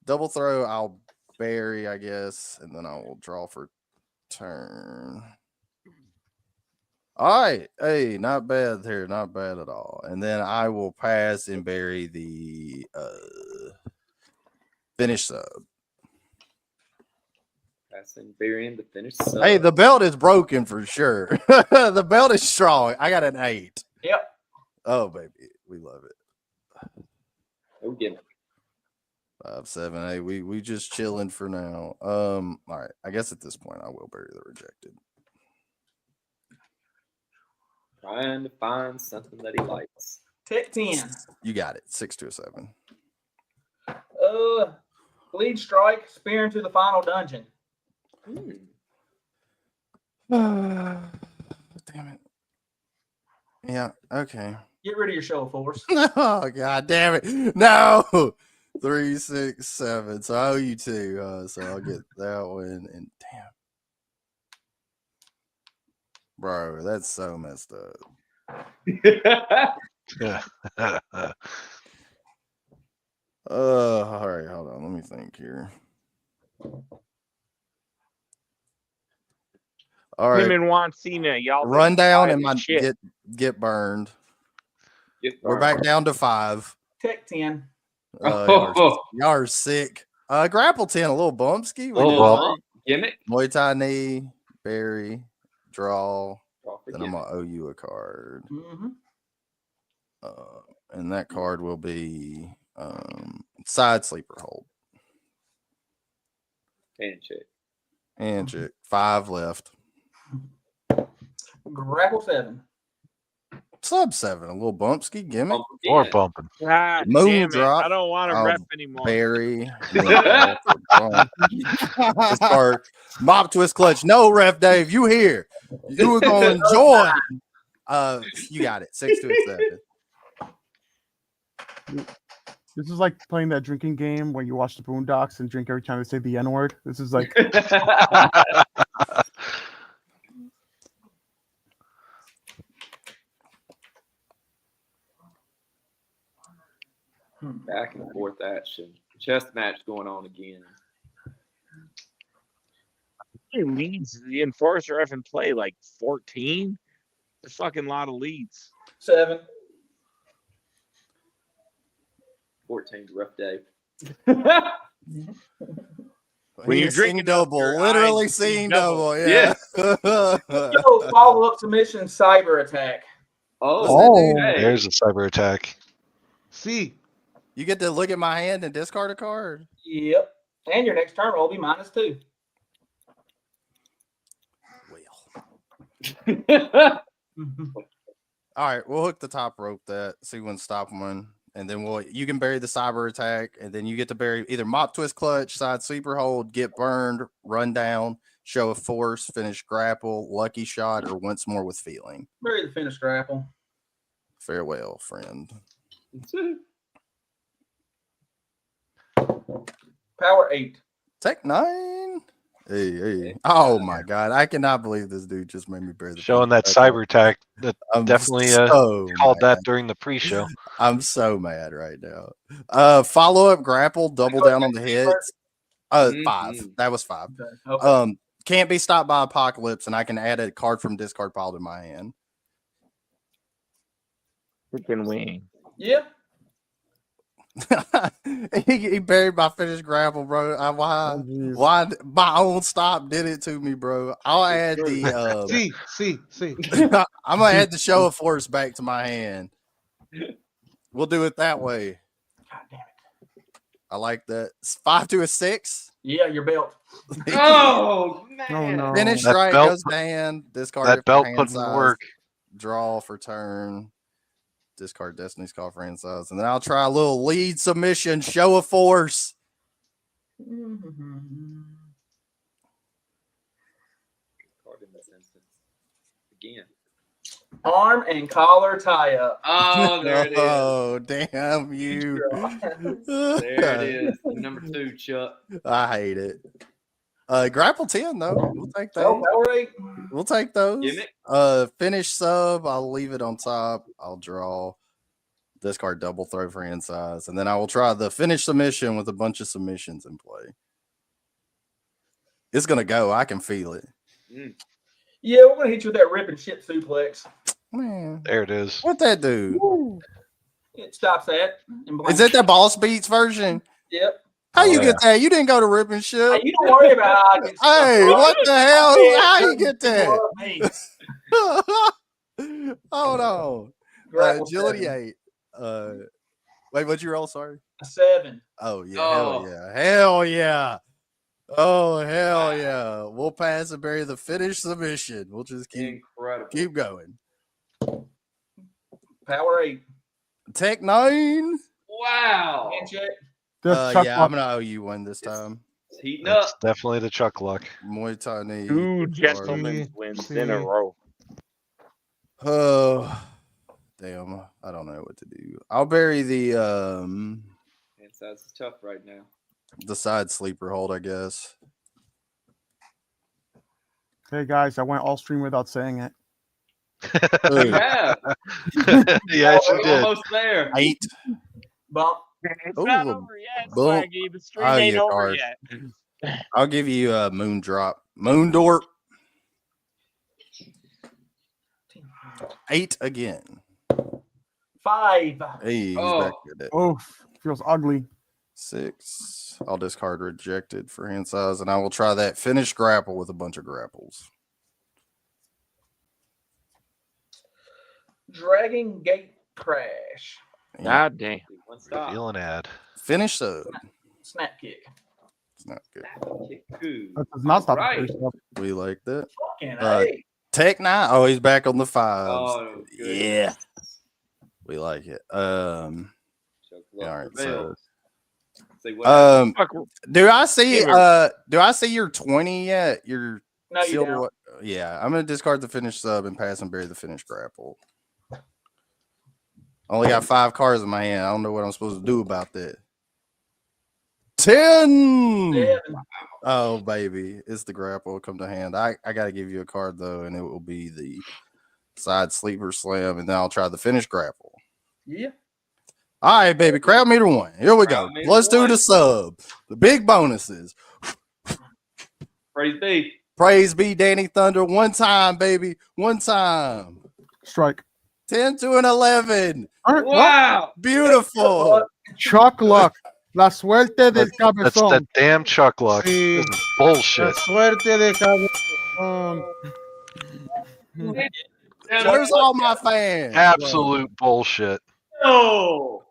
S19: Double throw. I'll bury, I guess, and then I will draw for turn. All right. Hey, not bad there. Not bad at all. And then I will pass and bury the finish sub.
S7: Passing, burying the finish sub.
S19: Hey, the belt is broken for sure. The belt is strong. I got an 8.
S18: Yep.
S19: Oh, baby. We love it.
S7: Go get it.
S19: 5, 7, 8. We just chilling for now. All right. I guess at this point I will bury the rejected.
S7: Trying to find something that he likes.
S18: Tech 10.
S19: You got it. 6 to a 7.
S18: Lead strike, spear into the final dungeon.
S19: Damn it. Yeah, okay.
S18: Get rid of your show of force.
S19: Oh, god damn it. No. 3, 6, 7. So I owe you 2. So I'll get that one. And damn. Bro, that's so messed up. All right, hold on. Let me think here. All right.
S3: Him and Juan Cena, y'all
S19: Run down and my
S3: shit.
S19: get burned. We're back down to 5.
S18: Tech 10.
S19: Y'all are sick. Grapple 10, a little bumpski.
S7: Little bump. Gimmick.
S19: Muay Thai knee, bury, draw.
S7: Draw for
S19: Then I'm
S7: gimmick.
S19: gonna owe you a card.
S18: Mm-hmm.
S19: And that card will be side sleeper hold.
S7: And check.
S19: And check. 5 left.
S18: Grapple 7.
S19: Sub 7. A little bumpski gimmick.
S1: Or bumping.
S3: God
S19: Moon
S3: damn it.
S19: drop.
S3: I don't want to
S19: I'll
S3: ref anymore.
S19: Bury. Discard. Mop twist clutch. No, Ref Dave, you here. You are going to enjoy. You got it. 6 to 7.
S6: This is like playing that drinking game where you watch the Boondocks and drink every time they say the N word. This is like.
S7: Back and forth action. Chess match going on again.
S3: How many leads does the enforcer have in play? Like 14? That's a fucking lot of leads.
S18: 7.
S7: 14's a rough day.
S3: When you're drinking
S19: double, literally seeing double. Yeah.
S18: Yo, follow-up submission, cyber attack.
S1: There's a cyber attack.
S16: See,
S19: you get to look at my hand and discard a card.
S18: Yep. And your next turn will be -2.
S19: All right, we'll hook the top rope that, see when stop one, and then you can bury the cyber attack, and then you get to bury either mop twist clutch, side sweeper hold, get burned, run down, show of force, finish grapple, lucky shot, or once more with feeling.
S18: Bury the finish grapple.
S19: Farewell, friend.
S18: Power 8.
S19: Take 9. Hey. Oh my god. I cannot believe this dude just made me bury the
S1: Showing that cyber attack. That definitely called that during the pre-show.
S19: I'm so mad right now. Follow up grapple, double down on the hits. 5. That was 5.
S18: Okay.
S19: Can't be stopped by apocalypse, and I can add a card from discard pile to my hand.
S3: Freaking wing.
S18: Yeah.
S19: he buried my finished grapple, bro. Why my own stop did it to me, bro? I'll add the
S16: see.
S19: I'm gonna add the show of force back to my hand. We'll do it that way.
S18: God damn it.
S19: I like that. 5 to a 6.
S18: Yeah, your belt.
S7: Oh man.
S6: no.
S19: Finish
S1: That
S19: strike
S1: belt
S19: goes to hand. Discard
S1: that
S19: it for
S1: belt
S19: hand
S1: putting
S19: size.
S1: work.
S19: Draw for turn. Discard Destiny's Call for hand size. And then I'll try a little lead submission, show of force.
S7: Card in this instance. Again.
S18: Arm and collar tie up.
S7: Oh, there it is.
S19: Oh, damn you.
S7: There it is. Number 2, Chuck.
S19: I hate it. Grapple 10 though. We'll take those.
S18: Power 8.
S19: We'll take those.
S7: Gimmick.
S19: Finish sub. I'll leave it on top. I'll draw. Discard double throw for hand size. And then I will try the finish submission with a bunch of submissions in play. It's gonna go. I can feel it.
S18: Yeah, we're gonna hit you with that rip and shit suplex.
S19: Man.
S1: There it is.
S19: What that do?
S18: It stops that.
S19: Is that the Boss Beats version?
S18: Yep.
S19: How you get that? You didn't go to Rip and Shit.
S18: Hey, you don't worry about how I get stuff,
S19: Hey,
S18: bro.
S19: what the hell? How you get
S18: You love
S19: that?
S18: me.
S19: Hold on.
S18: Grapple
S19: Agility
S18: 7.
S19: 8. Wait, what'd you roll? Sorry.
S18: A 7.
S19: Oh yeah.
S7: Oh.
S19: Hell yeah. Hell yeah. Oh hell yeah. We'll pass and bury the finish submission. We'll just
S7: Incredible.
S19: keep going.
S18: Power 8.
S19: Tech 9.
S7: Wow.
S18: Hand check.
S19: Yeah, I'm gonna owe you one this time.
S7: It's heating
S1: That's
S7: up.
S1: definitely the Chuck luck.
S19: Muay Thai knee.
S3: 2 gentlemen's wins in a row.
S19: Oh damn. I don't know what to do. I'll bury the
S7: Hand size is tough right now.
S19: the side sleeper hold, I guess.
S6: Hey guys, I went all stream without saying it.
S7: You have.
S1: Yes, you did.
S7: Almost there.
S19: 8.
S18: Bump.
S3: It's
S19: Ooh,
S3: not over yet,
S19: boom.
S3: Swaggy. The stream
S19: Oh,
S3: ain't
S19: yeah,
S3: over
S19: card.
S3: yet.
S19: I'll give you a moon drop. Moon dorp. 8 again.
S17: 5.
S19: Hey, he's
S7: Oh.
S19: back at it.
S6: Oh, feels ugly.
S19: 6. I'll discard rejected for hand size, and I will try that finish grapple with a bunch of grapples.
S18: Dragon Gate Crash.
S3: God damn.
S7: One stop.
S1: Reveal an ad.
S19: Finish sub.
S18: Snap kick.
S19: It's not good.
S6: That does not stop
S7: Right.
S6: yourself.
S19: We like that.
S18: Fucking
S19: Tech 9. Oh, he's back on the fives.
S7: Oh,
S19: yeah. We like it.
S7: Choke
S19: All right.
S7: prevails.
S19: So,
S7: See what
S19: do I see your 20 yet? Your
S18: No, you
S19: silver.
S18: don't.
S19: Yeah, I'm gonna discard the finish sub and pass and bury the finish grapple. Only got 5 cards in my hand. I don't know what I'm supposed to do about that. 10. Oh baby, it's the grapple. Come to hand. I gotta give you a card though, and it will be the side sleeper slam, and then I'll try the finish grapple.
S18: Yeah.
S19: All right, baby. Crowd meter 1. Here we go. Let's do the sub. The big bonuses.
S7: Praise be.
S19: Praise be Danny Thunder. One time, baby. One time.
S6: Strike.
S19: 10 to an 11.
S7: Wow.
S19: Beautiful.
S6: Chuck Luck. La suerte del
S1: That's
S6: cabezón.
S1: that damn Chuck Luck.
S16: Sí.
S1: This is bullshit.
S16: La suerte de cabezón.
S19: Where's all my fans?
S1: Absolute bullshit.
S7: Oh.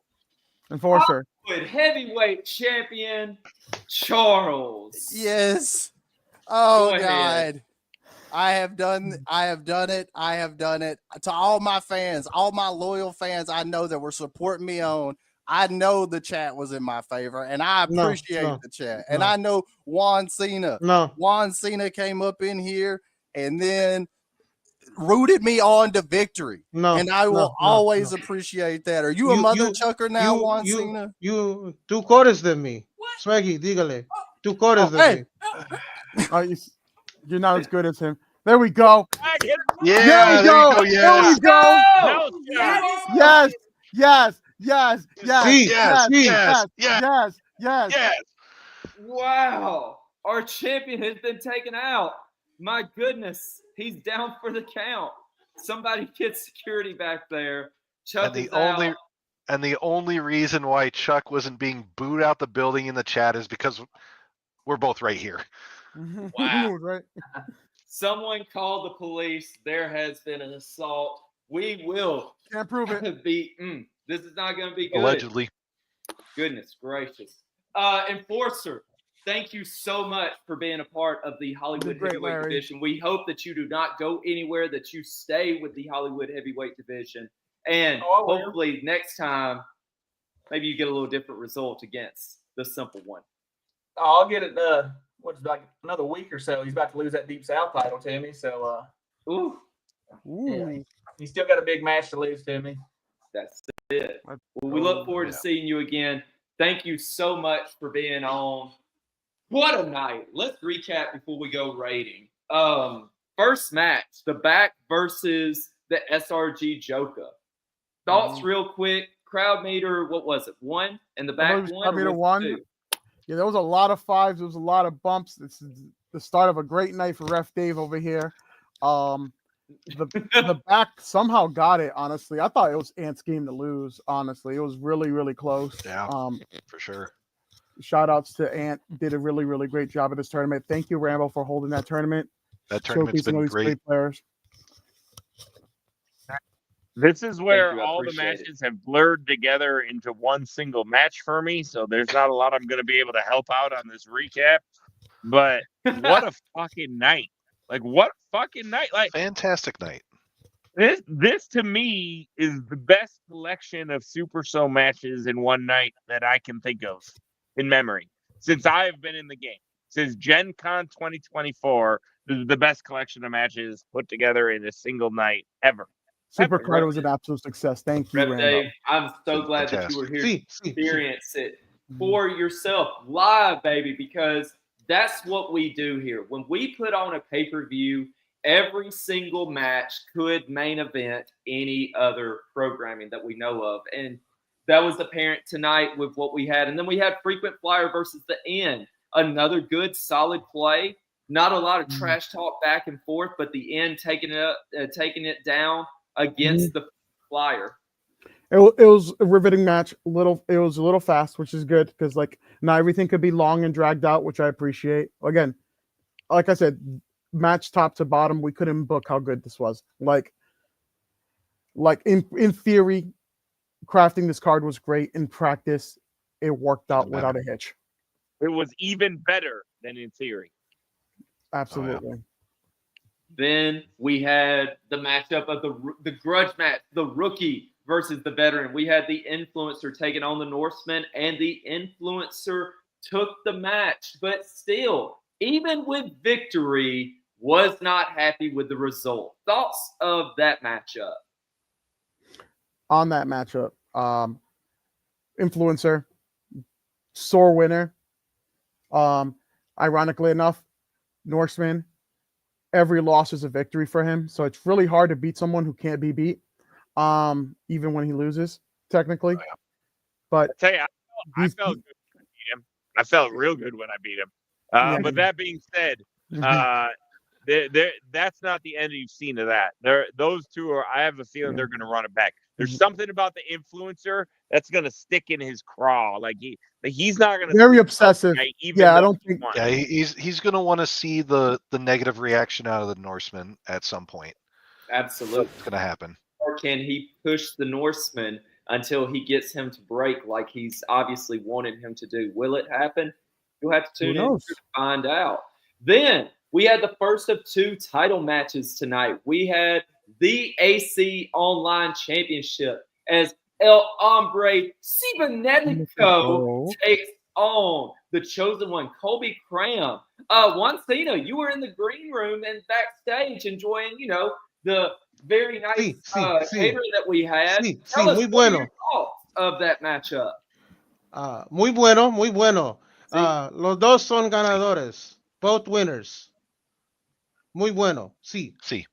S6: Enforcer.
S7: Good heavyweight champion Charles.
S19: Yes. Oh
S7: Go ahead.
S19: God. I have done it. I have done it. To all my fans, all my loyal fans, I know that were supporting me on. I know the chat was in my favor, and I appreciate the chat. And I know Juan Cena. Juan Cena came up in here and then rooted me on to victory. And I will always appreciate that. Are you a mother chucker now, Juan Cena?
S16: You 2 quarters than me. Swaggy, dígale. 2 quarters than me.
S6: You're not as good as him. There we go.
S1: Yeah,
S6: there we go.
S1: Yes.
S6: There we go.
S3: No,
S6: Yes. Yes. Yes. Yes.
S16: See,
S6: Yes.
S16: see.
S6: Yes.
S1: Yes.
S6: Yes. Yes.
S1: Yes.
S7: Wow. Our champion has been taken out. My goodness. He's down for the count. Somebody get security back there. Chuck is out.
S1: And the only reason why Chuck wasn't being booed out the building in the chat is because we're both right here.
S7: Wow.
S6: Right.
S7: Someone called the police. There has been an assault. We will
S6: Can't prove it.
S7: This is not going to be good.
S1: Allegedly.
S7: Goodness gracious. Enforcer, thank you so much for being a part of the Hollywood Heavyweight Division. We hope that you do not go anywhere, that you stay with the Hollywood Heavyweight Division. And hopefully next time, maybe you get a little different result against the simple one.
S18: I'll get it. What's like another week or so? He's about to lose that Deep South title to me. So, yeah, he's still got a big match to lose to me.
S7: That's it. Well, we look forward to seeing you again. Thank you so much for being on. What a night. Let's recap before we go rating. First match, the back versus the SRG Joker. Thoughts real quick. Crowd meter, what was it? 1? And the back 1?
S6: Crowd meter 1.
S7: 2?
S6: Yeah, there was a lot of 5s. There was a lot of bumps. This is the start of a great night for Ref Dave over here. The back somehow got it, honestly. I thought it was Ant's game to lose, honestly. It was really, really close.
S1: Yeah, for sure.
S6: Shout outs to Ant. Did a really, really great job at this tournament. Thank you, Rambo, for holding that tournament.
S1: That tournament's
S6: Showcasing
S1: been
S6: all these
S1: great.
S6: players.
S3: This is where
S7: I
S3: all the
S7: appreciate
S3: matches have blurred together into one single match for me. So there's not a lot I'm going to be able to help out on this recap. But what a fucking night. Like, what a fucking night. Like,
S1: fantastic night.
S3: This to me is the best collection of Super Show matches in one night that I can think of in memory since I have been in the game. Since Gen Con 2024, this is the best collection of matches put together in a single night ever.
S6: Supercard was an absolute success. Thank you,
S7: Rep
S6: Rambo.
S7: Dave, I'm so glad that you were here to experience it for yourself live, baby, because that's what we do here. When we put on a pay-per-view, every single match could main event any other programming that we know of. And that was apparent tonight with what we had. And then we had Frequent Flyer versus the End. Another good, solid play. Not a lot of trash talk back and forth, but the End taking it down against the Flyer.
S6: It was a riveting match. It was a little fast, which is good because like not everything could be long and dragged out, which I appreciate. Again, like I said, match top to bottom, we couldn't book how good this was. Like like in theory, crafting this card was great. In practice, it worked out without a hitch.
S3: It was even better than in theory.
S6: Absolutely.
S7: Then we had the matchup of the grudge match, the rookie versus the veteran. We had the influencer taking on the Norseman, and the influencer took the match. But still, even with victory, was not happy with the result. Thoughts of that matchup?
S6: On that matchup, influencer, sore winner. Ironically enough, Norseman, every loss is a victory for him. So it's really hard to beat someone who can't be beat, even when he loses, technically. But
S3: I tell you, I felt good when I beat him. I felt real good when I beat him. But that being said, that's not the end you've seen of that. Those two are. I have a feeling they're going to run it back. There's something about the influencer that's going to stick in his craw. Like he's not going to.
S6: Very obsessive. Yeah, I don't think.
S1: Yeah, he's going to want to see the negative reaction out of the Norseman at some point.
S7: Absolutely,
S1: it's going to happen.
S7: Or can he push the Norseman until he gets him to break, like he's obviously wanted him to do? Will it happen? You'll have to tune in to find out. Then we had the first of two title matches tonight. We had the AC Online Championship as El Hombre Cybernetico takes on the chosen one, Colby Cram. Juancino, you were in the green room and backstage enjoying, the very nice catering that we had. Tell us what are your thoughts of that matchup.
S16: Muy bueno, muy bueno. Los dos son ganadores. Both winners. Muy bueno. Sí.
S1: Sí.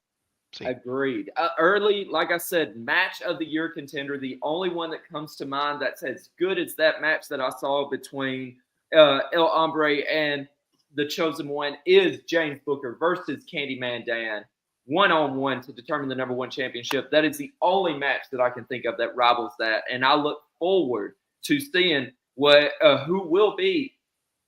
S7: Agreed. Early, like I said, match of the year contender. The only one that comes to mind that's as good as that match that I saw between El Hombre and the chosen one is James Booker versus Candyman Dan, 1-on-1 to determine the number one championship. That is the only match that I can think of that rivals that, and I look forward to seeing who will be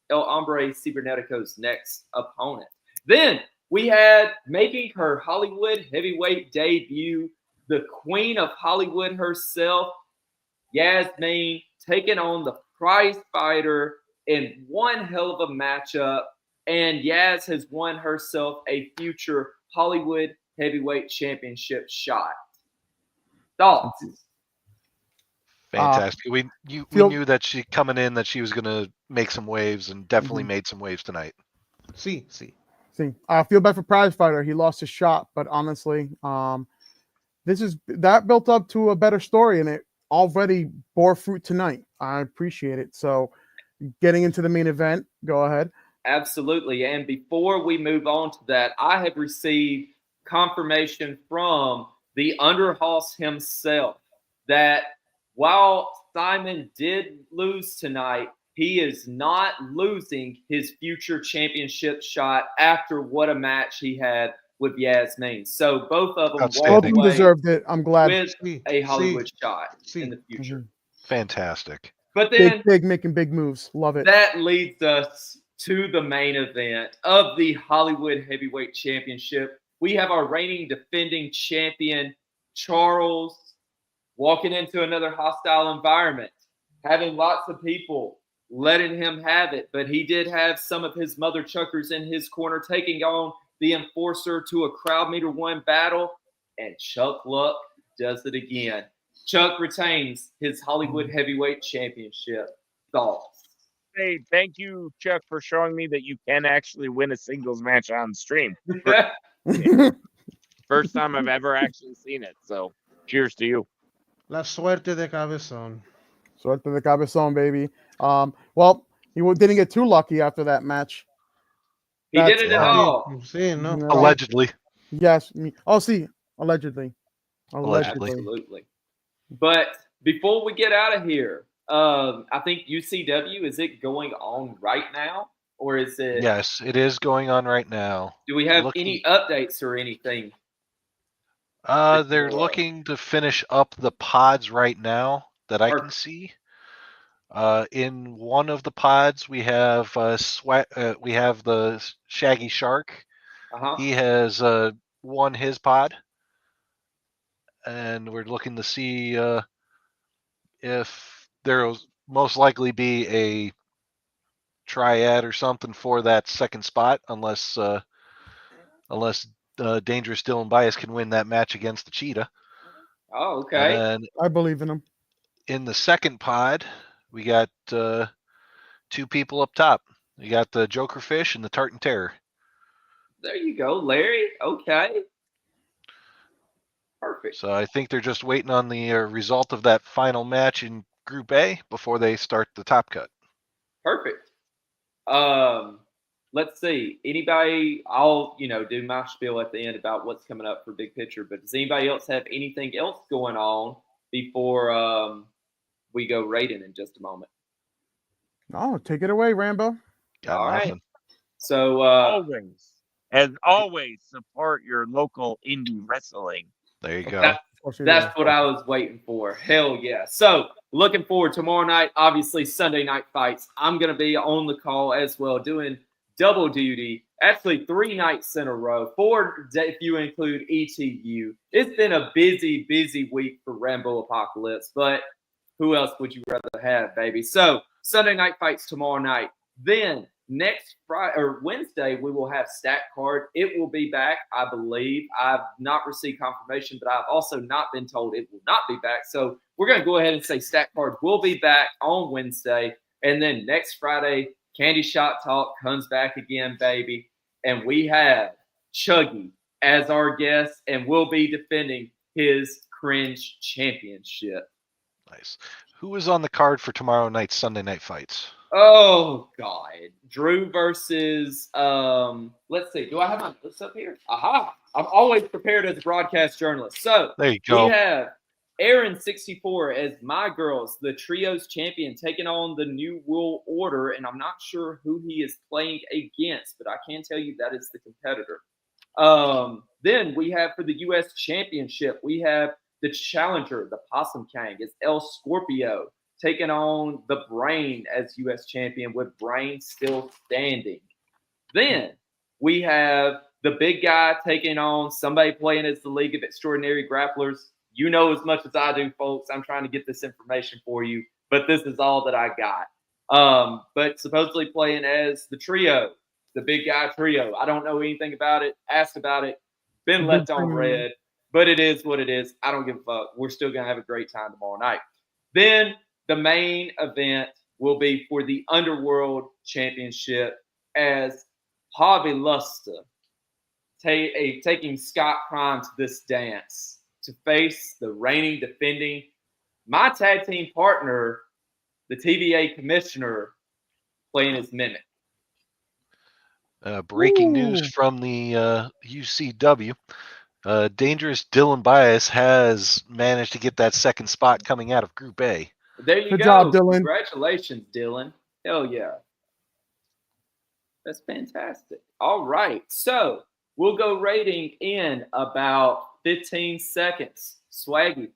S7: El Hombre Cybernetico's next opponent. Then we had, making her Hollywood heavyweight debut, the queen of Hollywood herself, Yasmin, taking on the prize fighter in one hell of a matchup. And Yaz has won herself a future Hollywood heavyweight championship shot. Thoughts?
S1: Fantastic. We knew that she coming in that she was going to make some waves, and definitely made some waves tonight.
S16: See.
S6: I feel bad for prize fighter. He lost his shot, but honestly, that built up to a better story, and it already bore fruit tonight. I appreciate it. So, getting into the main event, go ahead.
S7: Absolutely. And before we move on to that, I have received confirmation from the Underhouse himself that while Simon did lose tonight, he is not losing his future championship shot after what a match he had with Yasmin. So both of them
S6: Both of them deserved it. I'm glad.
S7: With a Hollywood shot in the future.
S1: Fantastic.
S7: But then
S6: making big moves. Love it.
S7: That leads us to the main event of the Hollywood Heavyweight Championship. We have our reigning defending champion, Charles, walking into another hostile environment, having lots of people letting him have it, but he did have some of his mother chuckers in his corner, taking on the enforcer to a crowd meter one battle, and Chuck Luck does it again. Chuck retains his Hollywood Heavyweight Championship. Thoughts?
S3: Hey, thank you, Chuck, for showing me that you can actually win a singles match on stream. First time I've ever actually seen it, so cheers to you.
S16: La suerte de cabezón.
S6: Suerte de cabezón, baby. Well, he didn't get too lucky after that match.
S7: He did it at all.
S1: Allegedly.
S6: Yes. Allegedly.
S7: Absolutely. But before we get out of here, I think UCW, is it going on right now? Or is it?
S1: Yes, it is going on right now.
S7: Do we have any updates or anything?
S1: They're looking to finish up the pods right now that I can see. In one of the pods, we have the Shaggy Shark. He has won his pod. and we're looking to see if there'll most likely be a triad or something for that second spot, unless Dangerous Dylan Bias can win that match against the Cheetah.
S7: Oh,
S1: And
S7: okay.
S1: then
S6: I believe in him.
S1: in the second pod, we got two people up top. We got the Joker Fish and the Tartan Terror.
S7: There you go, Larry. Okay. Perfect.
S1: So I think they're just waiting on the result of that final match in Group A before they start the top cut.
S7: Perfect. Let's see. Anybody? I'll do my spiel at the end about what's coming up for Big Picture. But does anybody else have anything else going on before we go rating in just a moment?
S6: Oh, take it away, Rambo.
S1: Got
S7: All
S1: nothing.
S7: right. So
S3: As always, support your local indie wrestling.
S1: There you go.
S7: That's what I was waiting for. Hell yeah. So looking forward tomorrow night, obviously Sunday Night Fights. I'm going to be on the call as well, doing double duty, actually 3 nights in a row, 4 if you include ETU. It's been a busy, busy week for Rambo Apocalypse, but who else would you rather have, baby? So Sunday Night Fights tomorrow night. Then next Friday or Wednesday, we will have Stack Card. It will be back, I believe. I've not received confirmation, but I've also not been told it will not be back. So we're going to go ahead and say Stack Card will be back on Wednesday. And then next Friday, Candy Shot Talk comes back again, baby. And we have Chuggy as our guest, and we'll be defending his Cringe Championship.
S1: Nice. Who is on the card for tomorrow night's Sunday Night Fights?
S7: Oh God, Drew versus let's see. Do I have my list up here? Aha! I'm always prepared as a broadcast journalist. So
S1: there you go.
S7: We have Aaron 64 as my girls, the trios champion, taking on the New World Order, and I'm not sure who he is playing against, but I can tell you that is the competitor. Then we have for the U.S. Championship, we have the challenger, the Possum King, is El Scorpio, taking on the Brain as U.S. champion, with Brain still standing. Then we have the big guy taking on somebody playing as the League of Extraordinary Grapplers. You know as much as I do, folks. I'm trying to get this information for you, but this is all that I got. But supposedly playing as the trio, the big guy trio. I don't know anything about it. Asked about it. Been left on red. But it is what it is. I don't give a fuck. We're still going to have a great time tomorrow night. Then the main event will be for the Underworld Championship as Hobby Luster taking Scott Prime to this dance to face the reigning, defending, my tag team partner, the TVA commissioner, playing as Mimic.
S1: Breaking news from the UCW. Dangerous Dylan Bias has managed to get that second spot coming out of Group A.
S7: There you
S6: Good
S7: go.
S6: job, Dylan.
S7: Congratulations, Dylan. Hell yeah. That's fantastic. All right. So we'll go rating in about 15 seconds. Swaggy,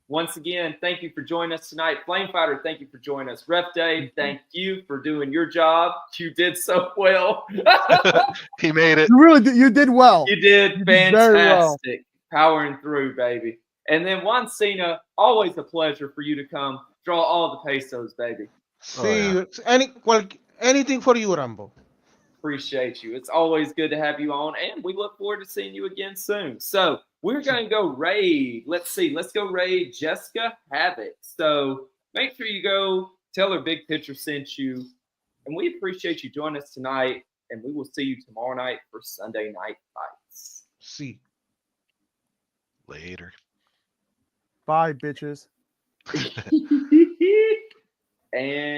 S7: once again, thank you for joining us tonight. Flamefighter, thank you for joining us. Ref Dave, thank you for doing your job. You did so well.
S1: He made it.
S6: You really did. You did well.
S7: You did fantastic.
S6: Very well.
S7: Powering through, baby. And then Juan Cena, always a pleasure for you to come draw all the pesos, baby.
S16: See, anything for you, Rambo.
S7: Appreciate you. It's always good to have you on, and we look forward to seeing you again soon. So we're going to go raid. Let's see. Let's go raid Jessica Havoc. So make sure you go tell her Big Picture sent you, and we appreciate you joining us tonight, and we will see you tomorrow night for Sunday Night Fights.
S16: See.
S1: Later.
S6: Bye, bitches.
S7: And